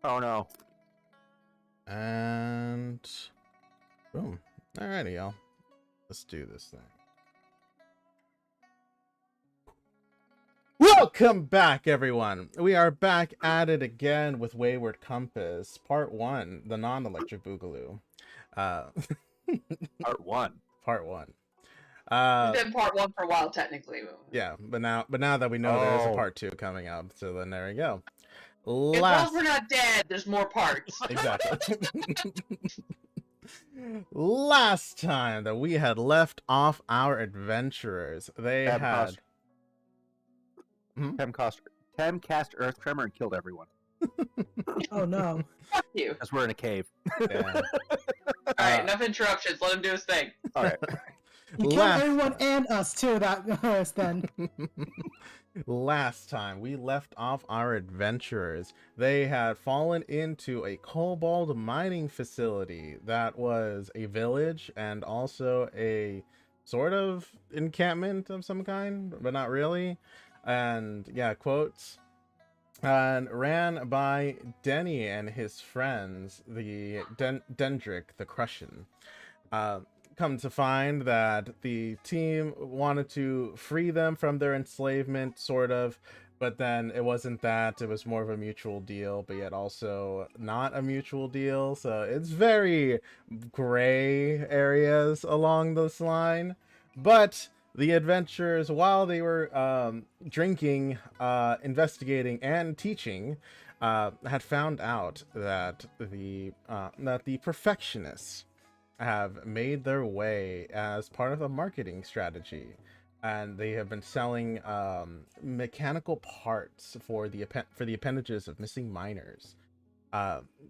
Oh no. And boom. Alrighty, y'all. Let's do this thing. Welcome back, everyone. We are back at it again with Wayward Compass, Part 1, the non-electric boogaloo. Uh, Part 1. Part 1. It's been part 1 for a while, technically. Yeah, but now that we know there's a Part 2 coming up, so then there we go. As long as we're not dead, there's more parts. Exactly. Last time that we had left off our adventurers, they had... Tem cast Earth Tremor and killed everyone. Oh no. Fuck you. Because we're in a cave. Yeah. Alright, enough interruptions. Let him do his thing. Alright. You killed everyone and us too, that was then. Last time we left off our adventurers, they had fallen into a cobalt mining facility that was a village and also a sort of encampment of some kind, but not really. And yeah, quotes. And ran by Denny and his friends, the Dendrick, the Crushin. Come to find that the team wanted to free them from their enslavement, sort of, but then it wasn't that. It was more of a mutual deal, but yet also not a mutual deal. So it's very gray areas along this line. But the adventurers, while they were drinking, investigating, and teaching, had found out that the perfectionists have made their way as part of a marketing strategy, and they have been selling mechanical parts for the appendages of missing miners.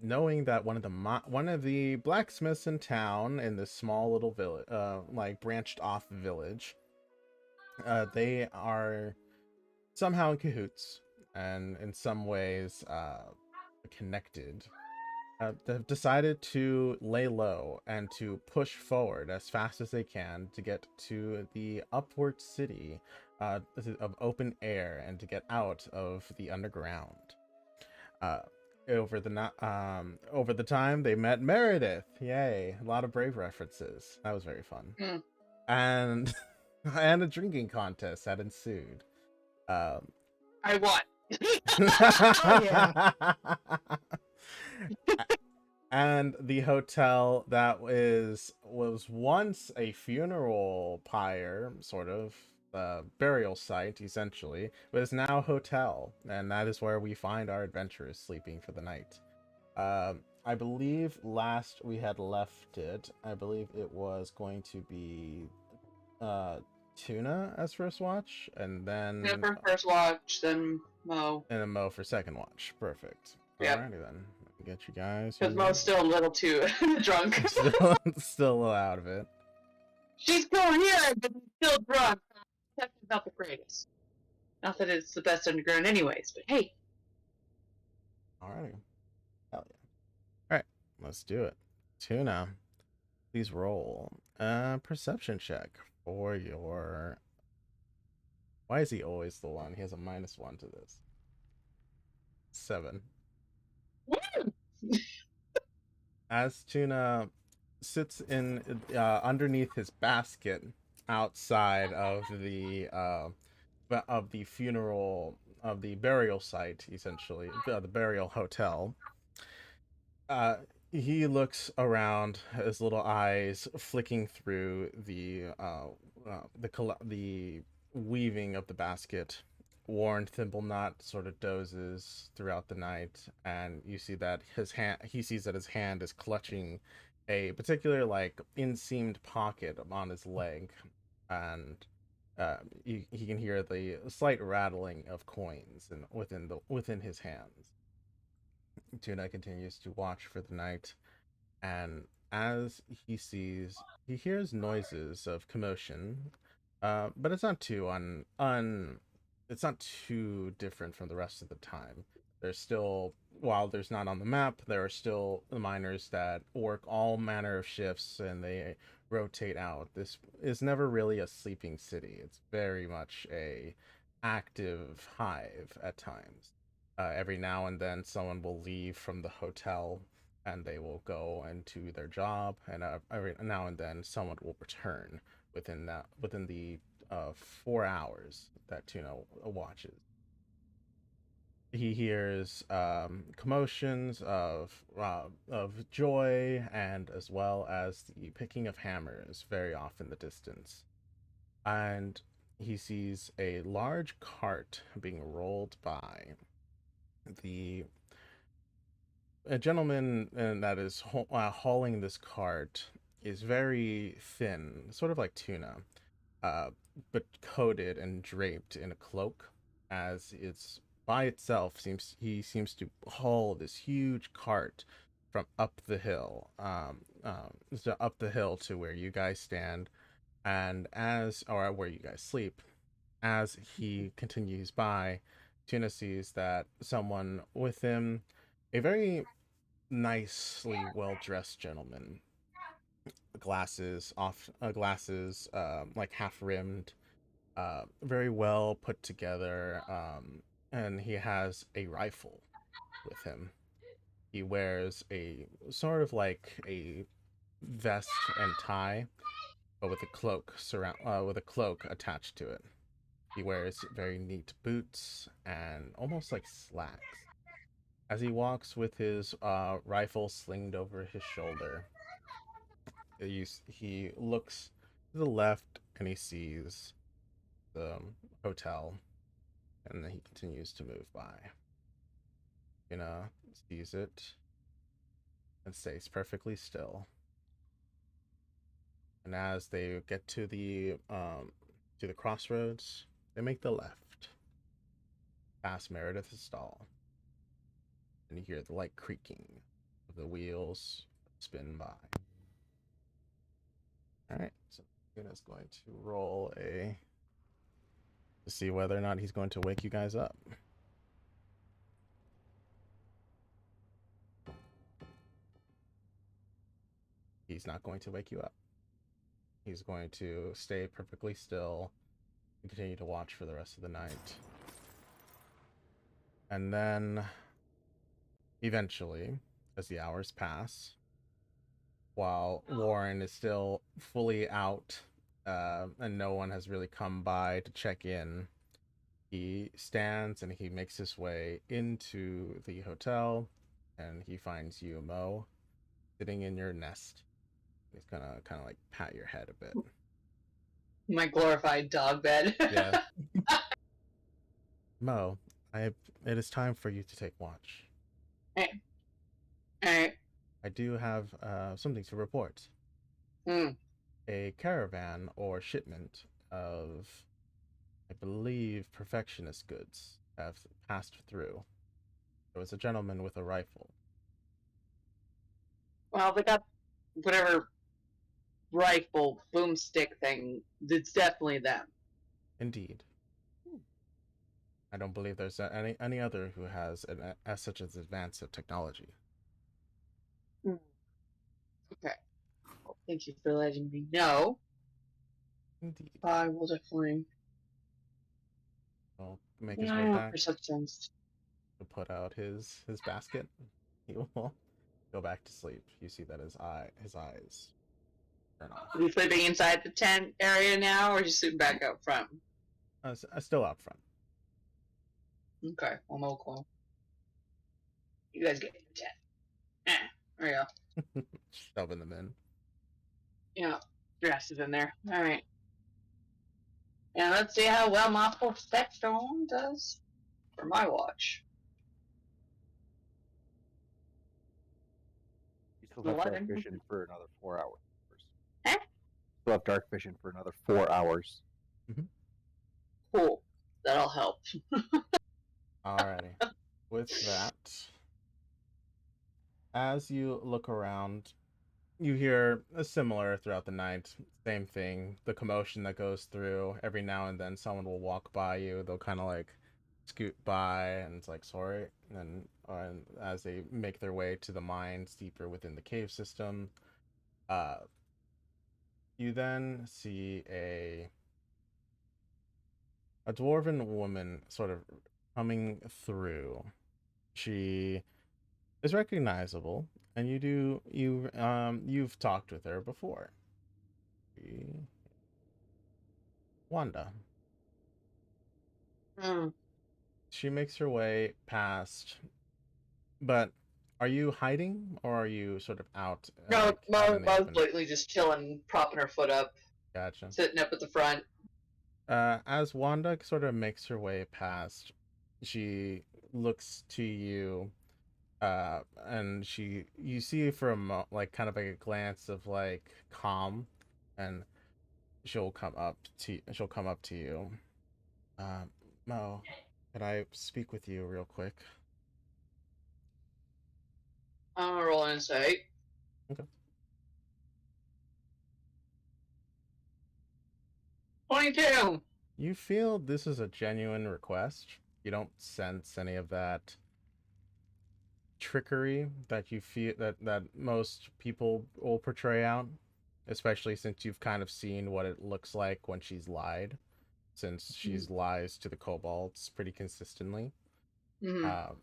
Knowing that one of the blacksmiths in town, in this small little village, like branched off village, they are somehow in cahoots and in some ways connected. They've decided to lay low and to push forward as fast as they can to get to the upward city of open air and to get out of the underground. Over the time they met Meredith. Yay, a lot of Brave references. That was very fun. And and a drinking contest that ensued. I won. Oh, yeah. And the hotel that was once a funeral pyre, sort of burial site, essentially, but is now a hotel, and that is where we find our adventurers sleeping for the night. I believe last we had left it, I believe it was going to be Tuna as first watch, and then For first watch, then Mo. And then Mo for second watch. Perfect. Yep. Alrighty then. Get you guys. Because Mo's still a little too drunk. still a little out of it. She's still here, but still drunk. That's not the greatest. Not that it's the best underground anyways, but hey. Alrighty. Hell yeah. Alright, let's do it. Tuna, please roll a perception check for your... Why is he always the one? He has a -1 to this. 7. As Tuna sits in underneath his basket outside of the funeral, of the burial site, essentially the burial hotel, he looks around, his little eyes flicking through the weaving of the basket. Warren Thimbleknot sort of dozes throughout the night, and you see that he sees that his hand is clutching a particular like inseamed pocket on his leg, and he can hear the slight rattling of coins within his hands. Tuna continues to watch for the night, and as he hears noises of commotion, but it's not too it's not too different from the rest of the time. There's still, while there's not on the map, there are still miners that work all manner of shifts and they rotate out. This is never really a sleeping city. It's very much a active hive at times. Every now and then, someone will leave from the hotel and they will go into their job, and every now and then, someone will return within the 4 hours that Tuna watches. He hears commotions of joy, and as well as the picking of hammers very off in the distance. And he sees a large cart being rolled by. The A gentleman that is hauling this cart is very thin, sort of like Tuna, uh, but coated and draped in a cloak, as it's by itself seems to haul this huge cart from up the hill, so up the hill to where you guys stand, and as or where you guys sleep. As he continues by, Tuna sees that someone with him, a very nicely well dressed gentleman, glasses, like half rimmed, very well put together, and he has a rifle with him. He wears a sort of like a vest and tie, but with a cloak attached to it. He wears very neat boots and almost like slacks. As he walks with his rifle slinged over his shoulder, he looks to the left and he sees the hotel, and then he continues to move by. Sees it and stays perfectly still. And as they get to the crossroads, they make the left, past Meredith's stall, and you hear the light creaking of the wheels spin by. All right, so Tuna's going to roll to see whether or not he's going to wake you guys up. He's not going to wake you up. He's going to stay perfectly still and continue to watch for the rest of the night. And then, eventually, as the hours pass, while Warren is still fully out, and no one has really come by to check in, he stands and he makes his way into the hotel, and he finds you, Mo, sitting in your nest. He's gonna kind of like pat your head a bit. My glorified dog bed. Yeah. Mo, it is time for you to take watch. Alright. Alright. I do have something to report. A caravan or shipment of, I believe, perfectionist goods have passed through. There was a gentleman with a rifle. Well, they got whatever rifle boomstick thing. It's definitely them. Indeed. I don't believe there's any other who has such as advanced of technology. Okay. Well, thank you for letting me know. Indeed. I will definitely. Well, make his way back Perceptions. to put out his basket. He will go back to sleep. You see that his eyes turn off. Are you sleeping inside the tent area now, or are you sleeping back out front? Still out front. Okay, well, no cool. You guys get in the tent. There you go. Shoving them in. Yeah, dress is in there. All right. And let's see how well my perception does for my watch. You still have 11. dark vision for another 4 hours. Huh? Still have dark vision for another 4 hours. Cool. That'll help. Alrighty. With that, as you look around, you hear a similar throughout the night. Same thing. The commotion that goes through. Every now and then someone will walk by you. They'll kind of like scoot by and it's like, sorry. And as they make their way to the mines deeper within the cave system, you then see a dwarven woman sort of coming through She is recognizable, and you've talked with her before. Wanda. Mm. She makes her way past. But are you hiding, or are you sort of out, No, like out in the Mom's open? blatantly just chilling, propping her foot up, Gotcha. sitting up at the front. As Wanda sort of makes her way past, she looks to you, and you see for a like kind of like a glance of like calm, and she'll come up to you. Mo, could I speak with you real quick? I'm gonna roll insight. Okay. 22! You feel this is a genuine request. You don't sense any of that trickery that you feel that most people will portray out, especially since you've kind of seen what it looks like when she's lied, since she's lies to the kobolds pretty consistently. Mm-hmm.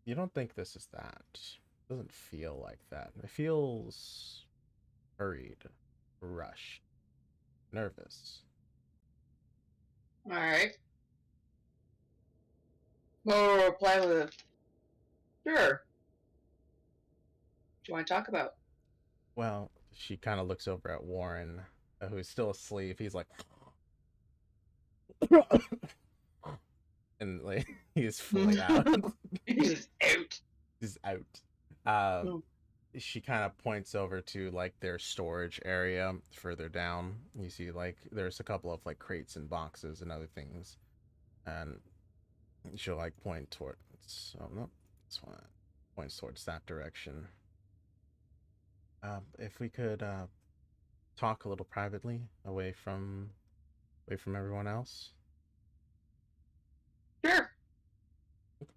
You don't think this is that. It doesn't feel like that. It feels hurried, rushed, nervous. Alright. We'll reply with a sure. What do you want to talk about? Well, she kind of looks over at Warren, who's still asleep. He's like, and like he's fully out. He's out. He's out. Mm. She kind of points over to like their storage area further down. You see like there's a couple of like crates and boxes and other things, and she'll like point towards. Oh no, this one points towards that direction. If we could talk a little privately, away from everyone else. Sure.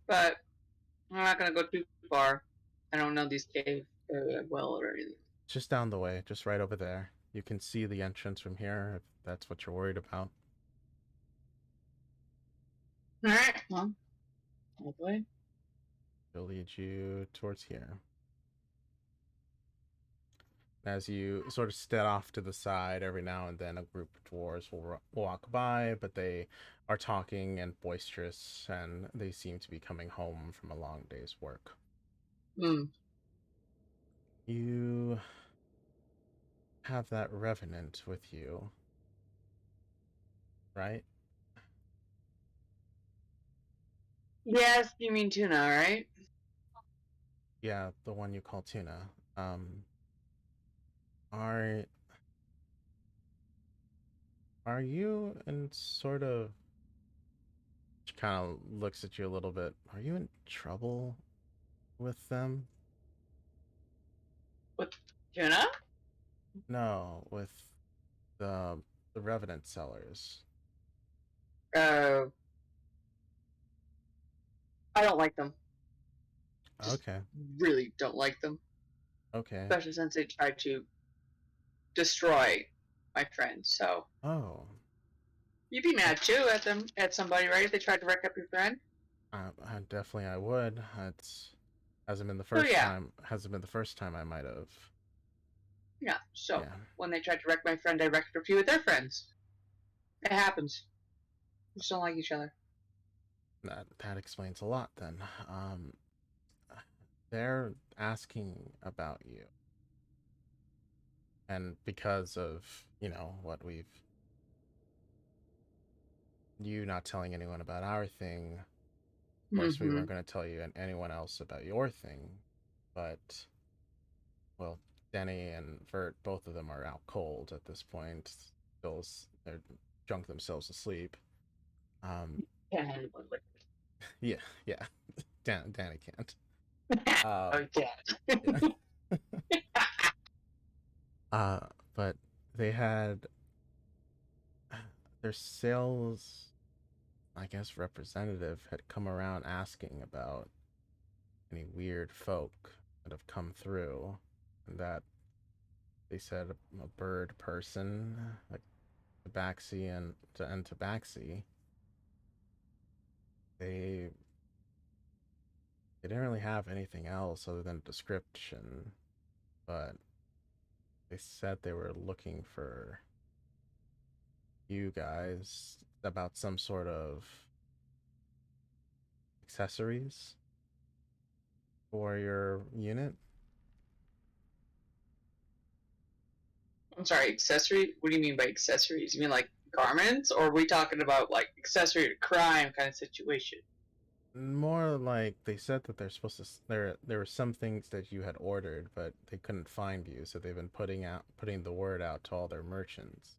But I'm not gonna go too far. I don't know these caves well or anything. Just down the way, just right over there. You can see the entrance from here if that's what you're worried about. Alright, well, hopefully. She'll lead you towards here. As you sort of step off to the side, every now and then a group of dwarves will walk by, but they are talking and boisterous, and they seem to be coming home from a long day's work. Hmm. You have that revenant with you, right? Yes, you mean tuna, right? Yeah, the one you call Tuna. Are you in sort of? She kind of looks at you a little bit. Are you in trouble with them? With tuna? No, with the Revenant sellers. Uh, I don't like them. Just Okay. really don't like them. Okay. Especially since they tried to destroy my friend. So Oh. you'd be mad too at them, at somebody, right? If they tried to wreck up your friend. Definitely I would. It's hasn't been the So first yeah, time. Hasn't been the first time I might have. yeah. So Yeah. when they tried to wreck my friend, I wrecked a few of their friends. It happens. We just don't like each other. That explains a lot then. They're asking about you. And because of, what you not telling anyone about our thing, of course we weren't going to tell you and anyone else about your thing, but, well, Denny and Vert, both of them are out cold at this point. They're drunk themselves asleep. Can't handle one liquor. Yeah, yeah. Danny can't. Oh, yeah. Yeah. But they had their sales, I guess, representative had come around asking about any weird folk that have come through, and that they said a bird person, like Tabaxi and Tabaxi, they They didn't really have anything else other than a description, but they said they were looking for you guys about some sort of accessories for your unit. I'm sorry, accessory? What do you mean by accessories? You mean like garments? Or are we talking about like accessory to crime kind of situation? More like they said that they're supposed to. There were some things that you had ordered, but they couldn't find you, so they've been putting the word out to all their merchants.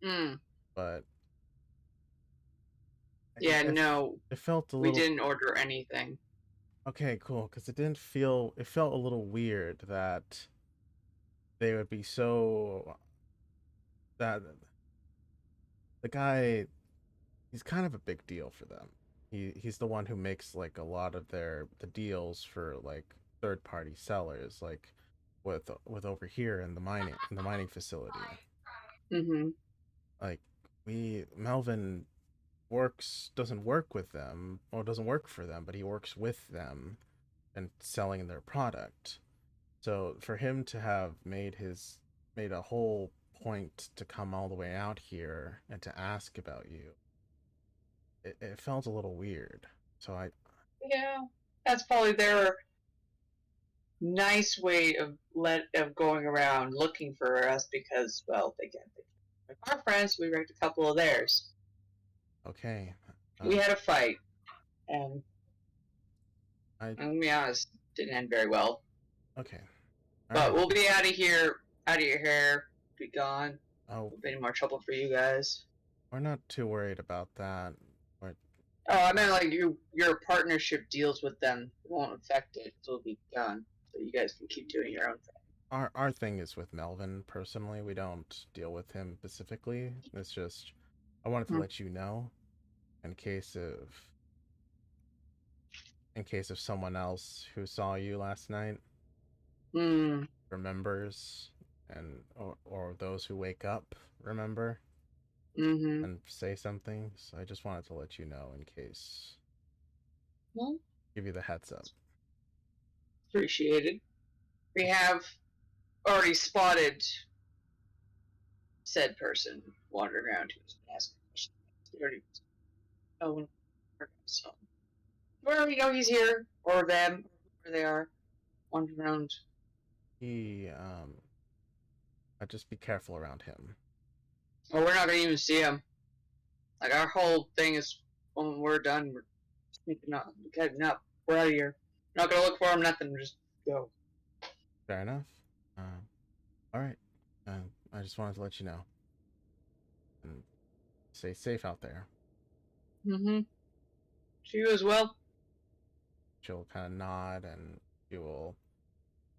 Hmm. But Yeah, it, no, it felt a we little didn't order anything. okay, cool, because it didn't feel. It felt a little weird that they would be so that the guy he's kind of a big deal for them. He's the one who makes like a lot of the deals for like third party sellers, like with over here in the mining facility. Mm-hmm. Like we Melvin works doesn't work with them or doesn't work for them, but he works with them and selling their product. So for him to have made a whole point to come all the way out here and to ask about you, it felt a little weird. So Yeah, that's probably their nice way of going around looking for us because, well, they get our friends. We wrecked a couple of theirs. okay. We had a fight, and I I'm gonna be honest, didn't end very well. okay. All But right. we'll be out of here, out of your hair, be gone. Oh, Won't be any more trouble for you guys. we're not too worried about that. But Oh, I meant like your partnership deals with them won't affect it. It'll be gone, so you guys can keep doing your own thing. our thing is with Melvin personally. We don't deal with him specifically. It's just I wanted to Hmm. let you know in case of someone else who saw you last night Hmm. remembers or those who wake up remember Mm-hmm. and say something. So I just wanted to let you know in case Well, give you the heads up. appreciated. We have already spotted said person wandering around who's asking questions. We already know so well, you know he's here or them, or whoever they are, wandering around. He just be careful around him. Oh, we're not gonna even see him. Like our whole thing is when we're done, we're sneaking up, heading up. We're out of here. We're not gonna look for him. Nothing. We're just go. Fair enough. All right. I just wanted to let you know and stay safe out there. Mm-hmm. You as well. She'll kind of nod and she will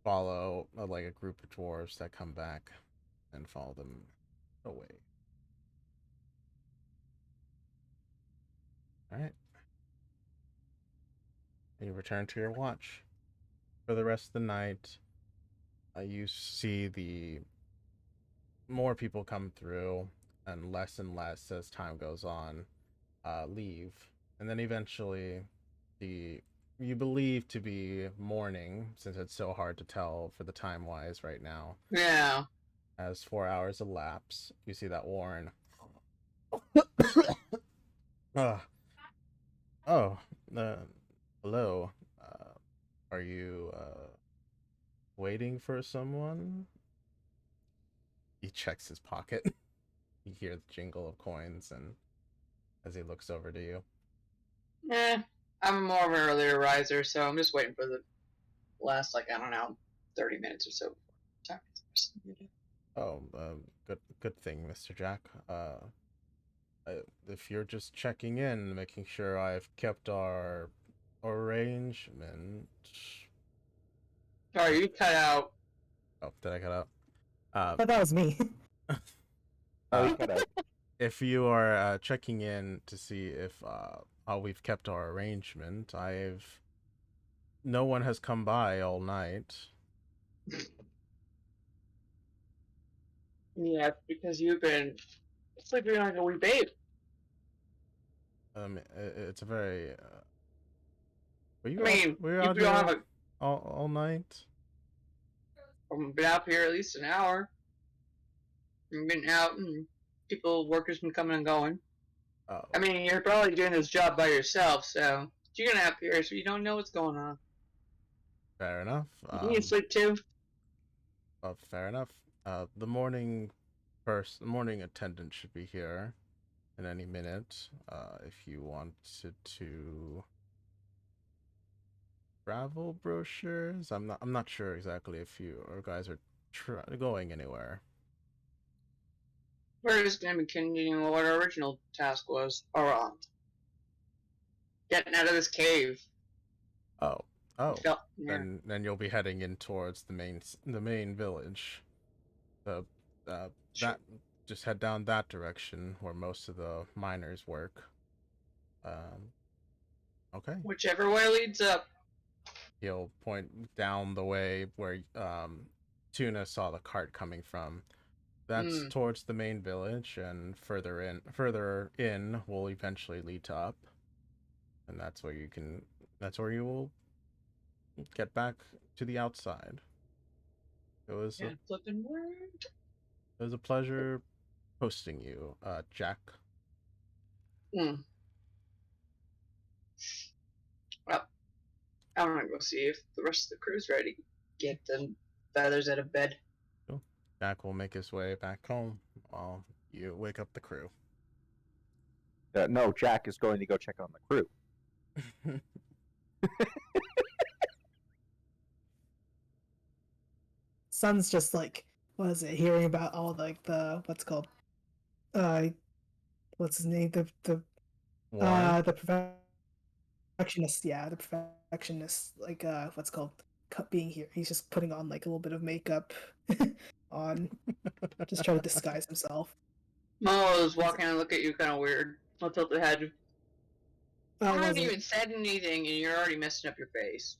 follow like a group of dwarves that come back and follow them away. All right. You return to your watch. For the rest of the night, you see the more people come through and less as time goes on leave. And then eventually the you believe to be morning, since it's so hard to tell for the time wise right now. Yeah. As 4 hours elapse, you see that Warren. uh, oh, hello. Are you waiting for someone? He checks his pocket. You hear the jingle of coins, and as he looks over to you, I'm more of an earlier riser, so I'm just waiting for the last, like, I don't know, 30 minutes or so. oh, good thing, Mr. Jack. If you're just checking in, making sure I've kept our arrangement. Sorry, you cut out. Oh, did I cut out? But that was me. If you are checking in to see if how we've kept our arrangement, no one has come by all night. Yeah, because you've been sleeping like a wee babe. It's a very Were I you mean, were you you out don't have here a. all night? I've been out here at least an hour. I've been out, and workers been coming and going. Oh, I mean, you're probably doing this job by yourself, so you're gonna up here, so you don't know what's going on. fair enough. You need sleep too. Fair enough. The morning attendant should be here in any minute. If you wanted to travel brochures, I'm not sure exactly if you or guys are going anywhere. We're just gonna be continuing what our original task was, or getting out of this cave. Oh, Yeah. then you'll be heading in towards the main village. The Sure. that just head down that direction where most of the miners work. Okay. Whichever way leads up. He'll point down the way where Tuna saw the cart coming from. That's towards the main village, and further in will eventually lead to up, and that's where you will get back to the outside. It was Flipping word. it was a pleasure hosting you, Jack. Well, I'm gonna go see if the rest of the crew's ready to get the feathers out of bed. Cool. Jack will make his way back home while you wake up the crew. No, Jack is going to go check on the crew. Sun's just like, what is it? Hearing about all like the what's called, what's his name? The Warren? perfectionist. Yeah, the perfectionist. Like what's called being here. He's just putting on like a little bit of makeup on, just trying to disguise himself. Mo is walking and look at you kind of weird. I'll tilt the head. I haven't Was it? even said anything, and you're already messing up your face.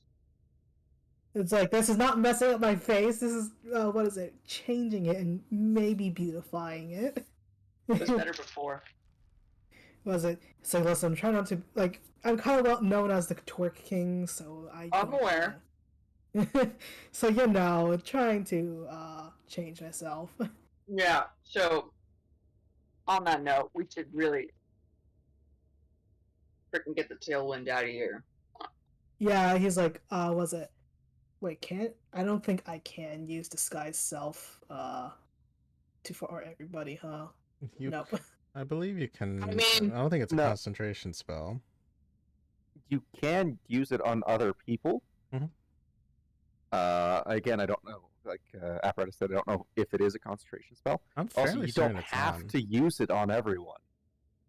It's like, this is not messing up my face. This is what is it? Changing it and maybe beautifying it. It was better before. Was it? So listen, I'm trying not to like. I'm kind of well known as the twerk king, so I'm don't, aware. so trying to change myself. Yeah. So, on that note, we should really freaking get the tailwind out of here. Yeah, he's like, was it? Wait, I don't think I can use disguise self for everybody, huh? Nope. I believe you can. I mean, I don't think it's a no. concentration spell. You can use it on other people. Mhm. Again, I don't know. Like Apparatus said, I don't know if it is a concentration spell. I'm Also, fairly you certain don't it's have on. to use it on everyone.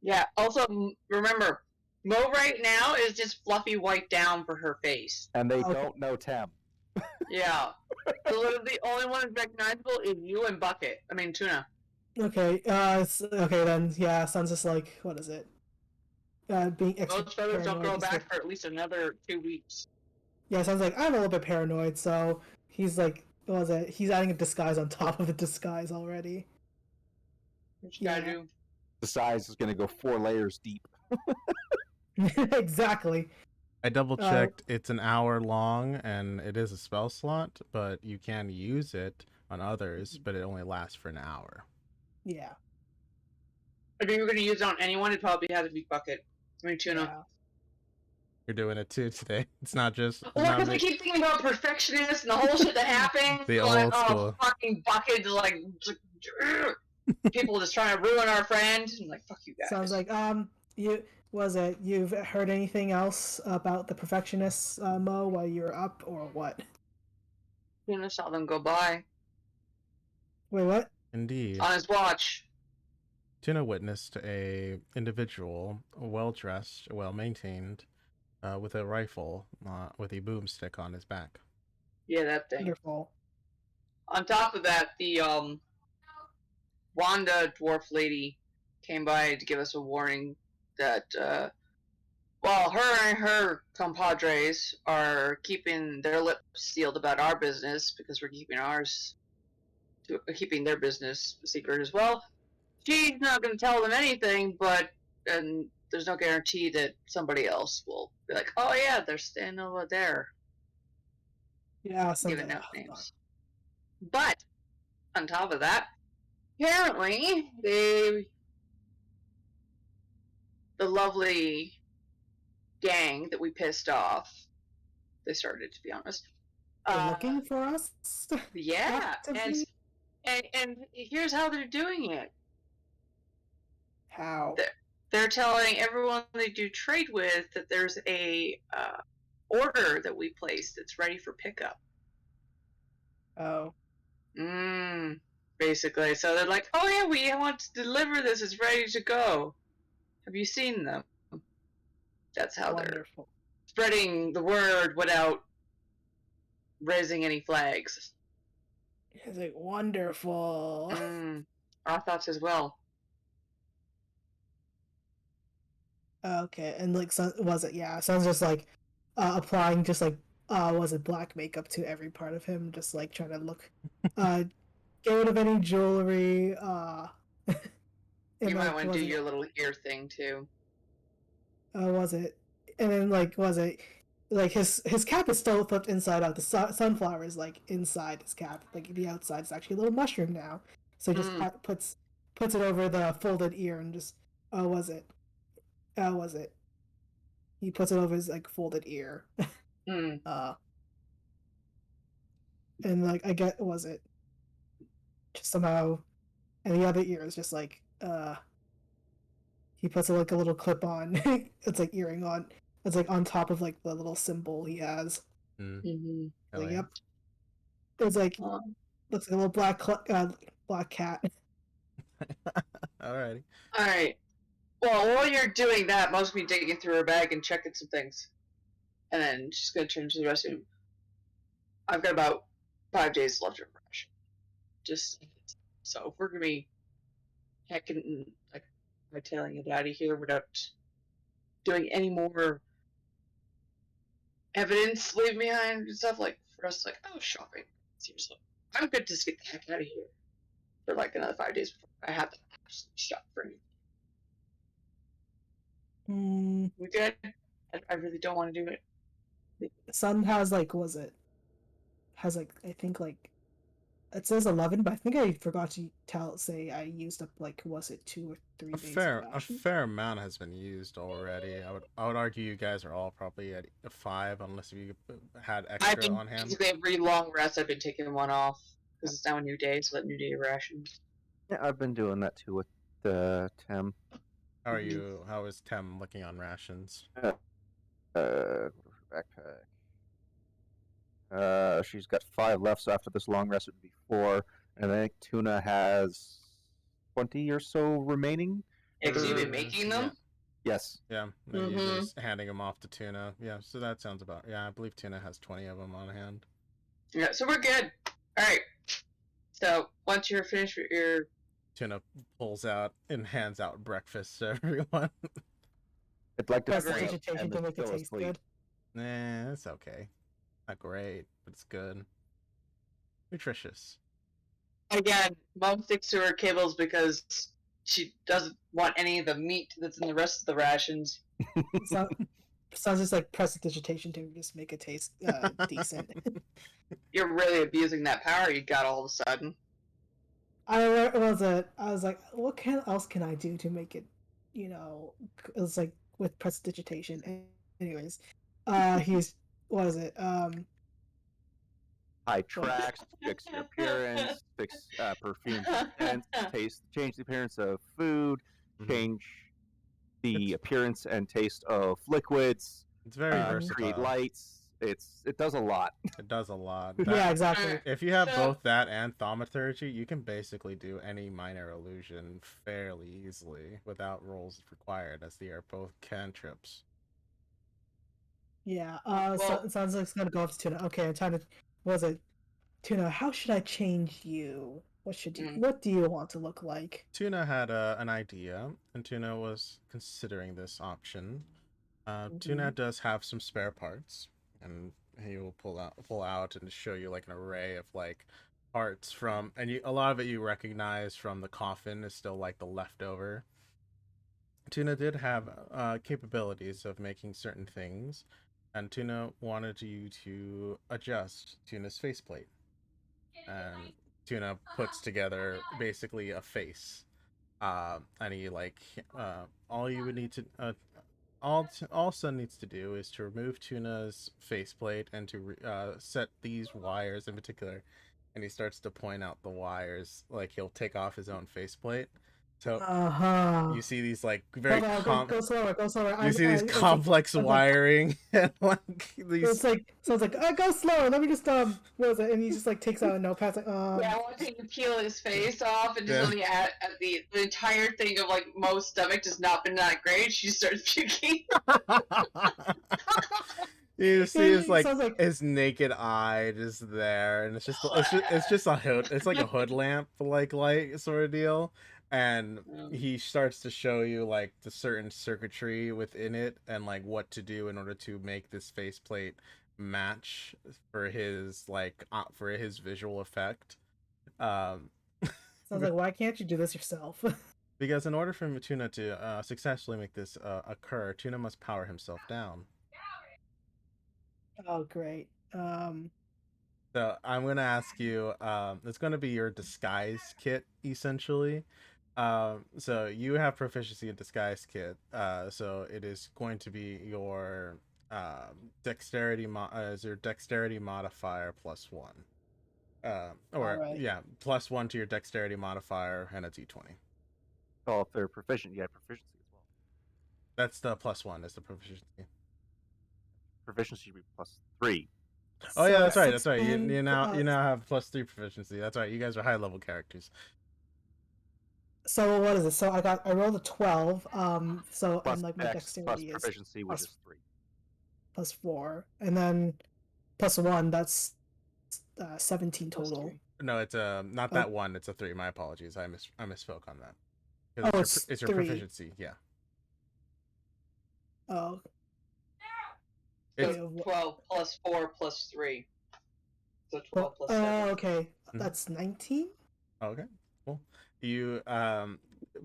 Yeah. Also, remember, Mo right now is just fluffy white down for her face. And they Okay. don't know Tem. Yeah. So literally the only one that's recognizable is you and Bucket. I mean, Tuna. Okay. Okay then. Yeah, sounds just like, what is it? Being extra Those feathers don't paranoid. grow He's back like- for at least another 2 weeks. Yeah, sounds like I'm a little bit paranoid. So he's like, what was it? He's adding a disguise on top of the disguise already. What you gotta Yeah. do? The size is going to go 4 layers deep. Exactly. I double checked. It's an hour long, and it is a spell slot, but you can use it on others, but it only lasts for an hour. Yeah. If you were gonna use it on anyone, it'd probably have to be Bucket. I mean, Tuna. Yeah. You're doing it too today. It's not just. Well, not because me. I keep thinking about perfectionists and the whole shit that happened. The like, old school. fucking Bucket, like people just trying to ruin our friend. I'm like, fuck you guys. Sounds like you've heard anything else about the perfectionists, Mo, while you're up or what? Tuna saw them go by Wait, what? Indeed. on his watch. Tuna witnessed a individual, well dressed, well maintained, with a rifle, with a boomstick on his back. Yeah, that thing. Wonderful. On top of that, the Wanda dwarf lady came by to give us a warning that while her and her compadres are keeping their lips sealed about our business because we're keeping their business secret as well, she's not going to tell them anything, but and there's no guarantee that somebody else will be like, oh yeah, they're standing over there, Yeah, giving someday. out Oh, God. names. But on top of that, apparently the lovely gang that we pissed off, they started, to be honest. They're looking for us. Yeah, Actively? and here's how they're doing it. How? They're telling everyone they do trade with that there's a order that we placed that's ready for pickup. Oh. Basically. So they're like, oh yeah, we want to deliver this. It's ready to go. Have you seen them? That's how they're Wonderful. spreading the word without raising any flags. It's like wonderful. Our thoughts as well. Okay, and like, so was it? Yeah, sounds just like applying just like was it black makeup to every part of him, just like trying to look, get rid of any jewelry. You And might like, want to was do it? your little ear thing too. Was it? And then like, was it? Like his cap is still flipped inside out. The sunflower is like inside his cap. Like the outside is actually a little mushroom now. So he just puts it over the folded ear and just was it? Was it? He puts it over his like folded ear. And like I get was it just somehow, and the other ear is just like he puts like a little clip on. It's like earring on. It's like on top of like the little symbol he has. Like, yep. It's like looks like a little black cat. Alrighty. All right. Well, while you're doing that, Mom's gonna be digging through her bag and checking some things, and then she's gonna turn to the restroom. I've got about 5 days left of ration. Just so if we're gonna be hecking like tailing it out of here without doing any more evidence leave behind and stuff, like for us, like, oh, shopping. Seriously, I'm good to just get the heck out of here for like another 5 days before I have to absolutely shop for anything. We good? I really don't want to do it. Sun has like was it? Has like I think like it says 11, but I think I forgot to say I used up like was it 2 or 3 days of A ration? fair amount has been used already. I would argue you guys are all probably at 5, unless you had extra on hand. Basically every long rest I've been taking one off because it's now a new day, so that new day rations. Yeah, I've been doing that too with Tim. How are you? How is Tem looking on rations? Backpack. She's got 5 left, so after this long rest would be 4, and I think Tuna has 20 or so remaining. Yeah, because you've been making them? Yeah. Yes. Yeah, you're just handing them off to Tuna. Yeah, so that sounds about... Yeah, I believe Tuna has 20 of them on hand. Yeah, so we're good. Alright. So, once you're finished with your... Tuna pulls out and hands out breakfast to everyone. I'd like to Prestidigitation to make it taste good. Nah, it's okay. Not great, but it's good. Nutritious. Again, Mom sticks to her kibbles because she doesn't want any of the meat that's in the rest of the rations. Sounds just like prestidigitation to just make it taste decent. You're really abusing that power you got all of a sudden. I was like, what else can I do to make it, it was like with prestidigitation. Anyways, he's what is it? High tracks, fix your appearance, fix perfume scents, taste, change the appearance of food, change the appearance and taste of liquids. It's very versatile. Create lights. It does a lot. It does a lot. Yeah, exactly. If you have both that and thaumaturgy, you can basically do any minor illusion fairly easily without rolls required, as they are both cantrips. Yeah. So it sounds like it's gonna go up to Tuna. Okay, I'm trying to. Was it Tuna? How should I change you? What do you want to look like? Tuna had an idea, and Tuna was considering this option. Tuna does have some spare parts, and he will pull out and show you like an array of like parts from, and a lot of it you recognize from the coffin is still like the leftover. Tuna did have capabilities of making certain things, and Tuna wanted you to adjust Tuna's faceplate. And Tuna puts together basically a face. And he all you would need to all Sun needs to do is to remove Tuna's faceplate and to set these wires in particular. And he starts to point out the wires, like he'll take off his own faceplate. So you see these like very go slower, go slower. you see these complex wiring and like these. It's like go slower. Let me just what was it? And he just like takes out a notepad. Like Yeah, watching him peel his face off, and just looking at the entire thing of like Mo's stomach just not been that great. She starts puking. You see his like his naked eye just there, and it's just a hood. It's like a hood lamp like light sort of deal. And he starts to show you like the certain circuitry within it and like what to do in order to make this faceplate match for his for his visual effect. Sounds like, why can't you do this yourself? Because in order for Tuna to successfully make this occur, Tuna must power himself down. Oh, great. So I'm gonna ask you. It's gonna be your disguise kit essentially. So you have proficiency in disguise kit. So it is going to be your dexterity modifier +1. Right. +1 to your dexterity modifier and a d20. Well, if they're proficient, you have proficiency as well. That's the +1. Is the proficiency. Proficiency would be +3. Oh yeah, that's right. That's right. You now have +3 proficiency. That's right. You guys are high level characters. So what is it? So I rolled a 12. So Plus and like my Dex dexterity plus proficiency, which is 3. +4, and then +1. That's 17 total. No, it's not that one. It's a 3. My apologies. I misspoke on that. Oh, it's your 3. proficiency. Yeah. Oh. So 12 +4 +3. So 12 +7. Oh, okay. That's 19. Okay, cool. You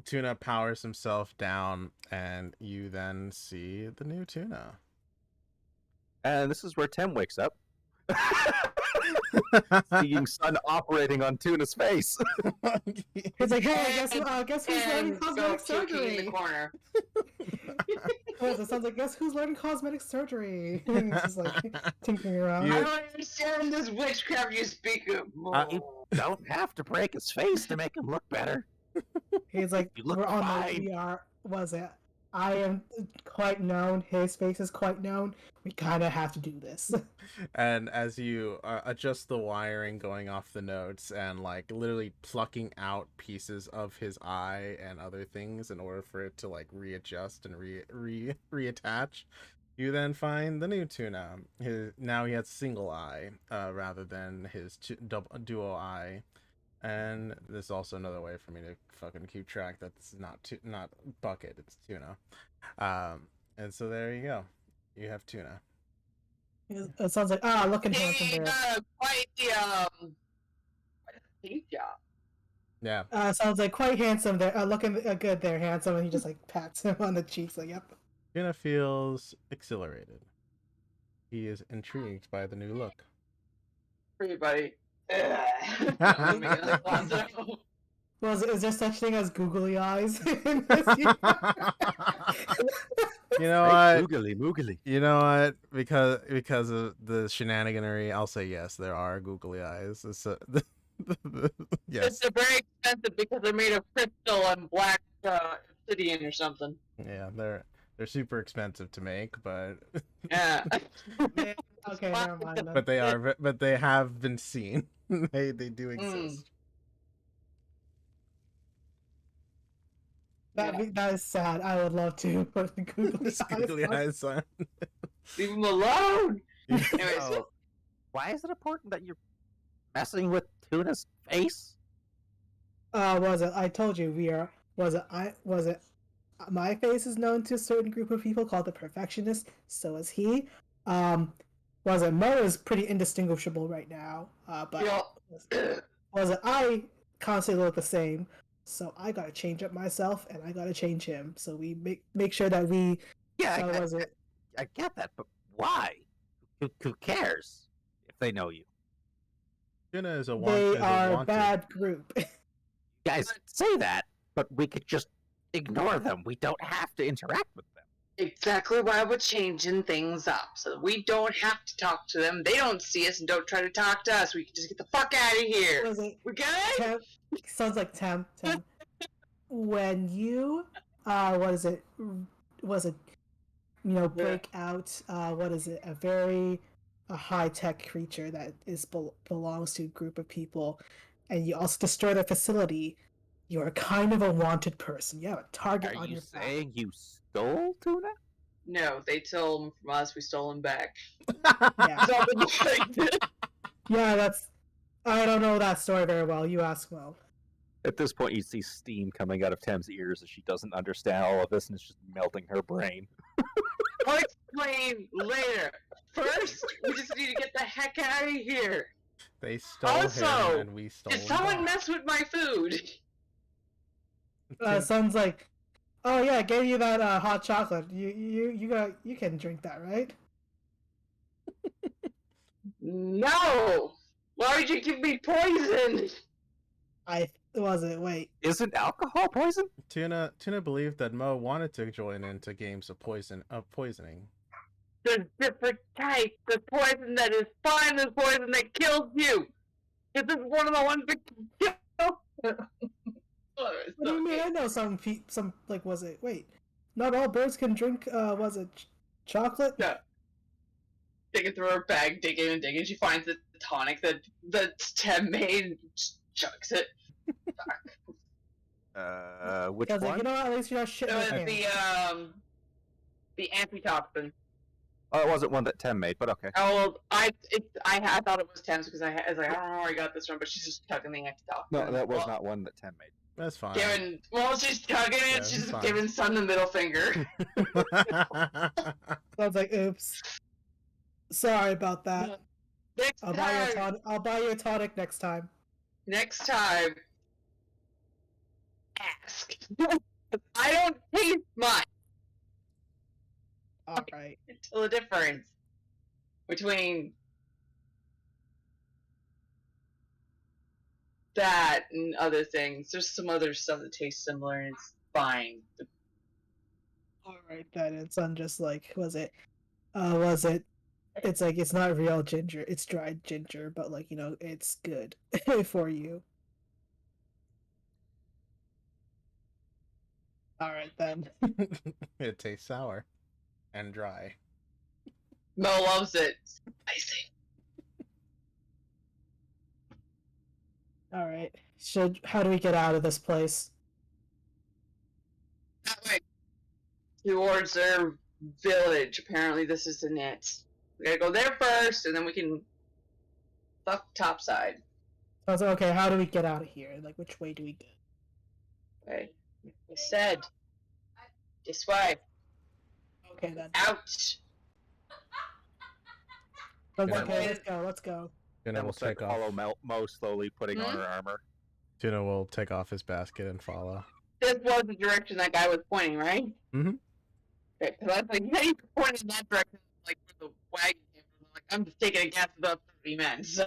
Tuna powers himself down, and you then see the new Tuna. And this is where Tim wakes up. Seeing Sun operating on Tuna's face. It's like, hey, guess who's learning cosmetic surgery? In the corner. It sounds like, guess who's learning cosmetic surgery? And he's just like tinkering around. I don't understand this witchcraft you speak of. You don't have to break his face to make him look better. He's like, You look we're on fine. the VR. Was it? I am quite known. His face is quite known. We kind of have to do this. And as you adjust the wiring going off the notes and like literally plucking out pieces of his eye and other things in order for it to like readjust and reattach, you then find the new Tuna. Now he has single eye rather than his dual eye. And there's also another way for me to fucking keep track that's not bucket, it's Tuna. And so there you go. You have Tuna. It sounds like, looking handsome there. Quite the job. Yeah. Sounds like quite handsome there. Looking good there, handsome. And he just like pats him on the cheeks, like, yep. Tuna feels exhilarated. He is intrigued by the new look. Everybody. Well, is there such thing as googly eyes? You know what? Moogly. You know what? Because of the shenaniganery, I'll say yes. There are googly eyes. Yes. They're very expensive because they're made of crystal and black obsidian or something. Yeah, they're super expensive to make, but Yeah. Okay, never mind. Then. but they have been seen. they do exist. That is sad. I would love to put the googly eyes on. Leave them alone. Anyways, So, why is it important that you're messing with Tuna's face? Was it? I told you we are. Was it? My face is known to a certain group of people called the Perfectionists. So is he. Was it? Mo is pretty indistinguishable right now. But was it? I constantly look the same. So I gotta change up myself, and I gotta change him. So we make sure that we. Yeah, How was it? I get that, but why? Who cares if they know you? Tuna is a They are a wanted. bad group. You guys say that, but we could just ignore them. We don't have to interact with them. Exactly why we're changing things up, so that we don't have to talk to them. They don't see us and don't try to talk to us. We can just get the fuck out of here. Was it? We good? Tem, sounds like Tem. When you, what is it? Was it, break out? What is it? A high tech creature that belongs to a group of people, and you also destroy their facility. You are kind of a wanted person. You have a target Are on you your back. saying you stole Tuna? No, they stole them from us. We stole them back. Yeah. So Yeah, that's. I don't know that story very well. You ask Mo. At this point, you see steam coming out of Tem's ears as she doesn't understand all of this, and it's just melting her brain. I'll explain later. First, we just need to get the heck out of here. They stole Also, him, and we stole Did him someone back. mess with my food? Sounds like, oh yeah, I gave you that hot chocolate. You can drink that, right? No. Why would you give me poison? Wait. Isn't alcohol poison? Tuna believed that Mo wanted to join into games of poisoning. There's different types. There's poison that is fine. There's poison that kills you. This is one of the ones that kills. What do you mean? I know some like, was it? Wait, not all birds can drink. Was it chocolate? No. Digging through her bag, digging. She finds the tonic that Tem made and just chugs it. Which I was one? like, you know what? At least you're not shitting It was your pants. the antitoxin. Oh, it wasn't one that Tem made, but okay. Oh well, I thought it was Tem's because I was like, I don't know where I got this from, but she's just chugging the antitoxin. No, that was not one that Tem made. That's fine. She's chugging it. Yeah, She's it's fine. giving Sun the middle finger. I was like, oops. Sorry about that. Next I'll buy you a tonic next time. Next time, ask. I don't taste much. All right. Tell the difference between that and other things. There's some other stuff that tastes similar, and it's fine. All right then. It's just like, was it? It's like, it's not real ginger. It's dried ginger, but like, it's good for you. All right then. It tastes sour and dry. Mo loves it. Spicy. All right. How do we get out of this place? That way. Towards their village. Apparently, this isn't it. We gotta go there first, and then we can fuck topside. I was like, okay, how do we get out of here? Like, which way do we go? Okay. I said. This way. Okay then. Out. Okay, let's go. Tuna Then will we'll start take to follow off. Mo slowly putting on Hmm? her armor. Tuna will take off his basket and follow. This was the direction that guy was pointing, right? Mhm. Okay, because I was like, yeah, you pointed in that direction, like where the wagon came from. Like, I'm just taking a guess about 30 men, so.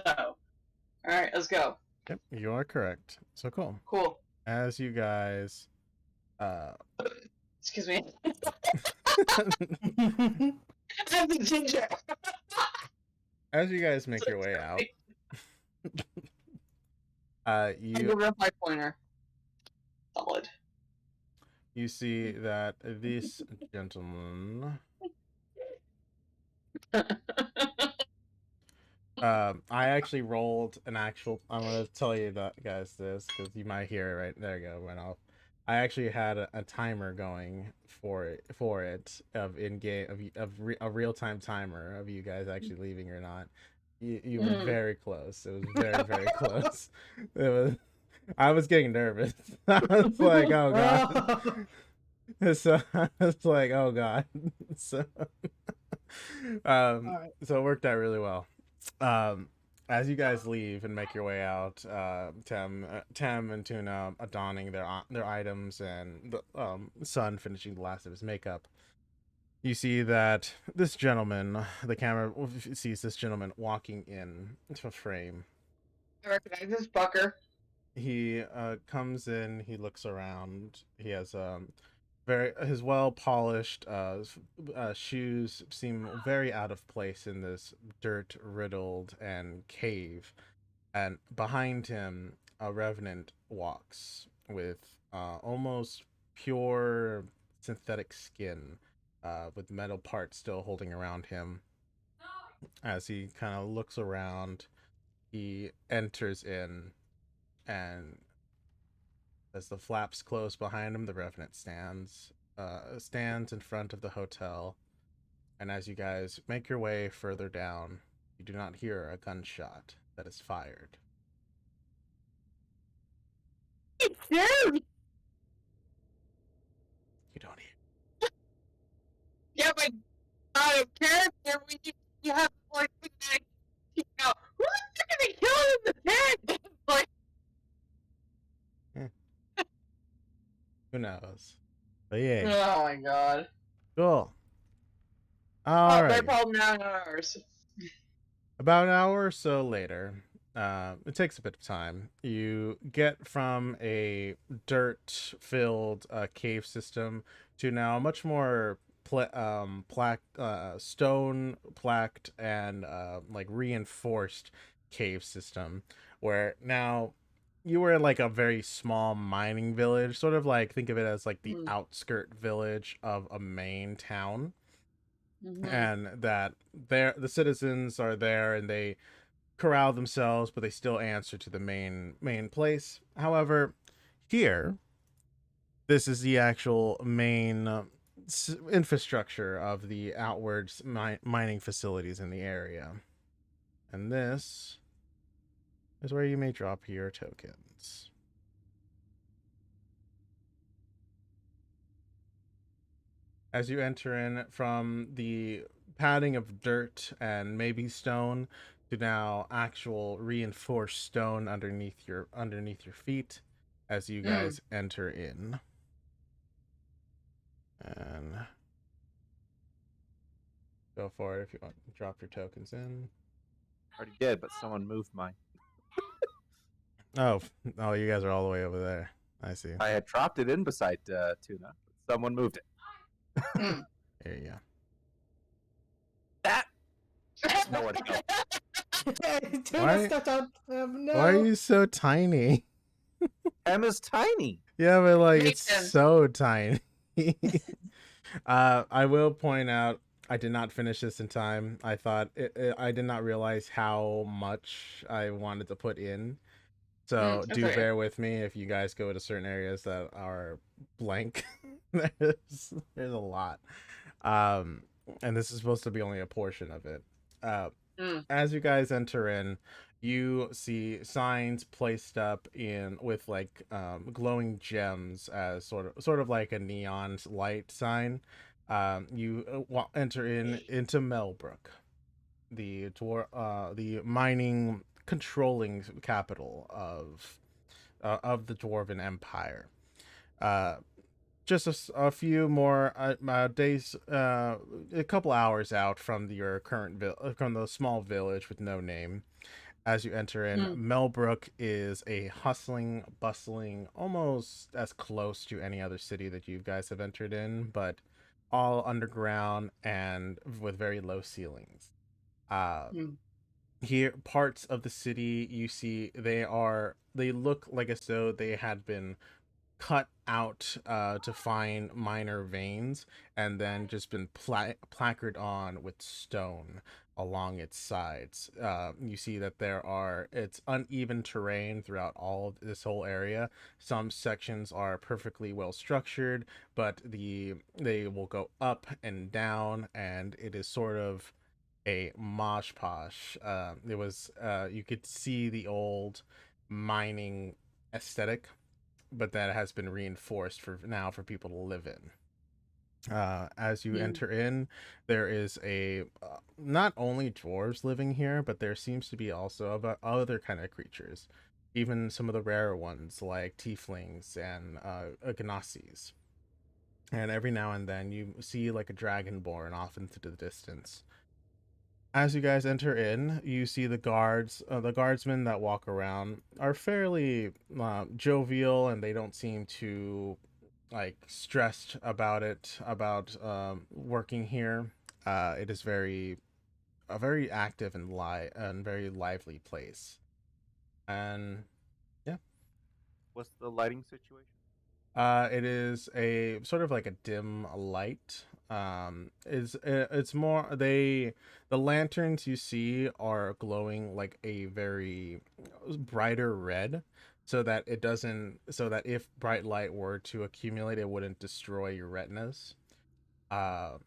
Alright, let's go. Yep, you are correct. So cool. Cool. As you guys Excuse me. I'm the ginger. as you guys make your way out, I'm you giving up my pointer. Solid. you see that this gentleman I actually rolled an actual. I'm gonna tell you that, guys, this because you might hear it right there. Go went off. I actually had a timer going for it of in game a real time timer of you guys actually leaving or not. You were very close. It was very very close. It was. I was getting nervous. I was like, oh god. So I was like, oh god. So Alright. so it worked out really well. as you guys leave and make your way out, Tem and Tuna donning their items, and the Sun finishing the last of his makeup. You see that this gentleman, the camera sees this gentleman walking in to frame. I recognize this fucker. He comes in. He looks around. He has his well polished shoes seem very out of place in this dirt riddled and cave, and behind him a revenant walks with almost pure synthetic skin, with metal parts still holding around him. As he kind of looks around, he enters in, and as the flaps close behind him, the revenant stands in front of the hotel. And as you guys make your way further down, you do not hear a gunshot that is fired. Dude! You don't hear. Yeah, but out of character, you have the voice that you know, who's gonna kill him in the tent? Like, Who knows? But yeah, oh my god. cool. All They're right. probably now ours. About an hour or so later, it takes a bit of time. You get from a dirt-filled cave system to now a much more stone plaqued and like reinforced cave system, where now you were in like a very small mining village, sort of like think of it as like the outskirt village of a main town. And that the citizens are there and they corral themselves, but they still answer to the main place. However, here, this is the actual main infrastructure of the outwards mining facilities in the area, and this is where you may drop your tokens. As you enter in from the padding of dirt and maybe stone to now actual reinforced stone underneath your feet as you guys enter in. And go for it if you want to drop your tokens in. Already did, but someone moved mine. Oh, you guys are all the way over there. I see. I had dropped it in beside Tuna. But someone moved it. There you go. That nowhere to go. Tuna stepped out. No. Why are you so tiny? Emma's tiny. Yeah, but like Makes it's sense. so tiny. I will point out I did not finish this in time. I thought I did not realize how much I wanted to put in. So do okay. bear with me if you guys go to certain areas that are blank. there's a lot. And this is supposed to be only a portion of it. As you guys enter in, you see signs placed up in with like glowing gems as sort of like a neon light sign. You enter into Melbrook, the mining controlling capital of the Dwarven Empire. Just a few more days, a couple hours out from your current from the small village with no name. As you enter in, Melbrook is a hustling, bustling, almost as close to any other city that you guys have entered in, but all underground and with very low ceilings. Here, parts of the city you see they look like as though they had been cut out to find minor veins and then just been placarded on with stone along its sides. You see that it's uneven terrain throughout all of this whole area. Some sections are perfectly well structured, but they will go up and down, and it is sort of a mosh posh. It was you could see the old mining aesthetic, but that has been reinforced for people to live in. As you Hmm. enter in, there is a not only dwarves living here, but there seems to be also about other kind of creatures, even some of the rarer ones like tieflings and gnosis. And every now and then you see like a dragonborn off into the distance. As you guys enter in, you see the guardsmen that walk around are fairly jovial, and they don't seem too like stressed about working here. It is a very active and very lively place. And yeah, What's the lighting situation? it is a sort of like a dim light. It's more the lanterns you see are glowing like a very brighter red, so that if bright light were to accumulate, it wouldn't destroy your retinas. Uh,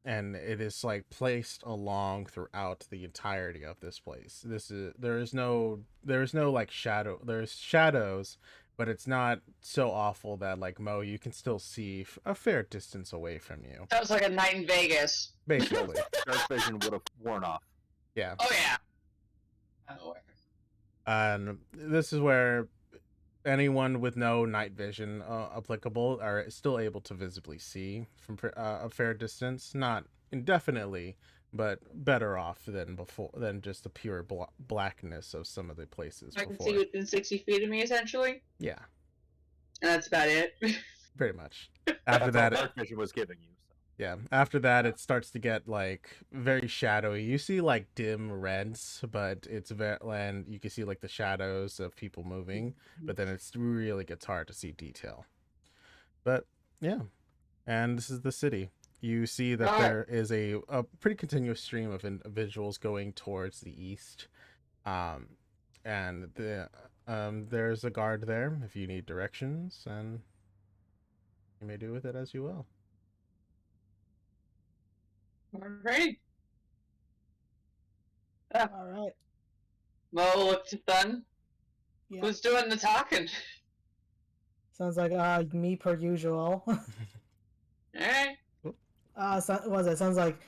and it is like placed along throughout the entirety of this place. There is no like shadow. There's shadows, but it's not so awful that like you can still see a fair distance away from you. Sounds like a night in Vegas. Basically, Dark vision would have worn off. yeah. Oh yeah. I'm aware. And this is where anyone with no night vision applicable are still able to visibly see from a fair distance, not indefinitely, but better off than just the pure blackness of some of the places I can before. see within 60 feet of me, essentially. Yeah, And that's about it. pretty much. After That's all that, dark vision was giving you. So. yeah, after that it starts to get like very shadowy. You see like dim reds, but it's very, and you can see like the shadows of people moving, but then it's really gets hard to see detail. But yeah, and this is the city. You see that there is a pretty continuous stream of individuals going towards the east. And there's a guard there if you need directions, and you may do with it as you will. Alright. All right. Mo looks done. Yeah. Who's doing the talking? Sounds like me per usual. Alright. Sounds like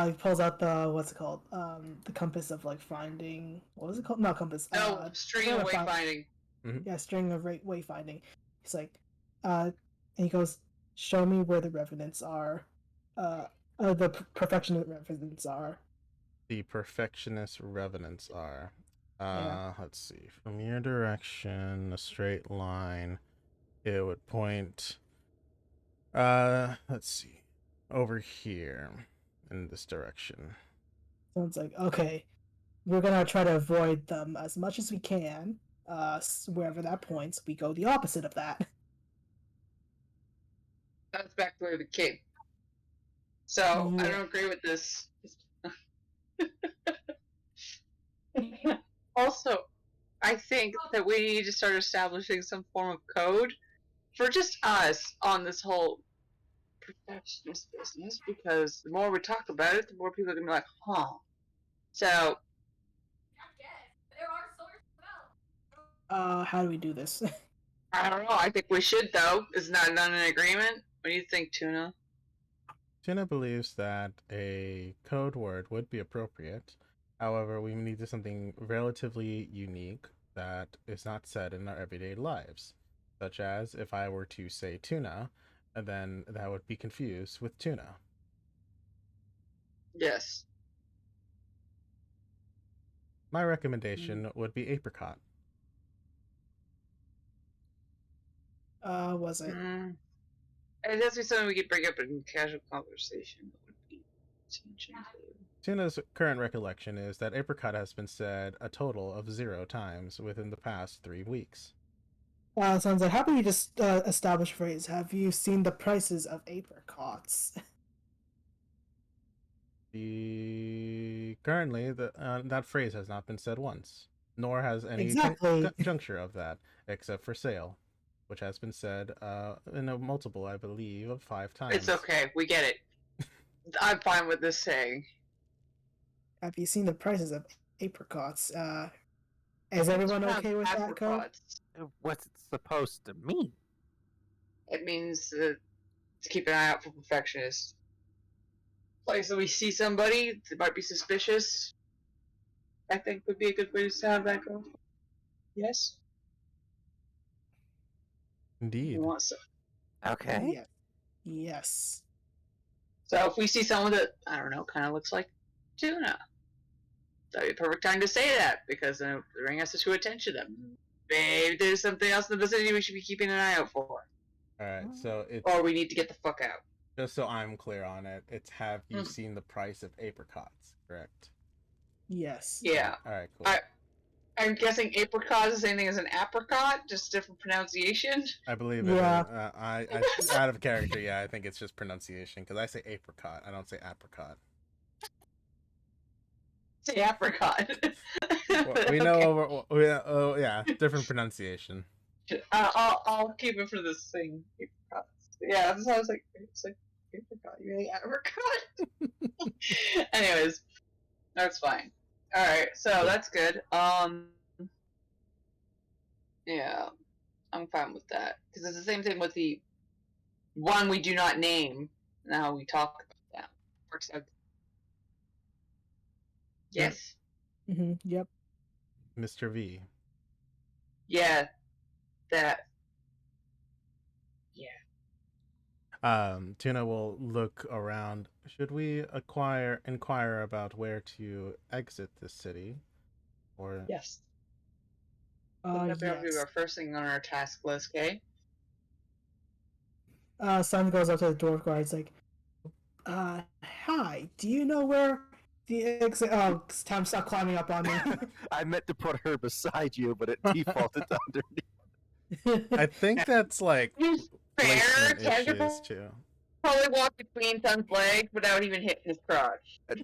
he pulls out the what's it called? The compass of like finding. What was it called? Not compass. No, string of wayfinding. Yeah, string of wayfinding. He's like, and he goes, "Show me where the revenants are. The perfectionist revenants are." The perfectionist revenants are. Yeah. Let's see. From your direction, a straight line. It would point. Let's see. Over here, in this direction. Sounds like okay. We're gonna try to avoid them as much as we can. Wherever that points, we go the opposite of that. That's back where the king. So I Yeah. don't agree with this. Also, I think that we need to start establishing some form of code for just us on this whole perfectionist business, because the more we talk about it, the more people are gonna be like, huh. So How do we do this? I don't know. I think we should, though. Is not done an agreement? What do you think, Tuna? Tuna believes that a code word would be appropriate. However, we need something relatively unique that is not said in our everyday lives. Such as if I were to say tuna, then that would be confused with tuna. Yes. My recommendation would be apricot. Was it? It has to be something we could bring up in casual conversation. That would be Tuna's current recollection is that apricot has been said a total of 0 times within the past 3 weeks. Sounds like, how about you just establish a phrase? Have you seen the prices of apricots? Currently, that phrase has not been said once, nor has any Exactly. juncture of that, except for sale, which has been said in a multiple, I believe, of 5 times. It's okay. We get it. I'm fine with this saying. Have you seen the prices of apricots? Is everyone okay with that code? What's it supposed to mean? It means to keep an eye out for perfectionists. Place that we see somebody that might be suspicious, I think would be a good way to have that go. Yes? We Indeed. want some. Okay. Yes. Yes. So if we see someone that, I don't know, kind of looks like Tuna, that'd be a perfect time to say that, because then it will bring us to attention to them. Maybe there's something else in the vicinity we should be keeping an eye out for. All right, so it's Or we need to get the fuck out. just so I'm clear on it. It's have you Mhm. seen the price of apricots? Correct. Yes. Yeah. All right, cool. I'm guessing apricot is the same thing as an apricot, just different pronunciation. I believe Yeah. it. I out of character. Yeah, I think it's just pronunciation because I say apricot. I don't say apricot. Say apricot. Well, we know. Oh yeah, different pronunciation. I'll keep it for this thing. Apricots. Yeah, that's how I was like, it's like apricot. You're like apricot. Anyways, that's fine. All right, so that's good. Yeah, I'm fine with that because it's the same thing with the one we do not name. Now we talk about that. Works out. Yes. Yep. Mr. V. Yeah. That. Yeah. Tuna will look around. Should we inquire about where to exit this city, or Yes. That'd be Yes. our first thing on our task list, okay? Sun goes up to the dwarf guard. It's like, hi. Do you know where the exit? Oh, Tam, stop climbing up on me. I meant to put her beside you, but it defaulted to underneath. I think that's like Fair. placement Kendra issues too. probably walked between Sun's legs without even hitting his crotch. His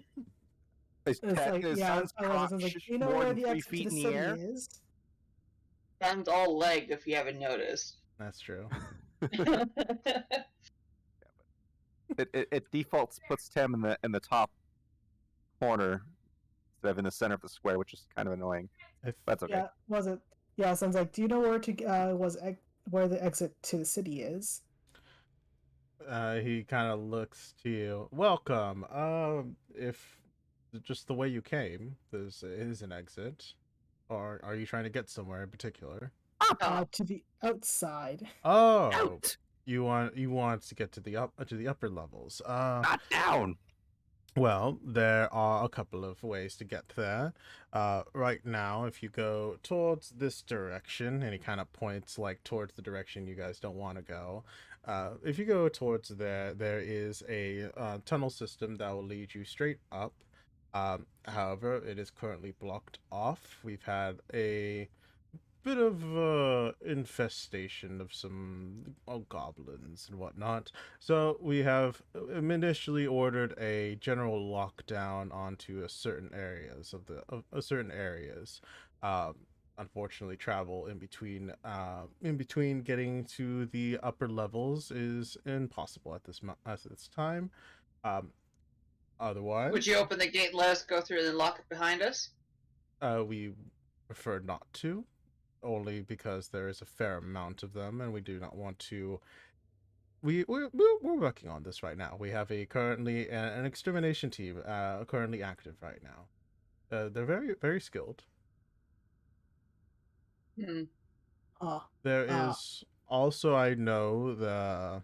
It's cat- like, his yeah. son's I was crotch like, is you know more where than the 3 exit to feet the in the city air. is? Sun's all leg, if you haven't noticed. That's true. It defaults puts Tim in the top corner instead of in the center of the square, which is kind of annoying. If That's okay. Yeah, was it? Yeah, Sun's like, do you know where where the exit to the city is? he kind of looks to you. Welcome. If just the way you came, this is an exit, or are you trying to get somewhere in particular? Oh, To the outside. Oh, Out, you want to get to the upper levels. not down. Well, there are a couple of ways to get there. Right now, if you go towards this direction, and he kind of points like towards the direction you guys don't want to go. If you go towards there, there is a tunnel system that will lead you straight up. However, it is currently blocked off. We've had a bit of infestation of some goblins and whatnot. So we have initially ordered a general lockdown onto a certain areas of certain areas. Unfortunately, travel in between getting to the upper levels is impossible at this time. Otherwise, would you open the gate and let us go through and then lock it behind us? we prefer not to. Only because there is a fair amount of them, and we do not want to. We're working on this right now. We have currently an extermination team currently active right now. They're very skilled. Hmm. Oh, There is also, I know,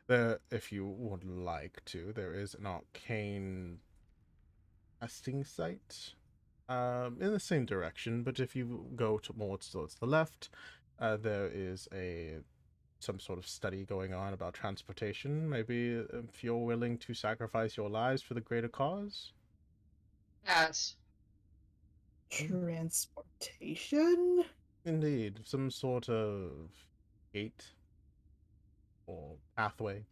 if you would like to, there is an arcane testing site in the same direction, but if you go towards the left, there is some sort of study going on about transportation. Maybe if you're willing to sacrifice your lives for the greater cause. Yes. transportation? Indeed, some sort of gate or pathway.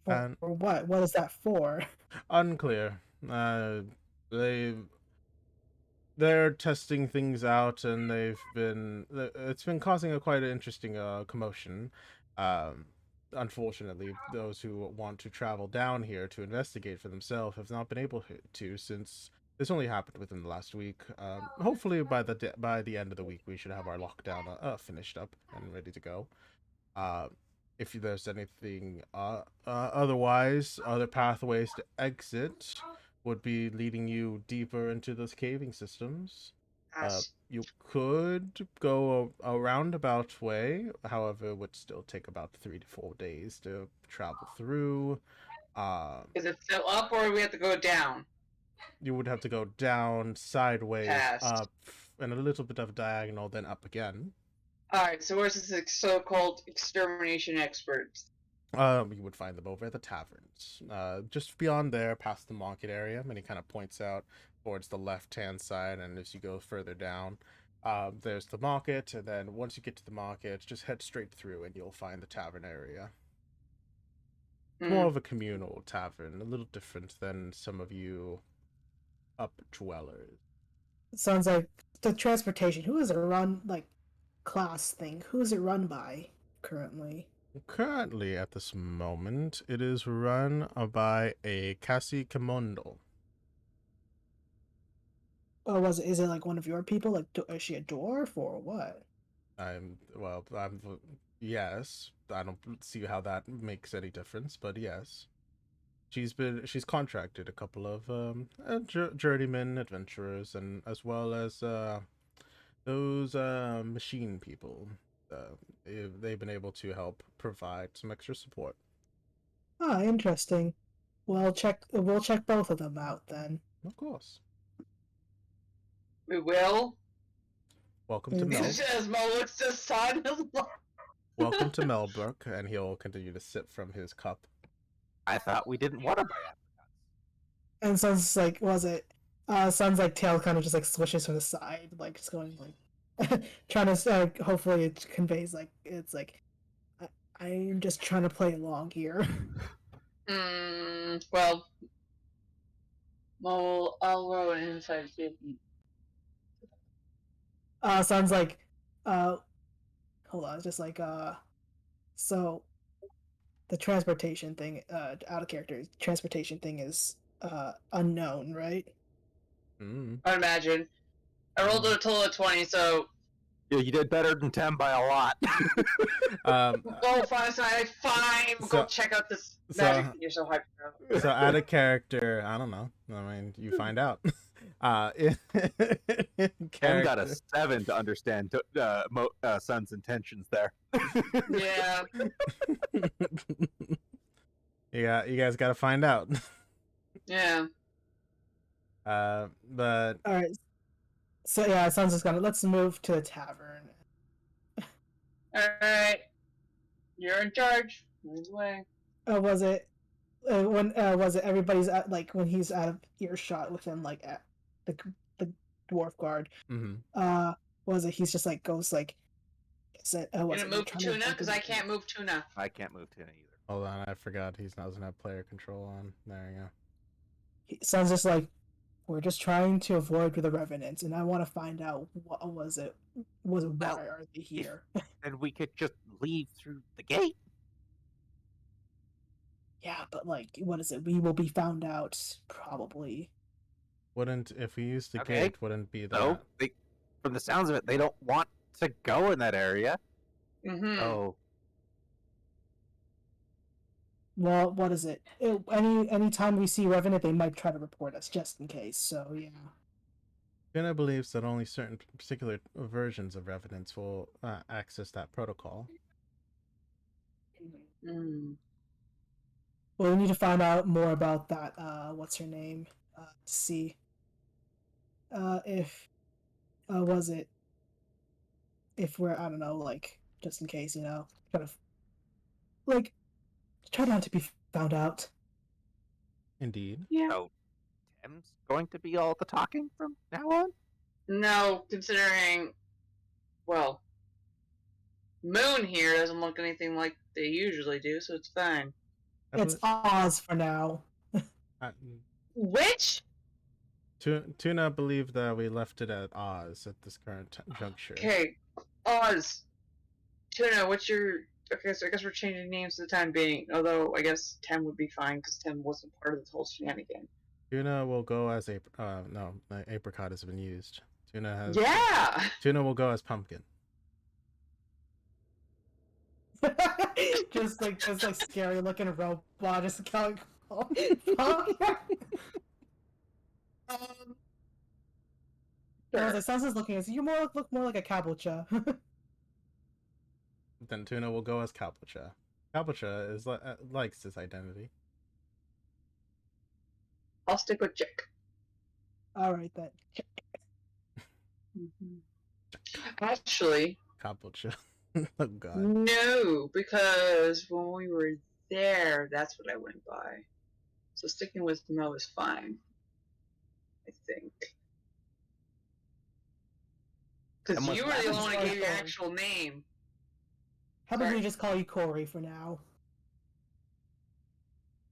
And For what? What is that for? unclear. They're testing things out, and it's been causing a quite interesting commotion. Unfortunately, those who want to travel down here to investigate for themselves have not been able to, since this only happened within the last week. Hopefully by the end of the week we should have our lockdown finished up and ready to go. if there's anything otherwise, other pathways to exit would be leading you deeper into those caving systems. Yes. You could go a roundabout way, however, it would still take about 3 to 4 days to travel through. Is it still up or we have to go down? You would have to go down, sideways, Past. up, and a little bit of diagonal, then up again. Alright, so where's this so-called extermination experts? You would find them over at the taverns. Just beyond there, past the market area, and he kind of points out towards the left-hand side, and as you go further down, there's the market, and then once you get to the market, just head straight through, and you'll find the tavern area. More of a communal tavern, a little different than some of you up dwellers. It sounds like the transportation. Who is it run like class thing? Who is it run by currently? Currently, at this moment, it is run by a Kasi Kimondo. Oh, is it like one of your people? Like, is she a dwarf or what? Yes. I don't see how that makes any difference, but yes. She's contracted a couple of journeyman adventurers, and as well as those machine people. They've been able to help provide some extra support. Ah, interesting. We'll check both of them out then. Of course. We will? Welcome to Mel. As Mo looks to his son. Welcome to Melbrook, and he'll continue to sip from his cup. I thought we didn't want to buy apricots. And sounds like, sounds like tail kind of just like swishes from the side, like just going like, trying to, hopefully it conveys like, it's like, I'm just trying to play along here. Well, I'll roll an inside 50. Sounds like, hold on, just like, so, the transportation thing, out of character, transportation thing is, unknown, right? I imagine. I rolled a total of 20, so... Yeah, you did better than 10 by a lot. Go find something. Fine, go check out this magic that you're so hyped about. So out of character, I don't know. I mean, you find out. Ken got a 7 to understand Sun's intentions there. Yeah. You guys got to find out. Yeah. But all right. So yeah, it sounds just gonna let's move to the tavern. All right. You're in charge. Move away. Was it was it everybody's at like when he's out of earshot with him like at the dwarf guard? Was it he's just like goes like? Is it? You gonna move Tuna? Because I can't move Tuna. I can't move Tuna either. Hold on, I forgot he doesn't have player control on. There you go. He sounds just like we're just trying to avoid the revenants, and I want to find out what was it. Why are they here? And we could just leave through the gate. Yeah, but like, what is it? We will be found out probably. Wouldn't if we use the gate? Wouldn't be that? No, from the sounds of it, they don't want to go in that area. Mm-hmm. Oh. Well, what is it? Any time we see Revenant, they might try to report us just in case. So yeah. Jenna believes that only certain particular versions of Revenants will access that protocol. Well, we need to find out more about that. What's her name? To see. If was it? If we're I don't know, like just in case, kind of like. Try not to be found out. Indeed. Yeah. So, Tim's going to be all the talking from now on? No, considering, well, Moon here doesn't look anything like they usually do, so it's fine. It's Oz for now. Which? Tuna believed that we left it at Oz at this current juncture. Okay, Oz. Tuna, what's your... Okay, so I guess we're changing names for the time being, although I guess Tem would be fine, because Tem wasn't part of this whole shenanigan. Tuna will go as apricot has been used. Tuna Yeah! Tuna will go as pumpkin. just like this like scary looking robot just going. Sure. Sansa's looking at you. Look more like a cabocha. Then Tuna will go as Capucha. Capucha is likes his identity. I'll stick with Chick. All right then. Actually, Capucha. Oh god. no, because when we were there, that's what I went by. So sticking with Mo is fine. I think. Because Unless you were the Lavender only one who gave your Corey. actual name. How about Sorry. we just call you Corey for now?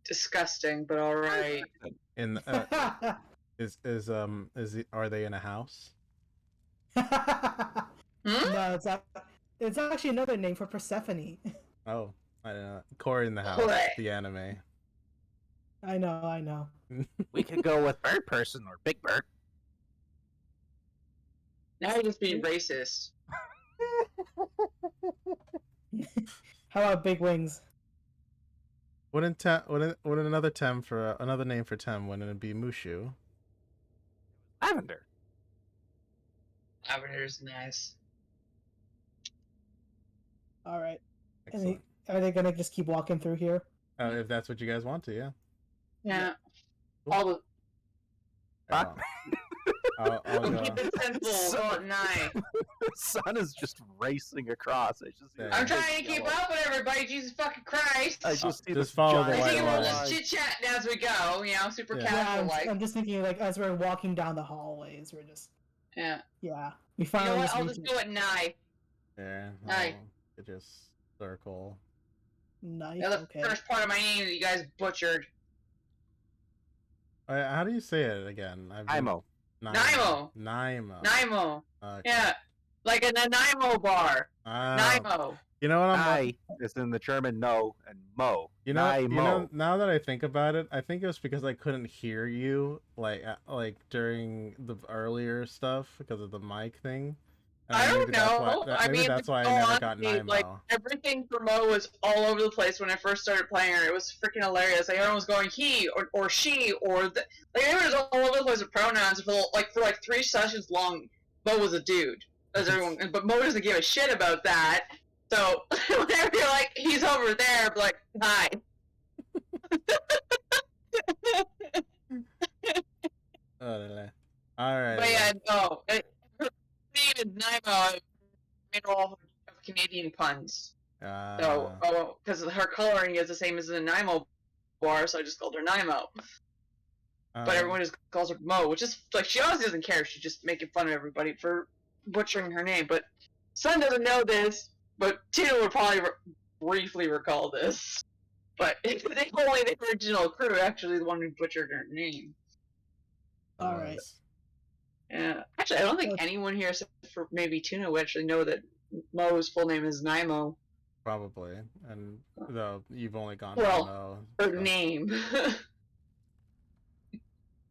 Disgusting, but alright. In are they in a house? Hmm? No, it's actually another name for Persephone. Oh, I don't know. Corey in the house, Correct. the anime. I know. We could go with Bird Person or Big Bird. Now you're just being racist. How about Big Wings? Wouldn't another name for Tem wouldn't it be Mushu? Lavender. Lavender's nice. All right. Excellent. Are they gonna just keep walking through here? If that's what you guys want to, yeah. Yeah. Cool. All the Fuck. I'll go. keep it simple, call it 9. The sun is just racing across. I just Yeah. I'm trying to keep up with everybody, Jesus fucking Christ! I just see Just this follow the giant I white think we'll line. just chit chat as we go, you know, super Yeah. Yeah, casual like. I'm just thinking like as we're walking down the hallways, we're just Yeah. we You know finally what? I'll reach just go at 9. Yeah. Aye. It just circle. knife. Now the Okay. first part of my name that you guys butchered. How do you say it again? Imo. Nimo. Nimo. Nimo. Okay. Yeah. Like in a Nimo bar. Oh. Nimo. You know what I'm I is in the German no and Mo. now that I think about it, I think it was because I couldn't hear you like during the earlier stuff because of the mic thing. I don't know. Maybe that's why I go never on, got dude, Nimo. like everything for Mo was all over the place when I first started playing her. It was freaking hilarious. Like everyone was going he or she or the, like everyone was all over the place with pronouns for like 3 sessions long. Mo was a dude, as everyone, but Mo doesn't give a shit about that. So whenever you're like he's over there, be like hi. All right. But yeah, no. Her name is Nimo. I made all of Canadian puns. So, because her coloring is the same as the Nimo bar, so I just called her Nimo. But everyone just calls her Mo, which is like she honestly doesn't care. She's just making fun of everybody for butchering her name. But Sun doesn't know this, but Tina would probably briefly recall this. But only the original crew actually the one who butchered her name. All right. Yeah, actually, I don't think anyone here, except for maybe Tuna, would actually know that Mo's full name is Nimo. Probably, and though you've only gone Well, Nimo. Her name.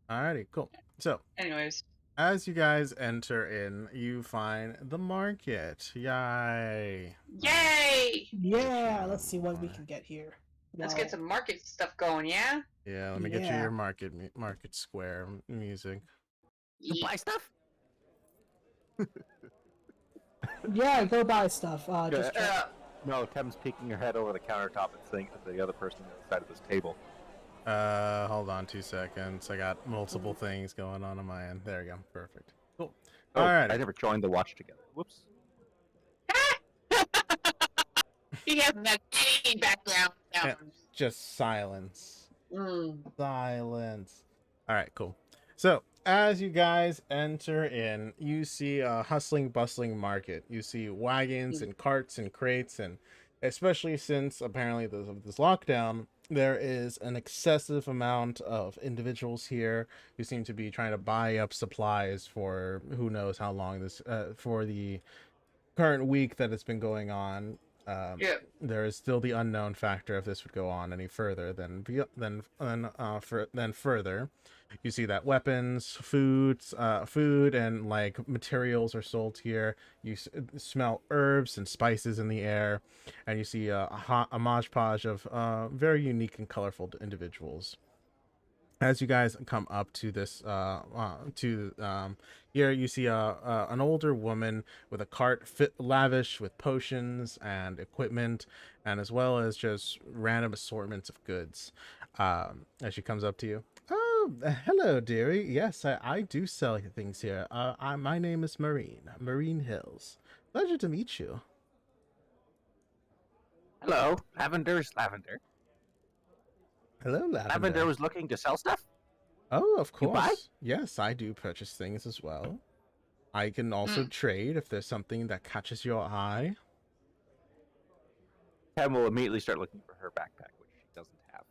Alrighty, cool. So, anyways, as you guys enter in, you find the market. Yay! Yay! Yeah, let's see what we can get here. Let's get some market stuff going, yeah? Yeah, let me get you your market square music. You buy stuff? Yeah, go buy stuff. Just No, Tem's peeking her head over the countertop and saying to the other person on the side of this table. Hold on 2 seconds. I got multiple things going on my end. There you go. Perfect. Cool. Oh, Alright. I never joined the watch together. Whoops. He hasn't had any background sounds. Just silence. Mm. Silence. Alright, cool. So, as you guys enter in, you see a hustling, bustling market. You see wagons and carts and crates, and especially since apparently this lockdown, there is an excessive amount of individuals here who seem to be trying to buy up supplies for who knows how long this for the current week that it's been going on. Yeah. There is still the unknown factor if this would go on any further than further. You see that weapons, food, and like materials are sold here. You smell herbs and spices in the air, and you see a hodgepodge of very unique and colorful individuals. As you guys come up to this here, you see an older woman with a cart lavish with potions and equipment, and as well as just random assortments of goods. As she comes up to you, oh, hello, dearie. Yes, I do sell things here. My name is Marine Hills. Pleasure to meet you. Hello, Lavender's Lavender. Hello, Lavender was looking to sell stuff? Oh, of You buy? course. Yes, I do purchase things as well. I can also trade if there's something that catches your eye. Ken will immediately start looking for her backpack, which she doesn't have.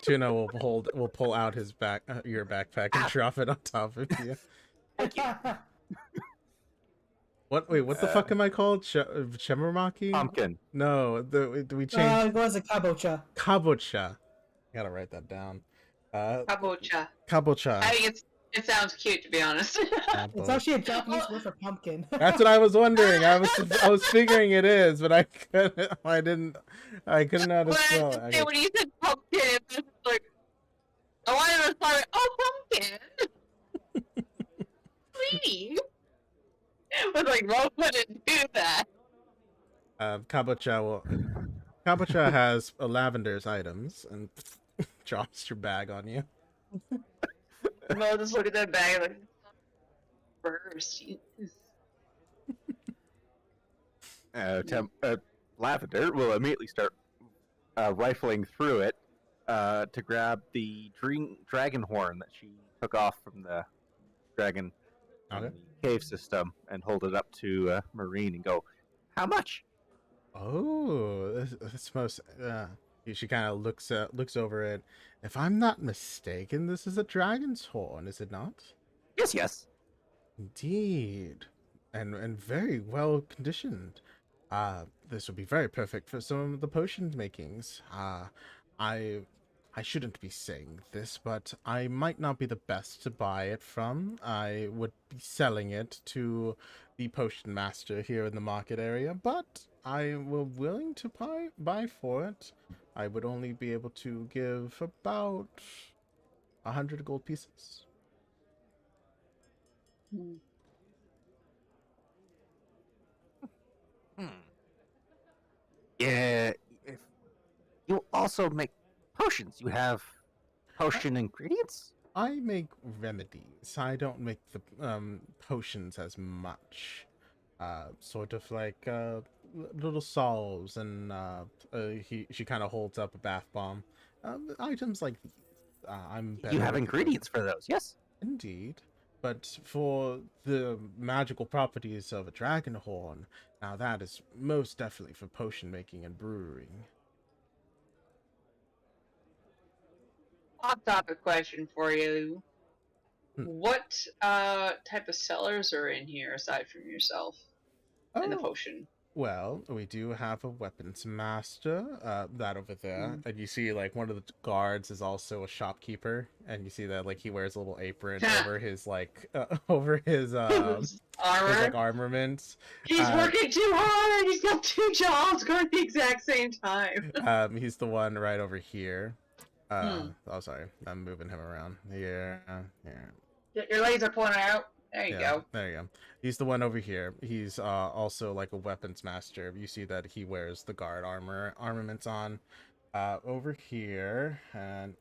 Tuna will pull out his your backpack and drop it on top of you. Thank you. What? Wait, what the fuck am I called? Shemurmaki? Pumpkin. No, we changed. It was a kabocha. Kabocha. Gotta write that down. Kabocha. Kabocha. I think it sounds cute, to be honest. It's actually a Japanese word for pumpkin. That's what I was wondering. I was figuring it is, but I couldn't know how to spell it. But when you said pumpkin, it was like, oh, I was like, oh, pumpkin. Sweetie. It was like, Rose wouldn't do that. Kabocha has Lavender's items and drops your bag on you. And I'll just look at that bag like, first. Lavender will immediately start rifling through it to grab the dragon horn that she took off from the dragon cave system and hold it up to Marine and go, "How much?" Oh, this most. She kind of looks over it. If I'm not mistaken, this is a dragon's horn, is it not? Yes. Indeed, and very well conditioned. This would be very perfect for some of the potion makings. I shouldn't be saying this, but I might not be the best to buy it from. I would be selling it to the potion master here in the market area, but I will willing to buy for it. I would only be able to give about 100 gold pieces. Yeah, if you also make potions, you have potion ingredients? I make remedies. I don't make the potions as much. Sort of like little salves, and she kind of holds up a bath bomb. Items like these. I'm better You have with ingredients for those, yes? Indeed. But for the magical properties of a dragon horn, now that is most definitely for potion making and brewing. Off-topic question for you. Hmm. What type of sellers are in here aside from yourself and the potion? Well, we do have a weapons master, that over there, and you see like one of the guards is also a shopkeeper, and you see that like he wears a little apron over his like Armor. his, like armaments. He's working too hard. He's got 2 jobs going at the exact same time. He's the one right over here. Oh, sorry, I'm moving him around. Here. Get your laser pointer out. There you go. There you go. He's the one over here. He's also like a weapons master. You see that he wears the guard armaments on. Over here, and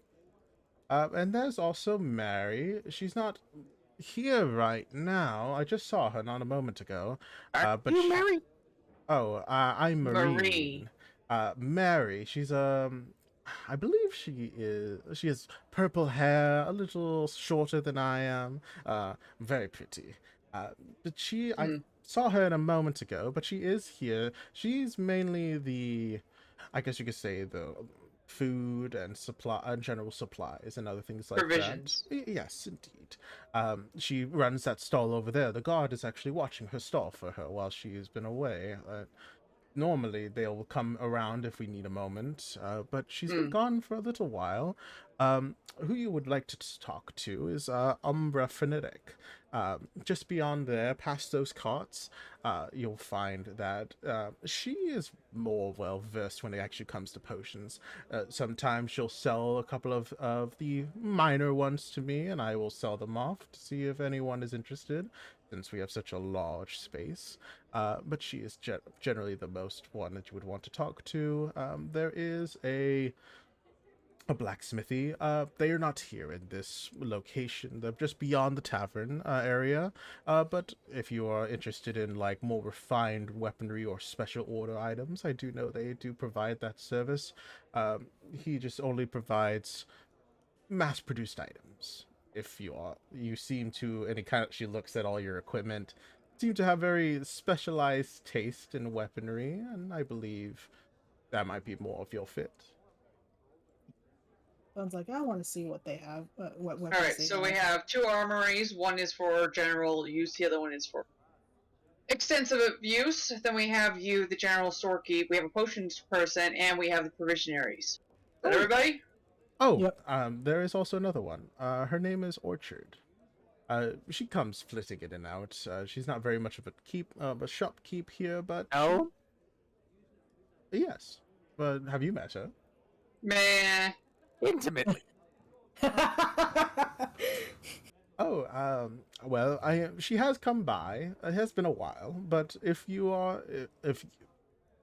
there's also Mary. She's not here right now. I just saw her not a moment ago. Are but you Mary? Oh, I'm Marine. Mary. She's I believe she has purple hair, a little shorter than I am. Very pretty. But I saw her in a moment ago, but she is here. She's mainly I guess you could say the food and general supplies and other things like Provisions. that. Yes, indeed. She runs that stall over there. The guard is actually watching her stall for her while she's been away. normally they'll come around if we need a moment, but she's been Hmm. gone for a little while. Who you would like to talk to is Umbra Frenetic. Just beyond there, past those carts, you'll find that she is more well versed when it actually comes to potions. Sometimes she'll sell a couple of the minor ones to me, and I will sell them off to see if anyone is interested, since we have such a large space. But she is generally the most one that you would want to talk to. There is a blacksmithy. They are not here in this location. They're just beyond the tavern area. But if you are interested in like more refined weaponry or special order items, I do know they do provide that service. He just only provides mass-produced items. If you seem to, and it kind of, she looks at all your equipment, seem to have very specialized taste in weaponry, and I believe that might be more of your fit. Sounds like I want to see what they have. What All weapons right, they so we have 2 armories. One is for general use. The other one is for extensive use. Then we have you, the general storekeep. We have a potions person, and we have the provisionaries. Is that everybody? Oh, Yep. there is also another one. Her name is Orchard. She comes flitting in and out. She's not very much of a shopkeep here, but No, yes. But have you met her? Meh. intimately. Oh, well, she has come by. It has been a while, but if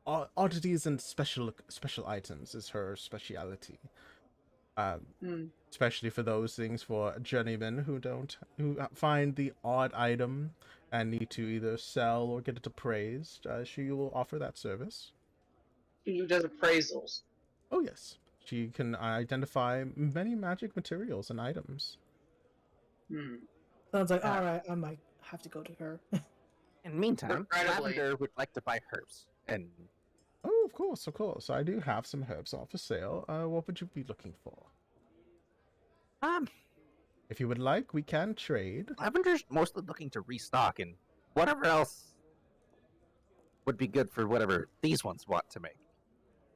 oddities and special items is her speciality. Hmm. Especially for those things for journeymen who find the odd item and need to either sell or get it appraised. She will offer that service. Who does appraisals? Oh yes, she can identify many magic materials and items. Hmm. Sounds like Uh, all right. I might have to go to her. In the meantime, Regrettably. Lavender would like to buy herbs. And Oh, of course, of course. I do have some herbs on for sale. What would you be looking for? um, If you would like, we can trade. Lavender's mostly looking to restock, and whatever else would be good for whatever these ones want to make.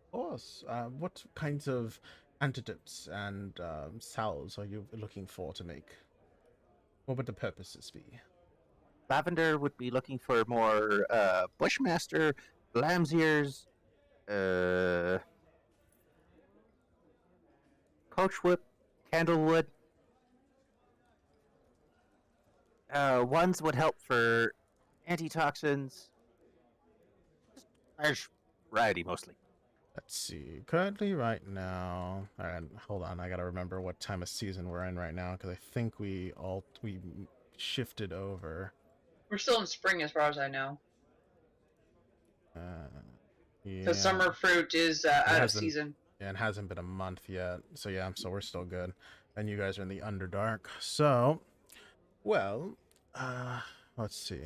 Of course. What kinds of antidotes and salves are you looking for to make? What would the purposes be? Lavender would be looking for more Bushmaster, lamb's ears, uh, coachwood, candlewood. Ones would help for antitoxins. Large variety mostly. Let's see. Currently, right now, and hold on, I gotta remember what time of season we're in right now because I think we shifted over. We're still in spring, as far as I know. Yeah, Because summer fruit is out of hasn't- season. yeah, it hasn't been a month yet, so yeah, so we're still good. And you guys are in the Underdark, so well, let's see.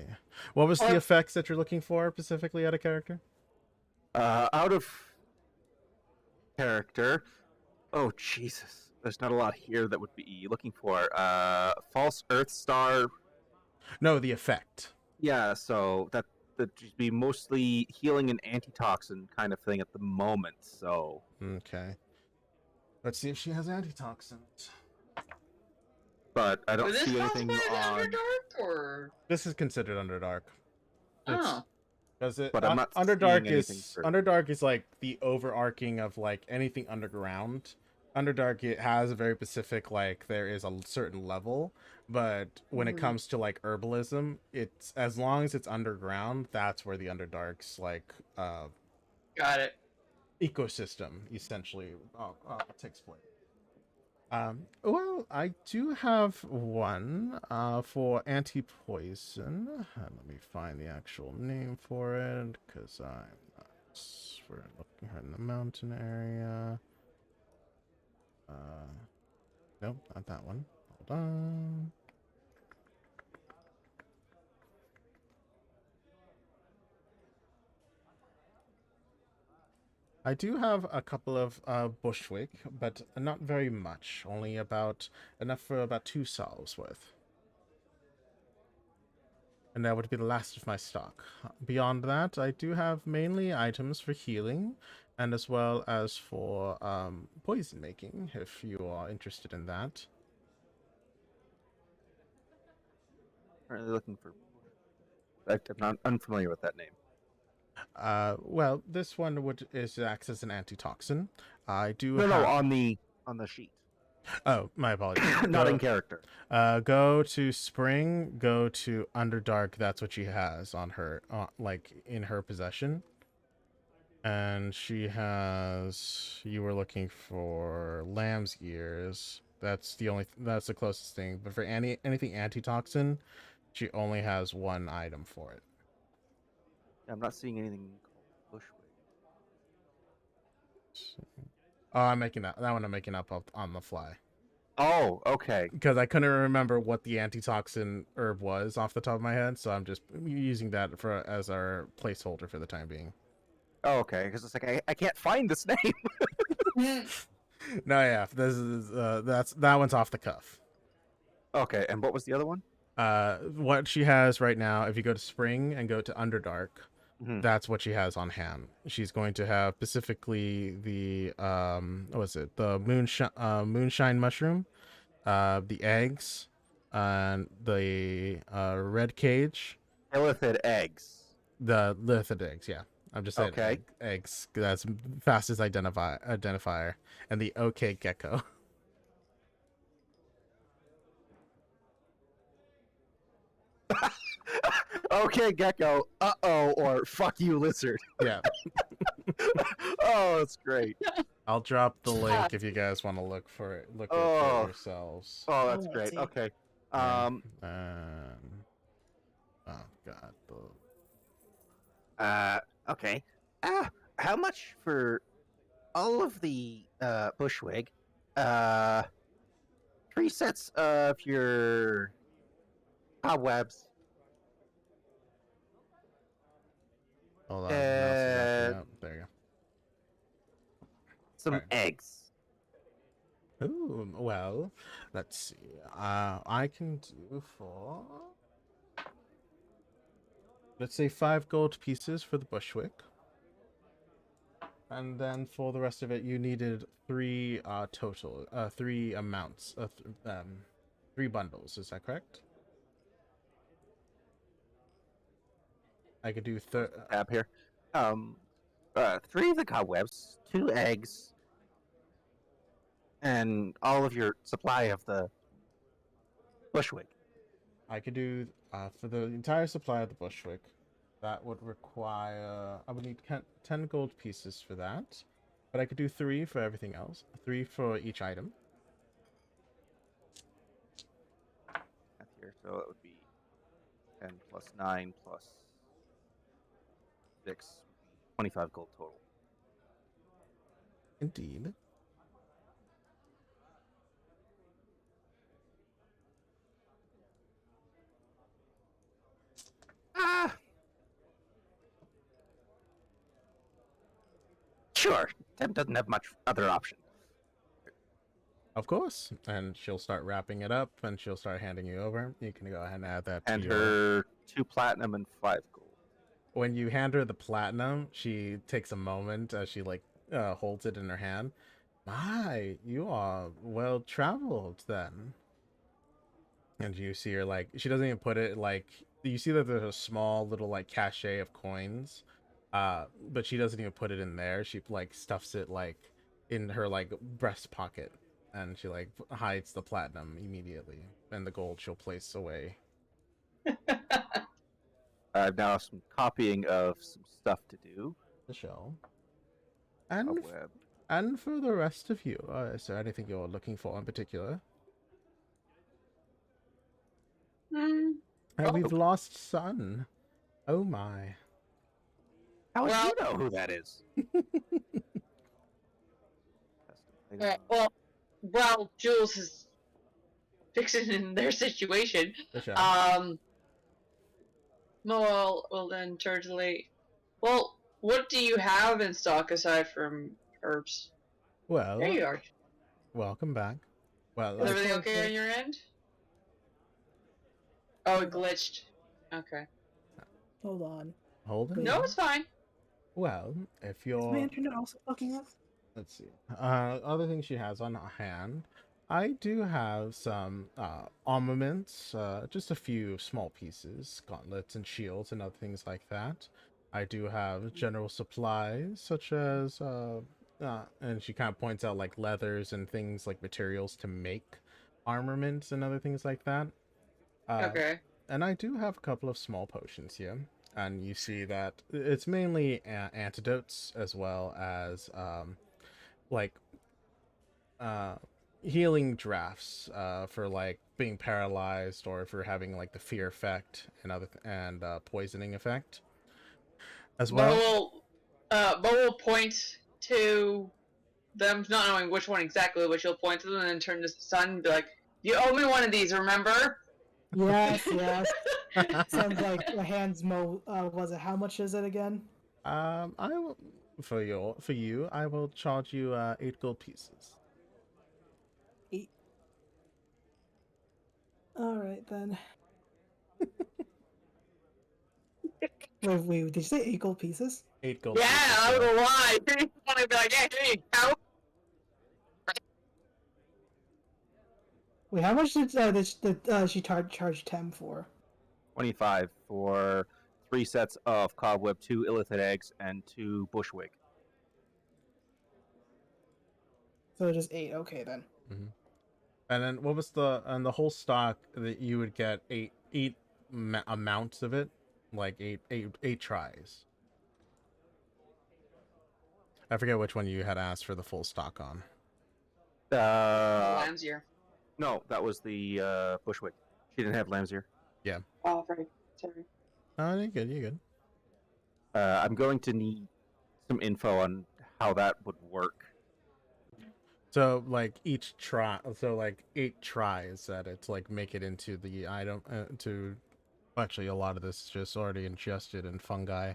What was the effects that you're looking for specifically out of character? Out of character. Oh Jesus, there's not a lot here that would be looking for. False Earth Star. No, the effect. Yeah, so that'd just be mostly healing and antitoxin kind of thing at the moment. So Okay. Let's see if she has antitoxins. but I don't Would this see classify anything as on. Underdark, or? This is considered Underdark. Oh. Because But I'm not Underdark seeing anything is for- Underdark is like the overarching of like anything underground. Underdark, it has a very specific, like, there is a certain level, but when it Mhm. comes to like herbalism, it's as long as it's underground, that's where the Underdark's like Got it. ecosystem essentially takes place. Well, I do have one for anti-poison. Let me find the actual name for it, because we're looking in the mountain area. Nope, not that one. Hold on. I do have a couple of Bushwick, but not very much. Only about enough for about 2 salves worth. And that would be the last of my stock. Beyond that, I do have mainly items for healing, and as well as for poison making, if you are interested in that. Currently looking for. I'm not unfamiliar with that name. Well, this one acts as an antitoxin. I do No, have. on the sheet, Oh, my apologies. not in character. Go to Spring. Go to Underdark. That's what she has on her, like in her possession. And she has. You were looking for lamb's ears. That's the closest thing. But for anything antitoxin, she only has one item for it. I'm not seeing anything called Bushwick. Oh, I'm making that one. I'm making up on the fly Oh, okay. because I couldn't remember what the antitoxin herb was off the top of my head, so I'm just using that as our placeholder for the time being. Oh, okay. Because it's like I can't find this name. No, yeah, this is that one's off the cuff. Okay, and what was the other one? What she has right now, if you go to Spring and go to Underdark, Mhm. that's what she has on hand. She's going to have specifically the what was it? The moonshine mushroom, the eggs, and the red cage. Illithid eggs. The lithid eggs, yeah. I'm just saying Okay. eggs. That's fastest identifier, and the OK gecko. Okay, gecko. Uh-oh, or fuck you, lizard. Yeah, Oh, that's great. I'll drop the link if you guys want to look for it. Look at Oh. it yourselves. Oh, that's Oh, I great. see. Okay. Yeah. Oh god. Okay. How much for all of the bushwig? 3 sets of your cobwebs. Hold on. mouse is acting Uh, up. There you some Alright. eggs. go. Ooh, well, let's see. I can do for, let's say, 5 gold pieces for the bushwick. And then for the rest of it, you needed 3 total, 3 amounts, 3 bundles. Is that correct? I could do Tab here. 3 of the cobwebs, 2 eggs, and all of your supply of the bushwick. I could do for the entire supply of the bushwick. That would require. I would need 10 gold pieces for that, but I could do 3 for everything else. 3 for each item. That's here, so it would be 10 plus 9 plus 6, 25 gold total. Indeed. Sure. Tem doesn't have much other option. Of course. And she'll start wrapping it up, and she'll start handing you over. You can go ahead and add that And to your. her 2 platinum and 5 gold. When you hand her the platinum, she takes a moment as she holds it in her hand. My, you are well traveled then. And you see her she doesn't even put it you see that there's a small little cachet of coins, but she doesn't even put it in there. She stuffs it in her breast pocket, and she hides the platinum immediately, and the gold she'll place away. I have now some copying of some stuff to do. The show. And Cobweb. and for the rest of you, is there anything you're looking for in particular? We've lost Sun. Oh my. How would Well- you know who that is? Well, Jules is fixing in their situation. The show. Noel will then turn to the lady. Well, what do you have in stock aside from herbs? Well, There you are. welcome back. Well, Is everything okay on your end? Oh, it glitched. Okay. Hold on. Holding. No, it's fine. Well, if Is my you're, internet also fucking up? let's see, other things she has on hand, I do have some armaments, just a few small pieces, gauntlets and shields and other things like that. I do have general supplies such as, and she kind of points out like leathers and things like materials to make armaments and other things like that. Okay. And I do have a couple of small potions here. And you see that it's mainly antidotes as well as like uh, healing drafts for like being paralyzed or for having like the fear effect and poisoning effect as But well. we'll point to them, not knowing which one exactly, but she'll point to them and then turn to the sun and be like, "You owe me one of these, remember?" Yes, yes. Sounds like the hands mo. Was it? How much is it again? I will for you. I will charge you 8 gold pieces. 8. All right then. Wait. Did you say 8 gold pieces? 8 gold Yeah, pieces. I don't know why. They want to be like, "Hey, here you go." Wait, how much did she charge Tem for? 25 for 3 sets of cobweb, 2 illithid eggs, and 2 bushwig. So just 8. Okay then. Mm-hmm. And then what was the whole stock that you would get eight amounts of it, like eight tries. I forget which one you had asked for the full stock on. Lamb's ear. No, that was the bushwick. She didn't have lamb's ear. Oh, right. Sorry. Oh, you're good. You're good. I'm going to need some info on how that would work. So like each try, so like 8 tries that it's like make it into the item to. Actually, a lot of this is just already ingested in fungi.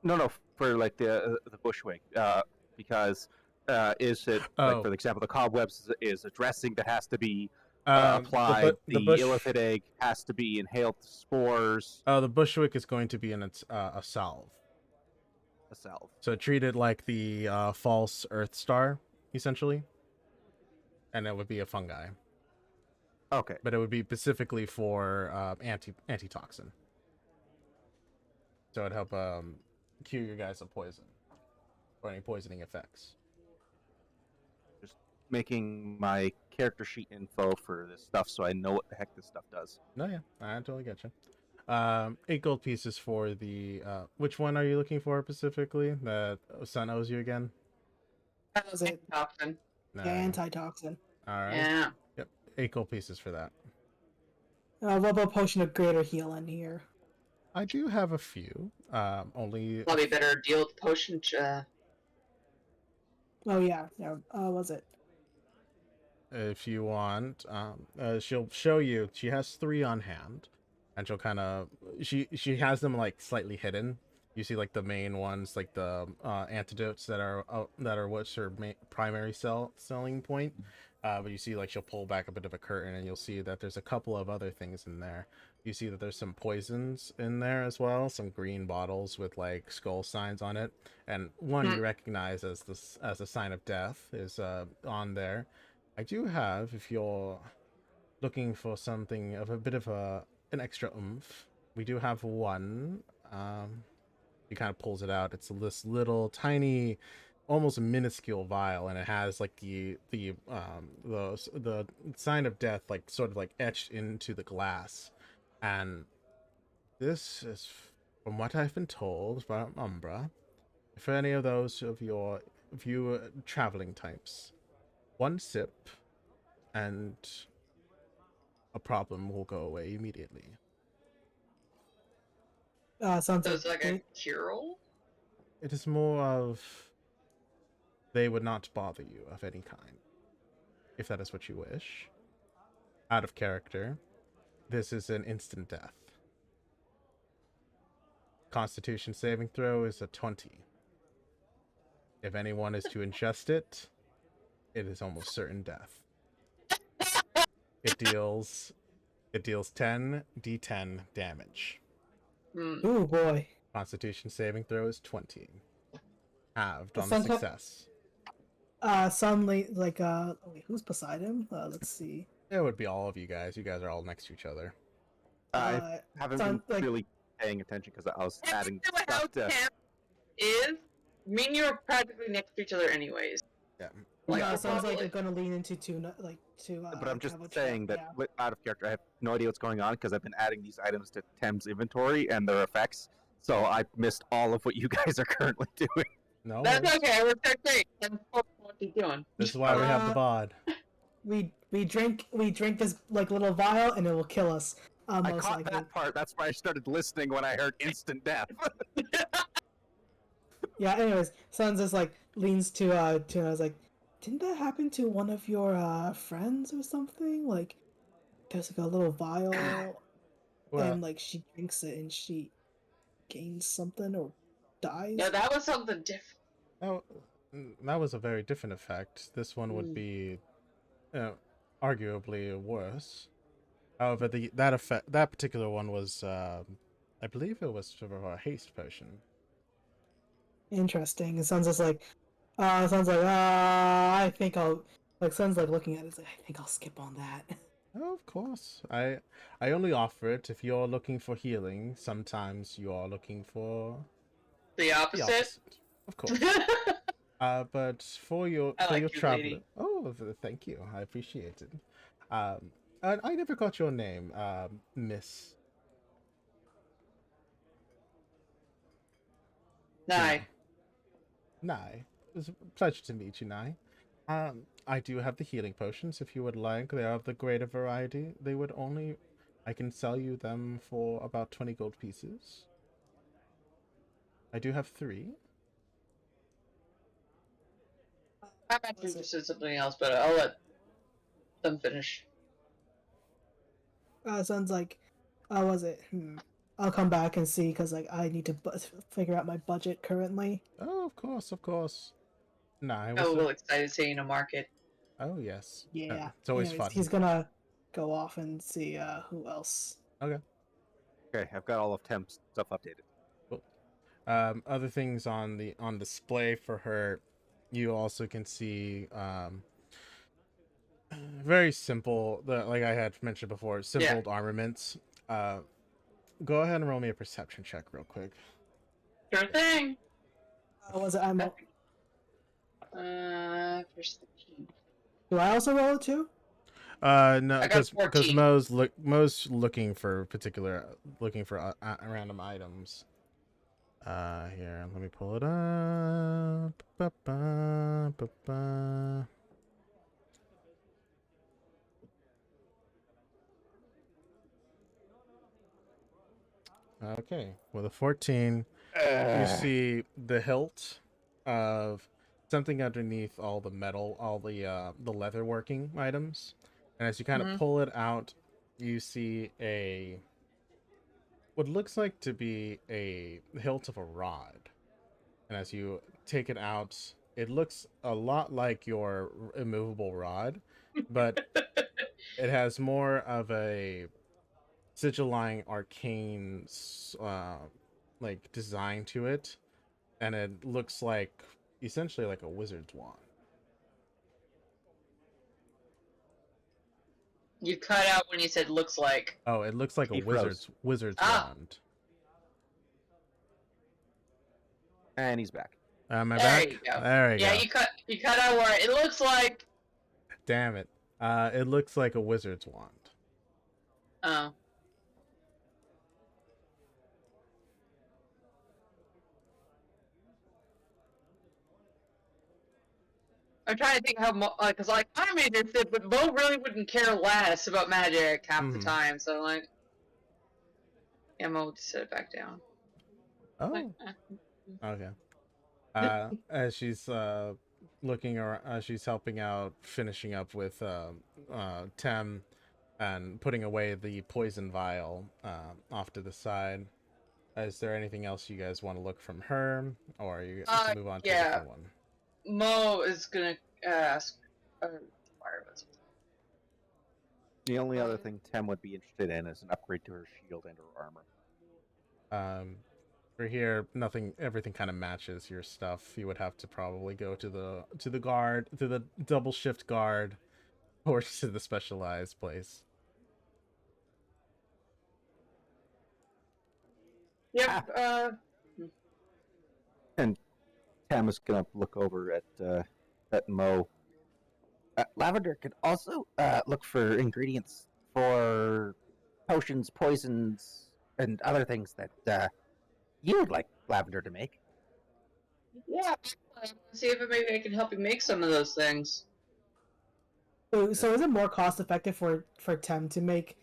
No, for like the bushwick, because is it like, for example, the cobwebs is a dressing that has to be applied. The illithid egg has to be inhaled. The spores. The bushwick is going to be in a salve. A salve. So treat it like the false earth star, essentially, and it would be a fungi. Okay, But it would be specifically for antitoxin. So it'd help cure your guys of poison or any poisoning effects. just making my character sheet info for this stuff so I know what the heck this stuff does. No, yeah, I totally get you. 8 gold pieces for the which one are you looking for specifically? That Sun owes you again? That was it. Toxin. No. Yeah, antitoxin. All right. Yeah. Yep. 8 gold pieces for that. What about potion of greater heal in here? I do have a few. Only Probably better deal with the potion. Oh yeah. Was it? if you want. She'll show you. She has 3 on hand, and she'll kind of she has them like slightly hidden. You see like the main ones, like the antidotes that are what's her primary selling point. But you see like she'll pull back a bit of a curtain, and you'll see that there's a couple of other things in there. You see that there's some poisons in there as well, some green bottles with like skull signs on it, and one you recognize as a sign of death is on there. I do have, if you're looking for something of a bit of an extra oomph, we do have one. He kind of pulls it out. It's this little tiny, almost minuscule vial, and it has like the sign of death like sort of like etched into the glass. And this is, from what I've been told by Umbra, for any of those of you traveling types, 1 sip and a problem will go away immediately. Sounds So it's like a cure-all? It is more of they would not bother you of any kind, if that is what you wish. Out of character, this is an instant death. Constitution saving throw is a 20. If anyone is to ingest it, it is almost certain death. It deals It deals 10d10 damage. Hmm. Ooh boy. Constitution saving throw is 20. Halved The on the sun co- success. Suddenly, like, wait, who's beside him? Let's see. It would be all of you guys. You guys are all next to each other. I Uh, haven't Sun, been like, really paying attention because I was adding How stuff to. camp is? Me and you are practically next to each other, anyways. Yeah. Like, no, we're sounds like probably- they're gonna lean into to But I'm just have a chat, saying that yeah. out of character, I have no idea what's going on because I've been adding these items to Tem's inventory and their effects. So I missed all of what you guys are currently doing. No That's worries. okay. We're great. I'm what you doing. This is why we have the bod. We drink this like little vial and it will kill us. I Most caught likely. that part. That's why I started listening when I heard instant death. Yeah. Anyways, Sun just like leans to I was like, didn't that happen to one of your friends or something? Like, there's like a little vial, Well, and like she drinks it and she gains something or dies. Yeah, that was something different. oh, that was a very different effect. This one would be, arguably worse. However, that particular one was, I believe it was sort of a haste potion. Interesting. And Sun's just like, I think I'll like Sun's like looking at it. It's like, I think I'll skip on that. Oh, of course. I only offer it if you're looking for healing. Sometimes you are looking for The the opposite. opposite. Of course. But for your I like your you, traveler. lady. Oh, thank you. I appreciate it. And I never got your name, Miss. Nye. Nye. It was a pleasure to meet you, Nye. I do have the healing potions if you would like. They are of the greater variety. I can sell you them for about 20 gold pieces. I do have 3. I'm actually interested in something else, but I'll let them finish. Sun's like, was it? I'll come back and see because like I need to figure out my budget currently. Oh, of course, of course. Nye I'm was a little excited seeing a market. Oh, yes. Yeah. It's always Anyways, fun. He's gonna go off and see who else. Okay. Okay, I've got all of Tem's stuff updated. Cool. Other things on display for her, you also can see very simple, like I had mentioned before, simple armaments. Go ahead and roll me a perception check real quick. Sure thing. Was it? I'm. Perception. Do I also roll it too? No, I got because 14. Mo's looking for random items. Here, let me pull it up. Okay, with a 14, you see the hilt of something underneath all the metal, all the leatherworking items, and as you kind of pull it out, you see what looks like to be a hilt of a rod, and as you take it out, it looks a lot like your immovable rod, but it has more of a sigilying arcane like design to it, and it looks like essentially like a wizard's wand. You cut out when you said looks like. Oh, it looks like He a froze. wizard's Ah. wand. And he's back. Am I There back? you go. There we Yeah, go. you cut out where it looks like. Damn it. It looks like a wizard's wand. Oh. I'm trying to think how because like I'm interested, but Mo really wouldn't care less about magic half the Mhm. time. So like, yeah, Mo would sit it back down. Oh, Like, okay. As she's looking around, she's helping out, finishing up with Tem, and putting away the poison vial off to the side. Is there anything else you guys want to look from her, or are you to move on to a yeah. different one? Mo is gonna ask. The only other thing Tem would be interested in is an upgrade to her shield and her armor. For here, nothing. Everything kind of matches your stuff. You would have to probably go to the guard, to the double shift guard, or to the specialized place. Yep. And Tem is gonna look over at Mo. Lavender could also look for ingredients for potions, poisons, and other things that you would like Lavender to make. Yeah. See if maybe I can help you make some of those things. So is it more cost effective for Tem to make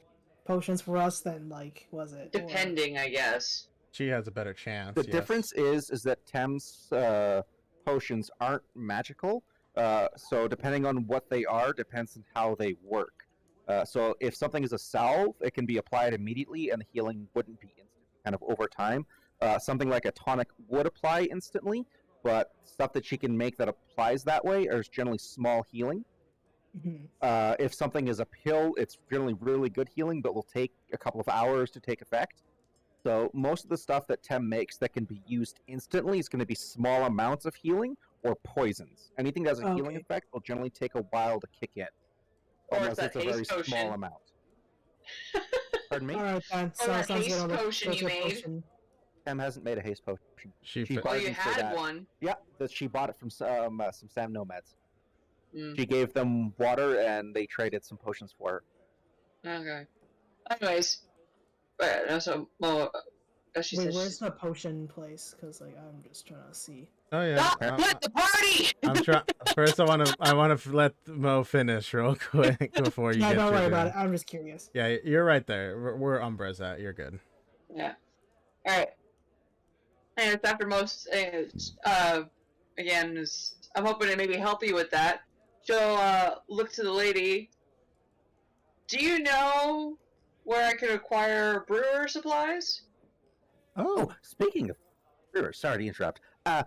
potions for us than like was it? Depending, I guess. She has a better chance. The yes. difference is that Tem's potions aren't magical, so depending on what they are, depends on how they work. So if something is a salve, it can be applied immediately, and the healing wouldn't be instant, kind of over time. Something like a tonic would apply instantly, but stuff that she can make that applies that way is generally small healing. If something is a pill, it's generally really good healing, but will take a couple of hours to take effect. So most of the stuff that Tem makes that can be used instantly is going to be small amounts of healing or poisons. Anything that has a healing effect will generally take a while to kick in, unless it's a very small amount. Pardon me? All right, then. Or that haste potion you made. Tem hasn't made a haste potion. She Oh, you had one. Yeah, she bought it from some Sam Nomads. Mm. She gave them water, and they traded some potions for her. Okay. Anyways, but so she Wait, says, where's the potion place? Because like I'm just trying to see. Oh yeah. Split the party. I'm trying. First, I want to let Mo finish real quick before you get. Don't worry about it. I'm just curious. Yeah, you're right there. Where Umbra's at, you're good. Yeah. All right. And it's after most. Again, I'm hoping to maybe help you with that. She'll look to the lady. Do you know where I could acquire brewer supplies? Oh, speaking of brewer, sorry to interrupt. I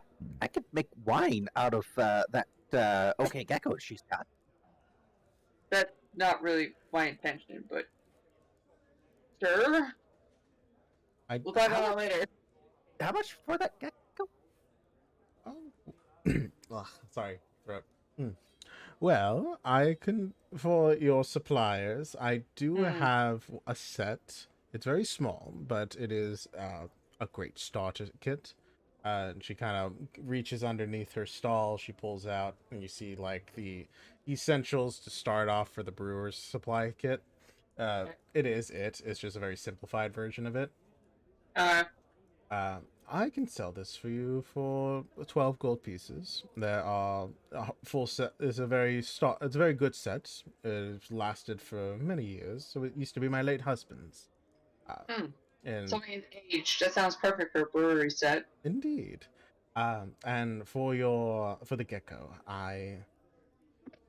could make wine out of that okay gecko she's got. That's not really my intention, but sure. We'll talk about that later. How much for that gecko? Oh, sorry, throat. Well, I can, for your suppliers, I do have a set. It's very small, but it is a great starter kit. And she kind of reaches underneath her stall. She pulls out, and you see like the essentials to start off for the brewer's supply kit. It's just a very simplified version of it. I can sell this for you for 12 gold pieces. There are a full set. It's a very good set. It's lasted for many years. So it used to be my late husband's. And something is aged. That sounds perfect for a brewery set. Indeed. And for the gecko,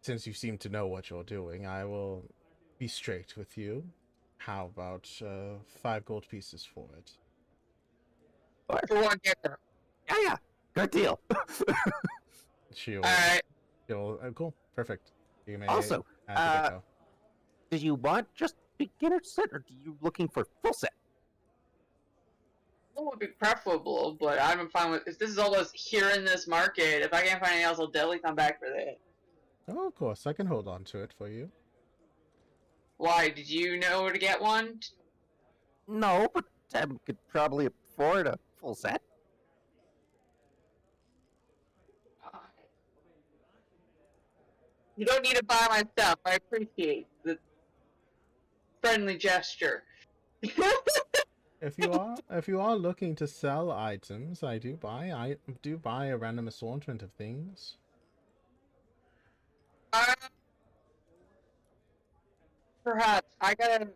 since you seem to know what you're doing, I will be straight with you. How about 5 gold pieces for it? For one gecko. Yeah. Good deal. Alright. Cool. Perfect. You may also, add the gecko. Do you want just beginner set, or do you looking for full set? It would be preferable, but I'm fine with if this is almost here in this market. If I can't find anything else, I'll definitely come back for that. Oh, of course, I can hold on to it for you. Why? Did you know where to get one? No, but Tim could probably afford a full set. You don't need to buy my stuff. I appreciate the friendly gesture. If you are looking to sell items, I do buy a random assortment of things. Perhaps I gotta,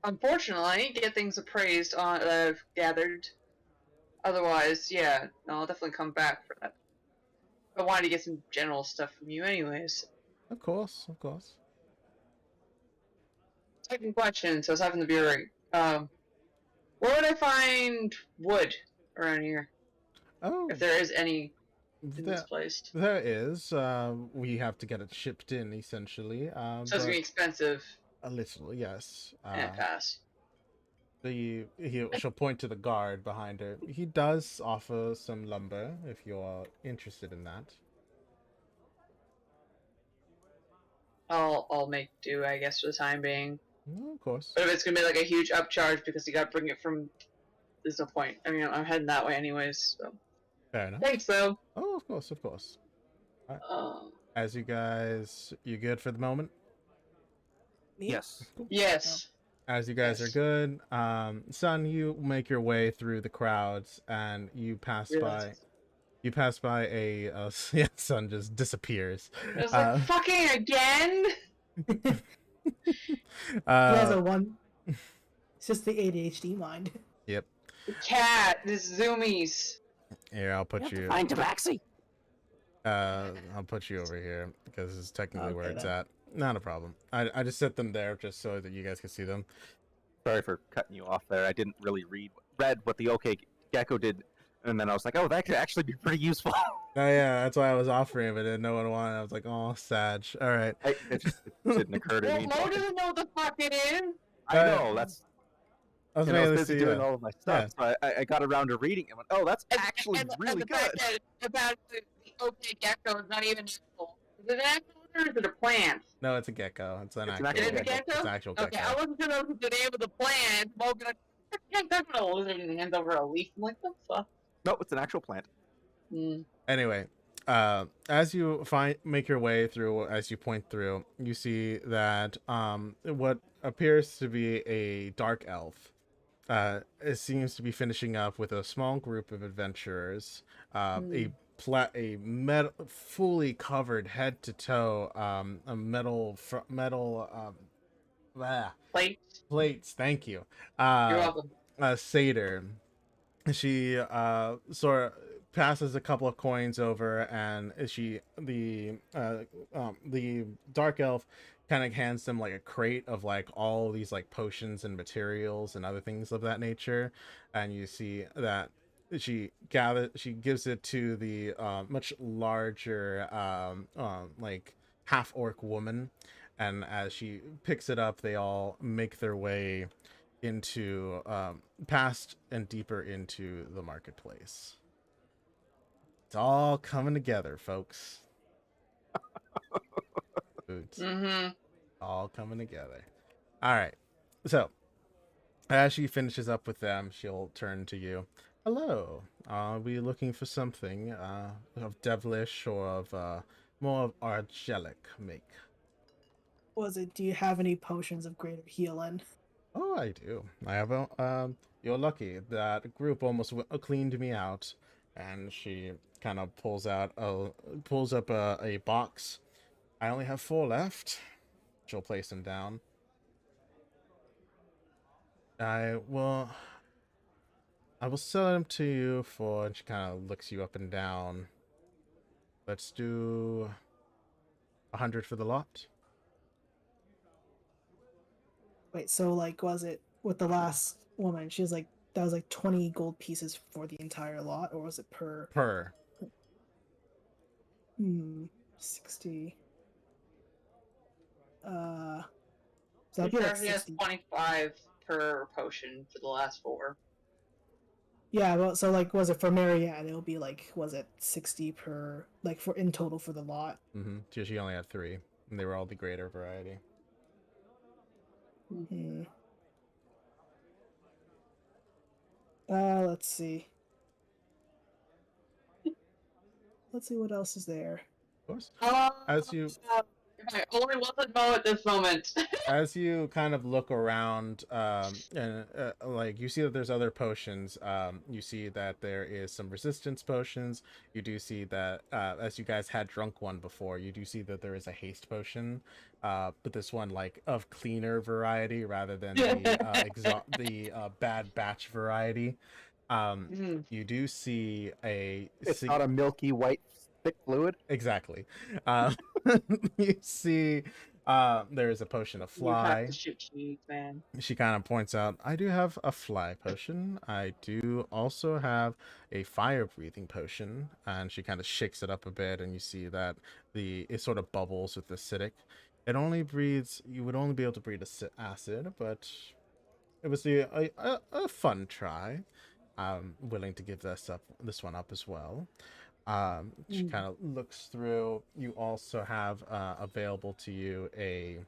unfortunately, get things appraised on that I've gathered. Otherwise, yeah, I'll definitely come back for that. I wanted to get some general stuff from you, anyways. Of course. Second question. So I was having the brewery. Where would I find wood around here? Oh, if there is any. misplaced. There is. We have to get it shipped in, essentially. So it's gonna But be expensive a little, yes. and pass. She'll point to the guard behind her. He does offer some lumber if you're interested in that. I'll make do, I guess, for the time being. Of course. But if it's gonna be like a huge upcharge because you gotta bring it from, there's no point. I mean, I'm heading that way anyways. So Fair enough. thanks, though. Oh, of course, of course. Um, As you good for the moment? Yes. yes. As you guys Yes. are good, son, you make your way through the crowds and you pass by. You pass by a yeah, son just disappears. I was like, fucking again. He has a one. It's just the ADHD mind. Yep. The cat. This zoomies. Here, I'll put you. Find Tabaxi. I'll put you over here because it's technically where Okay, it's then. at. Not a problem. I just set them there just so that you guys can see them. Sorry for cutting you off there. I didn't really read what the OK Gecko did, and then I was like, oh, that could actually be pretty useful. Oh yeah, that's why I was offering, but then no one wanted. I was like, oh, Sag. All right. It didn't occur to Well, me. Mo doesn't know what the fuck it is. I know, that's I was I was mainly busy see doing all of my stuff, yeah. so I got around to reading it and went, oh, that's actually really the good. fact that about the OK Gecko is not even actual. Is it an actual or is it a plant? No, it's a gecko. It's an It's an actual. actual Is it a gecko. gecko? It's an actual gecko. Okay, I wasn't sure if it's the name of the plant. Mo gonna that's not a lizard and hands over a leaf. I'm like, what the fuck? No, it's an actual plant. Anyway, as you make your way through, as you point through, you see that what appears to be a dark elf. It seems to be finishing up with a small group of adventurers. A metal, fully covered head to toe, a metal plates. Thank you. You're welcome. A satyr. She sort of passes a couple of coins over, and the dark elf kind of hands them like a crate of like all these like potions and materials and other things of that nature, and you see that she gives it to the much larger like half orc woman, and as she picks it up, they all make their way into past and deeper into the marketplace. It's all coming together, folks. It's all coming together. All right. So, as she finishes up with them, she'll turn to you. Hello. Are we looking for something of devilish or of more of angelic make? Do you have any potions of greater healing? Oh, I do. I have a, you're lucky. That group almost cleaned me out. And she kind of pulls up a box. I only have 4 left. She'll place them down. I will sell them to you for, and she kind of looks you up and down. Let's do 100 for the lot. Wait, so like, was it with the last woman? She was like, that was like 20 gold pieces for the entire lot, or was it per? Per. 60. So She that'd be like charged us 60. 25 per potion for the last 4. Yeah, well, so like, was it for Marianne? It'll be like, was it 60 per, like, for in total for the lot? So she only had 3, and they were all the greater variety. Let's see. Let's see what else is there. Of course. I only wasn't Mo at this moment. As you kind of look around, and like you see that there's other potions. You see that there is some resistance potions. You do see that as you guys had drunk one before, you do see that there is a haste potion, but this one like of cleaner variety rather than the bad batch variety. You do see It's not a milky white thick fluid. Exactly. You see There is a potion of You have fly. to shoot cheese, man. She kind of points out, I do have a fly potion. I do also have a fire breathing potion. And she kind of shakes it up a bit, and you see that it sort of bubbles with acidic. It only breathes, you would only be able to breathe acid, but it was a fun try. I'm willing to give this one up as well. She kind of looks through. You also have available to you a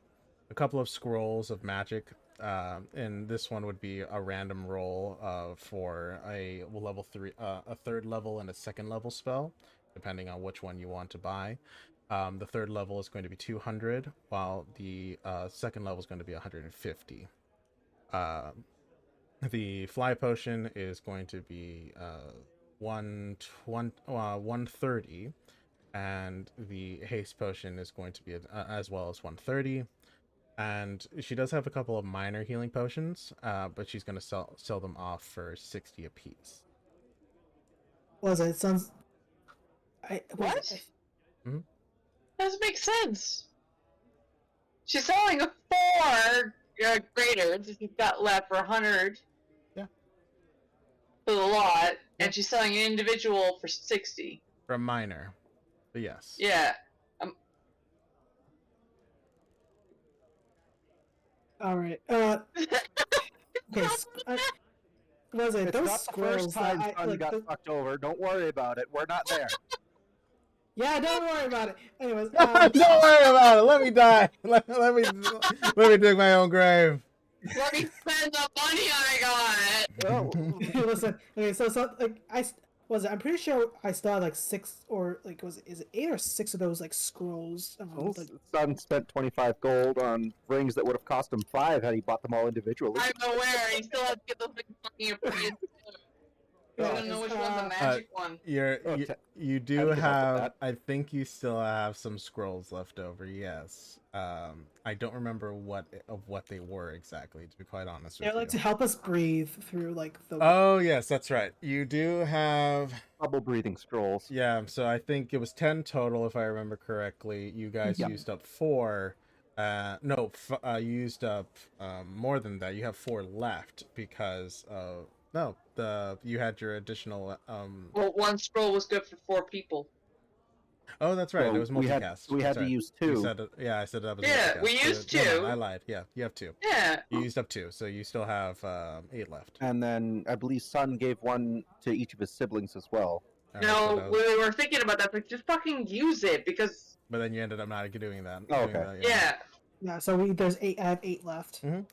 couple of scrolls of magic, and this one would be a random roll for a level 3, a third level and a second level spell, depending on which one you want to buy. The third level is going to be 200, while the second level is going to be 150. The fly potion is going to be 130, and the haste potion is going to be as well as 130. And she does have a couple of minor healing potions, but she's going to sell them off for 60 apiece. It sounds. What? Mhm. Doesn't make sense. She's selling a 4 graders that she's got left for 100. Yeah. For the lot, Yeah. and she's selling an individual for 60. For a minor, but yes. Yeah. All right. Okay. Was it It's those not the first scrolls time that Sun got fucked over. Don't worry about it. We're not there. Yeah, don't worry about it. Anyways, Don't worry about it. Let me die. Let me dig my own grave. Let me spend the money I got. Oh, listen. Okay, so like I'm pretty sure I still had like 6 or like is it 8 or 6 of those like scrolls? Like, Sun spent 25 gold on rings that would have cost him 5 had he bought them all individually. I'm aware. You still have to get those things fucking appraised. I don't know which one's a magic one. You do have. I think you still have some scrolls left over. Yes. I don't remember what they were exactly. To be quite honest with you. They're like to help us breathe through like the. Oh yes, that's right. You do have Bubble breathing scrolls. Yeah. So I think it was 10 total, if I remember correctly. You guys used up 4. No, you used up more than that. You have 4 left because you had your additional Well, one scroll was good for 4 people. Oh, that's right. Well, it was multicast. We had to use 2. I said that was Yeah, multicast. we used 2. No, I lied. Yeah, you have 2. Yeah. You used up 2, so you still have 8 left. And then I believe Sun gave 1 to each of his siblings as well. No, we were thinking about that. Like, just fucking use it because. But then you ended up not doing that. Oh, okay. Yeah. Yeah. So there's 8. I have 8 left. Mhm.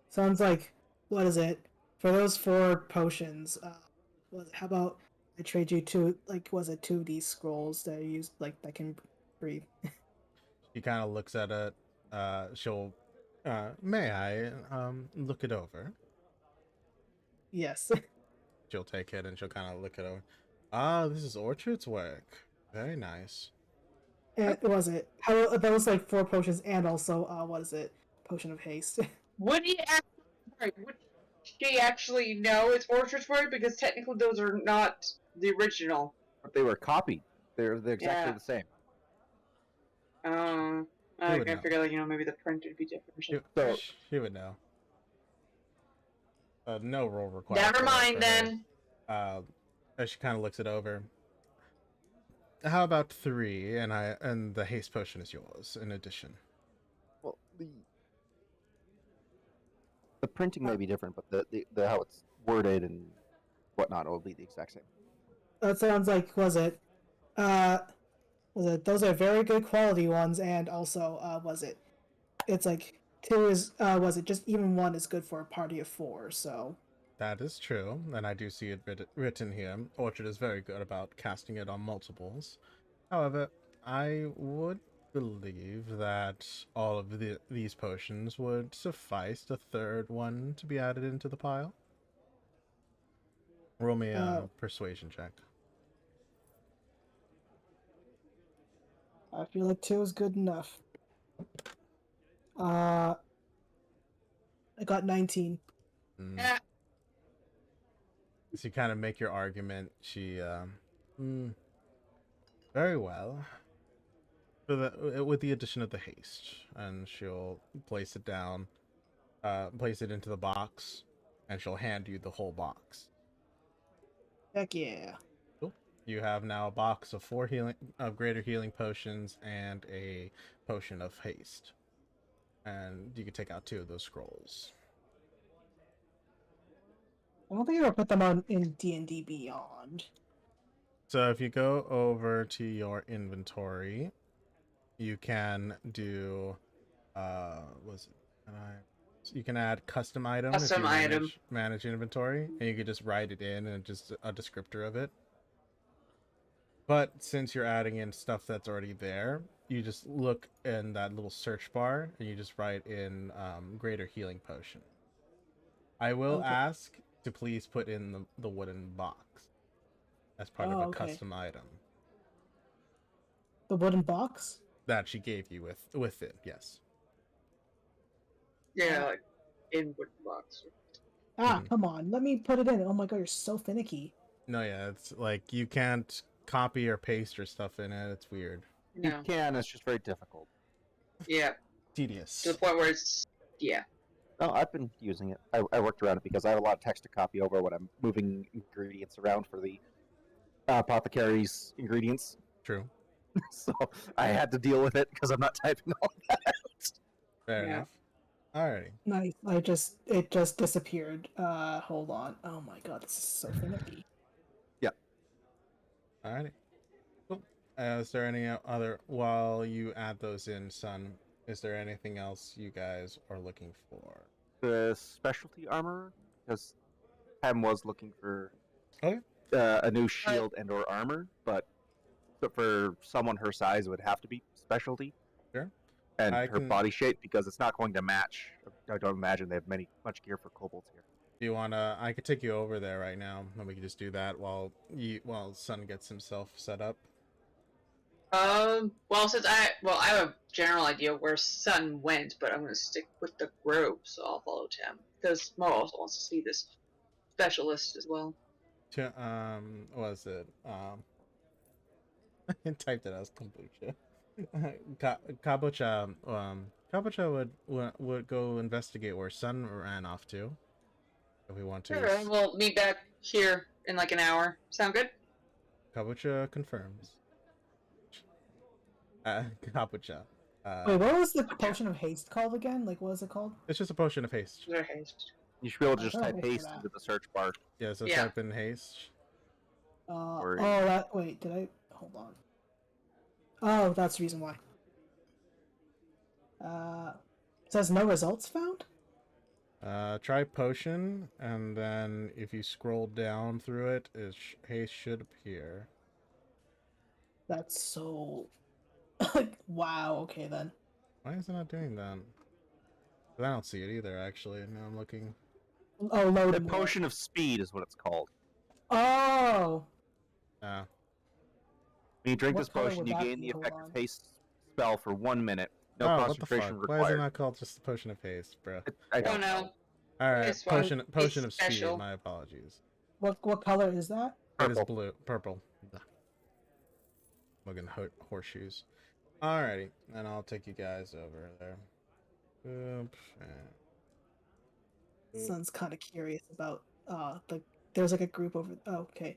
Sounds like what is it for those 4 potions? How about I trade you 2? Like, was it 2 of these scrolls that I used like that can breathe? He kind of looks at it. She'll. May I look it over? Yes. She'll take it and she'll kind of look it over. Ah, this is Orchard's work. Very nice. And was it? How those like 4 potions and also what is it? Potion of haste. Would she actually know it's Orchard's word? Because technically those are not the original. But they were copied. They're exactly the same. I figure like maybe the print would be different. So she would know. No roll required. Never mind then. As she kind of looks it over. How about 3, and the haste potion is yours in addition. Well, the printing may be different, but the how it's worded and whatnot will be the exact same. That sounds like was it? Those are very good quality ones, and also it's like 2 is just even 1 is good for a party of 4. So that is true, and I do see it written here. Orchard is very good about casting it on multiples. However, I would believe that all of these potions would suffice the 3rd one to be added into the pile. Roll me a persuasion check. I feel like 2 is good enough. I got 19. Yeah. So you kind of make your argument. She, very well. with the addition of the haste, and she'll place it down, place it into the box, and she'll hand you the whole box. Heck yeah. Cool. You have now a box of 4 greater healing potions and a potion of haste, and you can take out 2 of those scrolls. I don't think I ever put them on in D&D Beyond. So if you go over to your inventory, you can do, was it? You can add custom item. Custom item. Manage inventory, and you can just write it in and just a descriptor of it. But since you're adding in stuff that's already there, you just look in that little search bar and you just write in greater healing potion. I will ask to please put in the wooden box as part of a custom item. The wooden box? That she gave you with it, yes. Yeah, like in wooden box. Come on, let me put it in. Oh my god, you're so finicky. No, yeah, it's like you can't copy or paste your stuff in it. It's weird. No. You can, it's just very difficult. Yeah. Tedious. To the point where it's No, I've been using it. I worked around it because I have a lot of text to copy over when I'm moving ingredients around for the apothecary's ingredients. True. So I had to deal with it because I'm not typing all that out. Fair enough. Alrighty. Nice. It just disappeared. Hold on. Oh my god, this is so finicky. Alrighty. Cool. Is there any other, while you add those in, Sun, is there anything else you guys are looking for? The specialty armor, because Pam was looking for Okay. a new shield and or armor, but for someone her size, it would have to be specialty. Sure. And her body shape, because it's not going to match. I don't imagine they have much gear for kobolds here. Do you wanna? I could take you over there right now, and we can just do that while Sun gets himself set up. Well, since I have a general idea where Sun went, but I'm gonna stick with the group, so I'll follow Tim because Mo also wants to see this specialist as well. What was it? I typed it as kombucha. Kabucha. Kabucha would go investigate where Sun ran off to. If we want to. Sure, we'll meet back here in like an hour. Sound good? Kabucha confirms. Kabucha. Wait, what was the potion of haste called again? Like, what was it called? It's just a potion of haste. Their haste. You should be able to just Oh, type look for haste that. into the search bar. Yeah, so Yeah. type in haste. Wait, did I? Hold on. Oh, that's the reason why. It says no results found? Try potion, and then if you scroll down through it, haste should appear. That's so... wow, okay then. Why is it not doing that? I don't see it either, actually. Now I'm looking. Oh, load The more. potion of speed is what it's called. Oh! Ah. When you drink What this color potion, would you that gain be? the Hold effective on. haste spell for 1 minute. No Oh, what the concentration fuck? Why is it required. not called just the potion of haste, bro? I Oh don't no. Alright, This one potion is of speed, special. my apologies. What color is that? It is Purple. purple. Looking horseshoes. Alrighty, and I'll take you guys over there. Oops. Son's kind of curious about, there's like a group over... Oh, okay.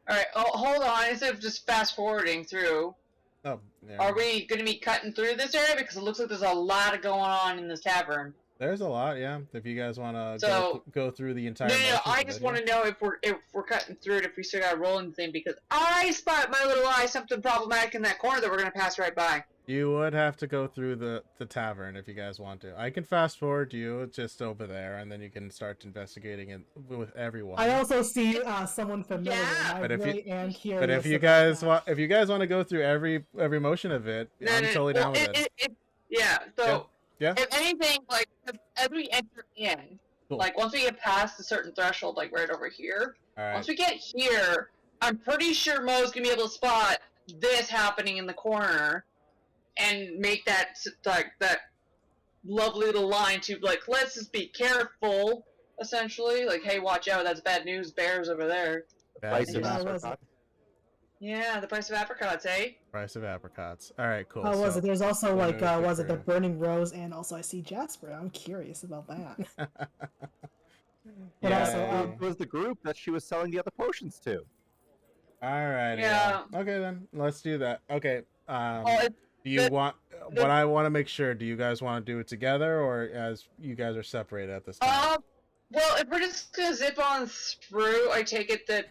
Alright, hold on. Instead of just fast forwarding through, Oh, yeah. are we going to be cutting through this area? Because it looks like there's a lot going on in this tavern. There's a lot, yeah. If you guys want to So- go through the entire. No, motions I of just it, want to know if we're cutting through it, if we still got a rolling thing, because I spot my little eye something problematic in that corner that we're going to pass right by. You would have to go through the tavern if you guys want to. I can fast forward you just over there, and then you can start investigating it with everyone. I also see someone familiar. Yeah. And I But if you- really am curious. But if you about guys that. want to go through every motion of it, I'm totally down with it. Yeah, so Yeah. if anything, like as we enter in, Cool. like once we get past a certain threshold, like right over here, All once right. we get here, I'm pretty sure Mo's gonna be able to spot this happening in the corner and make that that lovely little line to like, let's just be careful, essentially. Like, hey, watch out, that's bad news, bears over there. Bad Vice news. Yeah, versa. was it? Yeah, the price of apricots, eh? Price of apricots. All right, cool. How was So it? There's also we'll like, move the was it the crew. burning rose, and also I see Jasper. I'm curious about that. But also, Yeah. It was the group that she was selling the other potions to. All right. Yeah. Okay, then let's do that. Okay. Oh, Do you want the- what I want to make sure? Do you guys want to do it together, or as you guys are separated at this time? well, if we're just gonna zip on through, I take it that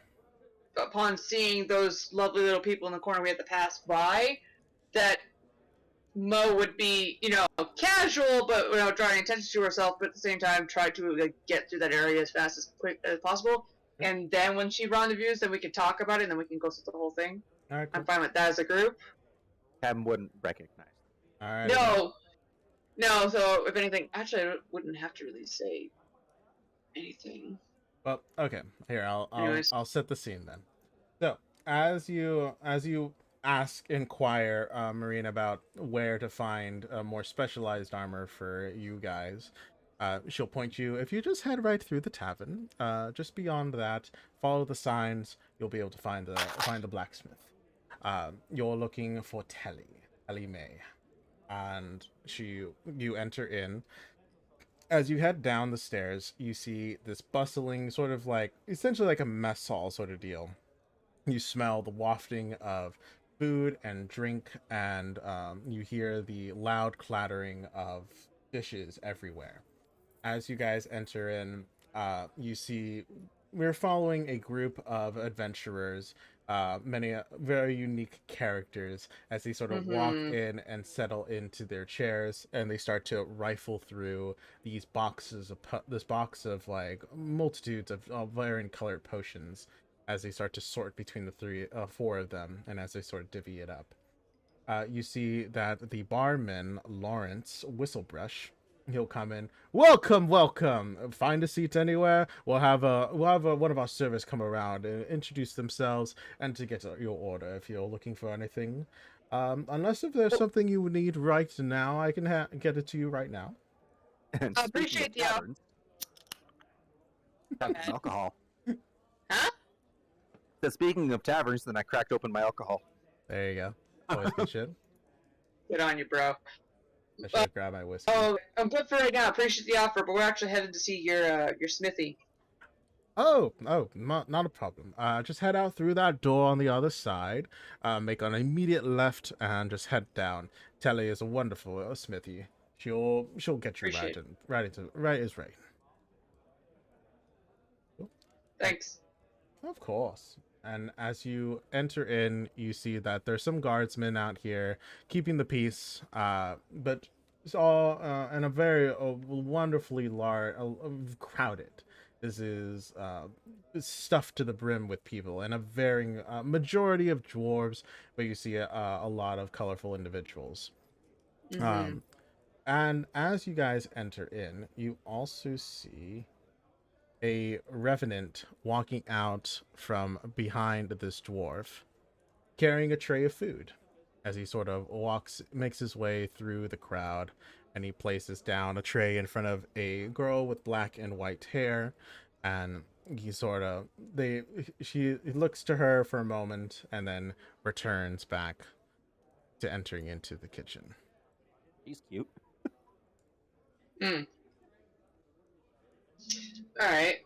upon seeing those lovely little people in the corner we have to pass by, that Mo would be, casual, but drawing attention to herself, but at the same time try to like get through that area as fast as quick as possible. And then when she rendezvous, then we can talk about it, and then we can go through the whole thing. All right, cool. I'm fine with that as a group. Cam wouldn't recognize. All right. No. So if anything, actually, I wouldn't have to really say anything. Well, okay. Here, Anyways. I'll set the scene then. So, as you inquire, Marine, about where to find a more specialized armor for you guys, she'll point you. If you just head right through the tavern, just beyond that, follow the signs, you'll be able to find the blacksmith. You're looking for Telly May, and you enter in. As you head down the stairs, you see this bustling, sort of like, essentially like a mess hall sort of deal. You smell the wafting of food and drink, and you hear the loud clattering of dishes everywhere. As you guys enter in, you see we're following a group of adventurers, many very unique characters, as they sort of walk in and settle into their chairs, and they start to rifle through these boxes of this box of like multitudes of varying colored potions, as they start to sort between the four of them, and as they sort of divvy it up. You see that the barman, Lawrence Whistlebrush, he'll come in. Welcome. Find a seat anywhere. We'll have one of our servers come around and introduce themselves and to get your order if you're looking for anything. Unless if there's something you need right now, I can get it to you right now. And I appreciate the taverns, got some alcohol. Huh? So speaking of taverns, then I cracked open my alcohol. There you go. Always good shit. Good on you, bro. I should grab my whiskey. Oh, I'm good for right now. Appreciate the offer, but we're actually headed to see your smithy. Oh, not a problem. Just head out through that door on the other side. Make an immediate left and just head down. Telly is a wonderful smithy. She'll get you right as right. Thanks. Of course. And as you enter in, you see that there's some guardsmen out here keeping the peace. But it's all in a very wonderfully large, crowded. This is stuffed to the brim with people, and a varying majority of dwarves, but you see a lot of colorful individuals. And as you guys enter in, you also see a revenant walking out from behind this dwarf, carrying a tray of food. As he sort of makes his way through the crowd, and he places down a tray in front of a girl with black and white hair, and he looks to her for a moment and then returns back to entering into the kitchen. She's cute. All right.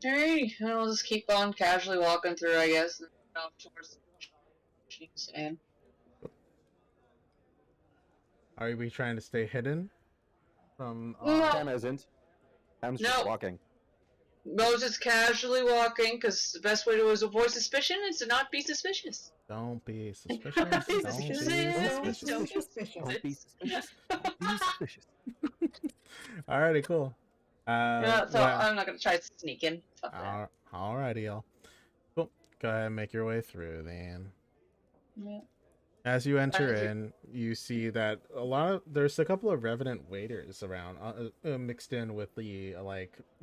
Alright, I'll just keep on casually walking through, I guess, towards the and Are we trying to stay hidden from? Cam isn't. Cam's just No. walking. Mo's just casually walking, because the best way to avoid suspicion is to not be suspicious. Don't be suspicious. Don't be Don't be suspicious. suspicious. Don't be suspicious. Don't be suspicious. Don't be suspicious. Alrighty, cool. I'm not gonna try to sneak in. Fuck that. Alrighty, y'all. Cool. Go ahead and make your way through then. Yeah. As you enter in, you see that there's a couple of revenant waiters around, mixed in with the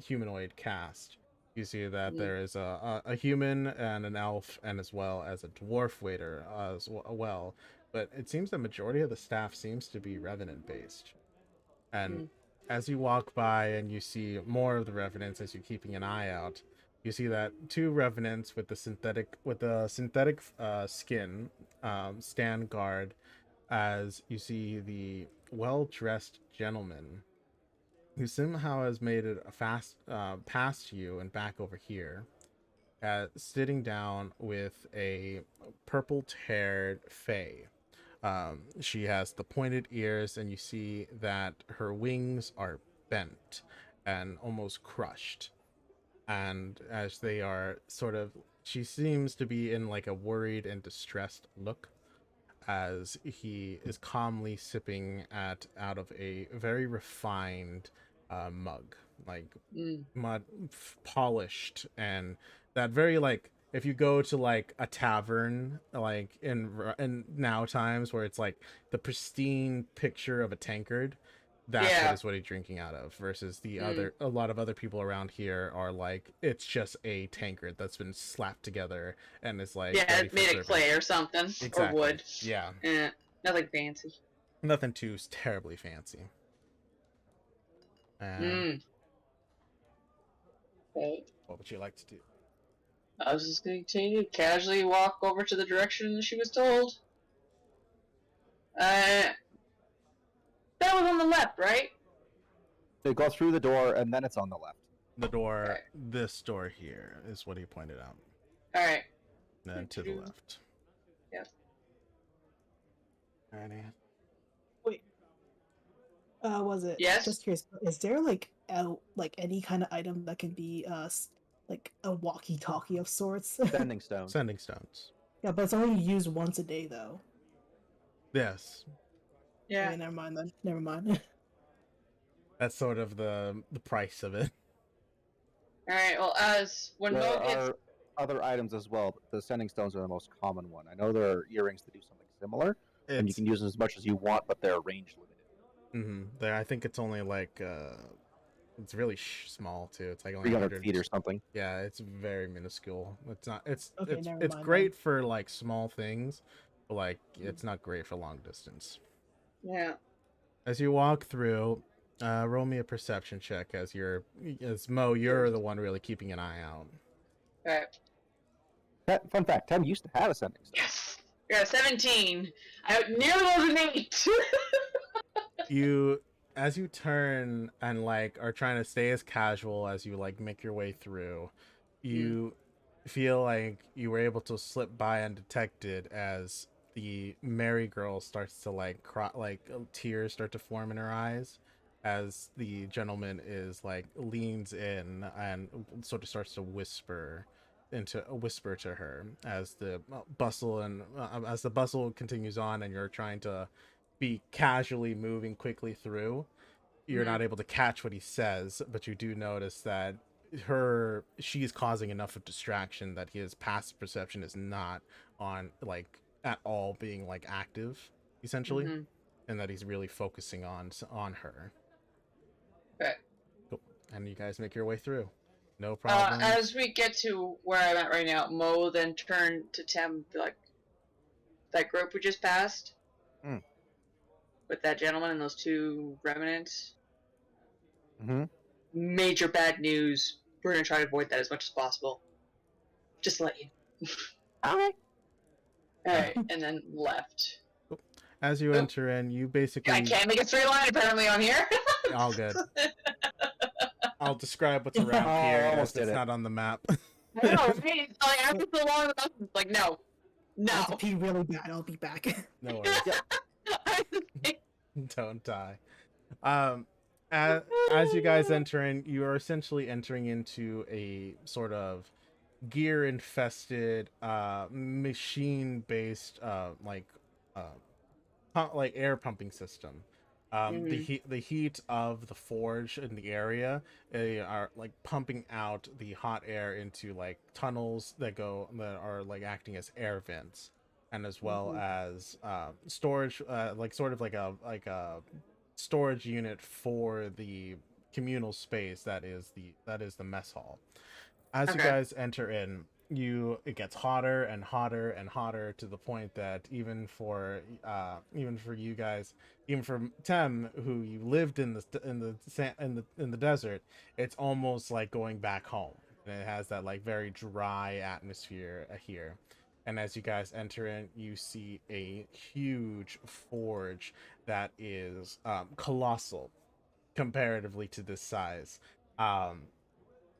humanoid cast. You see that there is a human and an elf, and as well as a dwarf waiter as well. But it seems the majority of the staff seems to be revenant based. And as you walk by and you see more of the revenants as you're keeping an eye out, you see that two revenants with the synthetic skin stand guard as you see the well-dressed gentleman who somehow has made it a fast past you and back over here, sitting down with a purple-haired fae. She has the pointed ears, and you see that her wings are bent and almost crushed. And as they are sort of, she seems to be in like a worried and distressed look as he is calmly sipping out of a very refined mug, like polished, and that very like if you go to like a tavern like in now times where it's like the pristine picture of a tankard, that's what he's drinking out of, versus the other a lot of other people around here are like it's just a tankard that's been slapped together and is like made of clay or something. Exactly. Or wood. Yeah, nothing fancy, nothing too terribly fancy. And okay. what would you like to do? I was just going to continue to casually walk over to the direction she was told. That was on the left, right? They go through the door, and then it's on the left. The door, right. This door here is what he pointed out. Alright. And then to the left. Yep. Alrighty. Wait. Was it? Yes? Just curious. Is there like any kind of item that can be like a walkie-talkie of sorts? Sending stone. Sending stones. Yeah, but it's only used once a day though. Yes. Yeah. Okay, never mind then. Never mind. That's sort of the price of it. Alright, well, as when There Mo gets... are other items as well. But the sending stones are the most common one. I know there are earrings that do something similar, and you can use them as much as you want, but they're range limited. There, I think it's only like it's really small too. It's like only 300 feet or something. Yeah, it's very minuscule. It's not. It's Okay, it's great for like small things, but like it's not great for long distance. Yeah. As you walk through, roll me a perception check as Mo, you're the one really keeping an eye out. Alright. Fun fact: Tim used to have a sending stone. Yes! You're at 17! I nearly was an 8! As you turn and like are trying to stay as casual as you like make your way through, you feel like you were able to slip by undetected as the merry girl starts to like tears start to form in her eyes as the gentleman is like leans in and sort of starts to whisper to her as the bustle continues on and you're trying to be casually moving quickly through. You're not able to catch what he says, but you do notice that she's causing enough of distraction that his passive perception is not on like at all being like active essentially, and that he's really focusing on her. Okay. Cool. And you guys make your way through. No problem. As we get to where I'm at right now, Mo then turned to Tim, like, that group we just passed? With that gentleman and those two remnants? Major bad news. We're gonna try to avoid that as much as possible. Just to let you. Okay. Alright, and then left. As you enter in, you basically... I can't make a straight line apparently on here. All good. I'll describe what's around here as it's not on the map. I know, right? Like, after so long, the bus is like, no. I have to pee really bad. I'll be back. No worries. Don't die. As you guys enter in, you are essentially entering into a sort of gear-infested, machine-based, like air pumping system. The heat of the forge in the area, they are like pumping out the hot air into like tunnels that are like acting as air vents, and as well as storage, like sort of like a storage unit for the communal space that is the mess hall. As you guys enter in, it gets hotter and hotter and hotter to the point that even for you guys, even for Tem, who you lived in the desert, it's almost like going back home. And it has that like very dry atmosphere here. And as you guys enter in, you see a huge forge that is colossal comparatively to this size.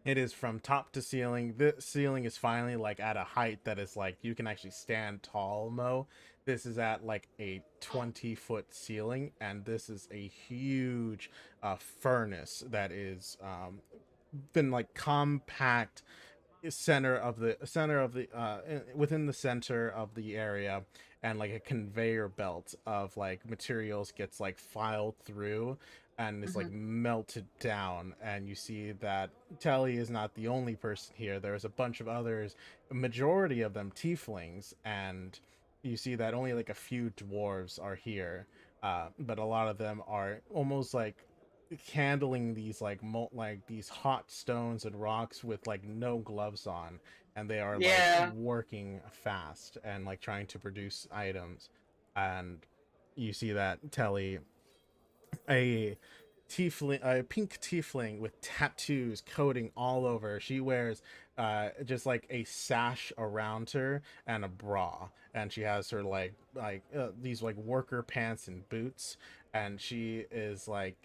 It is from top to ceiling. The ceiling is finally like at a height that is like you can actually stand tall, Mo. This is at like a 20-foot ceiling, and this is a huge furnace that is been like compact within the center of the area, and like a conveyor belt of like materials gets like filed through and is like melted down. And you see that Telly is not the only person here. There's a bunch of others, a majority of them tieflings, and you see that only like a few dwarves are here, but a lot of them are almost like handling these like these hot stones and rocks with like no gloves on, and they are like working fast and like trying to produce items. And you see that Telly, a pink tiefling with tattoos coating all over. She wears just like a sash around her and a bra, and she has her these like worker pants and boots, and she is like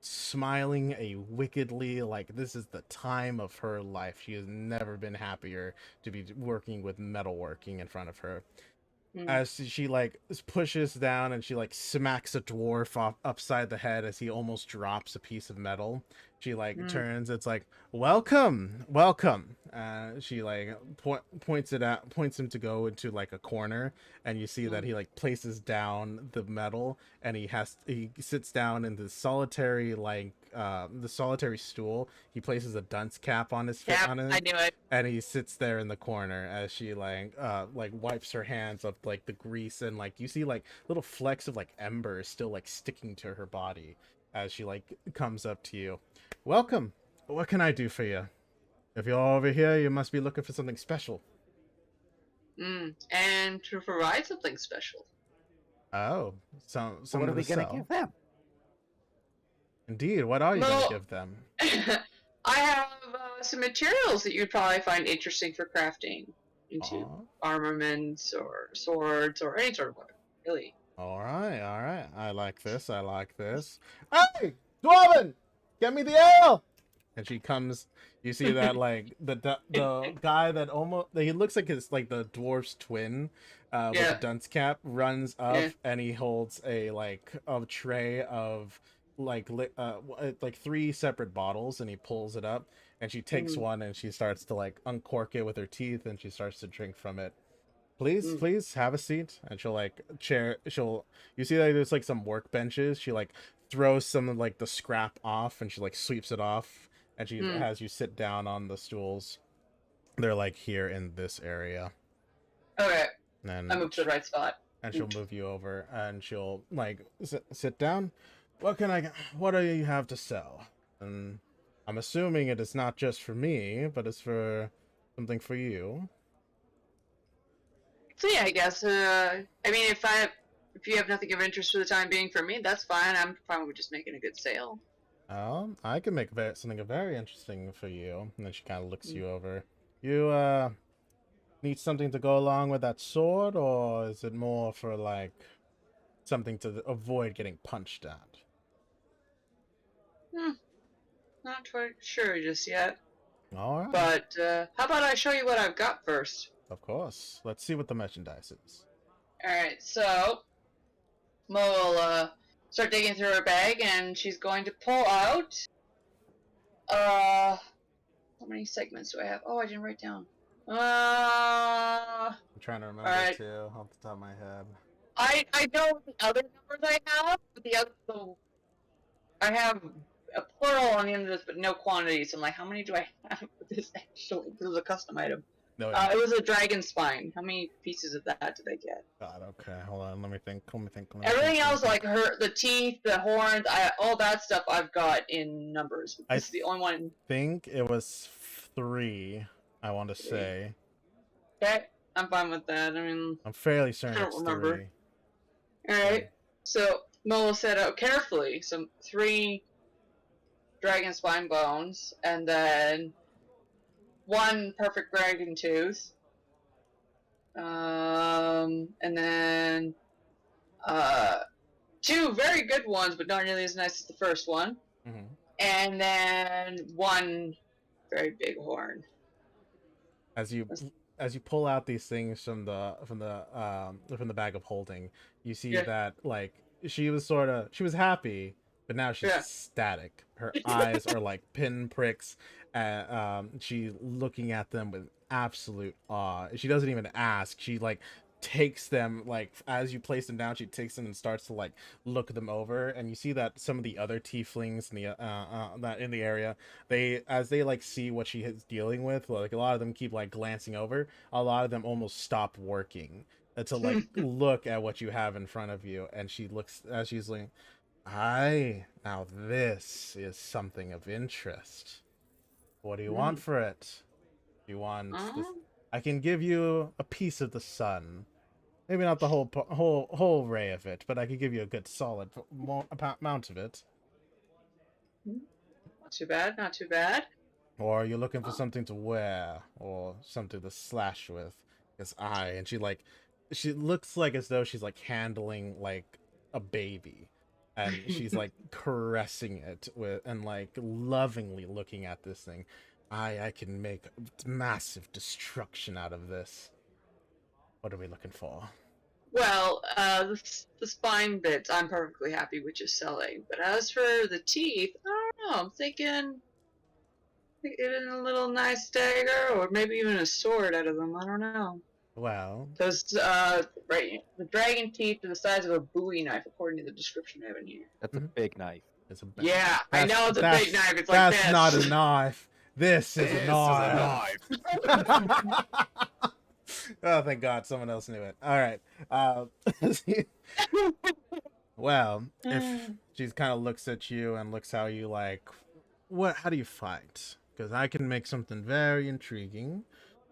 smiling a wickedly, like this is the time of her life. She has never been happier to be working with metalworking in front of her. As she like pushes down and she like smacks a dwarf upside the head as he almost drops a piece of metal. She like turns, it's like, welcome. She like points him to go into like a corner, and you see that he like places down the metal, and he sits down in the solitary stool. He places a dunce cap on his I knew it. and he sits there in the corner as she like wipes her hands of like the grease, and like you see like little flecks of like embers still like sticking to her body as she like comes up to you. Welcome. What can I do for you? If you're over here, you must be looking for something special. And to provide something special. Oh, so What are we gonna give them? Indeed, what are you gonna give them? I have some materials that you'd probably find interesting for crafting into armaments or swords or any sort of weapon, really. All right. I like this. Hey, Dwarven, get me the ale. And she comes. You see that like the guy that he looks like it's like the dwarf's twin, with a dunce cap, runs up and he holds a tray of like 3 separate bottles, and he pulls it up, and she takes one and she starts to like uncork it with her teeth, and she starts to drink from it. Please have a seat. And she'll you see that there's like some workbenches. She like throws some of like the scrap off, and she like sweeps it off, and she has you sit down on the stools. They're like here in this area. Okay. And I moved to the right spot. And she'll move you over, and she'll like sit down. What do you have to sell? And I'm assuming it is not just for me, but it's for something for you. So yeah, I guess. I mean, if you have nothing of interest for the time being for me, that's fine. I'm fine with just making a good sale. I can make something very interesting for you. And then she kind of looks you over. You need something to go along with that sword, or is it more for like something to avoid getting punched at? Not quite sure just yet. All right. But how about I show you what I've got first? Of course. Let's see what the merchandise is. Alright, so Mo will start digging through her bag, and she's going to pull out how many segments do I have? Oh, I didn't write down. I'm trying to remember too off the top of my head. I know the other numbers I have, but I have a plural on the end of this, but no quantity. So I'm like, how many do I have for this actually? This is a custom item. No, it was a dragon spine. How many pieces of that did I get? God, okay, hold on. Let me think. Everything else, like the teeth, the horns, all that stuff, I've got in numbers. This is the only one. I think it was 3. I want to say. Okay, I'm fine with that. I mean, I'm fairly certain I don't it's remember. 3. Alright, so Mo will set out carefully some 3 dragon spine bones, and then 1 perfect dragon tooth, and then 2 very good ones, but not nearly as nice as the first one, Mm-hmm. and then 1 very big horn. As you pull out these things from the bag of holding, you see Yeah. that like she was happy, but now she's Yeah. ecstatic. Her eyes are like pinpricks. She's looking at them with absolute awe. She doesn't even ask. She like takes them, like as you place them down, she takes them and starts to like look them over, and you see that some of the other tieflings in the that in the area, as they like see what she is dealing with, like a lot of them keep like glancing over. A lot of them almost stop working to like look at what you have in front of you, and she looks as she's like, "Aye, now this is something of interest. What do you want for it? You want this? I can give you a piece of the sun. Maybe not the whole ray of it, but I could give you a good solid amount of it. Not too bad, not too bad. Or are you looking for something to wear, or something to slash with? Because and she looks like as though she's like handling like a baby, and she's like caressing it with, and like lovingly looking at this thing. I can make massive destruction out of this. What are we looking for? Well, the spine bits, I'm perfectly happy with just selling. But as for the teeth, I don't know. I'm thinking getting a little nice dagger, or maybe even a sword out of them. I don't know. Well, Because right, the dragon teeth are the size of a Bowie knife, according to the description I have in here. That's a big knife. it's a Yeah, I know it's a big knife. It's like that's this. not a knife. This is a knife. Oh, thank God, someone else knew it. All right. Well, if she kind of looks at you and looks how you like, how do you fight? Because I can make something very intriguing.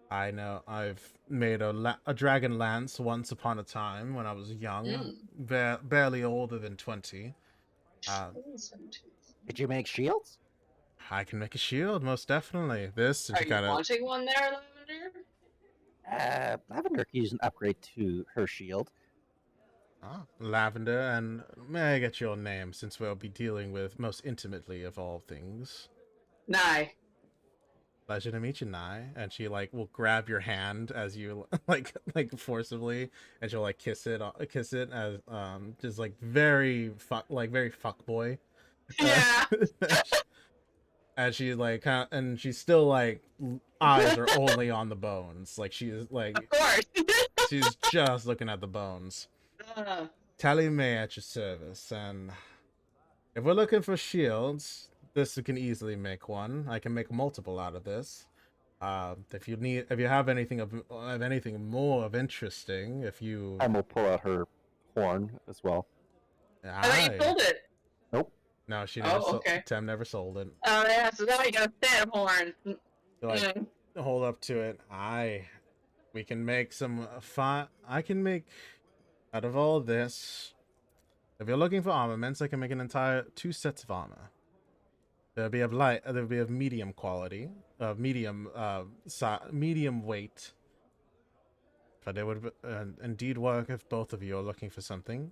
I know I've made a dragon lance once upon a time when I was young, barely older than 20. Did you make shields? I can make a shield, most definitely. This, if Are you you gotta... wanting one there, Lavender? Lavender could use an upgrade to her shield. Lavender, and may I get your name, since we'll be dealing with most intimately of all things? Nye. Pleasure to meet you, Nye. And she like will grab your hand as you like forcibly, and she'll like kiss it as just like very fuck boy. Yeah. And she like and she's still like eyes are only on the bones. Like she is like, of course. she's just looking at the bones. Tally May at your service, and if we're looking for shields, this can easily make one. I can make multiple out of this. If you have anything of anything more of interesting, And we'll pull out her horn as well. I thought you sold it. Nope. No, she never sold. Okay. Tem never sold it. Oh yeah, so now you got a set of horns. Like, hold up to it. We can make some fun. I can make out of all this. If you're looking for armaments, I can make an entire 2 sets of armor. They'll be of medium quality, medium weight. But it would indeed work if both of you are looking for something.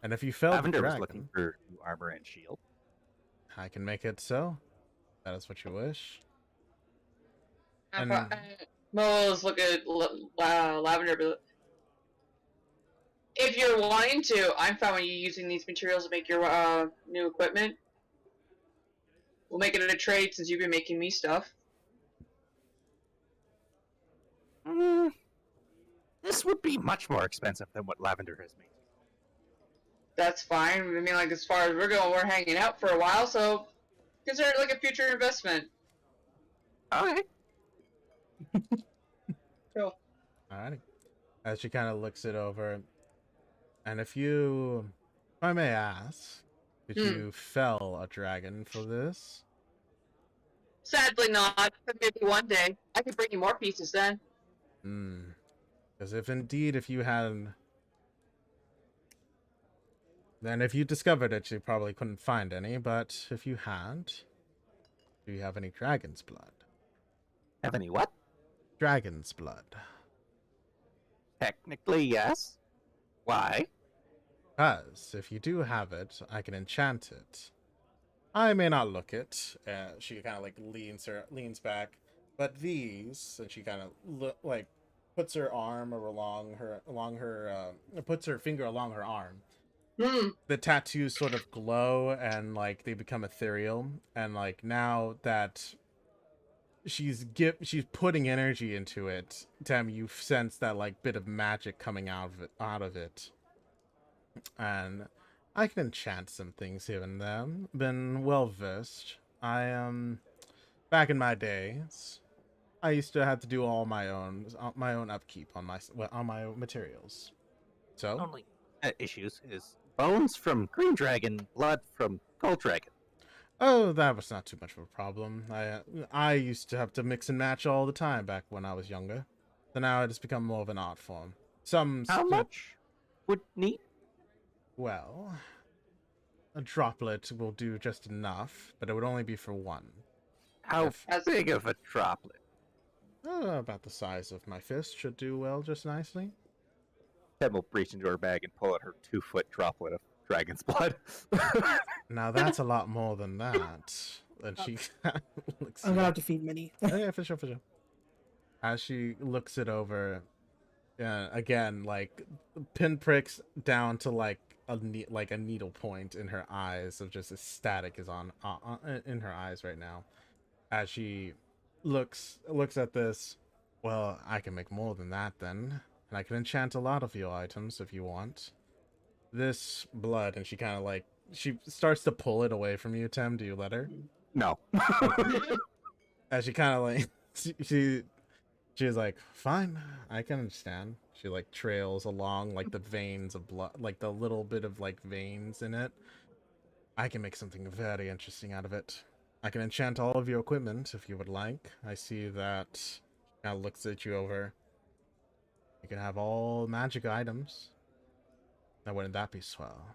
And if you felt Lavender dragon, was looking for new armor and shield. I can make it so. That is what you wish. Mo's look at Lavender. But if you're wanting to, I'm fine with you using these materials to make your new equipment. We'll make it a trade since you've been making me stuff. This would be much more expensive than what Lavender has made. That's fine. I mean, like, as far as we're going, we're hanging out for a while, so consider it like a future investment. Okay. Cool. Alrighty. As she kind of looks it over, and if I may ask, did you fell a dragon for this? Sadly not, but maybe one day. I could bring you more pieces then. Because if you had... Then if you discovered it, you probably couldn't find any, but if you had... Do you have any dragon's blood? Have any what? Dragon's blood. Technically, yes. Why? Because if you do have it, I can enchant it. I may not look it. She kind of like leans back, but these, and she kind of like puts her arm puts her finger along her arm. The tattoos sort of glow and like they become ethereal, and like now that she's putting energy into it, Tem, you sense that like bit of magic coming out of it. And I can enchant some things here and there. Been well versed. I am back in my days. I used to have to do all my own upkeep on my materials. So Only issues is bones from green dragon, blood from gold dragon. oh, that was not too much of a problem. I used to have to mix and match all the time back when I was younger. So now it has become more of an art form. How much would need? Well, a droplet will do just enough, but it would only be for one. How big of a droplet? About the size of my fist should do well just nicely. Tem will reach into her bag and pull out her 2-foot droplet of dragon's blood. Now that's a lot more than that. And she looks. I'm gonna have to feed Minnie. Yeah, for sure. As she looks it over, again, like pinpricks down to like a needle point in her eyes of just ecstatic is on in her eyes right now. As she looks at this, well, I can make more than that then, and I can enchant a lot of your items if you want. This blood, and she kind of like she starts to pull it away from you, Tim. Do you let her? No. As she kind of like she's like, fine, I can understand. She like trails along like the veins of blood, like the little bit of like veins in it. I can make something very interesting out of it. I can enchant all of your equipment if you would like. I see that kind of looks at you over. You can have all magic items. Now wouldn't that be swell?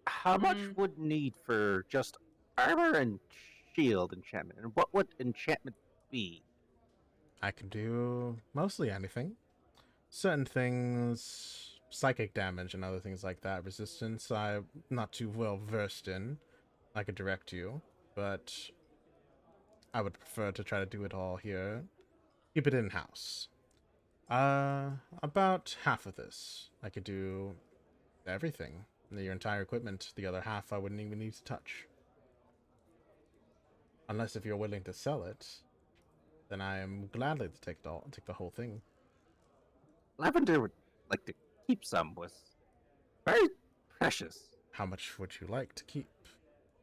How much would need for just armor and shield enchantment? And what would enchantment be? I can do mostly anything. Certain things, psychic damage and other things like that, resistance, I'm not too well versed in. I could direct you, but I would prefer to try to do it all here. Keep it in-house. About half of this. I could do everything. Your entire equipment. The other half I wouldn't even need to touch. Unless if you're willing to sell it, then I am gladly to take the whole thing. Lavender would like to keep some. Was very precious. How much would you like to keep?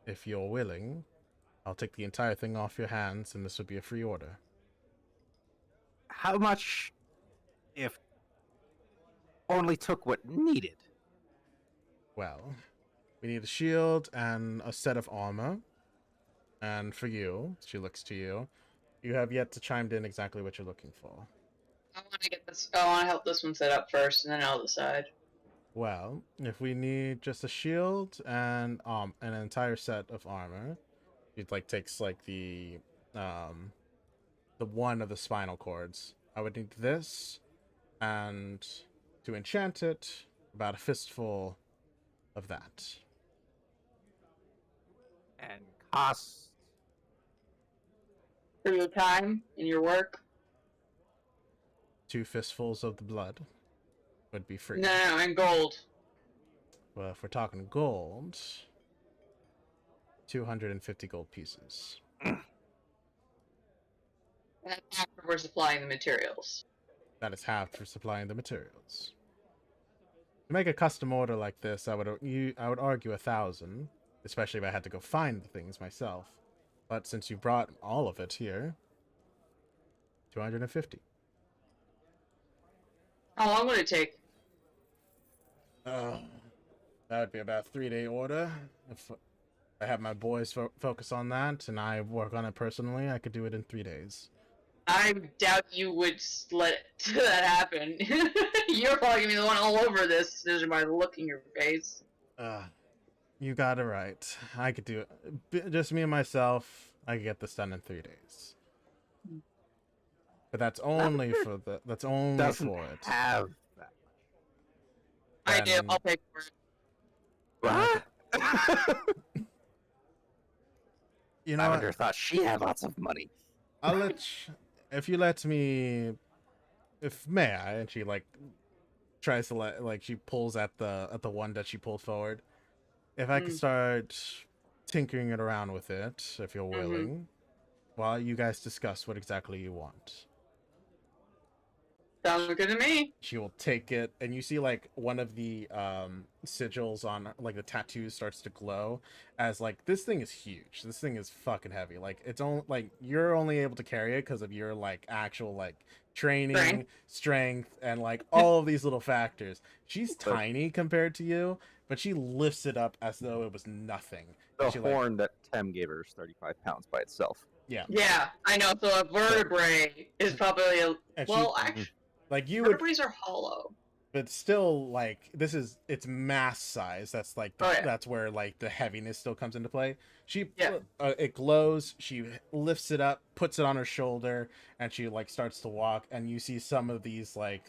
If you're willing, I'll take the entire thing off your hands, and this would be a free order. How much if only took what needed? Well, we need a shield and a set of armor. And for you, she looks to you, you have yet to chime in exactly what you're looking for. I want to get this. I want to help this one set up first, and then I'll decide. Well, if we need just a shield and an entire set of armor, it like takes like the one of the spinal cords. I would need this, and to enchant it, about a fistful of that. And cost For your time and your work. 2 fistfuls of the blood would be free. No, and gold. Well, if we're talking gold, 250 gold pieces. And after we're supplying the materials. That is half for supplying the materials. To make a custom order like this, I would argue 1,000, especially if I had to go find the things myself. But since you brought all of it here, 250. How long would it take? That would be about a 3-day order. If I have my boys focus on that, and I work on it personally, I could do it in 3 days. I doubt you would let that happen. You're probably gonna be the one all over this decision by the look in your face. You got it right. I could do it. Just me and myself. I could get this done in 3 days. But that's only Lavender for the. That's only doesn't for it. have that. I do. Then- I'll pay for it. What? You know Lavender what? thought she had lots of money. I'll let if you let me, if may I, and she like tries to she pulls at the one that she pulled forward. If I could start tinkering it around with it, if you're willing, while you guys discuss what exactly you want. Sounds good to me. She will take it, and you see like one of the sigils on like the tattoos starts to glow as like this thing is huge. This thing is fucking heavy. Like it's only like you're only able to carry it because of your like actual like training, strength, and like all of these little factors. She's tiny compared to you, but she lifts it up as though it was nothing. The She, horn that Tem gave her is 35 pounds by itself. Yeah, I know. So a vertebrae is probably a and actually, like you would, vertebrae are hollow. but still like it's mass size. That's like that's where like the heaviness still comes into play. She it glows. She lifts it up, puts it on her shoulder, and she like starts to walk. And you see some of these like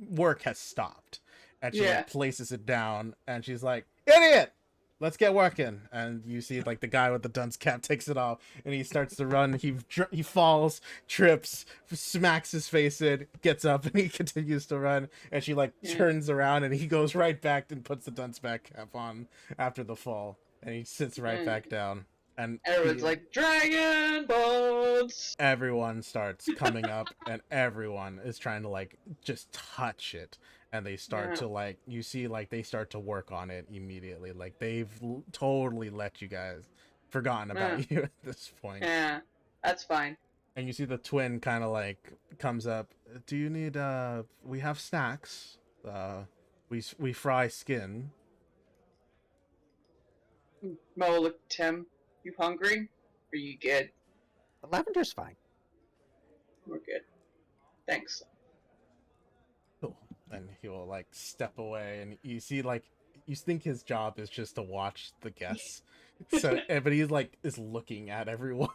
work has stopped, and she like places it down, and she's like, "Idiot! Let's get working." And you see like the guy with the dunce cap takes it off, and he starts to run. He falls, trips, smacks his face in, gets up, and he continues to run. And she like turns around, and he goes right back and puts the dunce back cap on after the fall, and he sits right back down. And everyone's like, "Dragon bones!" Everyone starts coming up, and everyone is trying to like just touch it. And they start to like, you see like they start to work on it immediately. Like they've totally let you guys forgotten about you at this point. Yeah, that's fine. And you see the twin kind of like comes up. Do you need we have snacks. We fry skin. Mo, look, Tim, you hungry? Are you good? The lavender's fine. We're good. Thanks. Cool. And he will like step away, and you see like you think his job is just to watch the guests. So, but he's like is looking at everyone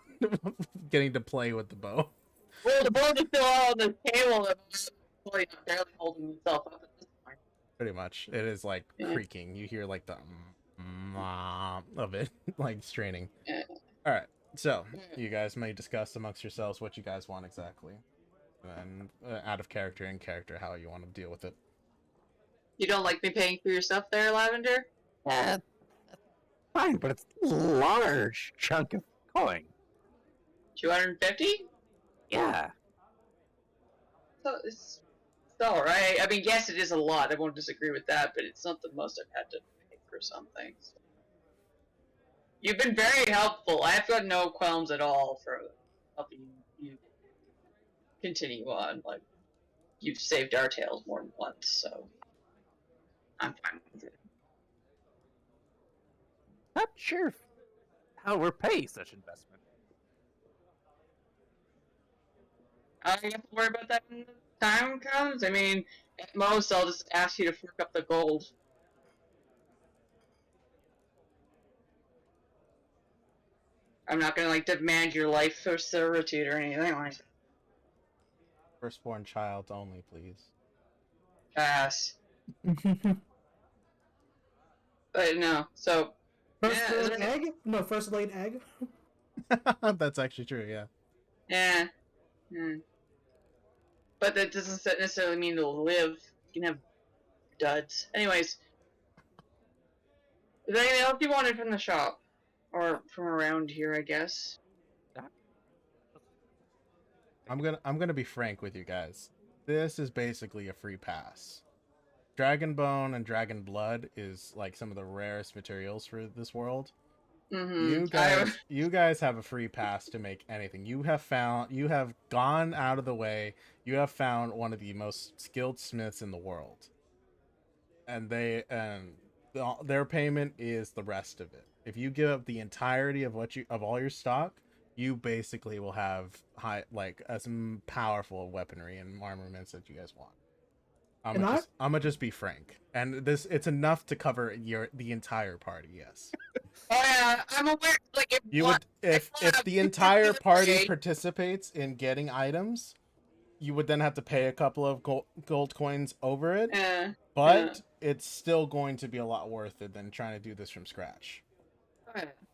getting to play with the bow. Well, the board is still on the table, and barely holding himself up at this point. Pretty much, it is like creaking. You hear like the of it, like straining. All right, so you guys may discuss amongst yourselves what you guys want exactly. And out of character and character, how you want to deal with it. You don't like me paying for your stuff there, Lavender? Yeah, that's fine, but it's a large chunk of coin. 250? Yeah. So it's alright. I mean, yes, it is a lot. I won't disagree with that, but it's not the most I've had to pay for something. So. You've been very helpful. I've got no qualms at all for helping you continue on. Like, you've saved our tails more than once, so I'm fine with it. Not sure how we're paying such investment. I don't have to worry about that when the time comes. I mean, at most, I'll just ask you to fork up the gold. I'm not gonna, like, demand your life for servitude or anything like that. Firstborn child only, please. Pass. But no, so... First laid egg? No, first laid egg. That's actually true, yeah. Yeah. But that doesn't necessarily mean to live. You can have duds. Anyways. Is there anything else you wanted from the shop? Or from around here, I guess? I'm gonna be frank with you guys. This is basically a free pass. Dragon bone and dragon blood is like some of the rarest materials for this world. Mm-hmm. You guys have a free pass to make anything. You have gone out of the way. You have found one of the most skilled smiths in the world, and their payment is the rest of it. If you give up the entirety of all your stock, you basically will have as powerful weaponry and armaments that you guys want. I'm And gonna just be frank, and it's enough to cover the entire party. Yes, Oh yeah, I'm aware. Like if you one, would if the entire party participates in getting items, you would then have to pay a couple of gold coins over it, but it's still going to be a lot worth it than trying to do this from scratch.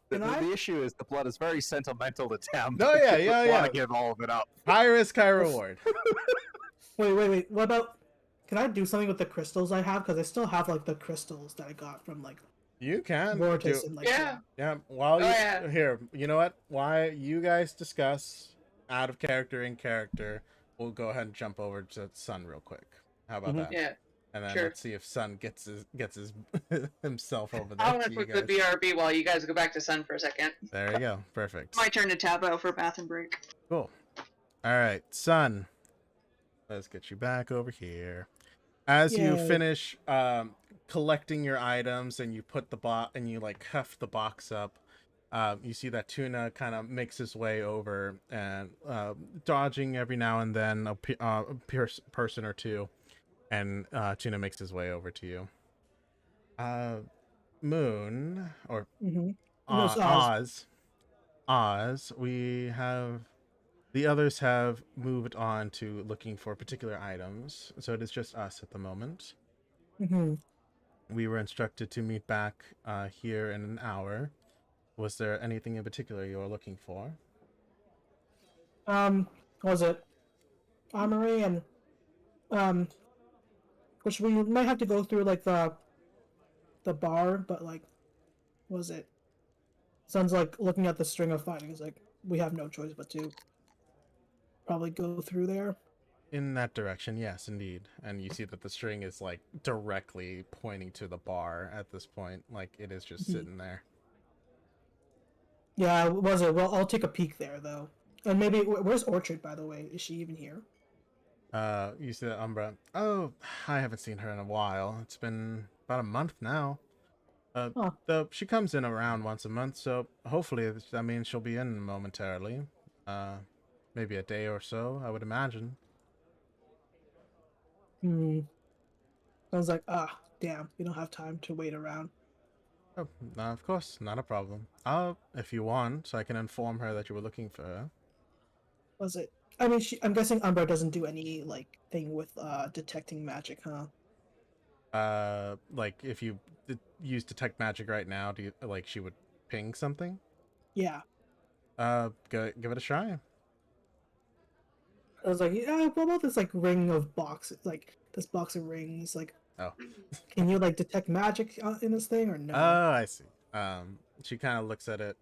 The issue is the blood is very sentimental to Tam. No, yeah, She doesn't want to give all of it up. High risk, high reward. Wait. What about? Can I do something with the crystals I have? Because I still have like the crystals that I got from like You can Vortis do. and like Yeah. While you here, you know what? Why you guys discuss out of character, in character, we'll go ahead and jump over to Sun real quick. How about that? Yeah. And then Sure. let's see if Sun gets his himself over there. I want to put the BRB while you guys go back to Sun for a second. There you go. Perfect. My turn to tab out for bath and break. Cool. All right, Sun. Let's get you back over here. As you finish collecting your items and you put the and you like heft the box up, you see that Tuna kind of makes his way over and dodging every now and then a person or two, and Tuna makes his way over to you. Moon or Oz, we have. The others have moved on to looking for particular items, so it is just us at the moment. We were instructed to meet back here in an hour. Was there anything in particular you were looking for? Was it armory and which we might have to go through like the bar, but like, was it? Sounds like looking at the string of findings, like we have no choice but to probably go through there. In that direction, yes, indeed. And you see that the string is like directly pointing to the bar at this point, like it is just sitting there. Yeah, was it? Well, I'll take a peek there though. And maybe where's Orchard, by the way? Is she even here? You see that Umbra? Oh, I haven't seen her in a while. It's been about a month now. Though she comes in around once a month, so hopefully, I mean, she'll be in momentarily. Maybe a day or so, I would imagine. I was like, damn, we don't have time to wait around. Oh, no, of course, not a problem. If you want, I can inform her that you were looking for her. Was it? I mean, I'm guessing Umbra doesn't do any like thing with detecting magic, huh? Like if you use detect magic right now, do you like she would ping something? Yeah. Give it a try. I was like, yeah, what about this like ring of boxes, like this box of rings, like, can you like detect magic in this thing or no? Oh, I see. She kind of looks at it.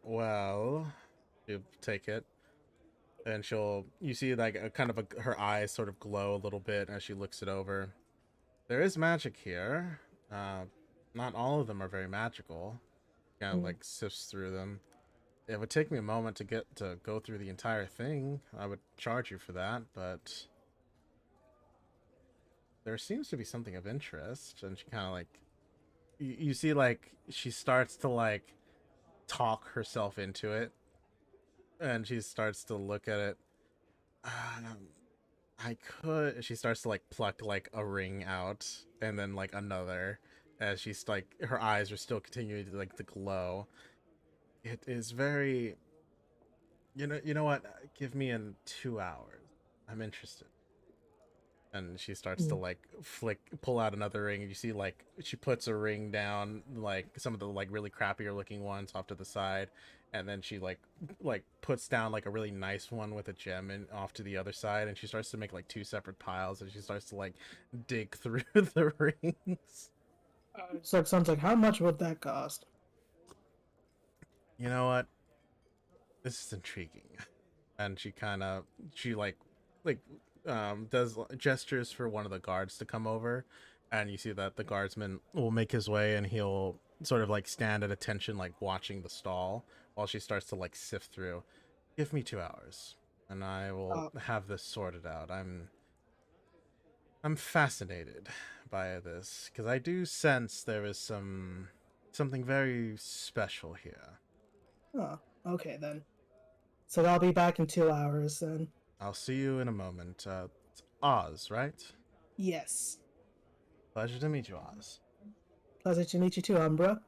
Well, you take it, and you see like her eyes sort of glow a little bit as she looks it over. There is magic here. Not all of them are very magical. Kind of like sifts through them. It would take me a moment to go through the entire thing. I would charge you for that, but there seems to be something of interest. And she kind of like, you see like she starts to like talk herself into it, and she starts to look at it. She starts to like pluck like a ring out, and then like another, as she's like her eyes are still continuing to like to glow. It is very, you know what? Give me in 2 hours. I'm interested. And she starts to like pull out another ring, and you see like she puts a ring down, like some of the like really crappier looking ones off to the side, and then she like puts down like a really nice one with a gem and off to the other side, and she starts to make like 2 separate piles, and she starts to like dig through the rings. So it sounds like, how much would that cost? You know what? This is intriguing. And she does gestures for one of the guards to come over, and you see that the guardsman will make his way, and he'll sort of like stand at attention, like watching the stall while she starts to like sift through. Give me 2 hours, and I will have this sorted out. I'm fascinated by this because I do sense there is something very special here. Oh, okay then. So I'll be back in 2 hours then. I'll see you in a moment. It's Oz, right? Yes. Pleasure to meet you, Oz. Pleasure to meet you too, Umbra.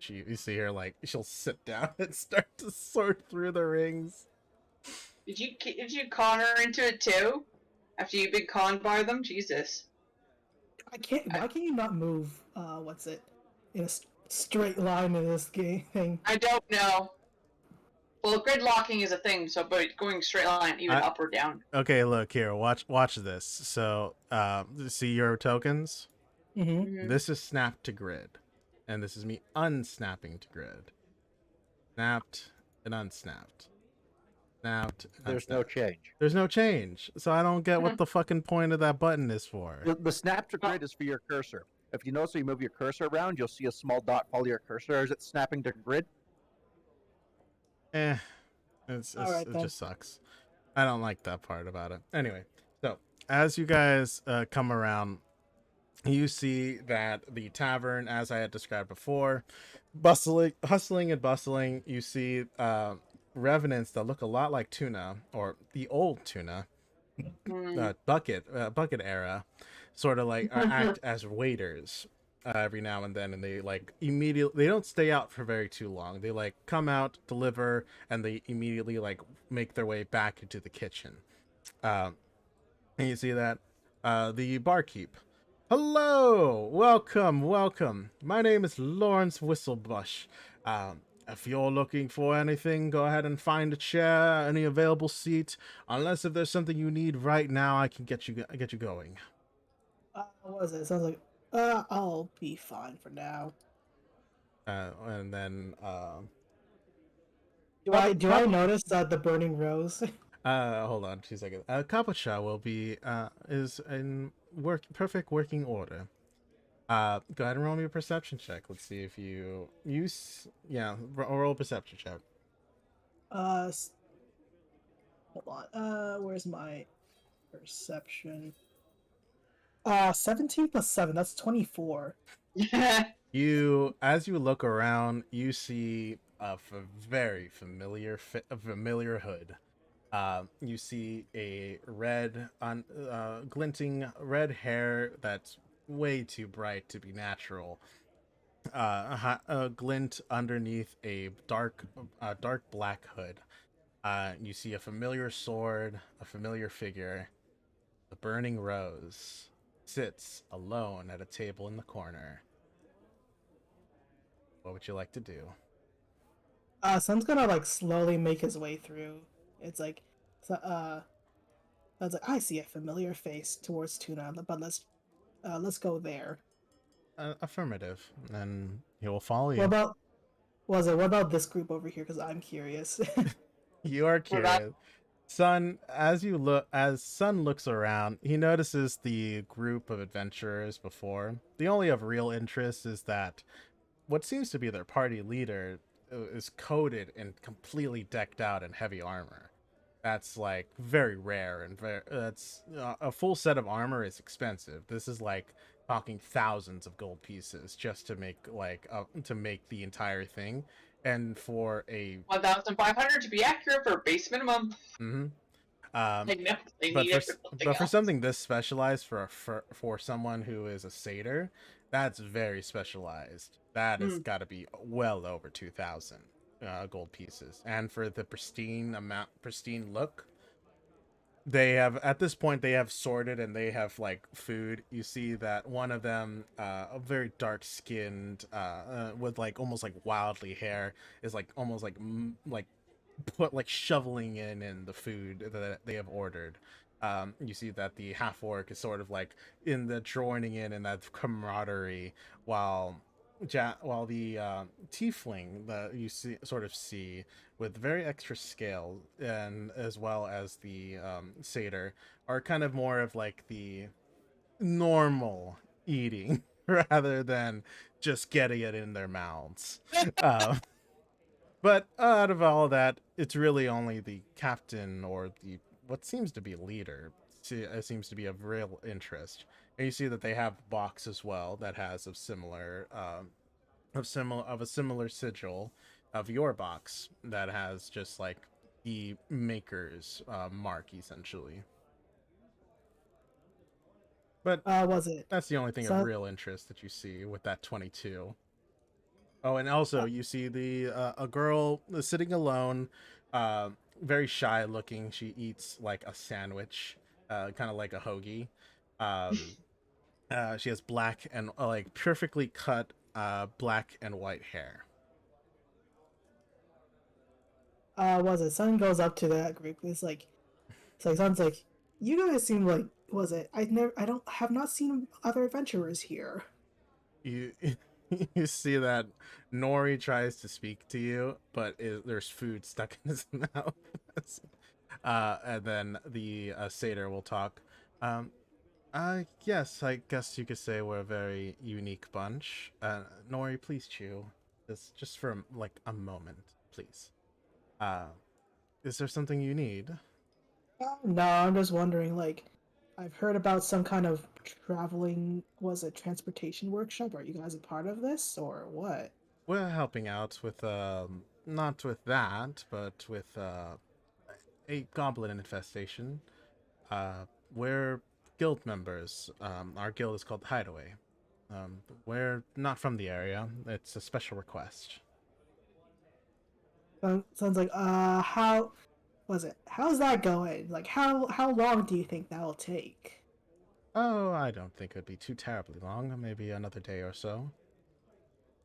You see her like she'll sit down and start to sort through the rings. Did you con her into it too? After you've been conned by them? Jesus. I can't. Why can you not move? What's it? In a straight line in this game thing. I don't know. Well, grid locking is a thing, so but going straight line, even up or down. Okay, look here. Watch this. So, see your tokens. Mm-hmm. This is snapped to grid, and this is me unsnapping to grid. Snapped and unsnapped. Snapped. There's unsnapped. no change. There's no change. So I don't get what the fucking point of that button is for. The snap to grid is for your cursor. If you notice, when you move your cursor around, you'll see a small dot follow your cursor as it's snapping to grid. It Alright, then. just sucks. I don't like that part about it. Anyway, so as you guys come around, you see that the tavern, as I had described before, hustling and bustling. You see revenants that look a lot like Tuna, or the old Tuna, bucket era, sort of like act as waiters every now and then, and they like immediately, they don't stay out for very too long. They like come out, deliver, and they immediately like make their way back into the kitchen. And you see that the barkeep. Hello, welcome. My name is Lawrence Whistlebush. If you're looking for anything, go ahead and find a chair, any available seat. Unless if there's something you need right now, I can get you going. What is it? Sounds like I'll be fine for now. And then Do I notice the burning rose? hold on 2 seconds. Kapacha will be is in perfect working order. Go ahead and roll me a perception check. Let's see if you roll a perception check. Hold on. Where's my perception? 17 plus 7, that's 24. As you look around, you see a very familiar hood. You see a glinting red hair that's way too bright to be natural. A glint underneath a dark black hood. You see a familiar sword, a familiar figure. The burning rose sits alone at a table in the corner. What would you like to do? Sun's gonna like slowly make his way through. It's like, I was like, I see a familiar face towards Tuna, but let's go there. Affirmative, and he will follow you. What about this group over here? Because I'm curious. You are curious. Sun, as Sun looks around, he notices the group of adventurers before. The only of real interest is that what seems to be their party leader is coated and completely decked out in heavy armor. That's like very rare, and that's a full set of armor is expensive. This is like talking thousands of gold pieces just to make the entire thing. And for a 1,500 to be accurate for base minimum. But for something this specialized for someone who is a satyr, that's very specialized. That has got to be well over 2,000 gold pieces. And for the pristine look, they have at this point they have sorted and they have like food. You see that one of them, a very dark skinned, with like almost like wildly hair, is like almost like put like shoveling in the food that they have ordered. You see that the half orc is sort of like in the joining in that camaraderie, while the tiefling that you see with very extra scale, and as well as the satyr, are kind of more of like the normal eating rather than just getting it in their mouths. But out of all of that, it's really only the captain or the what seems to be leader seems to be of real interest. And you see that they have a box as well that has a similar sigil of your box that has just like the maker's mark, essentially. But Was it? that's the only thing of So real interest that you see with that 22. Oh, and also you see a girl sitting alone, very shy looking. She eats like a sandwich, kind of like a hoagie. Um, she has black and like perfectly cut black and white hair. was it? Sun goes up to that group. It's like Sun's like, you guys seem like, was it? I don't have not seen other adventurers here. You you see that Nori tries to speak to you, but there's food stuck in his mouth. And then the satyr will talk. Um, yes, I guess you could say we're a very unique bunch. Nori, please chew. Just for like a moment, please. Uh, is there something you need? No, I'm just wondering. Like, I've heard about some kind of traveling, was it transportation workshop? Are you guys a part of this or what? We're helping out with not with that, but with a goblin infestation. We're guild members. Our guild is called Hideaway. We're not from the area. It's a special request. Sounds like, how was it? How's that going? Like, how long do you think that'll take? Oh, I don't think it'd be too terribly long. Maybe another day or so.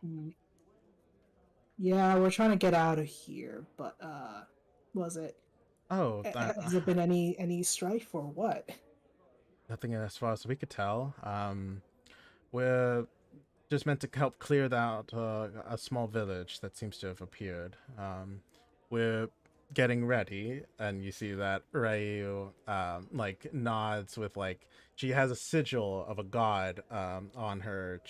Hmm. Yeah, we're trying to get out of here, but was it? Oh, Has there been any strife or what? nothing as far as we could tell. We're just meant to help clear out a small village that seems to have appeared. We're getting ready, and you see that Ryu like nods with like she has a sigil of a god on her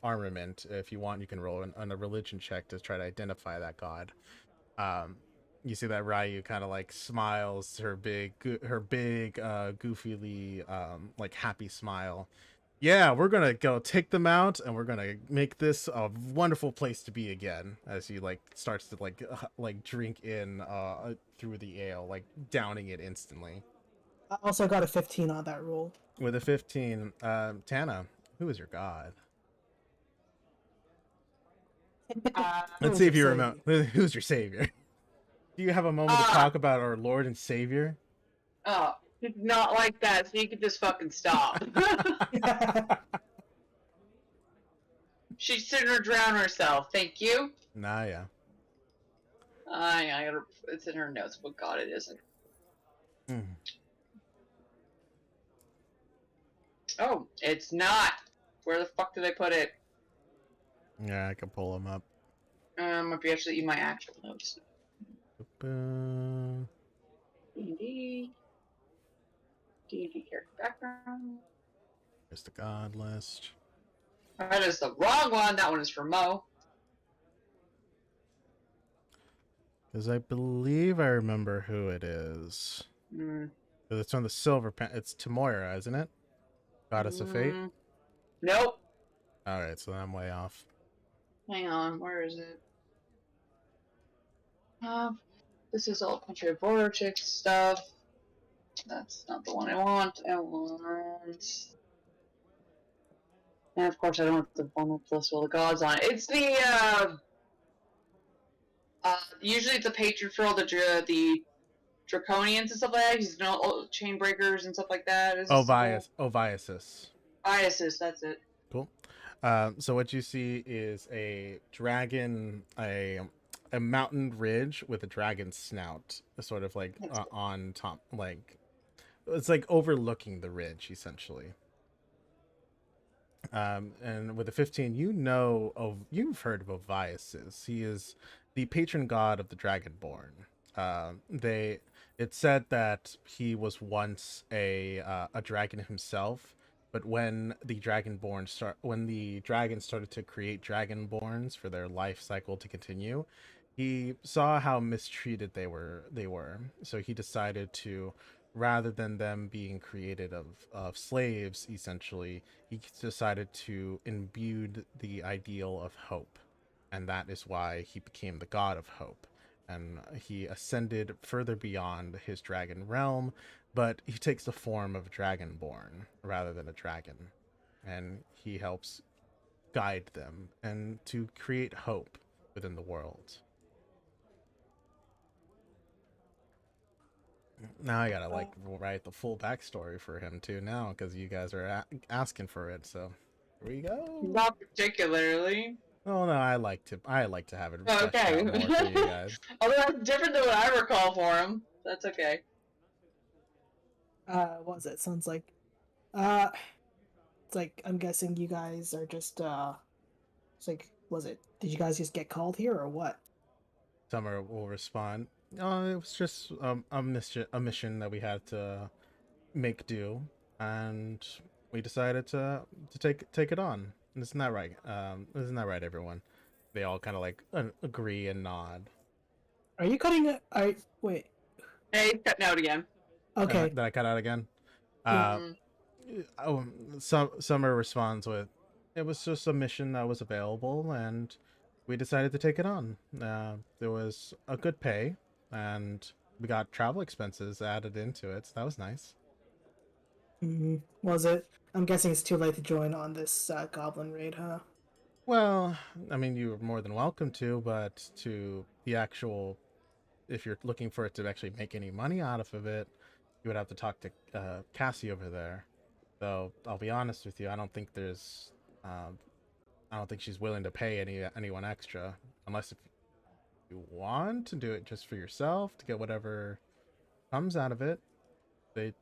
armament. If you want, you can roll on a religion check to try to identify that god. Um, you see that Ryu kind of like smiles her big goofily like happy smile. Yeah, we're gonna go take them out, and we're gonna make this a wonderful place to be again. As he like starts to like drink in through the ale, like downing it instantly. I also got a 15 on that roll. With a 15, Tana, who is your god? Let's Who's see your if you remember. savior? Who's your savior? Do you have a moment to talk about our Lord and Savior? Oh, he's not like that, so you can just fucking stop. She'd sooner drown herself. Thank you. Nah, yeah. I gotta. It's in her notes. But God, it isn't. Mm. Oh, it's not. Where the fuck did I put it? Yeah, I can pull him up. Might be actually in my actual notes. Uh, D&D character background. There's the god list. That is the wrong one. That one is for Mo. Because I believe I remember who it is. Mm. Because it's on the silver pen. It's Tamoira, isn't it? Goddess of Fate? Nope. Alright, so I'm way off. Hang on. Where is it? This is all country of border chick stuff. That's not the one I want. I want. And of course, I don't have the one with the list of all the gods on it. It's the usually it's a patron for all the draconians and stuff like that. He's no chain breakers and stuff like that. Oviasis. Biases, that's it. Cool. So what you see is a dragon, a mountain ridge with a dragon snout, sort of like on top, like it's like overlooking the ridge essentially. And with a 15, you've heard of Oviasis. He is the patron god of the Dragonborn. It's said that he was once a dragon himself, but when the dragons started to create dragonborns for their life cycle to continue, he saw how mistreated they were. So he decided to, rather than them being created of slaves, essentially, he decided to imbue the ideal of hope. And that is why he became the god of hope. and he ascended further beyond his dragon realm, but he takes the form of a dragonborn rather than a dragon, and he helps guide them and to create hope within the world. Now I gotta like write the full backstory for him too now because you guys are asking for it. So here we go. Not particularly. Oh no, I like to have it Oh, fleshed okay. out more for you guys. Although that's different than what I recall for him. That's okay. What was it? Sounds like, uh, it's like I'm guessing you guys are just it's like, was it? Did you guys just get called here or what? Summer will respond. It was just a mission that we had to make do, and we decided to take it on. Isn't that right? Isn't that right, everyone? They all kind of like agree and nod. Are you cutting it? Wait. Hey, cutting out again. Okay. Did I cut out again? Yeah. Summer responds with, "It was just a mission that was available, and we decided to take it on. There was a good pay, and we got travel expenses added into it. So that was nice." Was it? I'm guessing it's too late to join on this goblin raid, huh? Well, I mean, you're more than welcome to, but to the actual, if you're looking for it to actually make any money out of it, you would have to talk to Cassie over there. So I'll be honest with you, I don't think she's willing to pay anyone extra, unless if you want to do it just for yourself to get whatever comes out of it. They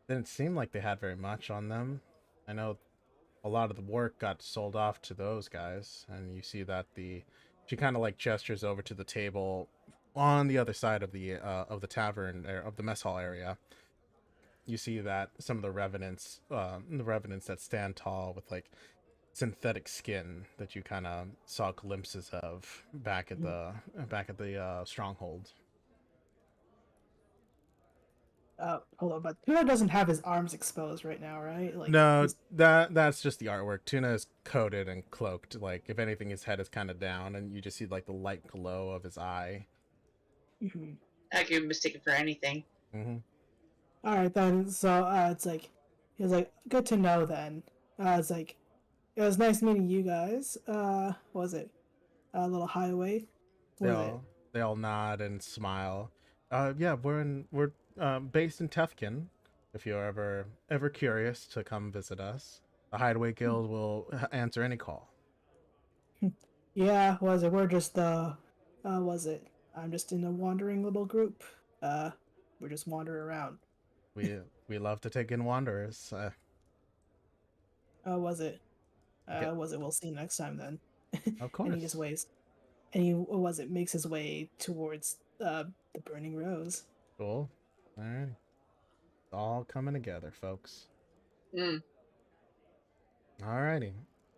didn't seem like they had very much on them. I know a lot of the work got sold off to those guys, and you see that she kind of like gestures over to the table on the other side of the tavern of the mess hall area. You see that some of the revenants that stand tall with like synthetic skin that you kind of saw glimpses of back at the stronghold. Hold on, but Tuna doesn't have his arms exposed right now, right? Like, No, that's just the artwork. Tuna is coated and cloaked. Like, if anything, his head is kind of down, and you just see like the light glow of his eye. I could be mistaken for anything. All right then. So it's like, he's like, good to know then. It's like, it was nice meeting you guys. Was it a little highway? They all nod and smile. Yeah, we're based in Tefkin. If you're ever curious to come visit us, the Hideaway Guild will answer any call. Yeah, was it? We're just was it? I'm just in a wandering little group. We're just wandering around. We love to take in wanderers. Was it? Was it? We'll see you next time then. Of course. And he just waves. And he was it? Makes his way towards the burning rose. Cool. All right. It's all coming together, folks. Alrighty.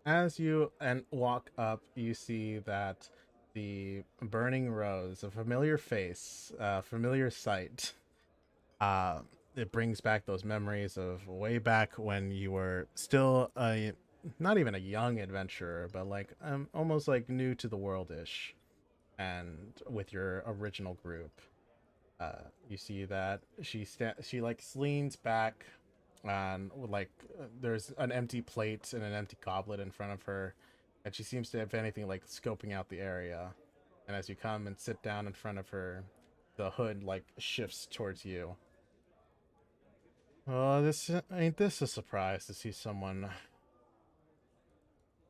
As you walk up, you see that the burning rose, a familiar face, a familiar sight. It brings back those memories of way back when you were still not even a young adventurer, but like almost like new to the world-ish, and with your original group. You see that she like leans back, and like there's an empty plate and an empty goblet in front of her, and she seems to, if anything, like scoping out the area. And as you come and sit down in front of her, the hood like shifts towards you. Oh, this a surprise to see someone.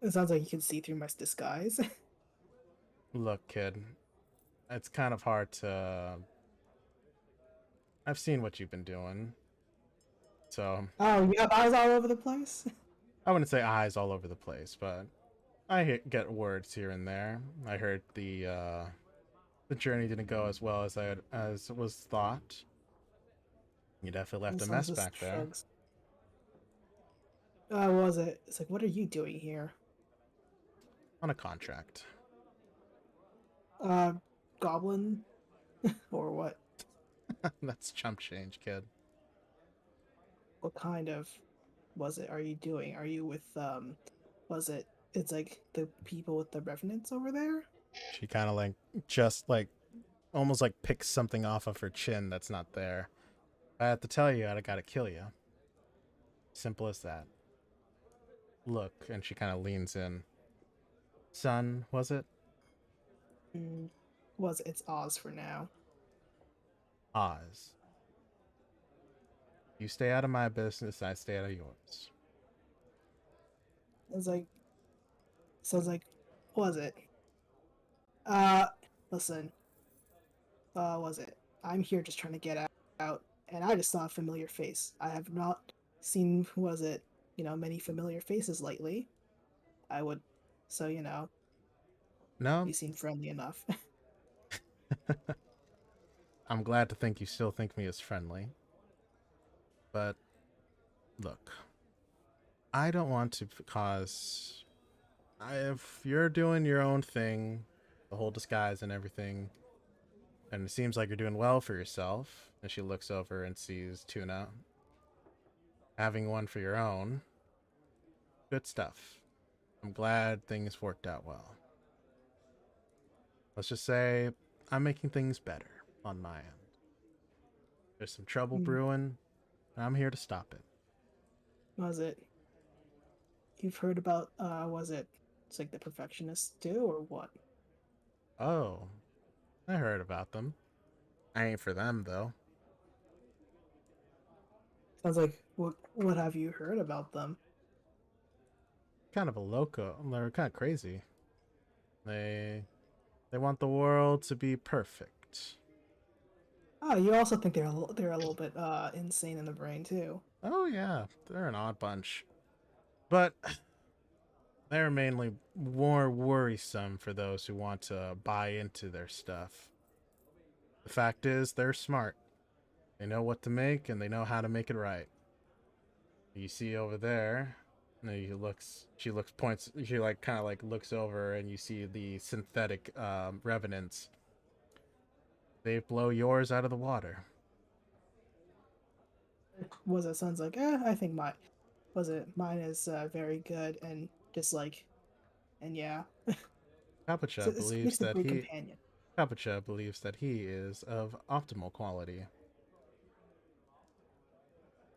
It sounds like you can see through my disguise. Look, kid, it's kind of hard to. I've seen what you've been doing. So. Oh, you have eyes all over the place? I wouldn't say eyes all over the place, but I get words here and there. I heard the journey didn't go as well as was thought. You definitely left a mess back there. Was it? It's like, what are you doing here? On a contract. Goblin? Or what? That's chump change, kid. What kind of are you doing? Are you with was it? It's like the people with the revenants over there? She kind of like just like almost like picks something off of her chin that's not there. I have to tell you, I gotta kill you. Simple as that. Look, and she kind of leans in. Son, was it? Mm, was it? It's Oz for now. Oz. You stay out of my business, I stay out of yours. It's like, so it's like, was it? Uh, listen. Was it? I'm here just trying to get out, and I just saw a familiar face. I have not seen, was it, many familiar faces lately. I would, so, No, you seem friendly enough. I'm glad to think you still think me as friendly. But look, I don't want to cause. If you're doing your own thing, the whole disguise and everything, and it seems like you're doing well for yourself, and she looks over and sees Tuna having one for your own, good stuff. I'm glad things worked out well. Let's just say I'm making things better on my end. There's some trouble Hmm. brewing, and I'm here to stop it. Was it? You've heard about, was it? It's like the perfectionists do, or what? Oh, I heard about them. I ain't for them, though. Sounds like, what have you heard about them? Kind of a loco. They're kind of crazy. They they want the world to be perfect. Oh, you also think they're a little bit insane in the brain too. Oh yeah, they're an odd bunch. But they're mainly more worrisome for those who want to buy into their stuff. The fact is, they're smart. They know what to make and they know how to make it right. You see over there, and she looks, points, she like kind of like looks over and you see the synthetic revenants. They blow yours out of the water. Was it? Sounds like, I think mine is very good and just like, and yeah, Capucha believes it's a that great companion. he is of optimal quality.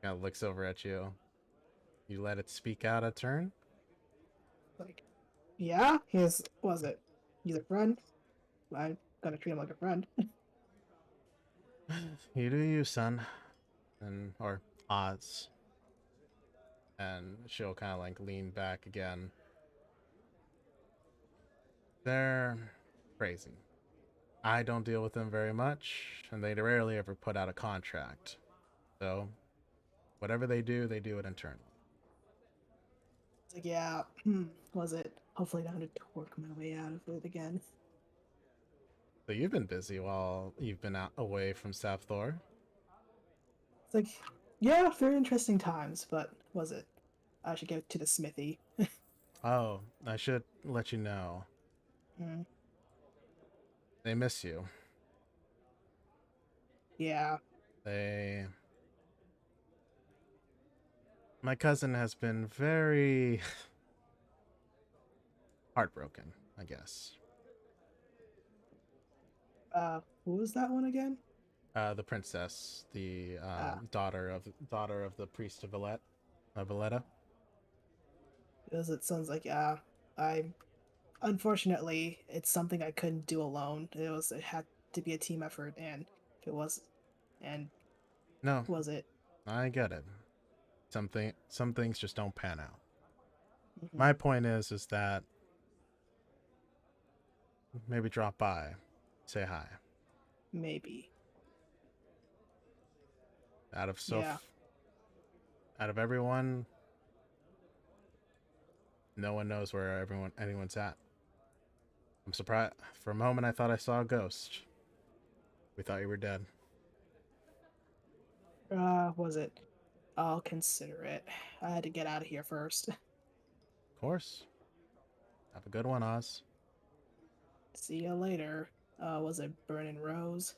Kind of looks over at you. You let it speak out a turn? Like, yeah, was it? He's a friend. I'm gonna treat him like a friend. You do you, son. And or Oz. And she'll kind of like lean back again. They're crazy. I don't deal with them very much, and they rarely ever put out a contract. So, whatever they do it internally. It's like, yeah, was it? Hopefully, not to torque my way out of it again. So you've been busy while you've been out away from Sapthor. It's like, yeah, very interesting times, but was it? I should get to the smithy. Oh, I should let you know. Mm, They miss you. yeah, They My cousin has been very heartbroken, I guess. who was that one again? The princess, the Uh, daughter of the priest of Valletta. because it sounds like, yeah, I unfortunately it's something I couldn't do alone. It had to be a team effort, and if it was, and No, was it? I get it. Some things just don't pan out. Mhm. My point is that maybe drop by, say hi. Maybe, Out of yeah, out of everyone, no one knows where anyone's at. I'm surprised. For a moment, I thought I saw a ghost. We thought you were dead. was it? I'll consider it. I had to get out of here first. Of course. Have a good one, Oz. See you later. Was it Burning Rose?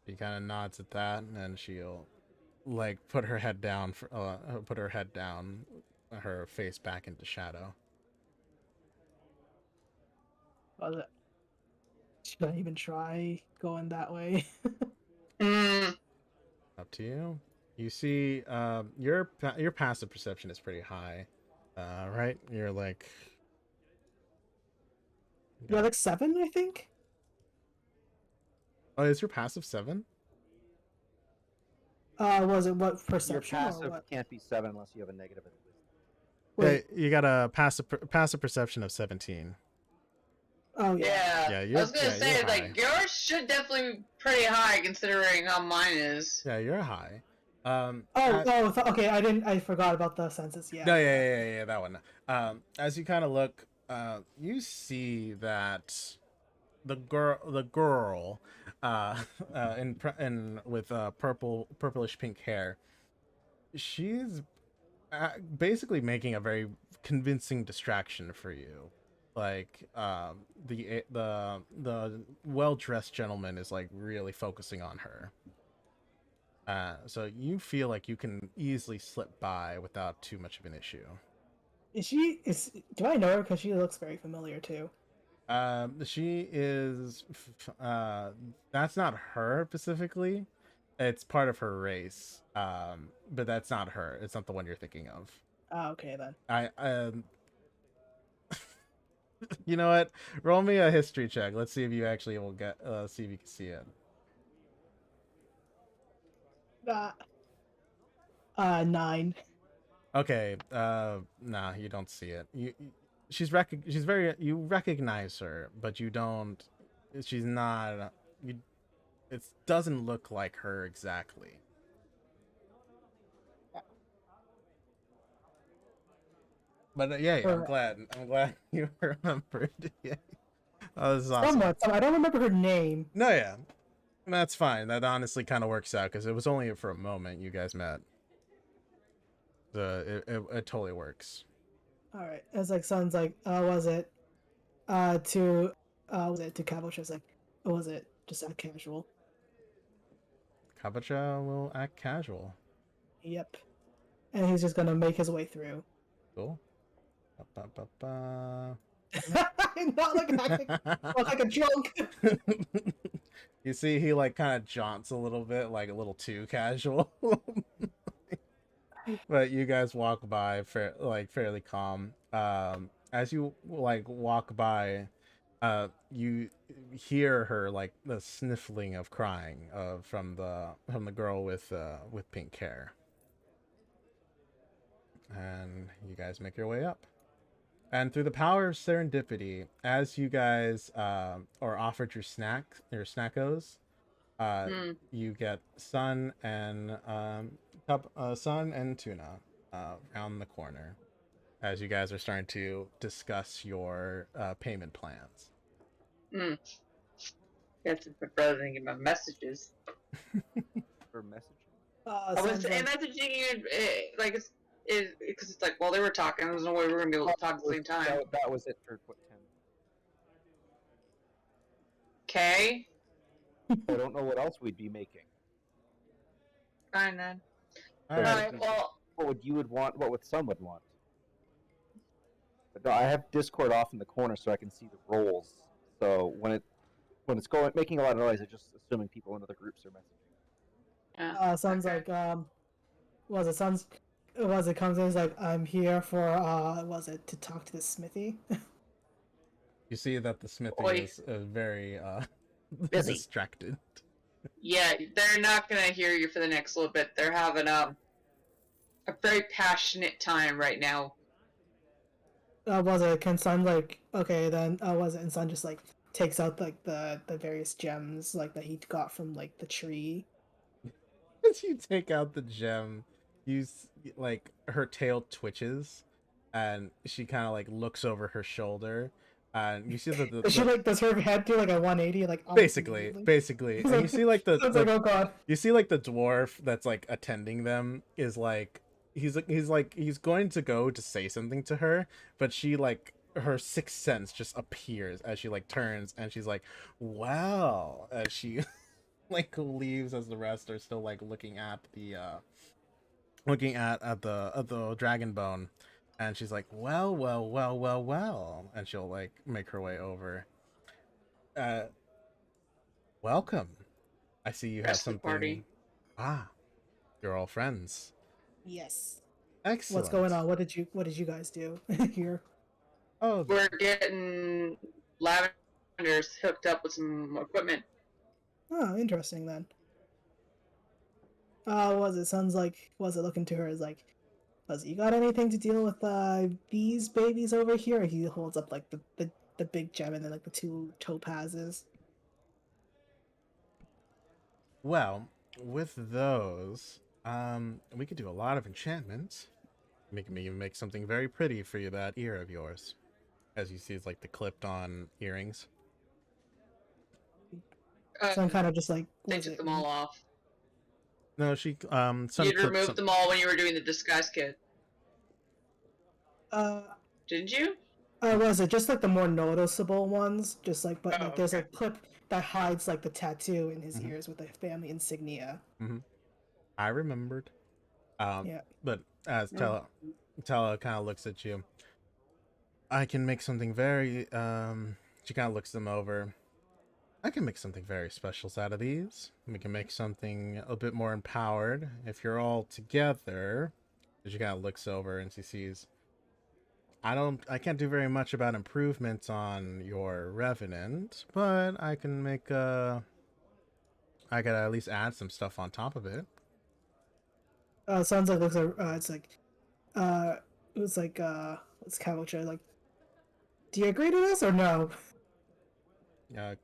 She kind of nods at that, and she'll like put her head down, her face back into shadow. Was it? Should I even try going that way? Mm, Up to you. You see, your passive perception is pretty high, right? You're like, Yeah, like 7, I think. oh, is your passive 7? Was it what Your perception or passive what? can't be 7 unless you have a negative in wisdom. Wait. Yeah, you got a passive perception of 17. Oh yeah. yeah. Yeah, I was gonna say, you're high. like, yours should definitely be pretty high considering how mine is. Yeah, you're high. Okay. I forgot about the census. Yeah. No, yeah, that one. As you kind of look, you see that the girl, in with purplish pink hair, she's basically making a very convincing distraction for you. Like, the well dressed gentleman is like really focusing on her. So you feel like you can easily slip by without too much of an issue. Do I know her? Because she looks very familiar too. She is. That's not her specifically. It's part of her race. But that's not her. It's not the one you're thinking of. Oh, okay then. You know what? Roll me a history check. Let's see if you actually will get. See if you can see it. 9. Okay. Nah, you don't see it. She's very. You recognize her, but you don't. She's not. You. It doesn't look like her exactly. But yeah, I'm glad you remembered. Yeah. Oh, this is awesome. Somewhat. I don't remember her name. No, yeah, that's fine. That honestly kind of works out because it was only for a moment you guys met. It totally works. All right. It's like sounds like was it to Caboche? It's like was it just a casual? Kabacha will act casual. Yep. And he's just gonna make his way through. Cool. Not like a drunk. You see, he like kind of jaunts a little bit, like a little too casual. But you guys walk by fairly calm. As you like walk by, you hear her like the sniffling of crying from the girl with pink hair. And you guys make your way up. And through the power of serendipity, as you guys are offered your snackos, you get sun and tuna around the corner, as you guys are starting to discuss your payment plans. Got to my brother and get my messages. For messaging. I was messaging you like because it's like, well, they were talking. There's no way we're gonna be able to talk at the same time. That was it for what 10. Okay. I don't know what else we'd be making. Fine then. All Alright, well, What you would want? What some would want? But no, I have Discord off in the corner so I can see the rolls. So when it's going making a lot of noise, it's just assuming people in other groups are messaging. yeah. Sounds like it comes in as like I'm here for to talk to the smithy. You see that the smithy Oi. is very Busy. distracted. Yeah, they're not gonna hear you for the next little bit. They're having a very passionate time right now. Can Sun like okay then and Sun just like takes out like the various gems like that he got from like the tree. As you take out the gem, like her tail twitches, and she kind of like looks over her shoulder, and you see that Does she like does her head do like a 180 like basically, and you see like It's like, oh god. you see like the dwarf that's like attending them is like he's going to go to say something to her, but she like her sixth sense just appears as she like turns, and she's like, wow, as she like leaves as the rest are still like looking at the dragon bone, and she's like, well, and she'll like make her way over. Welcome. I see you have Rest of the something. party. Ah, you're all friends. Yes. Excellent. What's going on? What did you guys do here? Oh, We're getting Lavender's hooked up with some equipment. Oh, interesting then. Was it sounds like was it looking to her as like, was you got anything to deal with these babies over here? He holds up like the big gem and then like the two topazes. well, with those, we could do a lot of enchantments. We can even make something very pretty for you, that ear of yours. As you see, it's like the clipped-on earrings. So I'm kind of just like, They was took it? them all off. No, she Sun You'd clipped removed some. them all when you were doing the disguise kit, Uh, didn't you? was it just like the more noticeable ones? Just like, but Oh, like there's a okay. clip that hides like the tattoo in his Mhm. ears with the family insignia. I remembered. Yeah. But as Mm. Tella kind of looks at you, I can make something very. She kind of looks them over. I can make something very special out of these. We can make something a bit more empowered if you're all together. She kind of looks over and she sees. I can't do very much about improvements on your Revenant, but I can make I could at least add some stuff on top of it. Sounds like looks like uh it was like what's Kabocha like? Do you agree to this or no? Uh,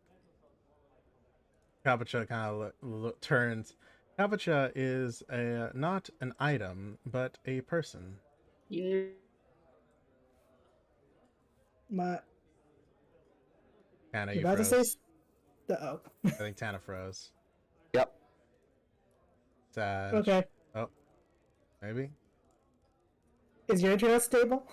Kabocha kind of turns. Kabocha is not an item, but a person. You My Tana, you're you about to say froze. oh. I think Tana froze. Yep. Sad. Okay. Oh, maybe. Is your internet stable?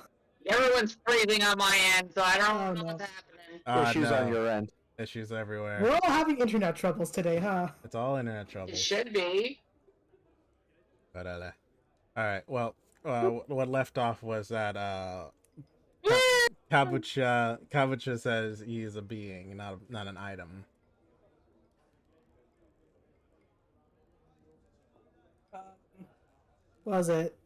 Everyone's freezing on my end, so I don't Oh, know no. what's happening. Issues No. on your end. Issues everywhere. We're all having internet troubles today, huh? It's all internet It troubles. should be. But all right. Well, what left off was that Kabucha says he is a being, not an item. Was it?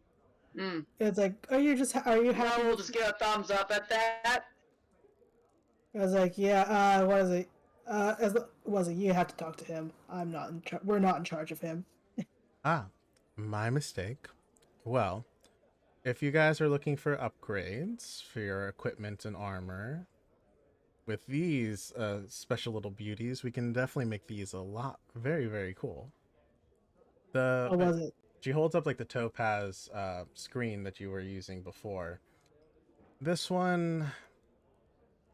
Mm. It's like, are you No, happy? we'll just give a thumbs up at that. I was like, yeah. What is it? Was it? You have to talk to him. I'm not in charge. We're not in charge of him. Ah, my mistake. Well, if you guys are looking for upgrades for your equipment and armor, with these special little beauties, we can definitely make these a lot very, very cool. Or was it? She holds up like the topaz screen that you were using before. This one,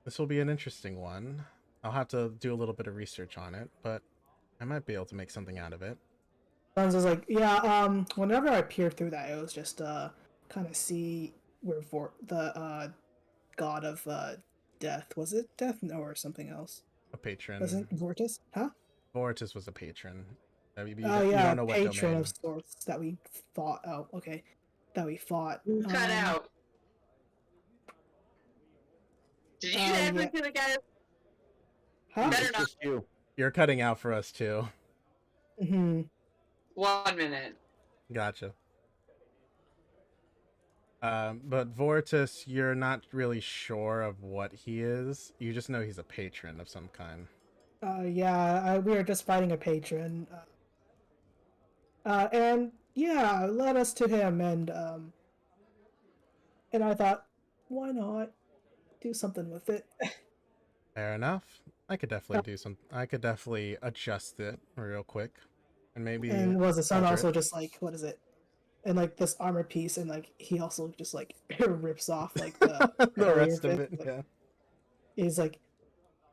this will be an interesting one. I'll have to do a little bit of research on it, but I might be able to make something out of it. Sons was like, yeah. Whenever I peered through that, it was just kind of see where the god of death, was it death, no, or something else? A patron. Wasn't Vortis? Huh? Vortis was a patron. You Yeah, don't know what patron domain. of sorts that we fought. Oh, okay, that we fought. Cut out. Did you happen yeah. to the guy? Huh? Better It's not. just you. You're cutting out for us too. Hmm. 1 minute. Gotcha. But Vortis, you're not really sure of what he is. You just know he's a patron of some kind. Yeah, we were just fighting a patron. And yeah, led us to him, and I thought, why not do something with it? Fair enough. I could definitely do some. I could definitely adjust it real quick, and maybe. And was the son alter also it. just like, what is it? And like this armor piece, and like he also just like rips off like the the rest of bit, it? like, Yeah. he's like,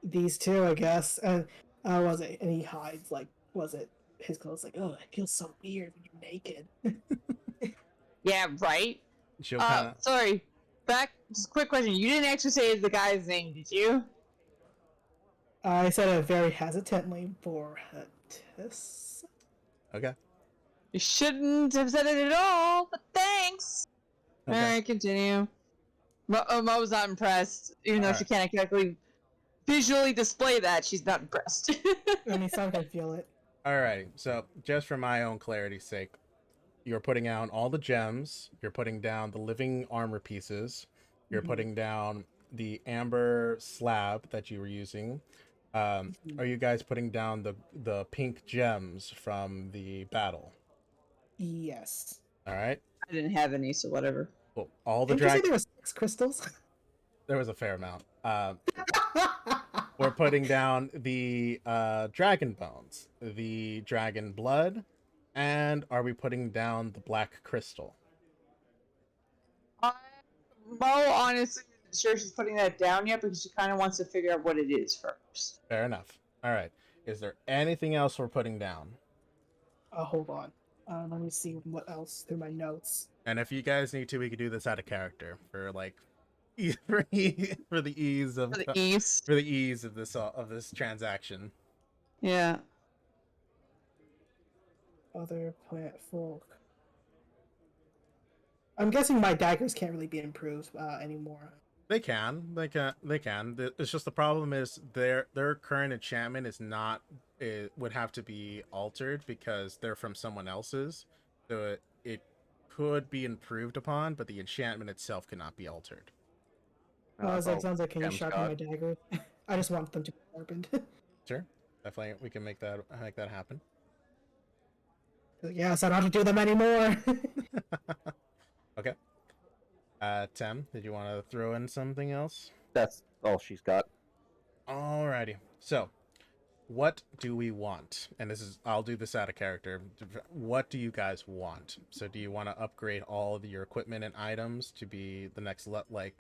these two, I guess, and was it? And he hides like, was it his clothes? Like, oh, it feels so weird when you're naked. Yeah, right? She'll kind of. Sorry. Back, just a quick question. You didn't actually say the guy's name, did you? I said it very hesitantly, Vortis. Okay. You shouldn't have said it at all, but thanks. Okay. Alright, continue. Mo was not impressed, even though she Alright. can't exactly visually display that, she's not impressed. I mean, someone can feel it. Alrighty, so just for my own clarity's sake, you're putting down all the gems, you're putting down the living armor pieces, you're Mhm. putting down the amber slab that you were using. Mhm. Are you guys putting down the pink gems from the battle? Yes. All right. I didn't have any, so whatever. Well, all the Didn't you say drag. there were 6 crystals? There was a fair amount. We're putting down the dragon bones, the dragon blood, and are we putting down the black crystal? Mo honestly isn't sure she's putting that down yet because she kind of wants to figure out what it is first. Fair enough. All right. Is there anything else we're putting down? Hold on. Let me see what else through my notes. And if you guys need to, we could do this out of character for like for the ease of For the east. for the ease of this transaction. Yeah. Other plant folk. I'm guessing my daggers can't really be improved anymore. They can. It's just the problem is their current enchantment is not. It would have to be altered because they're from someone else's. So it could be improved upon, but the enchantment itself cannot be altered. I was like, Oh, sounds like, can you Gem's sharpen God. my daggers? I just want them to be sharpened. Sure, definitely we can make that happen. Yes, I don't have to do them anymore. Okay. Tem, did you want to throw in something else? That's all she's got. Alrighty. So, what do we want? And I'll do this out of character. What do you guys want? So, do you want to upgrade all of your equipment and items to be the next to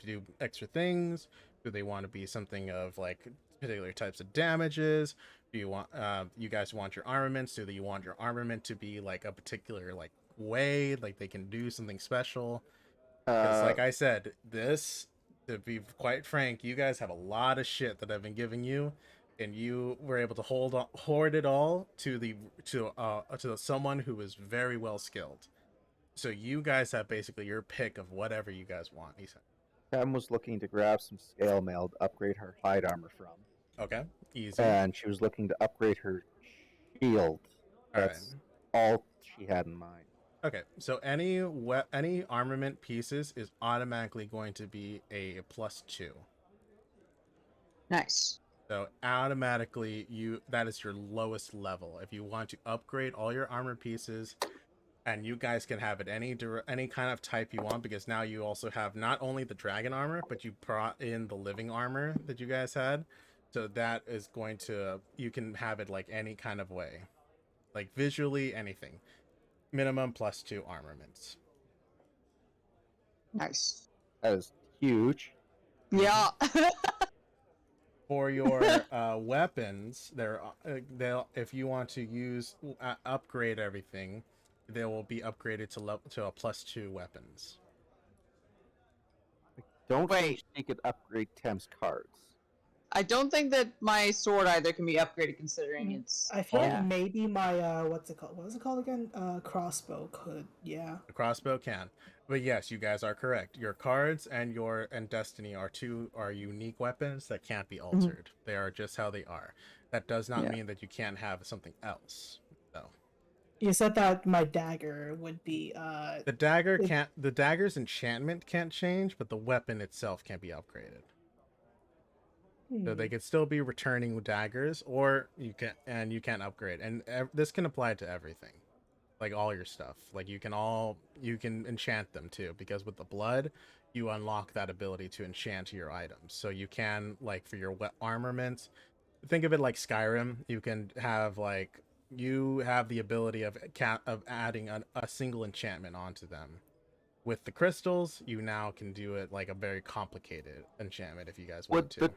do extra things? Do they want to be something of like particular types of damages? Do you want you guys want your armaments? Do you want your armament to be like a particular like way, like they can do something special? Because like I said, to be quite frank, you guys have a lot of shit that I've been giving you, and you were able to hoard it all to someone who is very well skilled. So you guys have basically your pick of whatever you guys want. He said. Pam was looking to grab some scale mail to upgrade her hide armor from, Okay, easy. and she was looking to upgrade her shield. All right. That's all she had in mind. Okay, so any armament pieces is automatically going to be a +2. Nice. So automatically that is your lowest level. If you want to upgrade all your armor pieces, and you guys can have it any kind of type you want, because now you also have not only the dragon armor, but you brought in the living armor that you guys had. So that is going to, you can have it like any kind of way, like visually anything. Minimum +2 armaments. Nice. That is huge. Yeah. For your weapons, they'll if you want to upgrade everything, they will be upgraded to a +2 weapons. Don't Wait. think she could upgrade Tem's cards. I don't think that my sword either can be upgraded considering it's. I feel Yeah. like maybe my what's it called? What was it called again? Crossbow could. Yeah. The crossbow can, but yes, you guys are correct. Your cards and Destiny are unique weapons that can't be altered. They are just how they are. That does not Yeah. mean that you can't have something else. though. You said that my dagger would be The dagger's enchantment can't change, but the weapon itself can be upgraded. So they could still be returning daggers, or you can upgrade, and this can apply to everything, like all your stuff. Like you can enchant them too, because with the blood, you unlock that ability to enchant your items. So you can, like, for your armaments, think of it like Skyrim. You can have you have the ability of adding a single enchantment onto them. With the crystals, you now can do it like a very complicated enchantment if you guys want to. The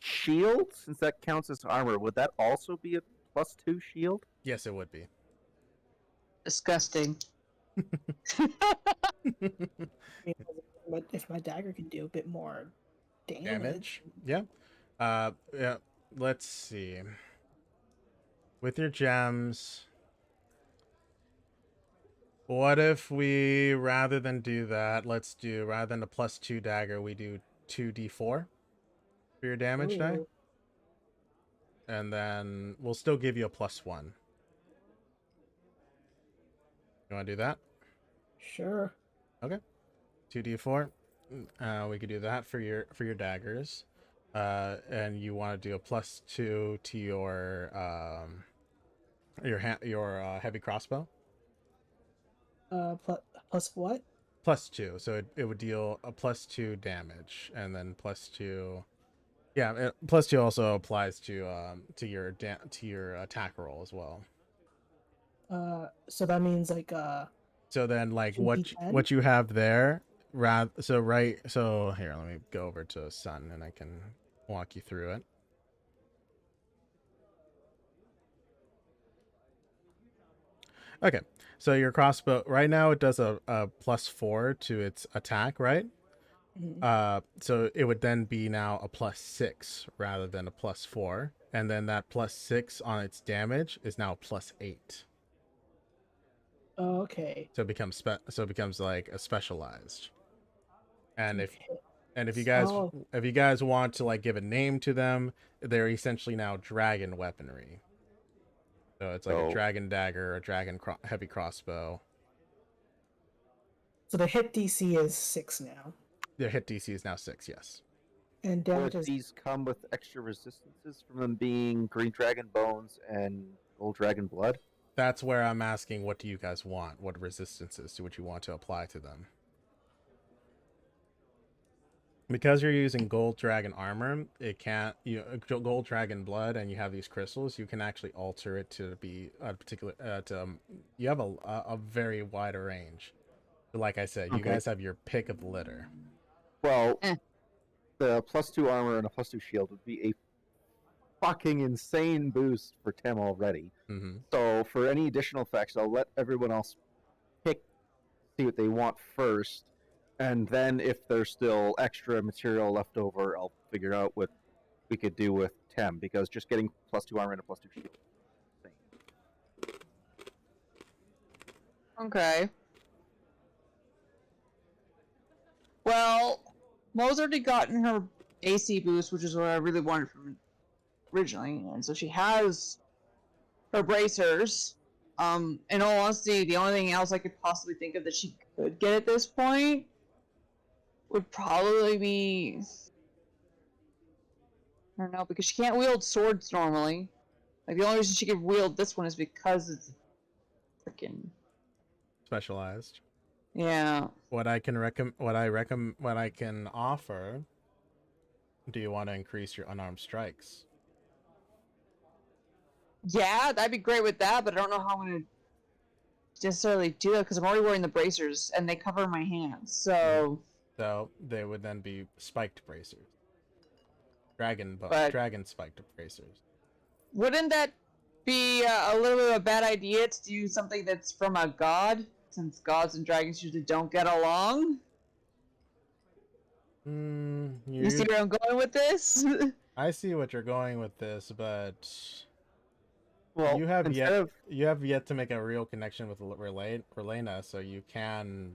shield, since that counts as armor, would that also be a +2 shield? Yes, it would be. Disgusting. But if my dagger can do a bit more Damage? Yeah. Yeah. Let's see. With your gems, what if we, rather than do that, rather than a +2 dagger, we do 2d4? for your damage die, Ooh. and then we'll still give you a +1. You want to do that? Sure. 2d4. We could do that for your daggers, and you want to do a +2 to your heavy crossbow. Plus what? +2, so it would deal a +2 damage, and then +2. Yeah, +2 also applies to your attack roll as well. So that means like So then, like 2d10? what you have there, so here, let me go over to Sun and I can walk you through it. Okay, so your crossbow right now it does a +4 to its attack, right? Mhm. So it would then be now a +6 rather than a +4, and then that +6 on its damage is now +8. Okay. So it becomes like a specialized. And if you Oh, guys want to like give a name to them, they're essentially now dragon weaponry. So it's like a So- dragon dagger, a heavy crossbow. so the hit DC is 6 now, Their hit DC is now 6. Yes. and Will damage is these come with extra resistances from them being green dragon bones and gold dragon blood? That's where I'm asking, what do you guys want? What resistances do what you want to apply to them? Because you're using gold dragon armor, it can't gold dragon blood, and you have these crystals. You can actually alter it to be a particular. You have a very wide range. But like I said, you Okay. guys have your pick of the litter. Well, Eh. the +2 armor and a +2 shield would be a fucking insane boost for Tim already. Mm-hmm. So for any additional effects, I'll let everyone else see what they want first, and then if there's still extra material left over, I'll figure out what we could do with Tem, because just getting +2 armor and a +2 shield. Okay. Well, Mo's already gotten her AC boost, which is what I really wanted from originally, and so she has her bracers. In all honesty, the only thing else I could possibly think of that she could get at this point would probably be, I don't know, because she can't wield swords normally. Like the only reason she could wield this one is because it's freaking Specialized. yeah. What I can offer. Do you want to increase your unarmed strikes? Yeah, that'd be great with that, but I don't know how I'm gonna necessarily do that because I'm already wearing the bracers and they cover my hands. So, So they would then be spiked bracers. Dragon spiked bracers. wouldn't that be a little bit of a bad idea to do something that's from a god, since gods and dragons usually don't get along? You see where I'm going with this? I see what you're going with this, but Well, you have instead yet to make a real connection with Relena, so you can.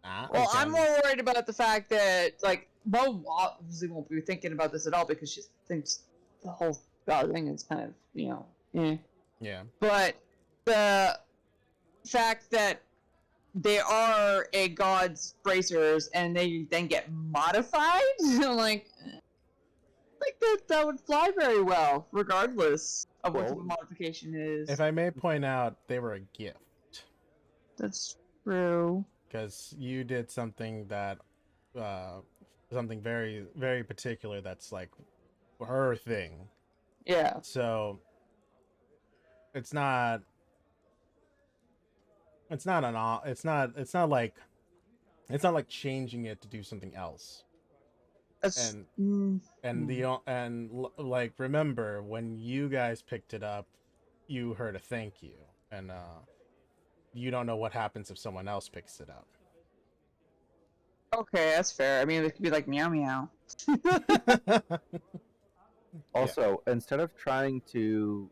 Well, I'm more worried about the fact that, like, Mo obviously won't be thinking about this at all because she thinks the whole god thing is kind of, Yeah. But the fact that they are a god's bracers and they then get modified, like that would fly very well, regardless of what type of modification it is. If I may point out, they were a gift. That's true. Because you did something that, something very, very particular that's like her thing. Yeah. So it's not like changing it to do something else. That's Like, remember when you guys picked it up, you heard a thank you, and you don't know what happens if someone else picks it up. okay, that's fair. I mean, it could be like meow meow. Also, instead of trying to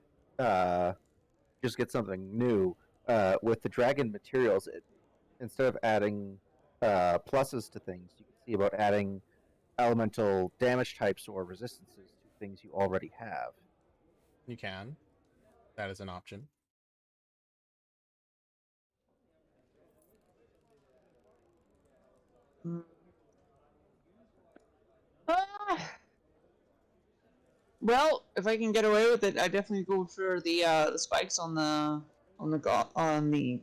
just get something new with the dragon materials, instead of adding pluses to things, you can see about adding elemental damage types or resistances to things you already have. You can. That is an option. Ah. Well, if I can get away with it, I definitely go for the spikes on the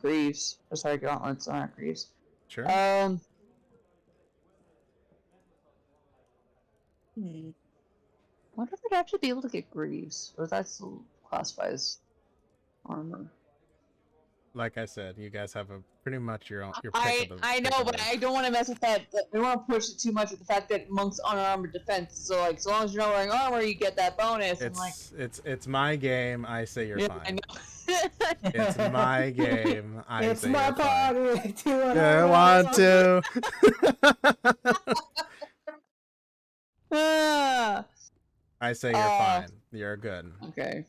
greaves. Oh, sorry, gauntlets, not greaves. Sure. Wonder if I'd actually be able to get greaves, or that's still classified as armor. Like I said, you guys have a pretty much your pick of the. I pick know, of but the- I don't want to mess with that. I don't want to push it too much with the fact that monks honor armored defense. So like, so long as you're not wearing armor, you get that bonus. And like, It's my game. I say you're yeah, fine. I know. It's my game. I It's say my you're fine. party. Do what I want to. Ah, I say you're fine. You're good. okay.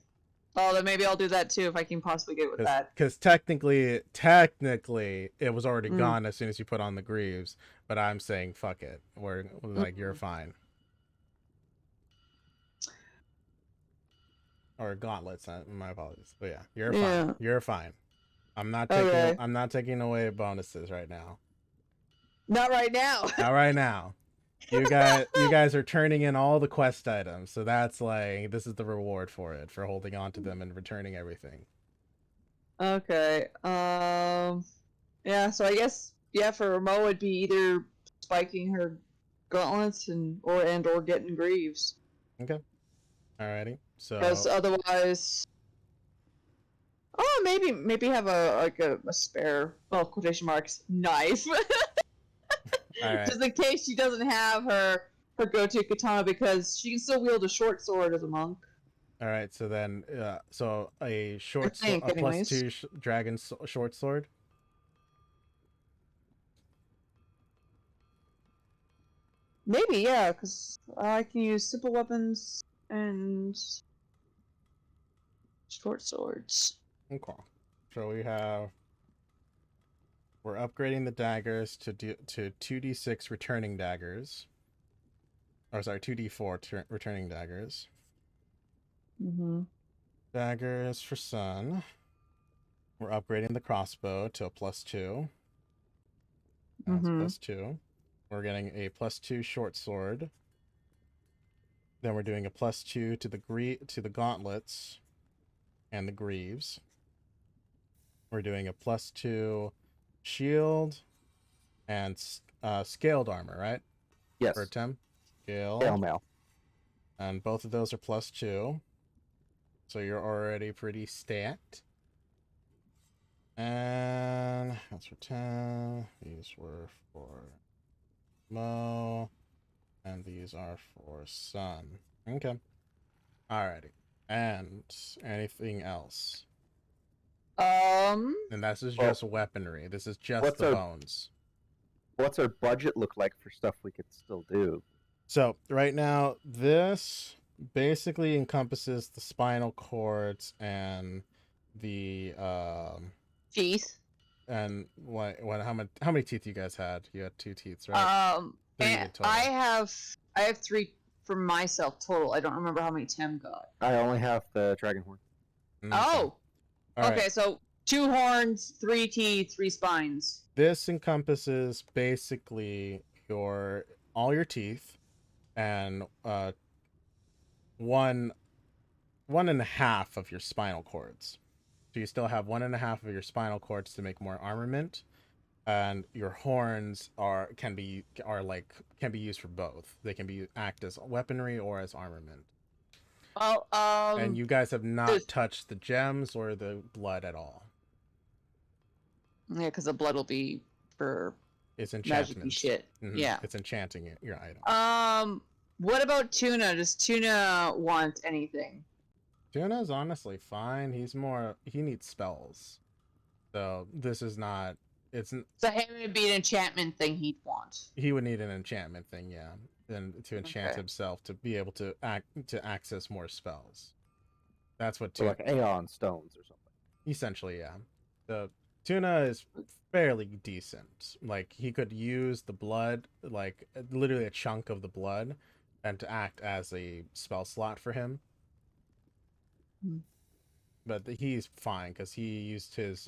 Oh, then maybe I'll do that too if I can possibly get with that. Because technically, it was already Mm. gone as soon as you put on the greaves. But I'm saying fuck it. We're like you're fine. Or gauntlets. My apologies. But yeah, you're fine. Yeah. You're fine. I'm not Okay. taking away bonuses right now. Not right now. Not right now. You guys are turning in all the quest items, so that's like this is the reward for it, for holding on to them and returning everything. Okay. Yeah. So I guess for Mo it'd be either spiking her gauntlets or getting greaves. Okay. Alrighty. So Because otherwise, maybe have a spare, well, quotation marks, knife, all right. just in case she doesn't have her go-to katana, because she can still wield a short sword as a monk. All right. So then, so a short I think, a plus anyways. 2 dragon short sword. Maybe, yeah, because I can use simple weapons and short swords. Okay. So we're upgrading the daggers to 2d6 returning daggers. Or sorry, 2d4 returning daggers. Mm-hmm. Daggers for Sun. We're upgrading the crossbow to a +2. That's Mm-hmm. +2. We're getting a +2 short sword. Then we're doing a +2 to the gauntlets and the greaves. We're doing a +2 shield and scaled armor, right? Yes. For Tim. Scaled. Hail mail. And both of those are +2. So you're already pretty stacked. And that's for 10. These were for Mo. And these are for Sun. Okay. Alrighty. And anything else? And this is just weaponry. This is just what's the our- bones. What's our budget look like for stuff we could still do? So right now, this basically encompasses the spinal cords and the Teeth. and how many teeth you guys had? You had 2 teeth, right? 3 in And total. I have 3 for myself total. I don't remember how many Tim got. I only have the dragon horn. Okay. Oh, All right. okay. So 2 horns, 3 teeth, 3 spines. This encompasses basically all your teeth and 1.5 of your spinal cords. So you still have 1.5 of your spinal cords to make more armament, and your horns can be used for both. They can act as weaponry or as armament. Well, And you guys have not there's- touched the gems or the blood at all. yeah, because the blood will be for It's magic enchantment. shit. Mhm. Yeah. It's enchanting your item. What about Tuna? Does Tuna want anything? Tuna's honestly fine. He needs spells. So this is not. So him would be an enchantment thing he'd want. He would need an enchantment thing, yeah, and to enchant Okay. himself to be able to access more spells. That's what So like Aeon stones or something. essentially, yeah. Tuna is fairly decent. Like he could use the blood, like literally a chunk of the blood, and to act as a spell slot for him. Hmm. But he's fine because he used his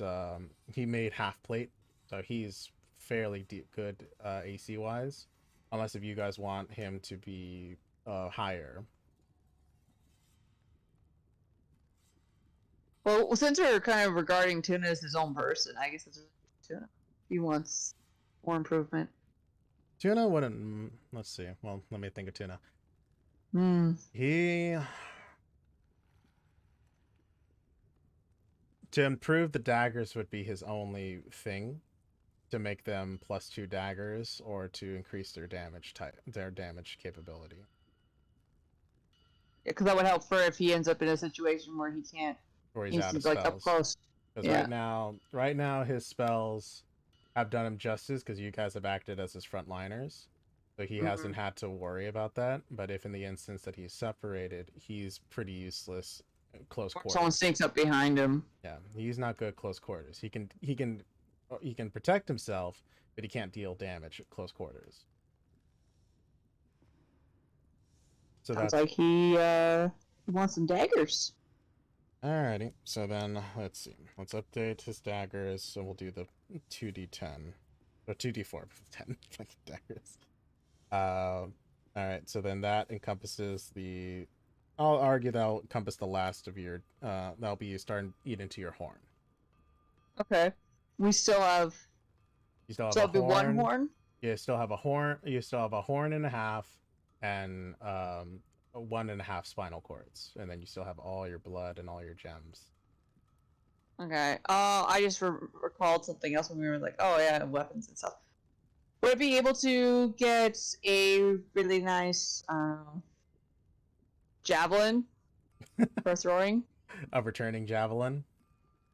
he made half plate, so he's fairly good AC wise. Unless if you guys want him to be higher. Well, since we're kind of regarding Tuna as his own person, I guess it's Tuna. He wants more improvement. Tuna wouldn't. Let's see. Well, let me think of Tuna. Hmm. He to improve the daggers would be his only thing, to make them +2 daggers or to increase their damage capability. Because that would help for if he ends up in a situation where he can't. Or he's out of like up spells. close. Because right now his spells have done him justice because you guys have acted as his frontliners. So he hasn't had to worry about that. But if in the instance that he's separated, he's pretty useless close quarters. Someone sneaks up behind him. Yeah, he's not good at close quarters. He can protect himself, but he can't deal damage at close quarters. So Sounds that's like he wants some daggers. alrighty. So then let's see. Let's update his daggers. So we'll do the 2d10 or 2d4 10 fucking daggers. All right. So then that encompasses the. I'll argue that'll encompass the last of your. That'll be starting to eat into your horn. Okay. We still have. You still have So a it'll be one horn. You still have a horn. You still have a horn and a half, and 1.5 spinal cords, and then you still have all your blood and all your gems. Okay. I just recalled something else when we were like, oh yeah, weapons and stuff. Would I be able to get a really nice javelin for throwing? A returning javelin.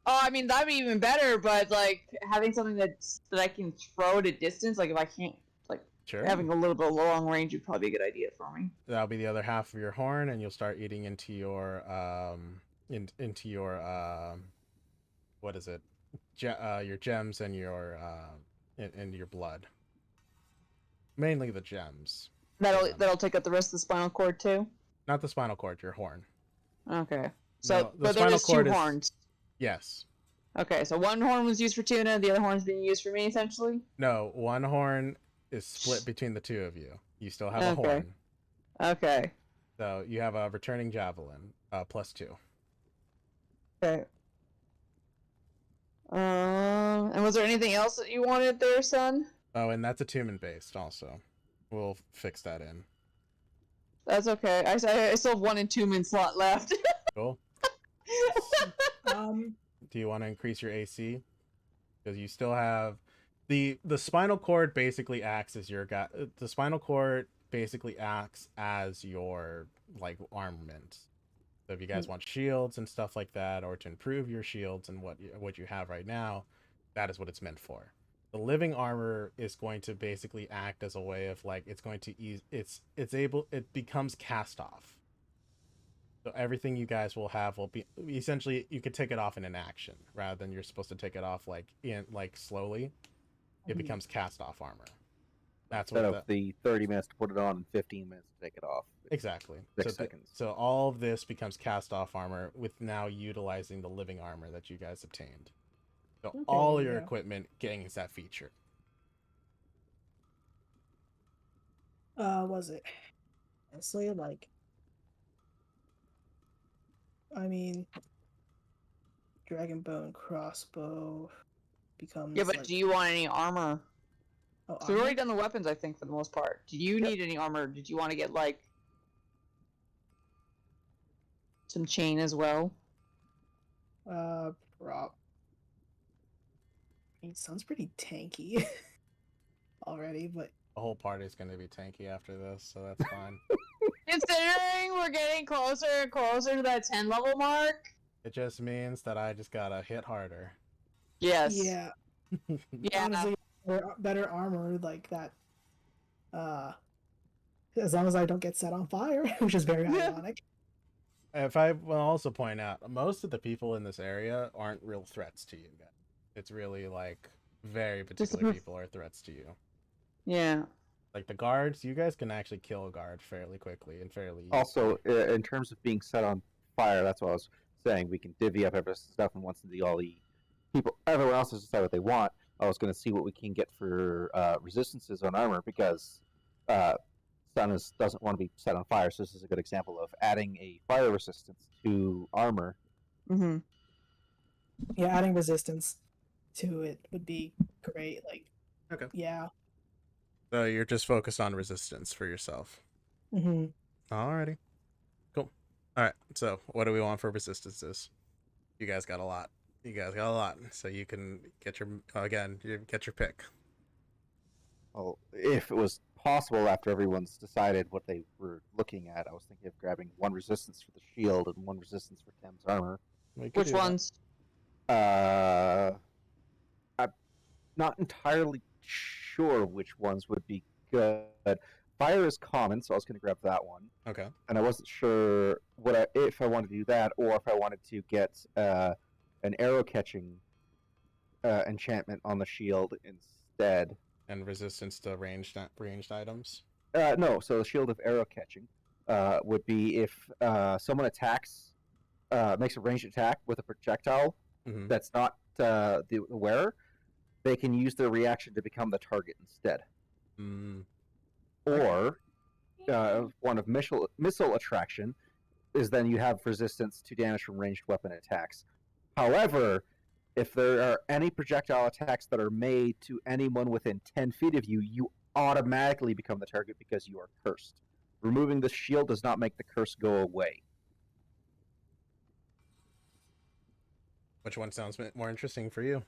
Oh, I mean that'd be even better. But like having something that I can throw at a distance, like if I can't, like Sure. having a little bit of long range would probably be a good idea for me. That'll be the other half of your horn, and you'll start eating into your into your what is it? Your gems and your and your blood. Mainly the gems. That'll take up the rest of the spinal cord too. Not the spinal cord, your horn. Okay. So, No, the but spinal there's two cord is- horns. Yes. Okay, so one horn was used for Tuna, the other horn's being used for me, essentially? No, one horn is split between the two of you. You still have a Okay. horn. Okay. So you have a returning javelin, +2. Okay. And was there anything else that you wanted there, son? Oh, and that's attunement based also. We'll fix that in. That's okay. I still have 1 and 2 min slot left. Cool. Um, Do you want to increase your AC? Because you still have the spinal cord basically acts as your the spinal cord basically acts as your like armament. So if you guys want shields and stuff like that, or to improve your shields and what you have right now, that is what it's meant for. The living armor is going to basically act as a way of like it's going to ease it becomes cast off. So everything you guys will have will be essentially you could take it off in an action rather than you're supposed to take it off like slowly. It becomes cast off armor. That's Instead what of the 30 minutes to put it on and 15 minutes to take it off. exactly. 6 seconds. So all of this becomes cast off armor with now utilizing the living armor that you guys obtained. So Okay, all your yeah. equipment gains that feature. was it? Honestly, like, I mean, dragon bone crossbow becomes. Yeah, but like, do you want any armor? Oh, So we've already armor? done the weapons, I think, for the most part. Do you need any armor? Did you want to get, like, some chain as well? Prop. It sounds pretty tanky already, but The whole party is going to be tanky after this, so that's fine. Considering we're getting closer and closer to that 10 level mark? It just means that I just gotta hit harder. Yes. yeah, Yeah. honestly, better armor like that. As long as I don't get set on fire, which is very ironic. If I will also point out, most of the people in this area aren't real threats to you guys. It's really like very particular people are threats to you. Yeah. Like the guards, you guys can actually kill a guard fairly quickly and fairly easily. Also, in terms of being set on fire, that's what I was saying. We can divvy up every stuff, and once all the people, everyone else has decided what they want. I was going to see what we can get for resistances on armor because doesn't want to be set on fire. So this is a good example of adding a fire resistance to armor. Mm-hmm. Yeah, adding resistance to it would be great. Like, Okay. yeah. So you're just focused on resistance for yourself. Mm-hmm. Alrighty. Cool. Alright, so what do we want for resistances? You guys got a lot. So you can get your get your pick. Well, if it was possible after everyone's decided what they were looking at, I was thinking of grabbing one resistance for the shield and one resistance for Tem's armor. Which ones? I'm not entirely sure which ones would be good. Fire is common, so I was going to grab that one. Okay. And I wasn't sure if I wanted to do that or if I wanted to get an arrow catching enchantment on the shield instead. And resistance to ranged items. No, so the shield of arrow catching would be if someone attacks, makes a ranged attack with a projectile that's not the wearer, they can use their reaction to become the target instead. Or one of missile attraction is then you have resistance to damage from ranged weapon attacks. However, if there are any projectile attacks that are made to anyone within 10 feet of you, you automatically become the target because you are cursed. Removing the shield does not make the curse go away. Which one sounds more interesting for you?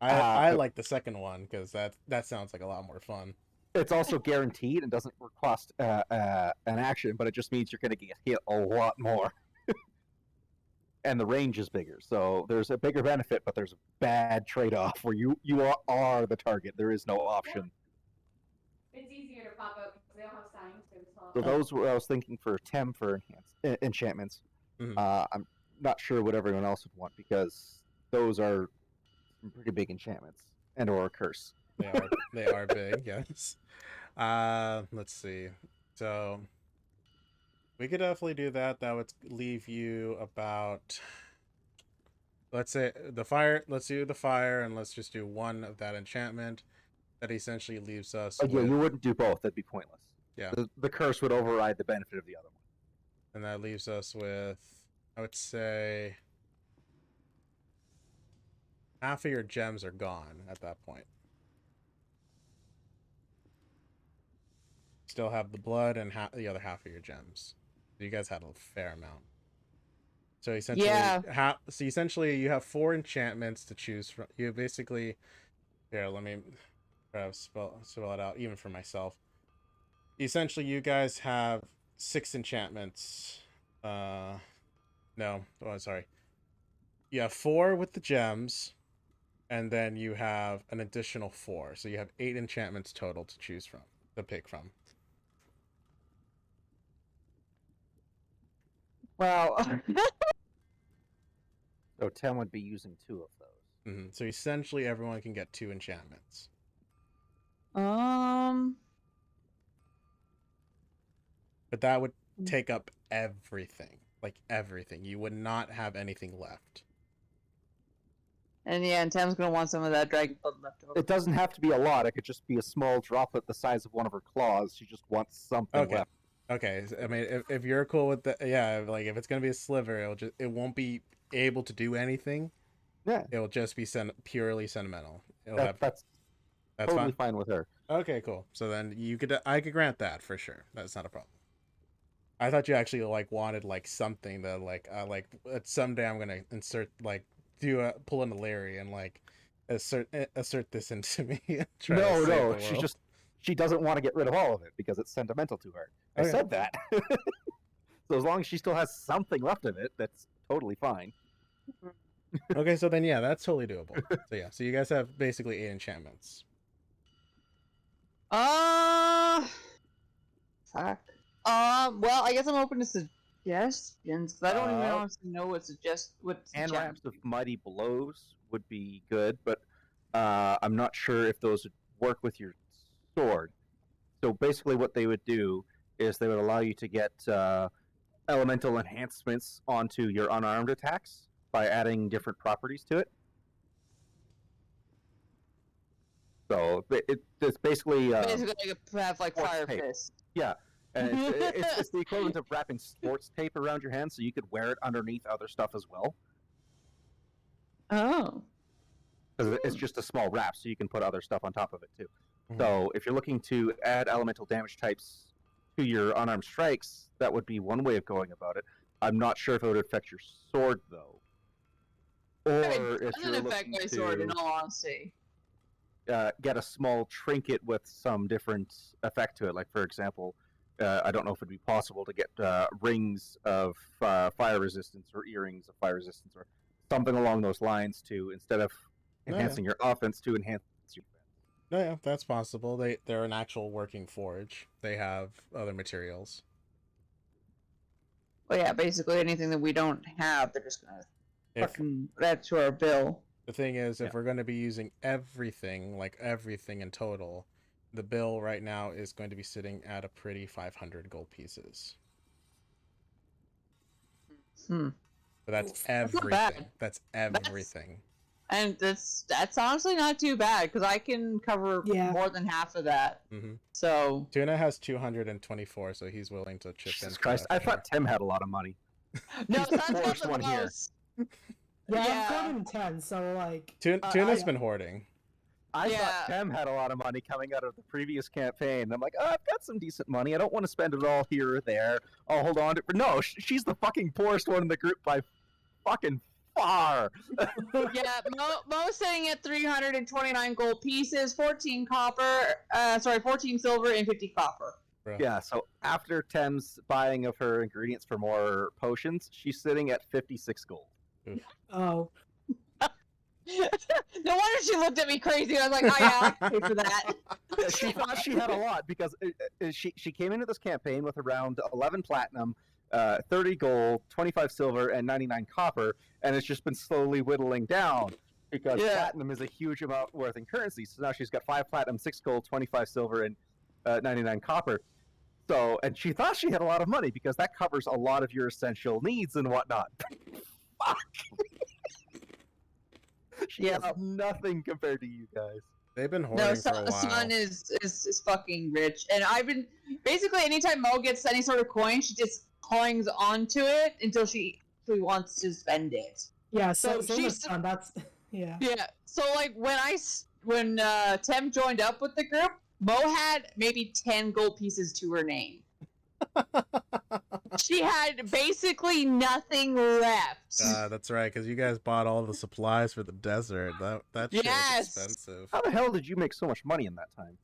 I like the second one because that sounds like a lot more fun. It's also guaranteed and doesn't cost an action, but it just means you're going to get hit a lot more. And the range is bigger, so there's a bigger benefit, but there's a bad trade-off where you are the target. There is no option. It's easier to pop up because they don't have signs to install. So those were I was thinking for Tem for enchantments. I'm not sure what everyone else would want because those are some pretty big enchantments and or a curse. They are big, yes. Let's see. So we could definitely do that. That would leave you about, let's say the fire. Let's do the fire, and let's just do one of that enchantment. That essentially leaves us. Yeah, you wouldn't do both. That'd be pointless. Yeah. The curse would override the benefit of the other one. And that leaves us with, I would say, half of your gems are gone at that point. Still have the blood and the other half of your gems. You guys had a fair amount. So essentially, essentially you have 4 enchantments to choose from. You basically, here, let me spell it out even for myself. Essentially, you guys have 6 enchantments. Sorry. You have 4 with the gems, and then you have an additional 4. So you have 8 enchantments total to choose from, to pick from. Wow. So Tem would be using 2 of those. So essentially, everyone can get 2 enchantments. But that would take up everything. Like everything. You would not have anything left. And yeah, and Tam's gonna want some of that dragon blood left over. It doesn't have to be a lot. It could just be a small droplet the size of one of her claws. She just wants something left. Okay, I mean, if you're cool with that, yeah, like if it's gonna be a sliver, it won't be able to do anything. Yeah, it'll just be purely sentimental. That's totally fine with her. Okay, cool. So then I could grant that for sure. That's not a problem. I thought you actually wanted something that someday I'm gonna insert pull in a Larry and assert this into me. No, she doesn't want to get rid of all of it because it's sentimental to her. I said that. So as long as she still has something left of it, that's totally fine. Okay, so then yeah, that's totally doable. So yeah, so you guys have basically 8 enchantments. Fuck. Well, I guess I'm open to suggestions? 'Cause I don't even Uh, honestly know what And suggest. wraps of mighty blows would be good, but I'm not sure if those would work with your sword. So basically, what they would do is they would allow you to get elemental enhancements onto your unarmed attacks by adding different properties to it. So it's basically Basically, I could have like sports fire tape. fist. Yeah, and it's the equivalent of wrapping sports tape around your hand, so you could wear it underneath other stuff as well. Oh. Because it's just a small wrap, so you can put other stuff on top of it too. Mhm. So if you're looking to add elemental damage types to your unarmed strikes, that would be one way of going about it. I'm not sure if it would affect your sword though, or It if doesn't you're affect looking my sword, in to all honesty. get a small trinket with some different effect to it. Like for example, I don't know if it'd be possible to get rings of fire resistance or earrings of fire resistance or something along those lines to, instead of Yeah. enhancing your offense, to enhance your defense. No, yeah, that's possible. They're an actual working forge. They have other materials. Well, yeah, basically anything that we don't have, they're just gonna If fucking add to our bill. the thing is, if Yeah. we're going to be using everything, like everything in total, the bill right now is going to be sitting at a pretty 500 gold pieces. Hmm. But that's Oof. That's not bad. everything. That's everything. And that's honestly not too bad because I can cover Yeah. more than half of that. hmm So Tuna has 224, so he's willing to chip in. Jesus for Christ! that I for sure. thought Tim had a lot of money. no, He's the that's not poorest the one here. most. Yeah, Yeah. I've gotten 10, so like. Tuna's I- been hoarding. I Yeah. thought Tim had a lot of money coming out of the previous campaign. I'm like, oh, I've got some decent money. I don't want to spend it all here or there. I'll hold on to it. But no, she's the fucking poorest one in the group by fucking far. Yeah, Mo's sitting at 329 gold pieces, 14 silver, and 50 copper. Bro. Yeah, so after Tim's buying of her ingredients for more potions, she's sitting at 56 gold. Oh. No wonder she looked at me crazy. I was like, oh yeah, I'll pay for that. Yeah, she thought she had a lot because she came into this campaign with around 11 platinum, 30 gold, 25 silver, and 99 copper, and it's just been slowly whittling down because Yeah. platinum is a huge amount worth in currency. So now she's got 5 platinum, 6 gold, 25 silver, and 99 copper. So, and she thought she had a lot of money because that covers a lot of your essential needs and whatnot. Fuck. She Yeah. has nothing compared to you guys. They've been hoarding No, for a while. Sun is fucking rich, and I've been basically anytime Mo gets any sort of coin, she just clings onto it until she wants to spend it. Yeah, So so same she's- with Sun, that's. Yeah. Yeah. So like when Tem joined up with the group, Mo had maybe 10 gold pieces to her name. She had basically nothing left. That's right, because you guys bought all the supplies for the desert. That shit Yes. was expensive. How the hell did you make so much money in that time?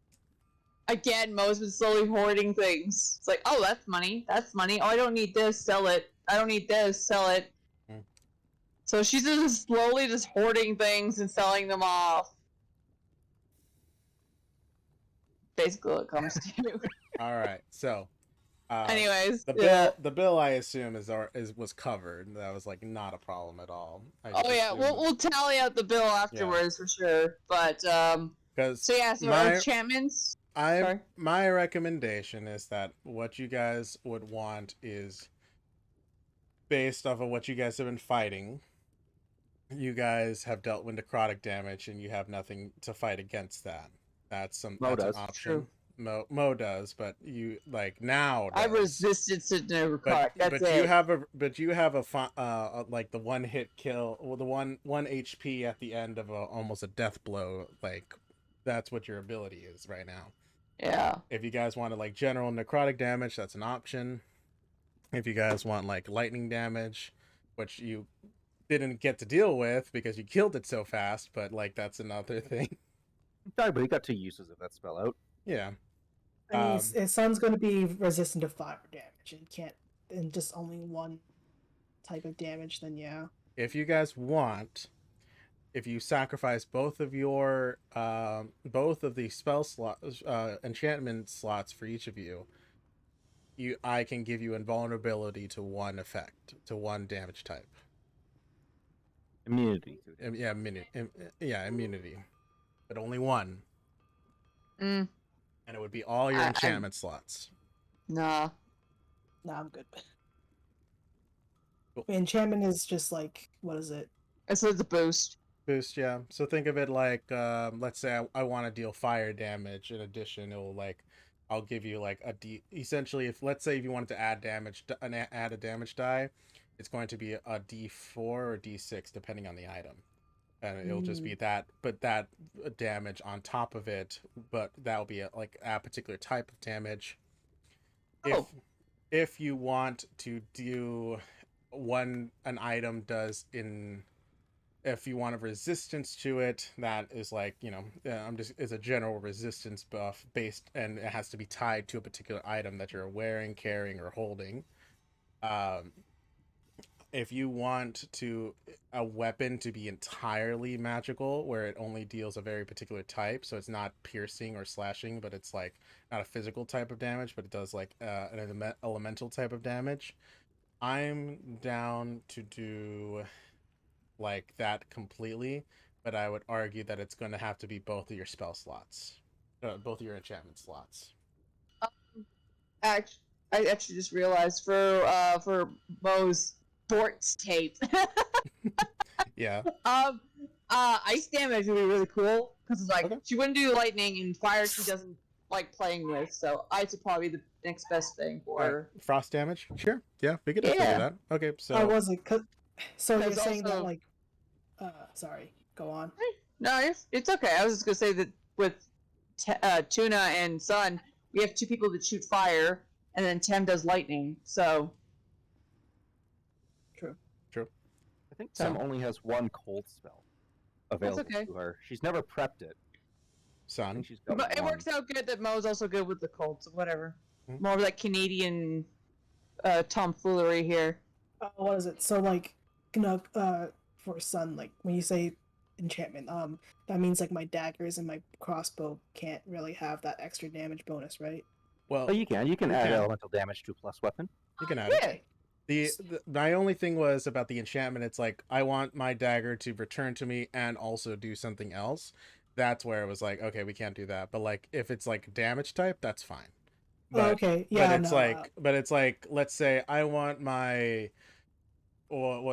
Again, Mo's been slowly hoarding things. It's like, oh, that's money. That's money. Oh, I don't need this. Sell it. I don't need this. Sell it. Hmm. So she's just slowly just hoarding things and selling them off. Basically, what it comes to. All right, so. Anyways, the bill I assume was covered. That was like not a problem at all. Oh yeah, we'll tally out the bill afterwards for sure. But because so yeah, so our enchantments. my recommendation is that what you guys would want is based off of what you guys have been fighting. You guys have dealt with necrotic damage, and you have nothing to fight against that. That's an option. True. Mo does, but you like now. I does. resisted to necrotic. That's but it. you have a like the one hit kill, or the one HP at the end of almost a death blow. Like that's what your ability is right now. Yeah. If you guys want to like general necrotic damage, that's an option. If you guys want like lightning damage, which you didn't get to deal with because you killed it so fast, but like that's another thing. Sorry, but he got 2 uses of that spell out. Yeah. I mean, his Sun's going to be resistant to fire damage and can't, and just only one type of damage, then yeah. If you guys want, if you sacrifice both of your both of the spell slots, enchantment slots for each of you, I can give you invulnerability to one effect, to one damage type. Immunity. Yeah, immunity, but only one, Mm, and it would be all your I- enchantment slots. nah. Nah, I'm good. Cool. Enchantment is just like, what is it? It's a boost. Boost, yeah. So think of it like, let's say I want to deal fire damage. In addition, it'll like, I'll give you like a D. Essentially, if let's say if you wanted to add damage, add a damage die, it's going to be a D4 or D6 depending on the item, and it'll just be that, but that damage on top of it. But that'll be like a particular type of damage. Oh. If you want to do an item does in. If you want a resistance to it, that is like, is a general resistance buff based, and it has to be tied to a particular item that you're wearing, carrying, or holding. If you want a weapon to be entirely magical, where it only deals a very particular type, so it's not piercing or slashing, but it's like not a physical type of damage, but it does like an elemental type of damage, I'm down to do like that completely, but I would argue that it's going to have to be both of your spell slots, both of your enchantment slots. I actually just realized for Mo's sports tape. Yeah. Ice damage would be really cool because it's like Okay. she wouldn't do lightning, and fire she doesn't like playing with. So ice would probably be the next best thing for her. Right. Frost damage, sure. Yeah, we could definitely do that. Okay, so Or was it? So you're Because saying that also- like, sorry, go on. No, it's okay. I was just gonna say that with Tuna and Sun, we have two people that shoot fire, and then Tem does lightning. So I think So- Sam only has one cold spell available okay. to her. She's never prepped it. I Sun. think she's got but it one. works out good that Mo's also good with the cold. So whatever. Mhm. More of that Canadian tomfoolery here. What is it? So like, for Sun, like when you say enchantment, that means like my daggers and my crossbow can't really have that extra damage bonus, right? Well, Oh, you can. You can You add can. elemental damage to a plus weapon. you can add it. Yeah. My only thing was about the enchantment. It's like I want my dagger to return to me and also do something else. That's where it was like, okay, we can't do that. But like, if it's like damage type, that's fine. But, Okay, yeah, but it's no, like, let's say I want my, what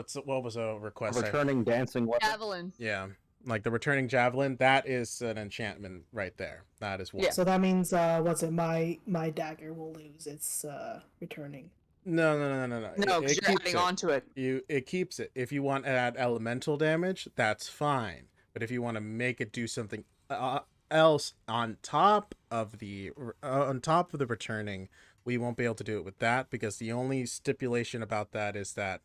was a request? Returning dancing weapon. Javelin. Yeah, like the returning javelin. That is an enchantment right there. That is one. Yeah. So that means, what's it? My dagger will lose its returning. No. No, It because you're keeps adding it. on to it. It keeps it. If you want to add elemental damage, that's fine. But if you want to make it do something else on top of the returning, we won't be able to do it with that, because the only stipulation about that is that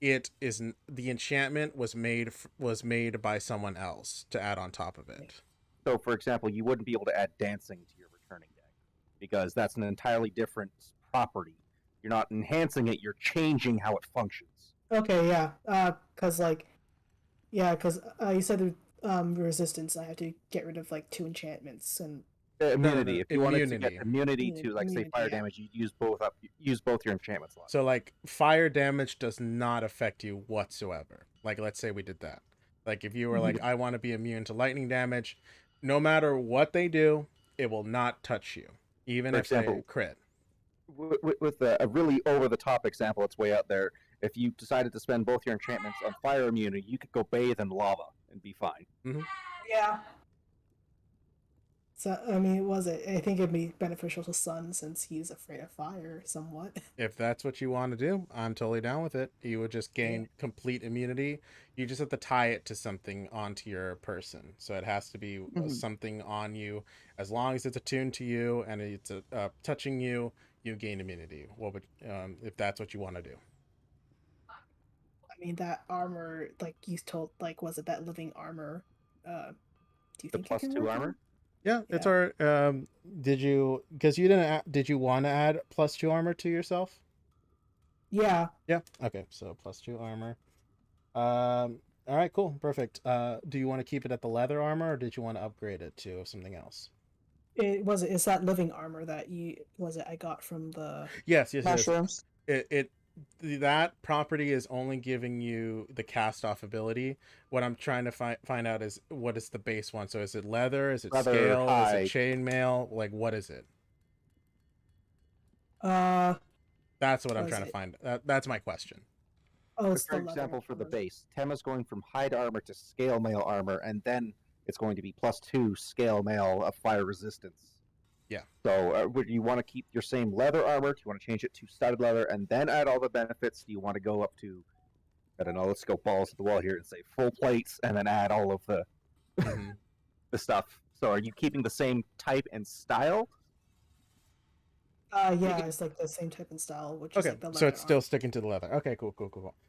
it is the enchantment was made by someone else to add on top of it. So, for example, you wouldn't be able to add dancing to your returning dagger because that's an entirely different property. You're not enhancing it; you're changing how it functions. Okay, yeah. Cause you said resistance. I have to get rid of like 2 enchantments, and Immunity. no, If you wanted to immunity. get immunity to, like, say, Immunity, fire yeah. damage, you use both up. Use both your enchantment slots. So like fire damage does not affect you whatsoever. Like let's say we did that. Like if you were like, I want to be immune to lightning damage, no matter what they do, it will not touch you, even For if they example, crit. With a really over-the-top example, it's way out there. If you decided to spend both your enchantments on fire immunity, you could go bathe in lava and be fine. yeah. So I mean, I think it'd be beneficial to Sun since he's afraid of fire somewhat. If that's what you want to do, I'm totally down with it. You would just gain complete immunity. You just have to tie it to something onto your person. So it has to be something on you. As long as it's attuned to you and it's touching you, you gain immunity. What would if that's what you want to do? I mean, that armor, like you told, like was it that living armor? Do you The think plus it can 2 work armor. out? Yeah, it's Yeah. our. Did you? Because you didn't. Did you want to add +2 armor to yourself? Yeah. Yeah. Okay. So +2 armor. All right. Cool. Perfect. Do you want to keep it at the leather armor, or did you want to upgrade it to something else? It's that living armor that I got from the Yes, yes, yes. Mushrooms. That property is only giving you the cast off ability. What I'm trying to find out is what is the base one. So is it leather? Is it Leather, scale? Is it hide. chainmail? Like what is it? That's what I'm was trying to it? find. That's my question. Oh, it's For the leather example, for the armor. base, Tema's going from hide armor to scale mail armor, and then it's going to be +2 scale mail of fire resistance. Yeah. So, would you want to keep your same leather armor? Do you want to change it to studded leather and then add all the benefits? Do you want to go up to, I don't know, let's go balls to the wall here and say full plates and then add all of the Mhm. the stuff? So, are you keeping the same type and style? Yeah, it's like the same type and style, which is Okay, like the leather so it's still armor. sticking to the leather. Okay, cool.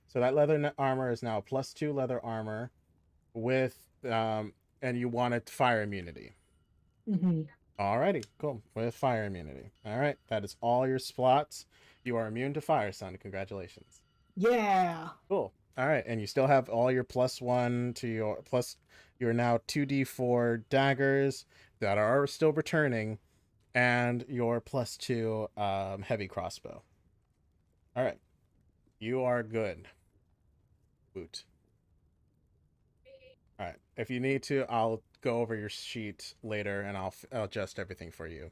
So that leather armor is now +2 leather armor with and you wanted fire immunity. Mm-hmm. Alrighty, cool. With fire immunity. Alright, that is all your slots. You are immune to fire, son. Congratulations. Yeah. Cool. Alright, and you still have all your +1 to your plus your now 2d4 daggers that are still returning, and your +2 heavy crossbow. Alright. You are good. Boot. Alright. If you need to, I'll go over your sheet later and I'll adjust everything for you.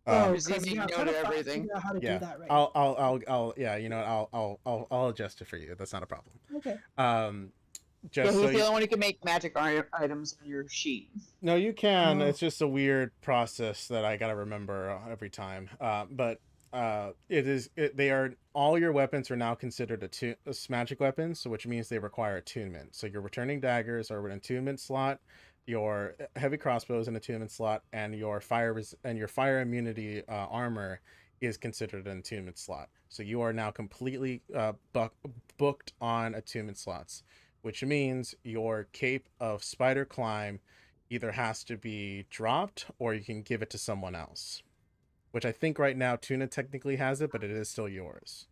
Just because make I'm note trying of to everything. figure out how to Yeah, do that right now. I'll yeah, you know, I'll adjust it for you. That's not a problem. Okay. Just He's so the you, only one who can make magic items on your sheet. no, you can. Oh. It's just a weird process that I gotta remember every time. But they are all your weapons are now considered magic weapons, so which means they require attunement. So your returning daggers are an attunement slot, your heavy crossbows an attunement slot, and your fire immunity armor is considered an attunement slot. So you are now completely booked on attunement slots, which means your cape of spider climb either has to be dropped or you can give it to someone else. Which I think right now Tuna technically has it, but it is still yours.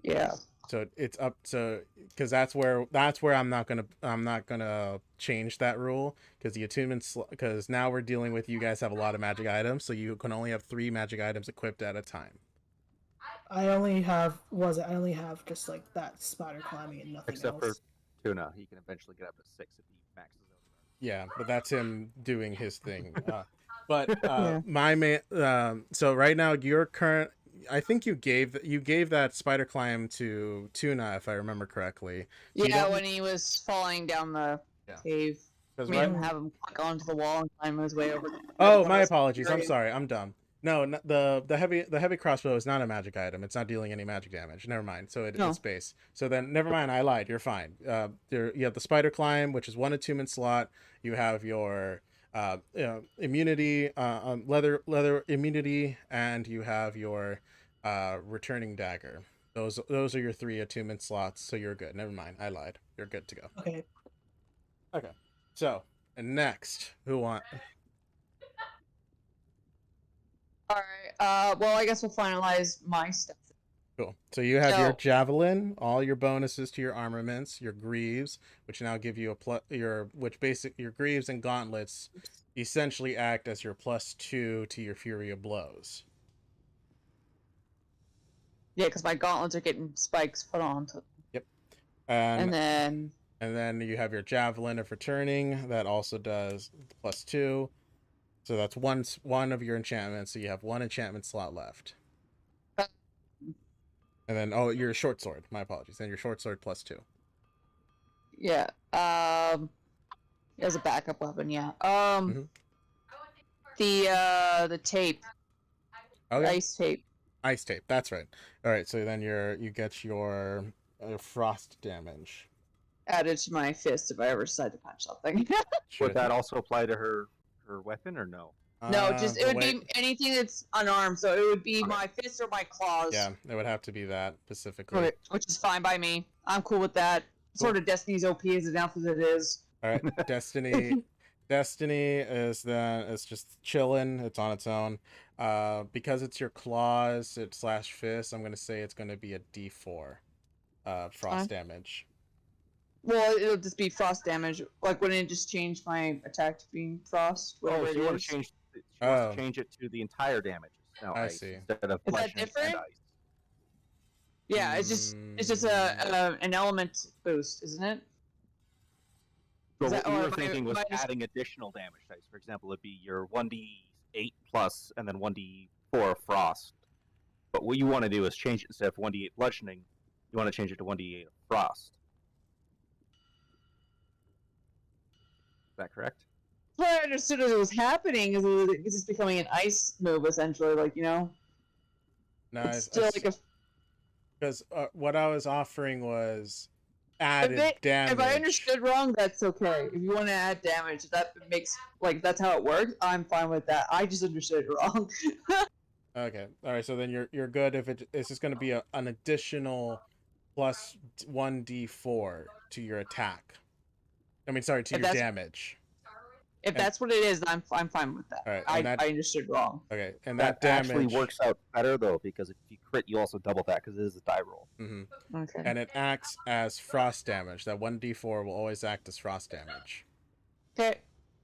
Yeah. So it's up to because that's where I'm not gonna change that rule because the attunement because now we're dealing with you guys have a lot of magic items, so you can only have 3 magic items equipped at a time. I only have just like that spider climbing and nothing Except else. for Tuna, he can eventually get up to 6 if he maxes out. Yeah, but that's him doing his thing. But Yeah. my man, so right now your current, I think you gave that spider climb to Tuna if I remember correctly. So Yeah, when he was falling down the Yeah. cave. Because We right. didn't have him click onto the wall and climb his way over. Oh, my apologies. I'm sorry. I'm dumb. No, the heavy crossbow is not a magic item. It's not dealing any magic damage. Never mind. So No. it's base. So then never mind. I lied. You're fine. You have the spider climb, which is 1 attunement slot. You have your immunity, leather immunity, and you have your returning dagger. Those are your 3 attunement slots. So you're good. Never mind. I lied. You're good to go. Okay. Okay. So next, who want? Alright, well, I guess we'll finalize my stuff. Cool. So you have your So- javelin, all your bonuses to your armaments, your greaves, which now give you your greaves and gauntlets essentially act as your +2 to your fury of blows. Yeah, because my gauntlets are getting spikes put on. Yep. And then you have your javelin of returning that also does +2. So that's one of your enchantments. So you have 1 enchantment slot left. And then your short sword. My apologies. And your short sword +2. yeah, as a backup weapon, yeah. The tape, Okay. ice tape. Ice tape. That's right. All right. So then you get your frost damage. Added to my fist if I ever decide to punch something. Sure. Would that also apply to her weapon or no? No, just it would be anything that's unarmed. So it would be Okay. my fist or my claws. Yeah, it would have to be that specifically. Which is fine by me. I'm cool with that. Cool. Sort of Destiny's OP is enough as it is. All right, Destiny is just chilling. It's on its own. Because it's your claws, it /fist. I'm gonna say it's gonna be a D4, frost damage. Well, it'll just be frost damage. Like, wouldn't it just change my attack to being frost? Oh, Whatever so it you want is? to change She wants Oh. to change it to the entire damage. Now I ice see. instead of Is that bludgeoning and different? ice. Yeah, it's just an element boost, isn't it? So Is that- what we or were am I- thinking was am I just- adding additional damage dice. For example, it'd be your 1d8 plus and then 1d4 frost. But what you want to do is change it instead of 1d8 bludgeoning, you want to change it to 1d8 frost. Is that correct? What I understood as it was happening is it's just becoming an ice move, essentially. Like, you know, No, it's still like a. because what I was offering was added damage. If I understood wrong, that's okay. If you want to add damage, that makes that's how it works. I'm fine with that. I just understood it wrong. Okay, all right. So then you're good if it's just going to be an additional plus 1d4 to your attack. I mean, sorry, to If your that's- damage. If that's what it is, I'm fine with that. All right, I and that- I understood wrong. Okay, and That that damage actually works out better though, because if you crit, you also double that because it is a die roll. Mm-hmm. Okay. And it acts as frost damage. That 1d4 will always act as frost damage. Okay.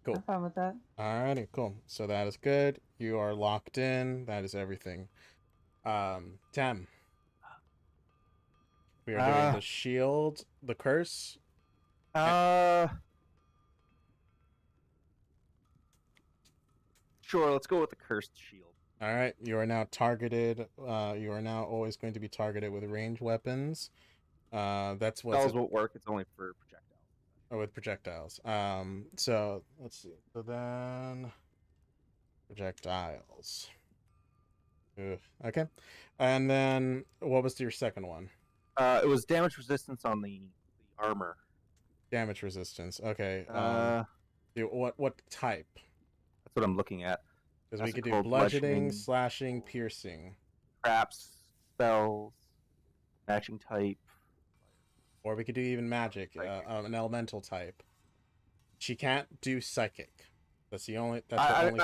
Cool. I'm fine with that. Alrighty, cool. So that is good. You are locked in. That is everything. Tem. We are doing the shield, the curse. Sure, let's go with the cursed shield. All right, you are now targeted. You are now always going to be targeted with ranged weapons. That's what Spells won't work. It's only for projectiles. with projectiles. So let's see. So then projectiles. Ugh. Okay, and then what was your second one? It was damage resistance on the armor. Damage resistance. Okay. What type? That's what I'm looking at. Because we That's could do called bludgeoning, bludgeoning. slashing, piercing, Traps, spells, matching type. or we could do even magic, Psychic. an elemental type. She can't do psychic. That's the only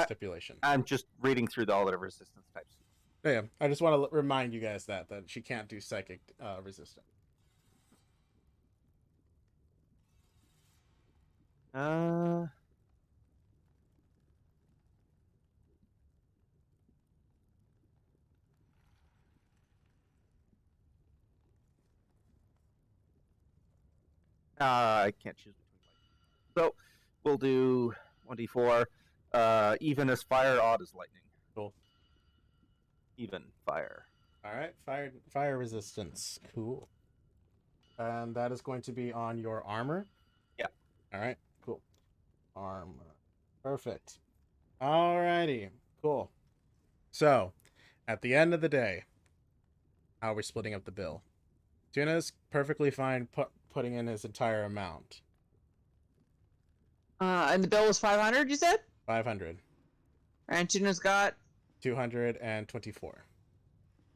stipulation. I'm just reading through all the resistance types. Yeah, I just want to remind you guys that she can't do psychic resistance. I can't choose between lightning. So we'll do 1d4. Even as fire, odd as lightning. Cool. Even fire. All right, fire resistance. Cool. And that is going to be on your armor. Yeah. All right. Cool. Armor. Perfect. Alrighty. Cool. So, at the end of the day, how are we splitting up the bill? Tuna's perfectly fine putting in his entire amount. And the bill was 500. You said. 500. And Tuna's got. 224.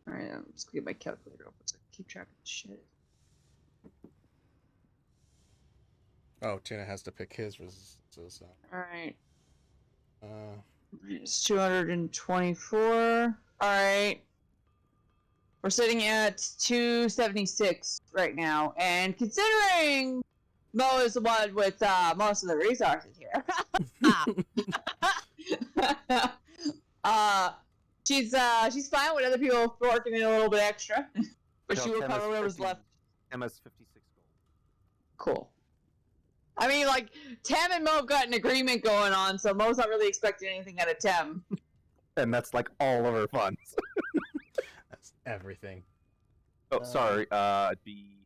All right. I'm just gonna get my calculator up so I can keep track of this shit. Oh, Tuna has to pick his resistances. All right. It's 224. All right. We're sitting at 276 right now, and considering Mo is the one with most of the resources here, she's fine with other people working in a little bit extra, but No, she will Tem has cover whatever's 50 left. Tem has 56 gold. Cool. I mean, like, Tem and Mo have got an agreement going on, so Mo's not really expecting anything out of Tem. And that's like all of our funds. That's everything. Oh, sorry. It'd be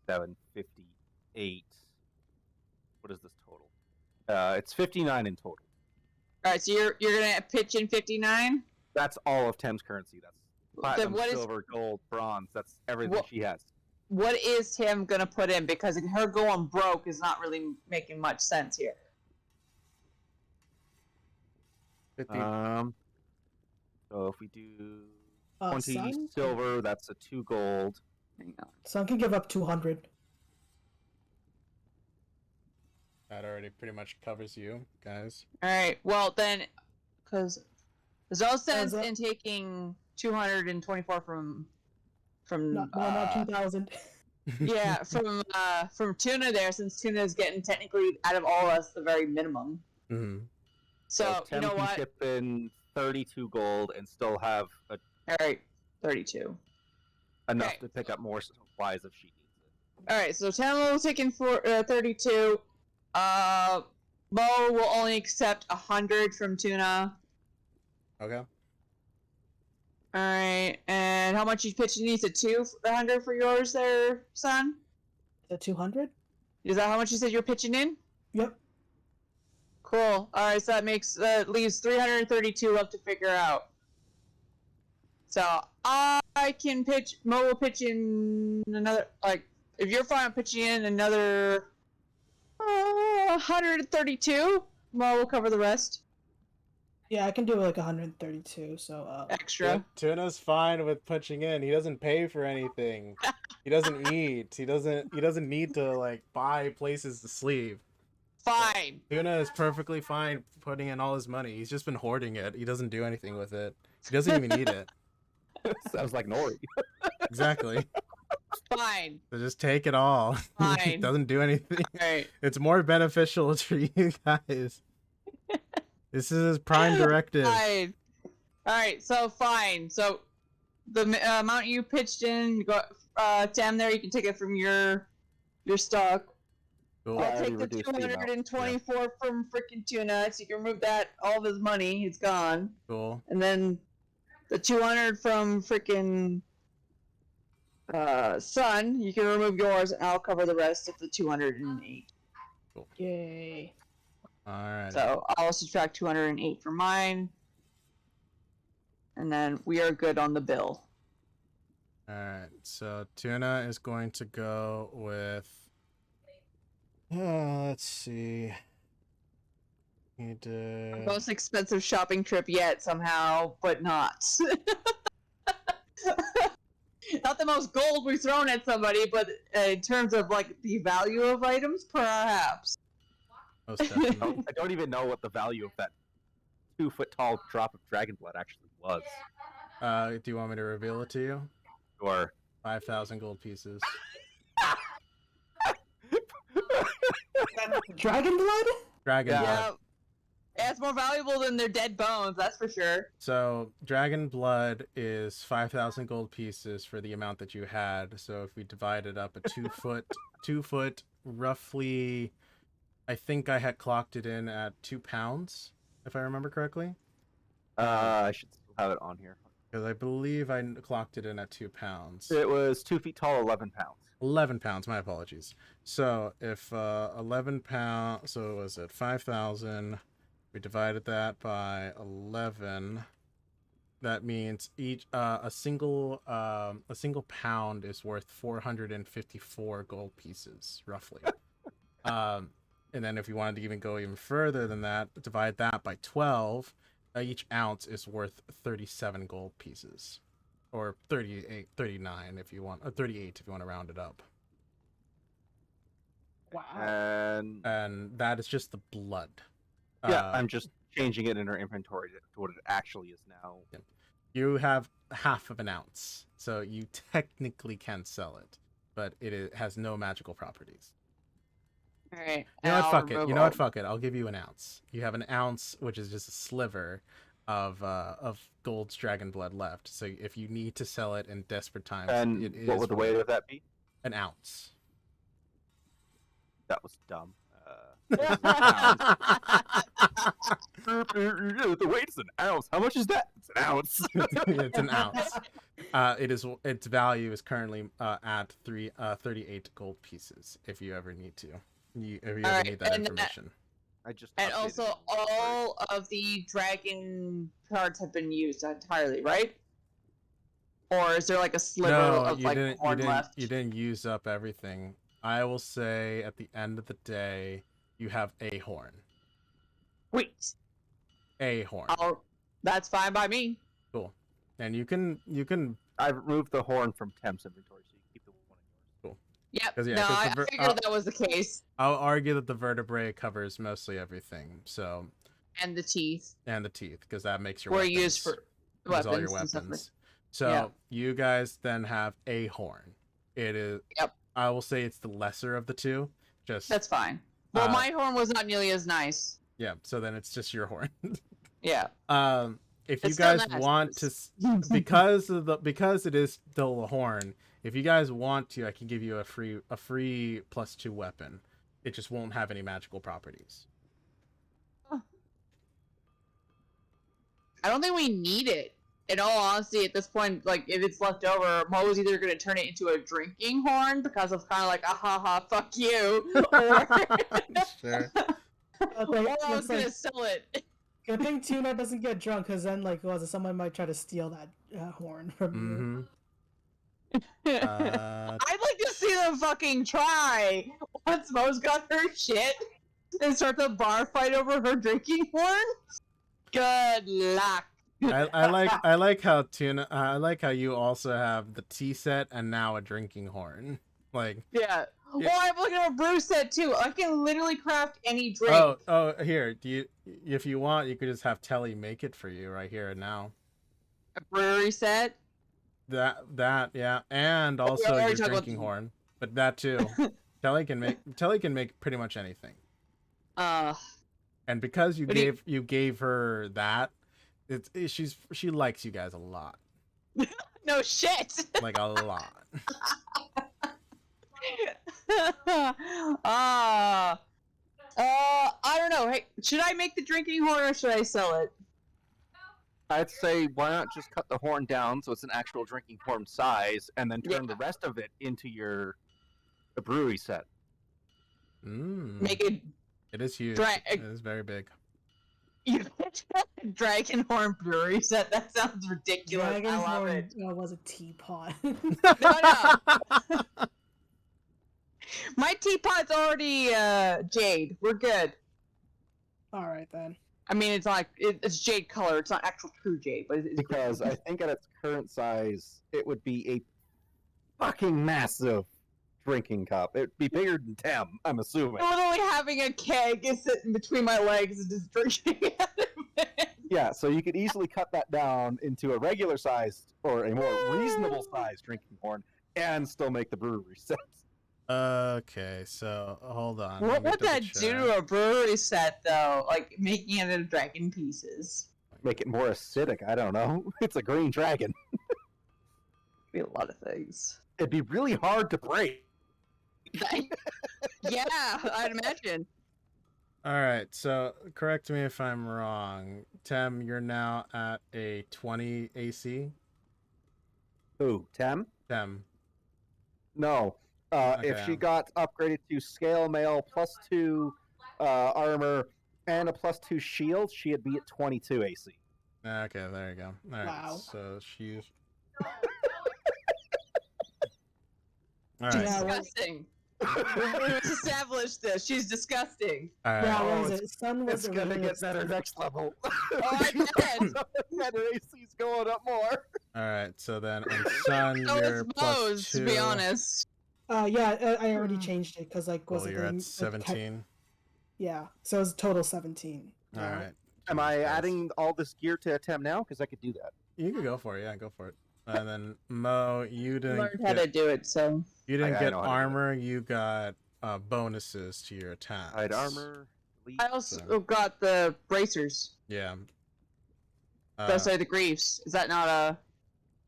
758. What is this total? It's 59 in total. All right, so you're gonna pitch in 59. That's all of Tem's currency. That's platinum, what is- silver, gold, bronze. That's everything What- she has. What is Tim gonna put in? Because her going broke is not really making much sense here. 50. So if we do 20 Sun? silver, that's a 2 gold. Hang on. Sun can give up 200. That already pretty much covers you, guys. All right. Well then, because there's no sense that- in taking 224 from Not 2,000. yeah from Tuna there, since Tuna is getting technically out of all of us the very minimum. Mm-hmm. So, you Tim know can what? chip in 32 gold and still have All right, 32. enough Okay. to pick up more supplies if she needs it. All right, so Tim will take in for 32. Mo will only accept 100 from Tuna. Okay. All right, and how much you pitching? You said 200 for yours, there, son. The 200. Is that how much you said you're pitching in? Yep. Cool. All right, so that makes leaves 332 left to figure out. So I can pitch. Mo will pitch in another. Like, if you're fine with pitching in another 132, Mo will cover the rest. Yeah, I can do like 132. So Extra. Tuna's fine with pitching in. He doesn't pay for anything. He doesn't eat. He doesn't need to like buy places to sleep. Fine. Tuna is perfectly fine putting in all his money. He's just been hoarding it. He doesn't do anything with it. He doesn't even eat it. Sounds like Nori. Exactly. Fine. So just take it all. He Fine. doesn't do anything. All right. It's more beneficial for you guys. This is his prime directive. Fine. All right. So fine. So the amount you pitched in, go Tam. There, you can take it from your stock. Cool. Yeah, I I'll take already the reduced the amount. 224 from freaking Tuna, so you can remove that. All of his money, he's gone. Cool. And then the 200 from freaking Sun, you can remove yours, and I'll cover the rest of the 208. yay. All right. So I'll subtract 208 from mine, and then we are good on the bill. All right. So Tuna is going to go with. Let's see. He did. Most expensive shopping trip yet, somehow, but not. Not the most gold we've thrown at somebody, but in terms of like the value of items, perhaps. Most definitely. I don't even know what the value of that 2-foot tall drop of dragon blood actually was. Do you want me to reveal it to you? Or 5,000 gold pieces. Dragon blood? Dragon Yeah. blood. Yeah, it's more valuable than their dead bones, that's for sure. So dragon blood is 5,000 gold pieces for the amount that you had. So if we divide it up, a 2-foot, roughly, I think I had clocked it in at 2 pounds, if I remember correctly. I should still have it on here. Because I believe I clocked it in at 2 pounds. It was 2 feet tall, 11 pounds. 11 pounds, my apologies. So if 11 pounds, so was it 5,000? We divided that by 11. That means each a single pound is worth 454 gold pieces, roughly. And then if you wanted to even go even further than that, divide that by 12. Each ounce is worth 37 gold pieces, or 39 if you want, or 38 if you want to round it up. Wow. And that is just the blood. Yeah, I'm just changing it in our inventory to what it actually is now. You have half of an ounce, so you technically can sell it, but it has no magical properties. All right. You know what? Fuck it. You know what? Fuck it. I'll give you an ounce. You have an ounce, which is just a sliver of Gold's dragon blood left. So if you need to sell it in desperate times, And it is what would the weight of that be? an ounce. That was dumb. The weight is an ounce. How much is that? It's an ounce. It's an ounce. Its value is currently at 38 gold pieces. If you ever need to, if you ever need that information. I just And updated also, it. all of the dragon cards have been used entirely, right? Or is there like a sliver of like horn left? You didn't use up everything. I will say at the end of the day, you have a horn. Wait. A horn. That's fine by me. Cool. And you can. I've removed the horn from Tem's inventory, so you can keep the one in yours. Yep. 'Cause, yeah, no, 'cause I the figured that was the case. I'll argue that the vertebrae covers mostly everything. So. And the teeth And the teeth, because that makes your were weapons. used for Use weapons. all your And stuff like- weapons. So Yeah. you guys then have a horn. It is. Yep. I will say it's the lesser of the two. Just That's fine. Well, Uh, my horn was not nearly as nice. Yeah, so then it's just your horn. Yeah. If you It's still guys nice. want to, because it is still a horn. If you guys want to, I can give you a free +2 weapon. It just won't have any magical properties. I don't think we need it. In all honesty, at this point, like if it's left over, Mo's either gonna turn it into a drinking horn because it's kind of like a haha, fuck you, or Sure. or I was gonna sell it. Good thing Tuna doesn't get drunk, because then, like, someone might try to steal that horn from you. Mm-hmm. I'd like to see them fucking try. Once Mo's got her shit and start the bar fight over her drinking horn. Good luck. I like how Tuna. I like how you also have the tea set and now a drinking horn. Like, Yeah. Yeah. Well, I'm looking at a brew set too. I can literally craft any drink. oh, here. If you want, you could just have Telly make it for you right here and now. A brewery set. That yeah, and also already your talked about drinking horn, but that too. Telly can make pretty much anything. And because you gave her that, she likes you guys a lot. No shit. Like a lot. I don't know. Hey, should I make the drinking horn or should I sell it? I'd say why not just cut the horn down so it's an actual drinking horn size, and then turn the rest of it into a brewery set. Make it. It is huge. It is very big. Dragon horn brewery set. That sounds ridiculous. Dragon's I love horn it. was a teapot. No. My teapot's already jade. We're good. All right then. I mean, it's like it's jade color. It's not actual true jade, but it's Because I think at its current size, it would be a fucking massive drinking cup. It'd be bigger than Tem, I'm assuming. literally having a keg is sitting between my legs and just drinking out of it. Yeah, so you could easily cut that down into a regular sized or a more reasonable sized drinking horn and still make the brewery set. Okay, so hold on. What let would me that double do check. to a brewery set, though? Like, making it into dragon pieces? Make it more acidic, I don't know. It's a green dragon. Be a lot of things. It'd be really hard to break. Yeah, I'd imagine. All right, so correct me if I'm wrong. Tem, you're now at a 20 AC. Who, Tem? Tem. No. If Okay. she got upgraded to scale mail +2 armor and a +2 shield, she'd be at 22 AC. Okay, there you go. All right, Wow. so she's. All right. Yeah, Disgusting. We've established this. She's disgusting. All right. Yeah, Oh, what was it? Sun was It's gonna really get better next level. Oh, I bet. Better AC's going up more. All right. So then, on Sun, So you're it's Moe's, +2. to be honest. Yeah, I already changed it because was Well, it you're the- at like, 17. Yeah, so it's total 17. All right. Am I Jesus Christ. adding all this gear to Tem now? Because I could do that. You can go for it. Yeah, go for it. And then Mo, you I didn't learned how to get, do it, so. you didn't I get know how to do it. armor. You got bonuses to your attacks. Hide armor. I also got the bracers. Yeah. That's like the griefs. Is that not a?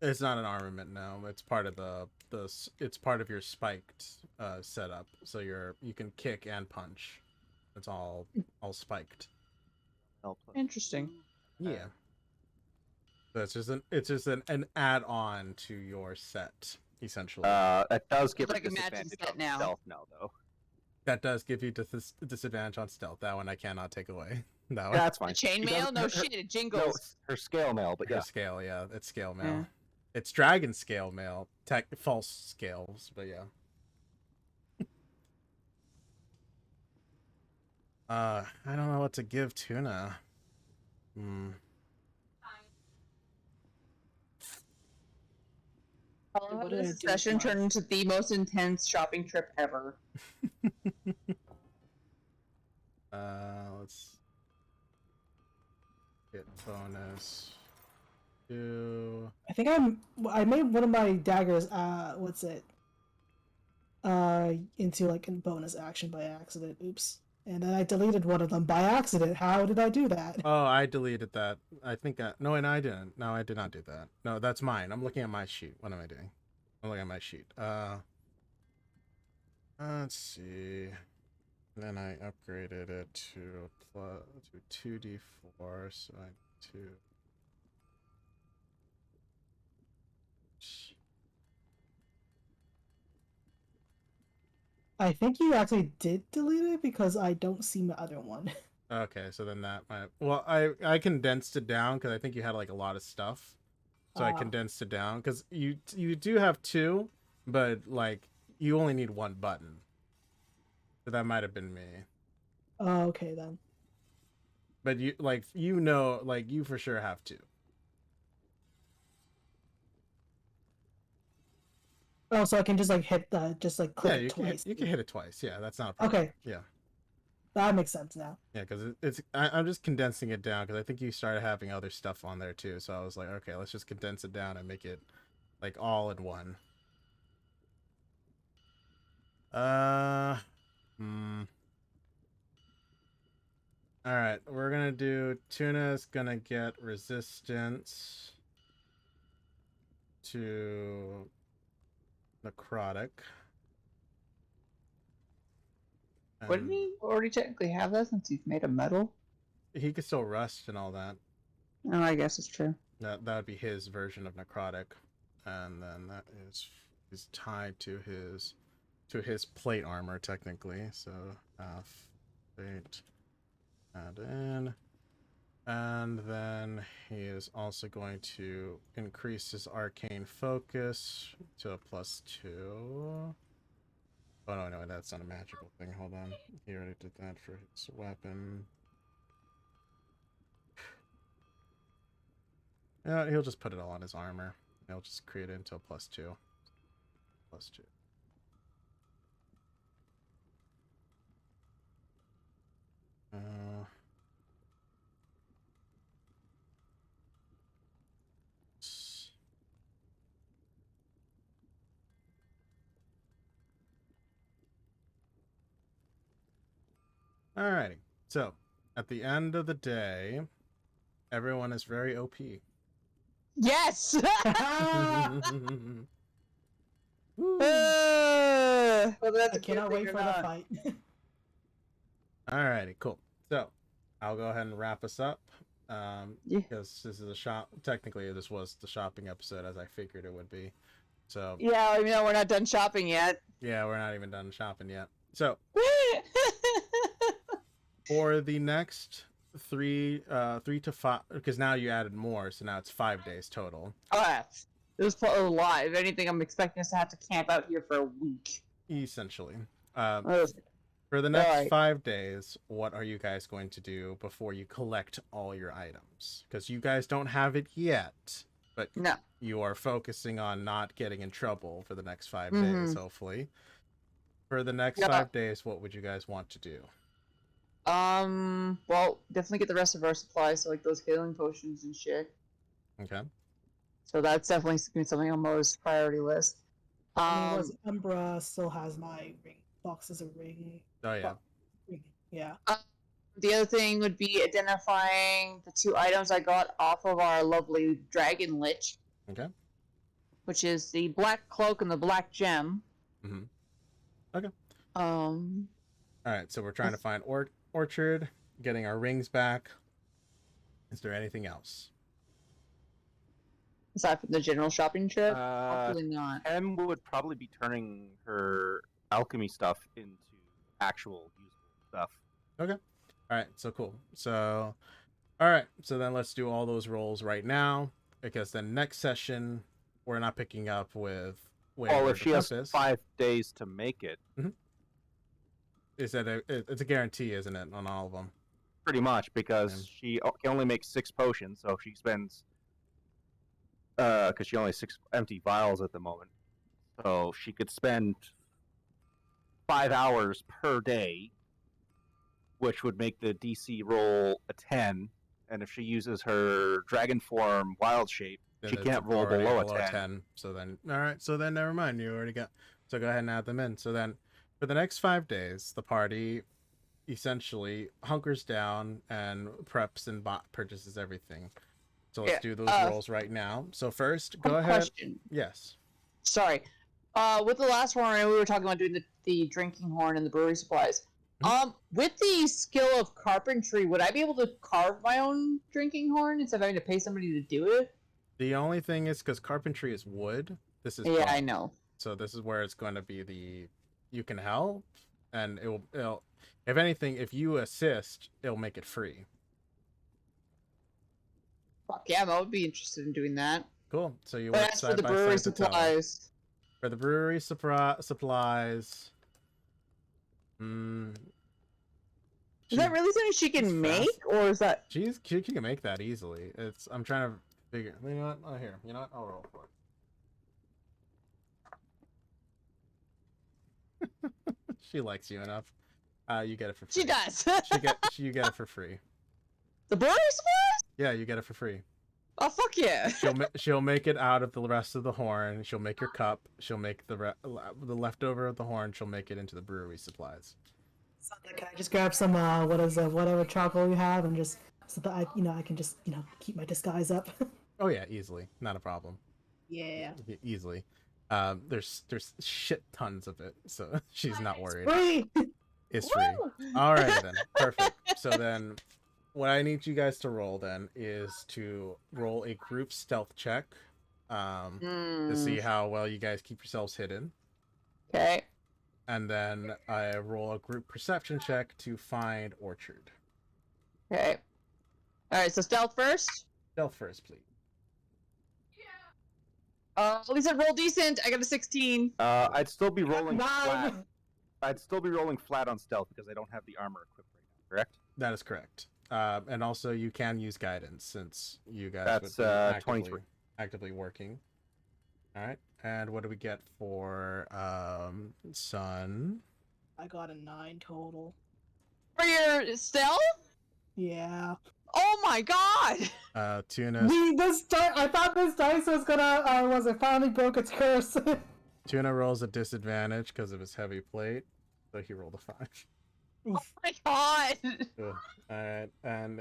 It's not an armament, no. It's part of it's part of your spiked setup. So you can kick and punch. It's all spiked. Interesting. Yeah. So it's just an add-on to your set, essentially. That does give It's it like a magic disadvantage set on now. stealth now, though. That does give you disadvantage on stealth. That one I cannot take away. That one. Yeah, that's The fine. She chainmail? does- No her- shit, it No, jingles. her scale mail, but Her yeah. scale, yeah. It's scale mail. Yeah. It's dragon scale mail. False scales, but yeah. I don't know what to give Tuna. What did I This do session with mine? turned into the most intense shopping trip ever. Let's get bonus. I think I made one of my daggers. What's it? Into like a bonus action by accident. Oops. and then I deleted one of them by accident. How did I do that? Oh, I deleted that. I think no, and I didn't. No, I did not do that. No, that's mine. I'm looking at my sheet. What am I doing? I'm looking at my sheet. Let's see. Then I upgraded it to 2d4, so I need to. I think you actually did delete it because I don't see my other one. Okay, so then that might. Well, I condensed it down because I think you had like a lot of stuff, so I condensed it down because you do have two, but like you only need one button. So that might have been me. Oh, okay then. But you like you for sure have two. Oh, so I can just like hit the click Yeah, it twice. you can hit it twice. Yeah, that's not a problem. Okay. Yeah. That makes sense now. Yeah, because I'm just condensing it down because I think you started having other stuff on there too. So I was like, okay, let's just condense it down and make it like all in one. All right, we're gonna do Tuna's gonna get resistance to necrotic. Wouldn't he already technically have that since he's made of metal? He could still rust and all that. Oh, I guess it's true. That would be his version of necrotic, and then that is tied to his plate armor technically. So plate add in, and then he is also going to increase his arcane focus to a +2. Oh no, that's not a magical thing. Hold on, he already did that for his weapon. Yeah, he'll just put it all on his armor. He'll just create it into a +2. +2. Alrighty. So, at the end of the day, everyone is very OP. Yes! Whether that's I a good cannot thing wait or for the not. fight. Alrighty, cool. So, I'll go ahead and wrap us up. Yeah. Because this is a shop. Technically, this was the shopping episode, as I figured it would be. So, Yeah, even though we're not done shopping yet. yeah, we're not even done shopping yet. So, for the next 3 to 5, because now you added more, so now it's 5 days total. Oh, it was a lot. If anything, I'm expecting us to have to camp out here for a week. Essentially. Oh, For the next Alright. 5 days, what are you guys going to do before you collect all your items? Because you guys don't have it yet, but no. you are focusing on not getting in trouble for the next 5 Mhm. days, hopefully. For the next Yeah. 5 days, what would you guys want to do? Well, definitely get the rest of our supplies, so like those healing potions and shit. Okay. So that's definitely gonna be something on Mo's priority list. I mean, was Umbra still has my ring boxes of ring. Oh, yeah. Ring. Yeah. The other thing would be identifying the 2 items I got off of our lovely Dragon Lich. Okay. Which is the black cloak and the black gem. Mhm. Okay. Alright, so we're trying to find Orchard, getting our rings back. Is there anything else? Aside from the general shopping trip? Hopefully not. Em would probably be turning her alchemy stuff into actual usable stuff. Okay. Alright, so cool. So, alright, so then let's do all those rolls right now, because then next session, we're not picking up with Well, if the she has Tempest. 5 days to make it, Is that it's a guarantee, isn't it, on all of them? pretty much, because she can only make 6 potions, so if she spends... because she only has 6 empty vials at the moment. So she could spend 5 hours per day, which would make the DC roll a 10. And if she uses her dragon form wild shape, Then she it's can't roll already below a 10. So then, alright, so then never mind. You already got. So go ahead and add them in. So then, for the next 5 days, the party, essentially hunkers down and preps and purchases everything. So let's Yeah, do those rolls right now. So first, go quick ahead. question. Yes. Sorry. With the last one, we were talking about doing the drinking horn and the brewery supplies. With the skill of carpentry, would I be able to carve my own drinking horn instead of having to pay somebody to do it? The only thing is because carpentry is wood. This is Yeah, I bone. know. So this is where it's going to be you can help, and it'll if anything, if you assist, it'll make it free. Fuck yeah, I would be interested in doing that. Cool. So you But work as for side the by brewery side to tell. supplies, For the brewery supplies. is that really something she she's can make, fast. or is that? She can make that easily. I'm trying to figure. You know what? Oh, here. You know what? I'll roll for it. She likes you enough. You get it for free. She does. You get it for free. The brewery supplies? Yeah, you get it for free. Oh fuck yeah! She'll make it out of the rest of the horn. She'll make your cup. She'll make the leftover of the horn. She'll make it into the brewery supplies. So can I just grab some whatever charcoal you have and just so that I can just keep my disguise up. Oh yeah, easily, not a problem. Yeah. Easily. There's shit tons of it, so she's not worried. Free. It's free. All right then, perfect. So then, what I need you guys to roll then is to roll a group stealth check, to see how well you guys keep yourselves hidden, Okay. and then I roll a group perception check to find Orchard. Okay. All right. So stealth first. Stealth first, please. Lisa, roll decent. I got a 16. I'd still be rolling 9. flat. I'd still be rolling flat on stealth because I don't have the armor equipped right now. Correct? That is correct. And also you can use guidance since you guys That's, would be 23. actively working. All right. And what do we get for Sun? I got a 9 total. For your stealth? Yeah. Oh my god! Tuna I thought this dice was gonna it finally broke its curse. Tuna rolls a disadvantage because of his heavy plate, so he rolled a 5. Oh my god! Ugh. All right. And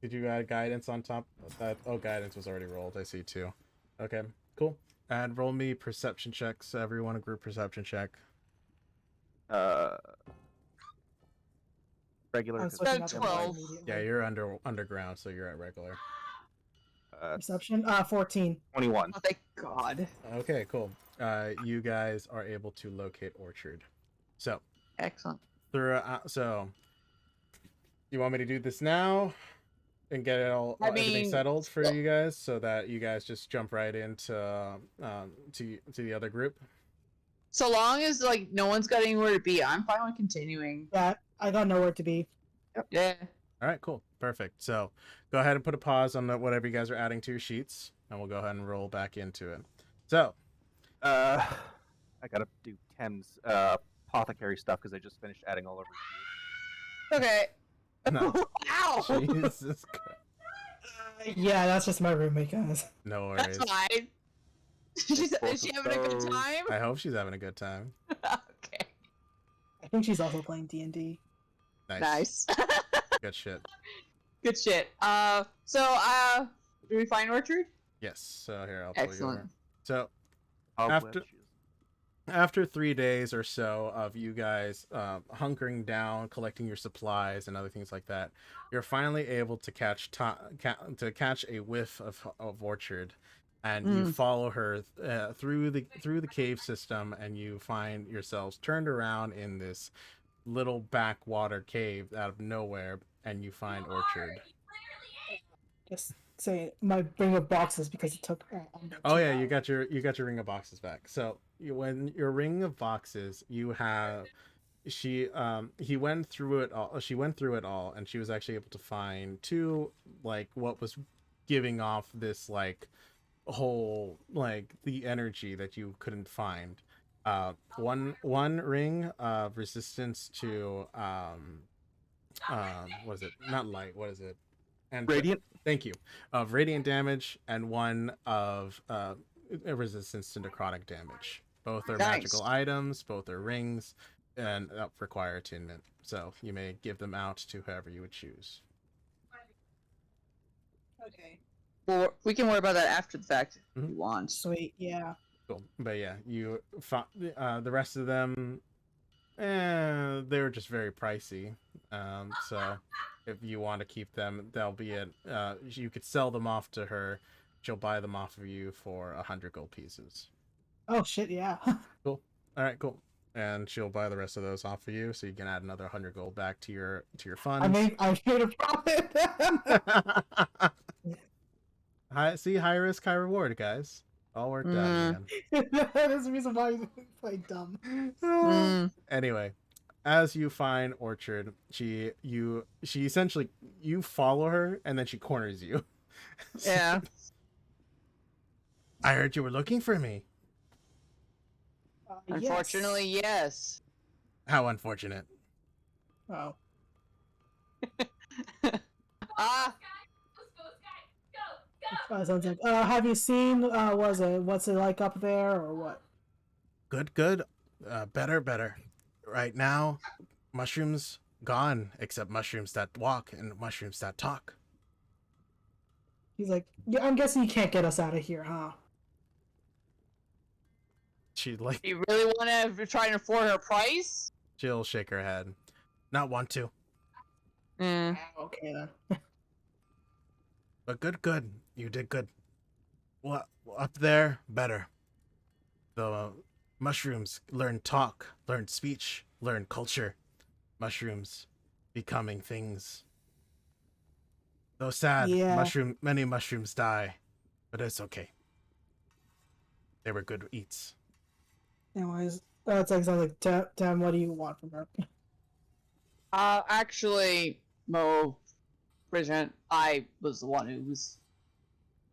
did you add guidance on top of that? Oh, guidance was already rolled. I see too. Okay. Cool. And roll me perception checks. Everyone, a group perception check. Regular. I'm 'cause switching That's up 12. immediately. Yeah, you're underground, so you're at regular. Perception. 14. 21. Oh, thank god. Okay, cool. You guys are able to locate Orchard. So Excellent. so you want me to do this now and get it everything settled for you guys, so that you guys just jump right into to the other group? So long as like no one's got anywhere to be, I'm fine with continuing. Yeah, I got nowhere to be. Yeah. All right, cool, perfect. So go ahead and put a pause on whatever you guys are adding to your sheets, and we'll go ahead and roll back into it. So I gotta do Ken's apothecary stuff because I just finished adding all over. Okay. No. Ow! Jesus Christ. Yeah, that's just my roommate, guys. No worries. That's fine. Is she having a good those. time? I hope she's having a good time. Okay. I think she's also playing D&D. Nice. Nice. Good shit. Good shit. Do we find Orchard? Yes. So here, I'll pull you Excellent. over. So Oh, After- bless you. after 3 days or so of you guys hunkering down, collecting your supplies and other things like that, you're finally able to catch a whiff of Orchard, and you follow her through the cave system, and you find yourselves turned around in this little backwater cave out of nowhere, and you find Orchard. Just say my bring of boxes because it took. Oh yeah, you got your ring of boxes back. So when your ring of boxes, you have he went through it all. She went through it all, and she was actually able to find 2, like, what was giving off this like whole, like, the energy that you couldn't find. One ring of resistance to what is it? Not light. What is it? And Radiant. Thank you. Of radiant damage, and one of resistance to necrotic damage. Both are Nice. magical items. Both are rings. and require attunement. So you may give them out to whoever you would choose. Okay. Well, we can worry about that after the fact if Mhm. you want. Sweet. Yeah. Cool. But yeah, the rest of them, they were just very pricey. So if you want to keep them, they'll be you could sell them off to her. She'll buy them off of you for 100 gold pieces. Oh shit. Yeah. Cool. All right. Cool. And she'll buy the rest of those off of you, so you can add another 100 gold back to your funds. I made a profit. High risk, high reward, guys. All worked out, man. That's the reason why you play dumb. Anyway, as you find Orchard, she essentially, you follow her and then she corners you. Yeah. I heard you were looking for me. Unfortunately, yes. How unfortunate. Oh. Ah, Let's go, Sky. Go. Sounds like. Have you seen? What's it like up there, or what? Good. Better. Right now, mushrooms gone, except mushrooms that walk and mushrooms that talk. He's like, yeah, I'm guessing you can't get us out of here, huh? She'd like, you really want to try and afford her price? she'll shake her head. Not want to. Okay then. But good. You did good. Well, up there, better. The mushrooms learn talk, learn speech, learn culture. Mushrooms becoming things. Though sad, Yeah. many mushrooms die, but it's okay. They were good eats. Anyways, that's like sounds like. Damn, what do you want from her? Actually, Mo, Bridget, I was the one who was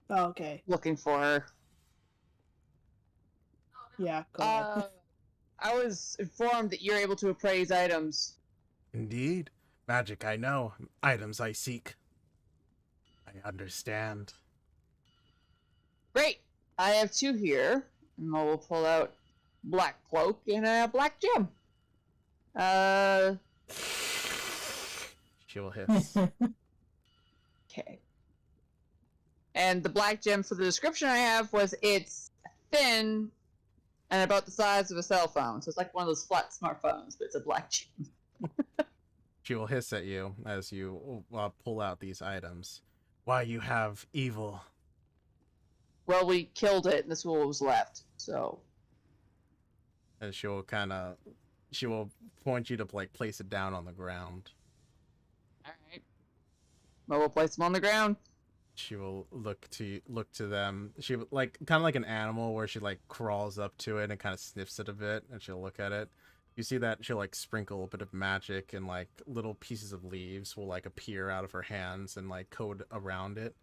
Oh, okay. looking for her. Yeah. Go ahead. I was informed that you're able to appraise items. Indeed. Magic I know, items I seek. I understand. Great. I have two here. And Mo will pull out black cloak and a black gem. She will hiss. Okay. And the black gem for the description I have was it's thin and about the size of a cell phone. So it's like one of those flat smartphones, but it's a black gem. She will hiss at you as you pull out these items. Why you have evil? Well, we killed it, and this is what was left. So And she will point you to like place it down on the ground. all right. Mo will place them on the ground. She will look to them. She like kind of like an animal where she like crawls up to it and kind of sniffs it a bit, and she'll look at it. You see that she'll like sprinkle a bit of magic, and like little pieces of leaves will like appear out of her hands and like coat around it.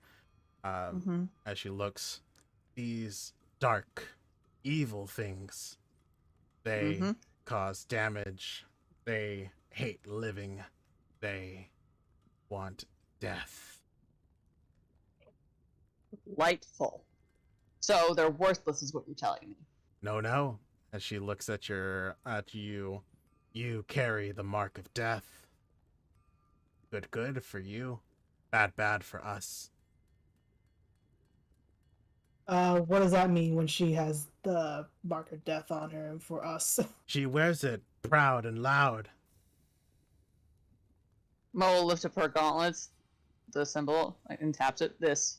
As she looks, these dark, evil things, they cause damage. They hate living. They want death. Delightful. So they're worthless, is what you're telling me. No. As she looks at you, you carry the mark of death. Good for you. Bad for us. What does that mean when she has the mark of death on her and for us? She wears it proud and loud. Mo will lift up her gauntlets, the symbol, and taps it. This.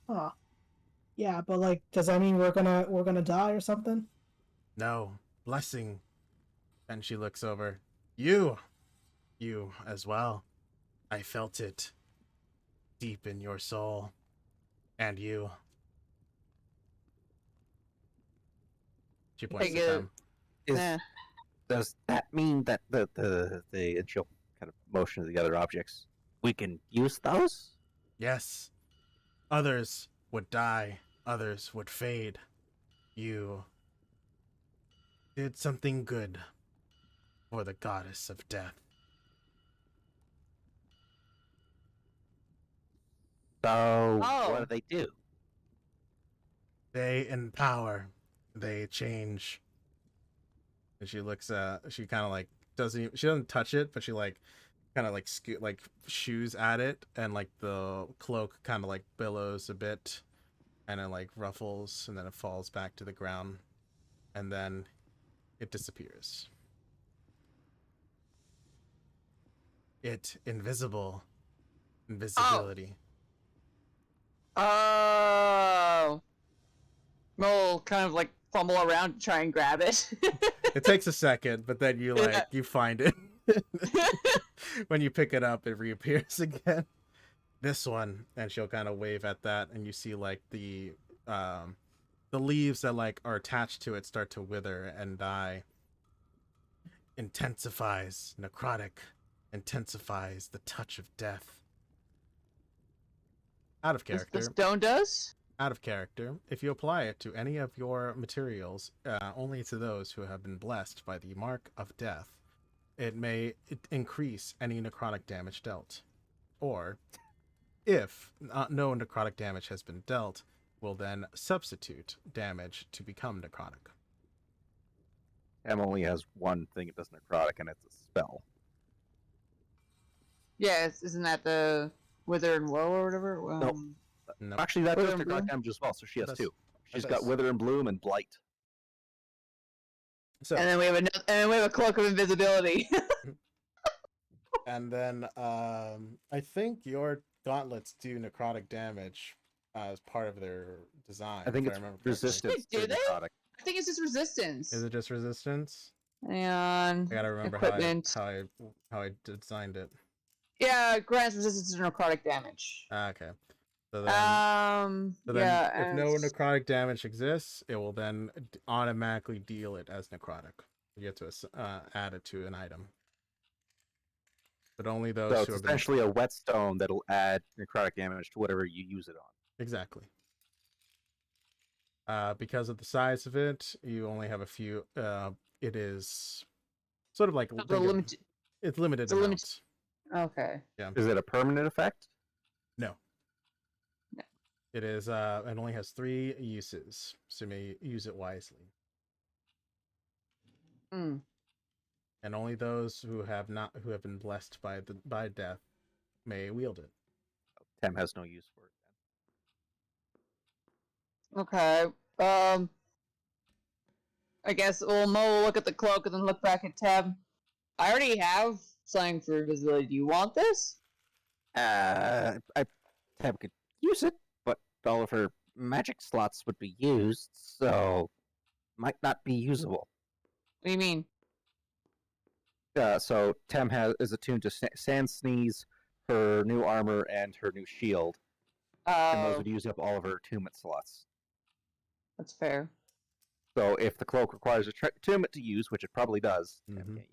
Huh. Yeah, but like, does that mean we're gonna die or something? No, blessing. And she looks over. You as well. I felt it deep in your soul. And you. She points Take at it. them. Does that mean that the and she'll kind of motion to the other objects? We can use those? Yes. Others would die. Others would fade. You did something good for the goddess of death. So Oh. what do they do? They empower. They change And she looks she kind of like she doesn't touch it, but she like kind of like scoot like shoes at it, and like the cloak kind of like billows a bit, and it like ruffles, and then it falls back to the ground, and then it disappears. Invisibility. Oh. We'll kind of like fumble around to try and grab it. It takes a second, but then you like you find it. When you pick it up, it reappears again. This one, and she'll kind of wave at that, and you see like the leaves that like are attached to it start to wither and die. Intensifies necrotic, intensifies the touch of death. Out of character. The stone does? Out of character. If you apply it to any of your materials, only to those who have been blessed by the mark of death, it may increase any necrotic damage dealt. Or, if no necrotic damage has been dealt, will then substitute damage to become necrotic. Em only has one thing it does necrotic, and it's a spell. Yes, isn't that the Wither and Woe or whatever? Nope. Nope. Actually, that does Wither and necrotic Bloom? damage as well, so she has That's- two. She's that got does. Wither and Bloom and Blight. So, And then we have a cloak of invisibility. and then I think your gauntlets do necrotic damage as part of their design. I think if it's remember correctly. resistance Do to they? necrotic. I think it's just resistance. Is it just resistance? And I gotta remember equipment. how I designed it. Yeah, grants resistance to necrotic damage. Okay. So then, yeah. if no and- necrotic damage exists, it will then automatically deal it as necrotic. You get to add it to an item. But only those So who it's have been... essentially a whetstone that'll add necrotic damage to whatever you use it on. Exactly. Because of the size of it, you only have a few. It is sort of like the think of- limit- it's limited it's a limit- amounts. Okay. Is it a permanent effect? No. No. It is. It only has 3 uses, so you may use it wisely. Mm. And only those who have been blessed by death may wield it. Tem has no use for it. Okay. I guess Mo will look at the cloak and then look back at Tab. I already have something for invisibility. Do you want this? Tem could use it, but all of her magic slots would be used, so might not be usable. What do you mean? So Tem is attuned to Sand Sneeze, her new armor, and her new shield, and those would use up all of her attunement slots. That's fair. So if the cloak requires a attunement to use, which it probably does, Tem Mhm. can't use it.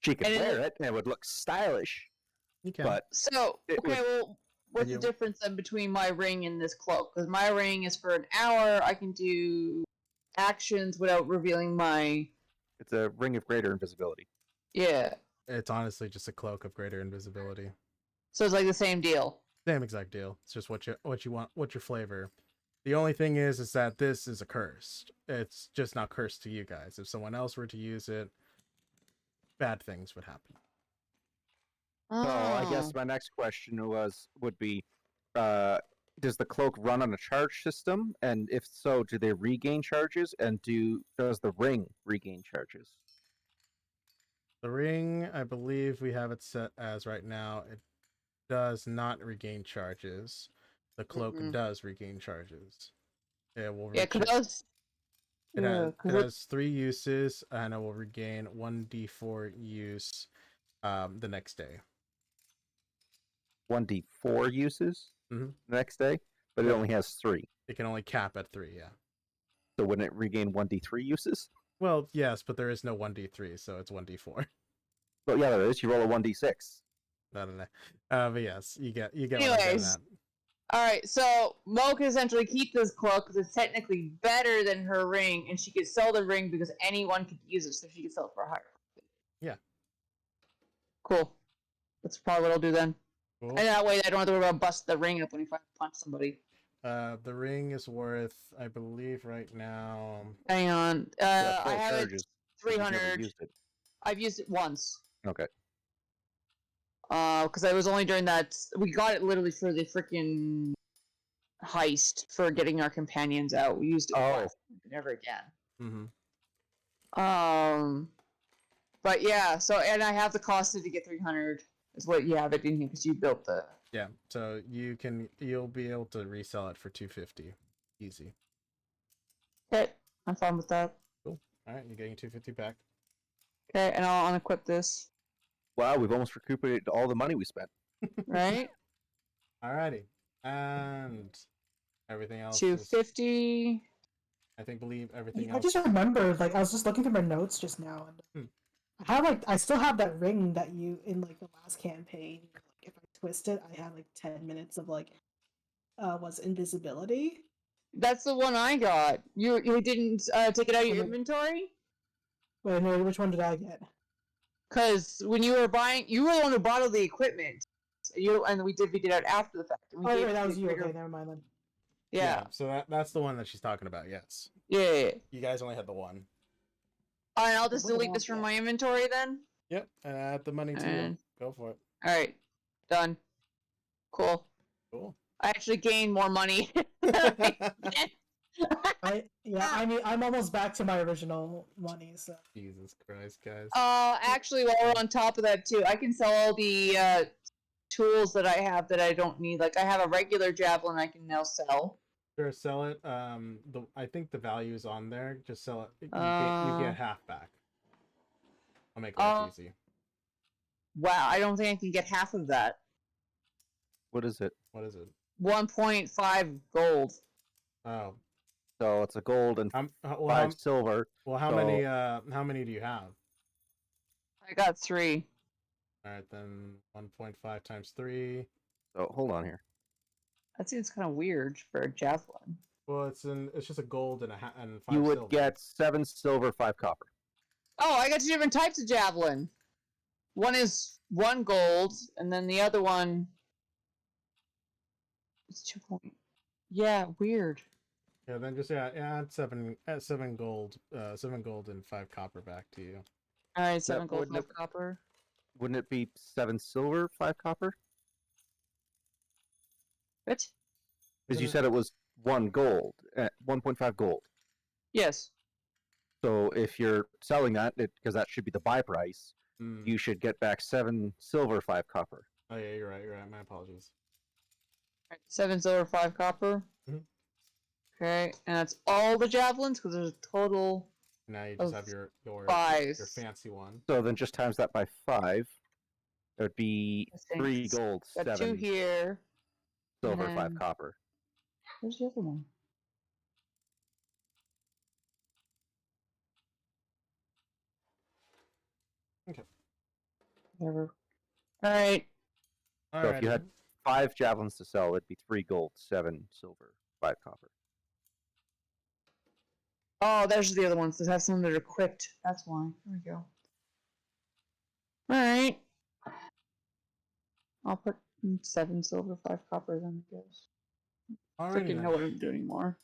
She could And wear it, and it would look stylish, You can. but So, It okay, well, what's the you- difference then between my ring and this cloak? Because my ring is for an hour. I can do actions without revealing my. it's a ring of greater invisibility. Yeah. It's honestly just a cloak of greater invisibility. So it's like the same deal. Same exact deal. It's just what you want, what's your flavor. The only thing is that this is a curse. It's just not cursed to you guys. If someone else were to use it, bad things would happen. So I Oh. guess my next question would be, does the cloak run on a charge system? And if so, do they regain charges? And does the ring regain charges? The ring, I believe we have it set as right now. It does not regain charges. The cloak Mm-mm. does regain charges. It will. Yeah, because It yeah, has, 'cause it has 3 uses, and it will regain 1d4 use the next day. 1d4 uses Mhm. the next day, but it Yeah. only has 3. It can only cap at 3, yeah. So wouldn't it regain 1d3 uses? Well, yes, but there is no 1d3, so it's 1d4. Well, yeah, there is. You roll a 1d6. No. But yes, you get what I'm getting Anyways. at. all right. So Mo can essentially keep this cloak because it's technically better than her ring, and she could sell the ring because anyone could use it, so she could sell it for a higher. Yeah. Cool. That's probably what I'll do then. Cool. And that way, I don't have to worry about busting the ring up when you punch somebody. The ring is worth, I believe, right now. Hang on. Yeah, I full have it charges. You've never 300. used it. I've used it once. Okay. Because I was only during that. We got it literally for the freaking heist for getting our companions out. We used it once, never again. Mm-hmm. But yeah. So and I have the cost to get 300. Is what you have it in here because you built the. Yeah. So you'll be able to resell it for 250, easy. Okay, I'm fine with that. Cool. All right, you're getting 250 back. Okay, and I'll unequip this. Wow, we've almost recuperated all the money we spent. Right. Alrighty, and everything else. 250. Believe everything I else. just remembered, like, I was just looking through my notes just now, and I still have that ring that you in like the last campaign. Like, if I twist it, I have like 10 minutes of like, was invisibility. That's the one I got. You didn't take it out of your inventory? Wait, no, which one did I get? Because when you were buying, you were the one who bought all the equipment. And we divvied it out after the fact. And we Oh, gave right, that the was you. bigger- Okay, never mind then. Yeah. So that's the one that she's talking about. Yes. Yeah. You guys only had the one. And I'll just What delete about this from that? my inventory then. Yep. And add the money to you. And- Go for it. All right. Done. Cool. Cool. I actually gained more money. I mean, I'm almost back to my original money, so. Jesus Christ, guys. Actually, while we're on top of that too, I can sell all the tools that I have that I don't need. Like I have a regular javelin I can now sell. Sure, sell it. I think the value is on there. Just sell it. You get half back. I'll make life easy. Wow, I don't think I can get half of that. What is it? What is it? 1.5 gold. Oh. So it's a gold and 5 silver. Well, how many do you have? I got 3. All right, then 1.5 times 3. So hold on here. That seems kind of weird for a javelin. Well, it's just a gold and 5 You would silver. get 7 silver, 5 copper. Oh, I got 2 different types of javelin. One is 1 gold, and then the other one is 2 point. Yeah, weird. Yeah, then just add 7 gold, 7 gold and 5 copper back to you. All right, 7 gold, wouldn't 5 copper. Wouldn't it be 7 silver, 5 copper? What? Because you said it was 1 gold, 1.5 gold. Yes. So if you're selling that, because that should be the buy price, Mm. you should get back 7 silver, 5 copper. Oh yeah, you're right. My apologies. All right, 7 silver, 5 copper. Mhm. Okay, and that's all the javelins because there's a total. Now you just Of have your 5. fancy one. So then just times that by 5. It would be I think 3 gold, Got 2 7 here. silver, and 5 then- copper. Where's the other one? Okay. Whatever. All right. So if you had 5 javelins to sell, it'd be 3 gold, 7 silver, 5 copper. Oh, there's the other ones that have some that are equipped. That's why. There we go. All right. I'll put 7 silver, 5 copper then, I guess. I Alrighty didn't know what I'm doing anymore.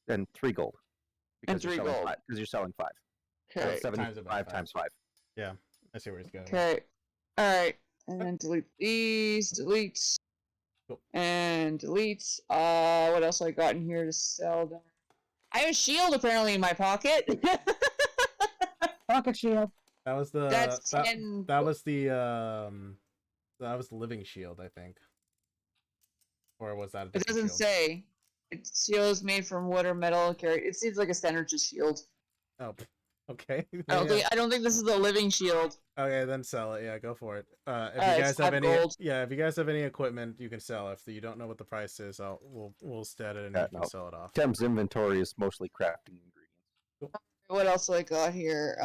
And 3 gold. And 3 gold. Because you're selling 5. Okay. So 75 Times it by 5. times 5. Yeah, I see where he's going. Okay. All right. And then delete these. Delete. Cool. And delete. What else I got in here to sell? Down? I have a shield apparently in my pocket. Pocket shield. That was the That's 10. that was the living shield, I think. Or was that a It different doesn't shield? say. It's shields made from wood or metal. It seems like a standard just shield. Oh, okay. I don't think this is a living shield. Okay, then sell it. Yeah, go for it. If Alright, you guys it's have 5 any, gold. if you guys have any equipment, you can sell. If you don't know what the price is, we'll stat it and Yeah, you can no. sell it off. Tem's inventory is mostly crafting ingredients. What else do I got here?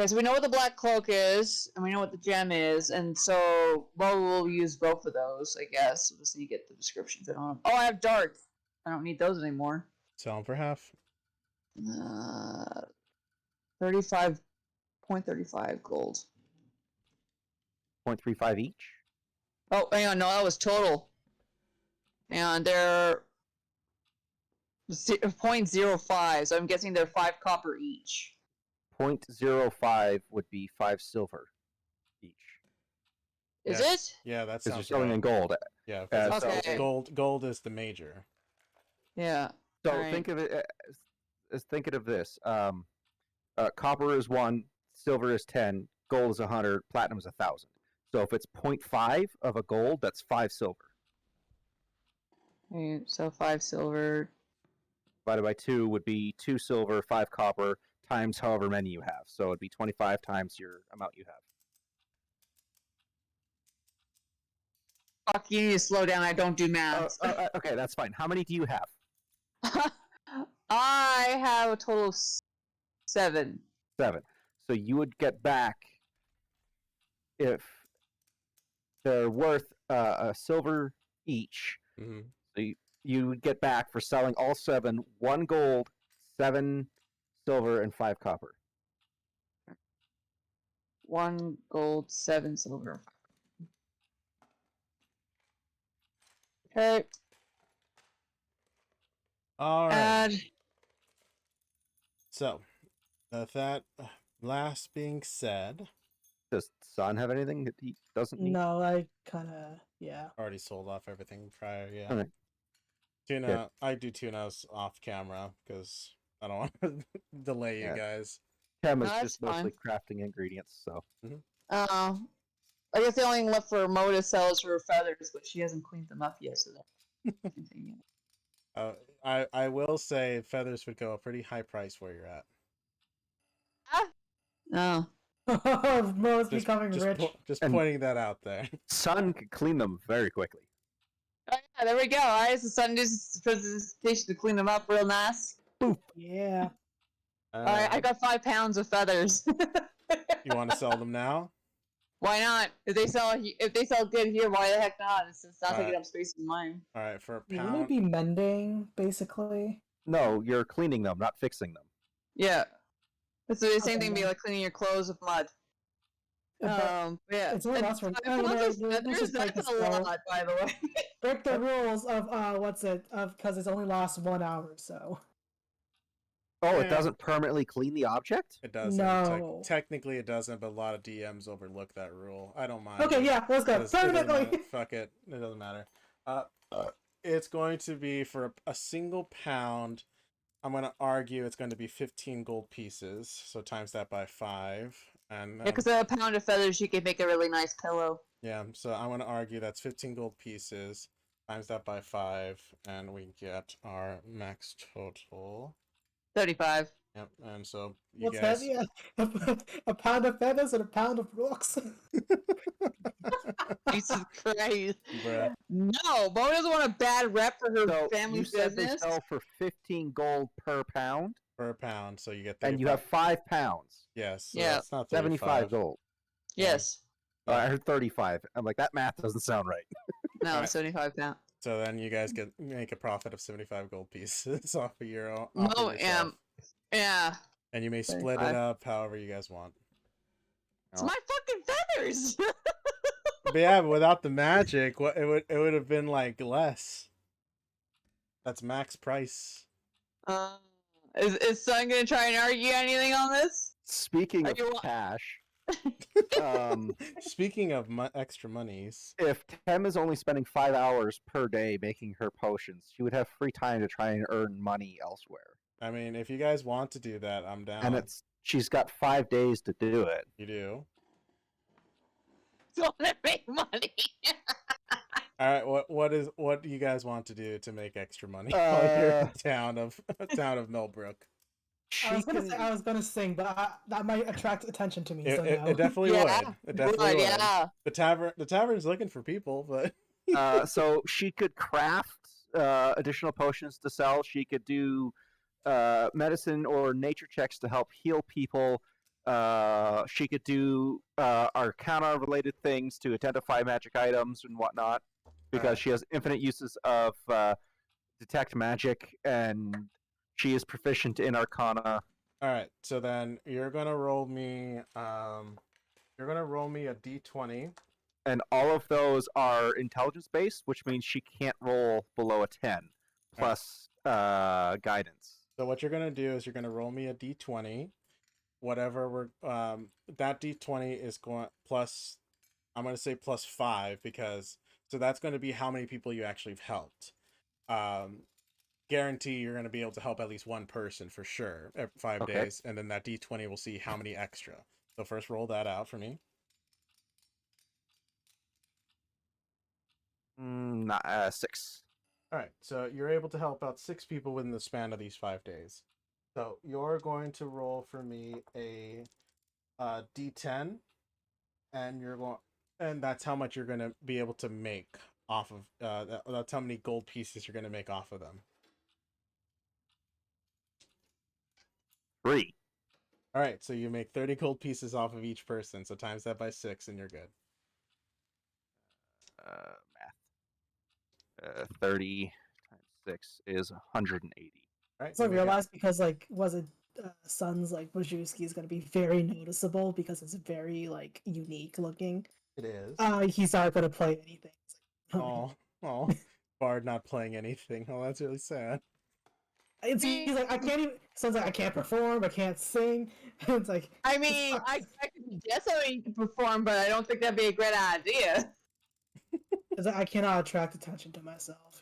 Okay, so we know what the black cloak is, and we know what the gem is, and so we'll use both of those, I guess. We'll just need to get the descriptions. Oh, I have darts. I don't need those anymore. Sell them for half. 35.35 gold. 0.35 each? Oh, hang on, no, that was total. And they're 0.05, so I'm guessing they're 5 copper each. 0.05 would be 5 silver each. Is Yes. it? Yeah, that Because you're sounds selling right. in gold. Yeah, so Okay. gold is the major. Yeah. So Alright. think of it as thinking of this. Copper is 1, silver is 10, gold is 100, platinum is 1,000. So if it's 0.5 of a gold, that's 5 silver. Okay, so 5 silver. Divided by 2 would be 2 silver, 5 copper, times however many you have. So it'd be 25 times your amount you have. Fuck, you need to slow down. I don't do math. Okay, that's fine. How many do you have? I have a total of 7. 7. So you would get back, if they're worth a silver each, Mm-hmm. so you would get back for selling all 7, 1 gold, 7 silver, and 5 copper. 1 gold, 7 silver. Okay. All right. Add. So, with that last being said, Does Son have anything that he doesn't need? No, I kind of yeah. already sold off everything prior. Yeah. Okay. Tuna. Good. I do tunas off camera because I don't want to delay you Yeah. guys. Chem is No, just that's mostly crafting ingredients, so. I guess the only thing left for Mo to sell is her feathers, but she hasn't cleaned them up yet, so that's I will say feathers would go a pretty high price where you're at. Oh. Mo's becoming rich. Just And- pointing that out there. Son could clean them very quickly. Oh, yeah, there we go. I guess the sun just presentation to clean them up real nice. Yeah. Alright, I got 5 pounds of feathers. You want to sell them now? Why not? If they sell good here, why the heck not? It's not taking Alright. up space in mine. All right, for a Wouldn't pound. it be mending, basically? No, you're cleaning them, not fixing them. Yeah. It's the same Okay, thing be then. like cleaning your clothes with mud. But Yeah. it's only lasts for- And oh, you know, feathers, let's just break that's this a down. lot, by the way. break the rules of because it only lasts 1 hour, so Oh, Yeah. it doesn't permanently clean the object? It doesn't. No. Technically, it doesn't, but a lot of DMs overlook that rule. I don't mind. okay, it. yeah, let's go. It doesn't matter. Permanently. Fuck it. It doesn't matter. It's going to be for a single pound. I'm going to argue it's going to be 15 gold pieces. So times that by 5. And Yeah, because a pound of feathers, you can make a really nice pillow. yeah, so I'm going to argue that's 15 gold pieces. Times that by 5. And we get our max total. 35. Yep, and so you What's guys. heavier? A pound of feathers and a pound of rocks. Jesus Christ. Bruh. No, Mo doesn't want a bad rep for her So family you said business. they sell for 15 gold per pound, Per pound, so you get 35. and you have 5 pounds. Yes, so Yeah. that's not 75 gold. Yes. Oh, I heard 35. I'm like, that math doesn't sound right. No, Alright. 75 pounds. So then you guys make a profit of 75 gold pieces off of your own. No, off of yourself. Yeah. And you may split it up however you guys want. It's my fucking feathers. But yeah, but without the magic, it would have been like less. That's max price. Is Son gonna try and argue anything on this? Speaking Are of you- cash, um, Speaking of extra monies, if Tem is only spending 5 hours per day making her potions, she would have free time to try and earn money elsewhere. I mean, if you guys want to do that, I'm down. And she's got 5 days to do it. You do. Don't wanna make money. All right, what do you guys want to do to make extra money while you're in the town of Millbrook? I was gonna sing, but that might attract attention to me. It, so it, no. it definitely Yeah, would. It definitely would. yeah. The tavern's looking for people, but So she could craft additional potions to sell. She could do medicine or nature checks to help heal people. She could do arcana-related things to identify magic items and whatnot, because she has infinite uses of detect magic, and she is proficient in arcana. all right. So then you're gonna roll me. You're gonna roll me a d20. And all of those are intelligence-based, which means she can't roll below a 10. Plus, guidance. So what you're gonna do is you're gonna roll me a d20. Whatever we're that d20 is going plus. I'm gonna say +5 because so that's going to be how many people you actually have helped. Guarantee you're going to be able to help at least one person for sure every 5 Okay. days, and then that d20 will see how many extra. So first roll that out for me. Not 6. All right, so you're able to help out 6 people within the span of these 5 days. So you're going to roll for me a d10, and you're going, and that's how much you're going to be able to make off of. That's how many gold pieces you're going to make off of them. 3. All right, so you make 30 gold pieces off of each person. So times that by 6, and you're good. Math. 30 times 6 is 180. All right. So I you make it- realized because like was it Sun's like Wojcicki is gonna be very noticeable because it's very like unique looking. It is. He's not gonna play anything. It's like, Oh, Bard not playing anything. Oh, that's really sad. he's like I can't even. Sun's like I can't perform. I can't sing. It's like I mean, I could guess how he could perform, but I don't think that'd be a great idea. it's like I cannot attract attention to myself.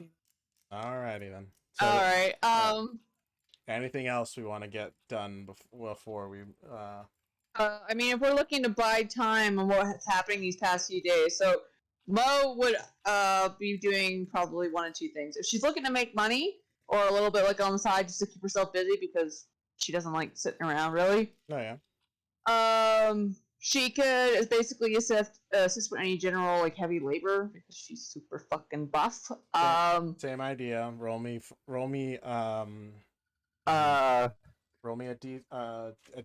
Alrighty then. So, All right. anything else we want to get done before we? I mean, if we're looking to buy time on what's happening these past few days, so Mo would be doing probably one of two things. If she's looking to make money, or a little bit like on the side just to keep herself busy because she doesn't like sitting around really. Oh yeah. She could basically assist with any general like heavy labor because she's super fucking buff. Same idea. Roll me a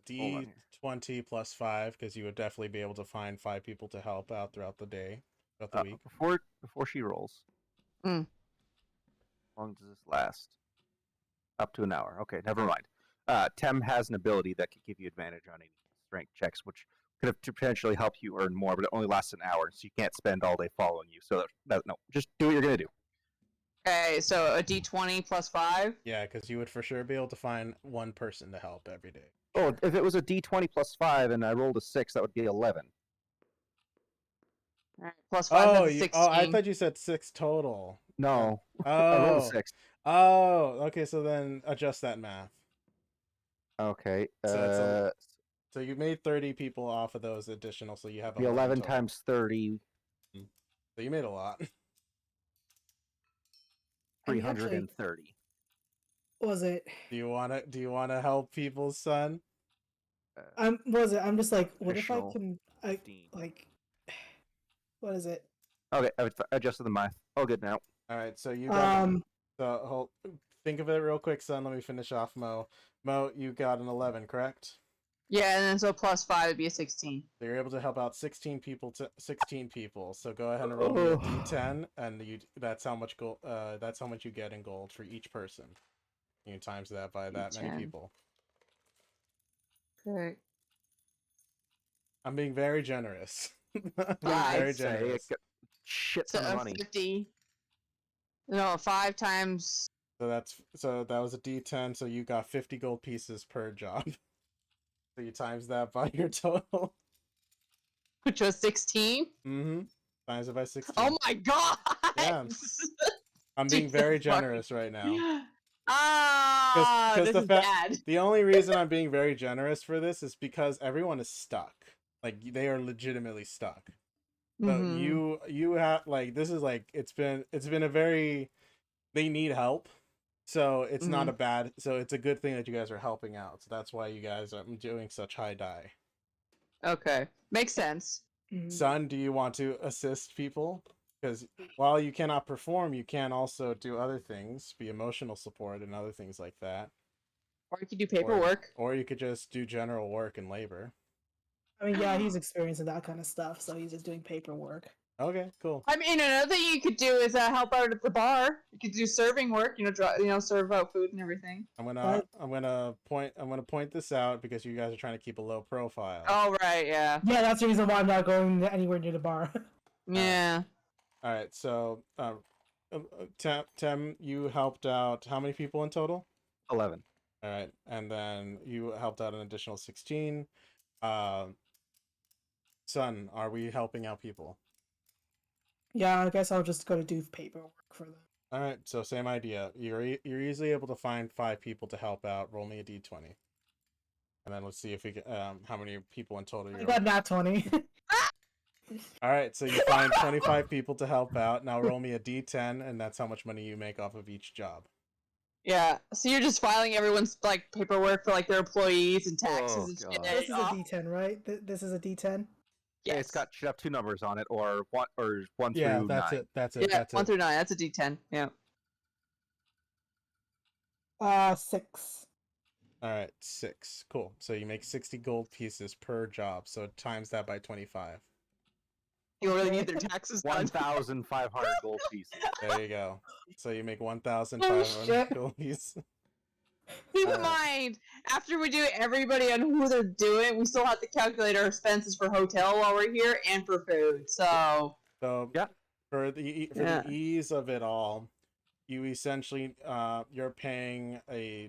d20 plus 5 because you would definitely be able to find 5 people to help out throughout the day, throughout the week. Before she rolls. Mm. How long does this last? Up to an hour. Okay, never mind. Tem has an ability that could give you advantage on any strength checks, which could have potentially help you earn more, but it only lasts an hour, so you can't spend all day following you. So no, just do what you're gonna do. Okay, so a d20 plus 5. Yeah, because you would for sure be able to find one person to help every day. Oh, if it was a d20 plus 5 and I rolled a 6, that would be 11. All right, plus 5 that's a 16. I thought you said 6 total. No, I rolled a Oh, 6. okay. So then adjust that math. Okay. So you made 30 people off of those additional, so you have Be 11 total. times 30. So you made a lot. 330. Was it? Do you wanna help people, son? I'm I'm just like, what if I Additional can? 15. What is it? Okay, I've adjusted the math. All good now. All right, so you got think of it real quick, son. Let me finish off Mo. Mo, you got an 11, correct? Yeah, and then so plus 5 would be a 16. So you're able to help out 16 people. So go ahead and roll me a d10, and that's how much gold. That's how much you get in gold for each person. You times that by that many D10. people. Okay. I'm being very generous. I'm being I'd very Say generous. shit So ton of money. 50. No, 5 times. So that was a d10. So you got 50 gold pieces per job. So you times that by your total. Which was 16. Mm-hmm. Times it by 16. Oh my god! Yeah. I'm being very Jesus generous right now. Ah, 'Cause this the is fa- bad. The only reason I'm being very generous for this is because everyone is stuck. Like they are legitimately stuck. So Mhm. you have like this is like it's been a very they need help. So it's not a bad so it's a good thing that you guys are helping out. So that's why you guys are doing such high die. Okay, makes sense. Son, do you want to assist people? Because while you cannot perform, you can also do other things, be emotional support and other things like that. Or you could do paperwork. Or you could just do general work and labor. I mean, yeah, he's experiencing that kind of stuff, so he's just doing paperwork. Okay, cool. I mean, another thing you could do is help out at the bar. You could do serving work. Serve out food and everything. I'm gonna point this out because you guys are trying to keep a low profile. Oh right, yeah. Yeah, that's the reason why I'm not going anywhere near the bar. Yeah. All right, so Tem, you helped out how many people in total? 11. All right, and then you helped out an additional 16. Son, are we helping out people? Yeah, I guess I'll just go to do paperwork for them. All right, so same idea. You're easily able to find 5 people to help out. Roll me a d20, and then let's see if we get how many people in total. I got nat 20. All right, so you find 25 people to help out. Now roll me a d10, and that's how much money you make off of each job. Yeah, so you're just filing everyone's like paperwork for like their employees and taxes Oh, and shit. God. This is a D10, right? This is a D10. Yeah, it's got should have 2 numbers on it, or one Yeah, through that's 9. it. That's it. Yeah, That's 1 it. through 9. That's a D10. Yeah. 6. All right, 6. Cool. So you make 60 gold pieces per job. So times that by 25. You really need their taxes done. 1,500 gold pieces. There you go. So you make Oh, 1,500 shit. gold pieces. Keep in mind, after we do everybody on who they're doing, we still have to calculate our expenses for hotel while we're here and for food. So So Yeah. for the Yeah. ease of it all, you essentially you're paying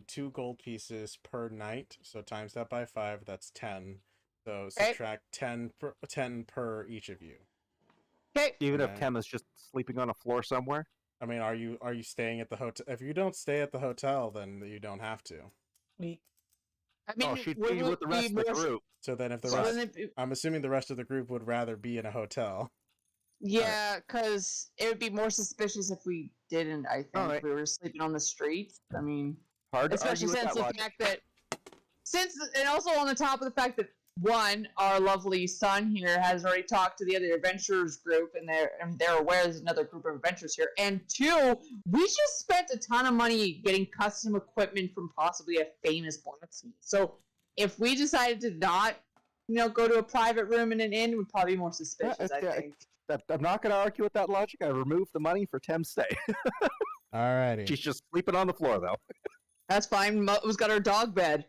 2 gold pieces per night. So times that by 5, that's 10. So subtract 10 per each of you. okay, Even if Okay. Tem is just sleeping on a floor somewhere. I mean, are you staying at the hotel? If you don't stay at the hotel, then you don't have to. We I mean, Oh, she'd would be with the rest of the group. So then if the So rest, then it, I'm assuming the rest of the group would rather be in a hotel. yeah, because it would be more suspicious if we didn't. I think Alright. if we were sleeping on the streets. I mean, Hard to especially argue with since that the logic. fact that and also on the top of the fact that one, our lovely son here has already talked to the other adventurers group, and they're aware there's another group of adventurers here. And two, we just spent a ton of money getting custom equipment from possibly a famous blacksmith. So if we decided to not, go to a private room in an inn, we'd probably be more suspicious. I think. I'm not going to argue with that logic. I removed the money for Tem's stay. Alrighty. She's just sleeping on the floor, though. That's fine. Mo's got her dog bed.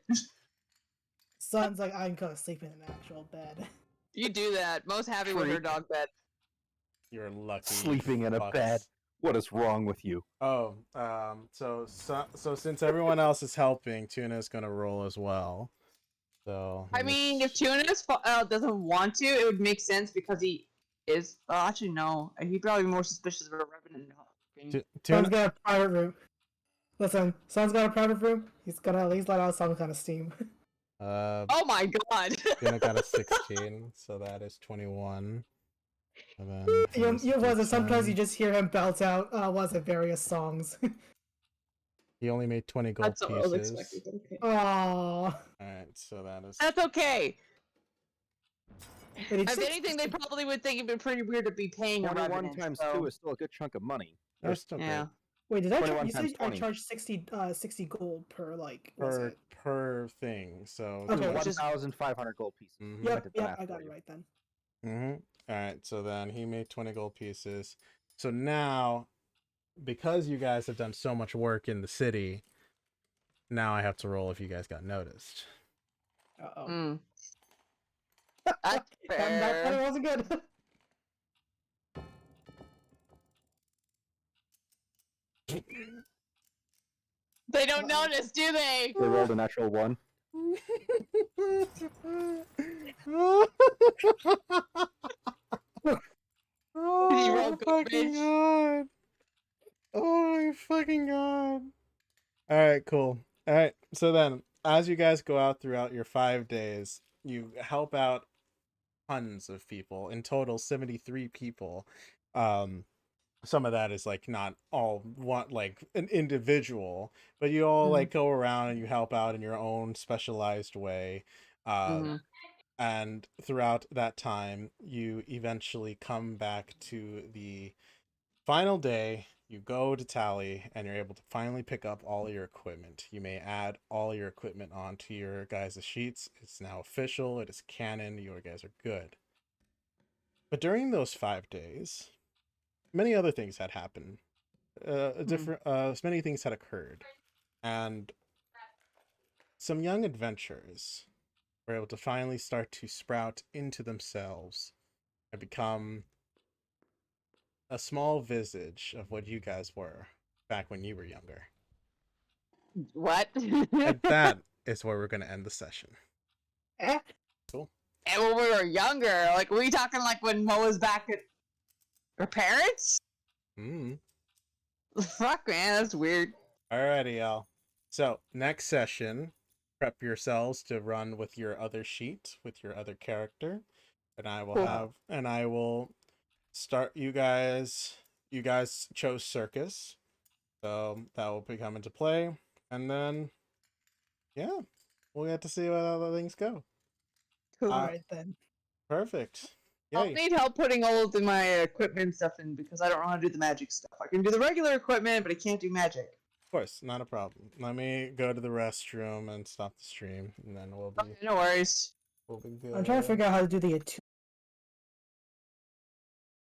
Son's like, I'm gonna sleep in an actual bed. You do that. Mo's happy with her Freak. dog bed. You're lucky. Sleeping in a fucks. bed. What is wrong with you? Oh, so since everyone else is helping, Tuna's gonna roll as well. So I mean, if Tuna doesn't want to, it would make sense because he is. Actually, no. He'd probably be more suspicious of a revenant. Tuna, Son's got a private room. Listen, Son's got a private room. He's gonna at least let out some kind of steam. Oh my god! Tuna got a 16, so that is 21. And then Sometimes you D10. just hear him belt out, various songs. He only made 20 gold That's what I was pieces. expecting. Okay. Aww. Alright, so that is. That's okay. But he If just- anything, they probably would think it'd be pretty weird to be paying a 21 revenant. times so... 2 is still a good chunk of money. That's still Yeah. good. Wait, did I 21 you times said I 20. charged 60 gold per was Per it? per thing. So Okay, So which is- 1,500 gold pieces. Mhm. I Yep, did the yep, math I for got it you. right then. Alright, so then he made 20 gold pieces. So now, because you guys have done so much work in the city, now I have to roll if you guys got noticed. Uh-oh. Mm. that That's fair. that wasn't good. They don't notice, do they? They rolled a natural 1. Oh Did you roll my good, fucking bitch? god. Oh my fucking god. Alright, cool. Alright, so then, as you guys go out throughout your 5 days, you help out tons of people. In total, 73 people. Some of that is like not all one like an individual, but you all like go around and you help out in your own specialized way. Mhm. And throughout that time, you eventually come back to the final day. You go to Tally, and you're able to finally pick up all your equipment. You may add all your equipment onto your guys' sheets. It's now official. It is canon. You guys are good. But during those 5 days, many other things had happened. Many things had occurred, and some young adventurers were able to finally start to sprout into themselves and become a small visage of what you guys were back when you were younger. What? And that is where we're going to end the session. Eh, Cool. And when we were younger, like, were we talking like when Mo was back at her parents? Mm. Fuck, man, that's weird. Alrighty, y'all. So, next session, prep yourselves to run with your other sheet, with your other character. And I will Cool. I will start you guys chose circus. So that will be coming to play. And then yeah, we'll get to see what other things go. Cool. Uh, Alright then. Perfect. I'll Yay. need help putting all of my equipment stuff in because I don't know how to do the magic stuff. I can do the regular equipment, but I can't do magic. Of course, not a problem. Let me go to the restroom and stop the stream, and then we'll be Okay, no worries. good. I'm trying to figure out how to do the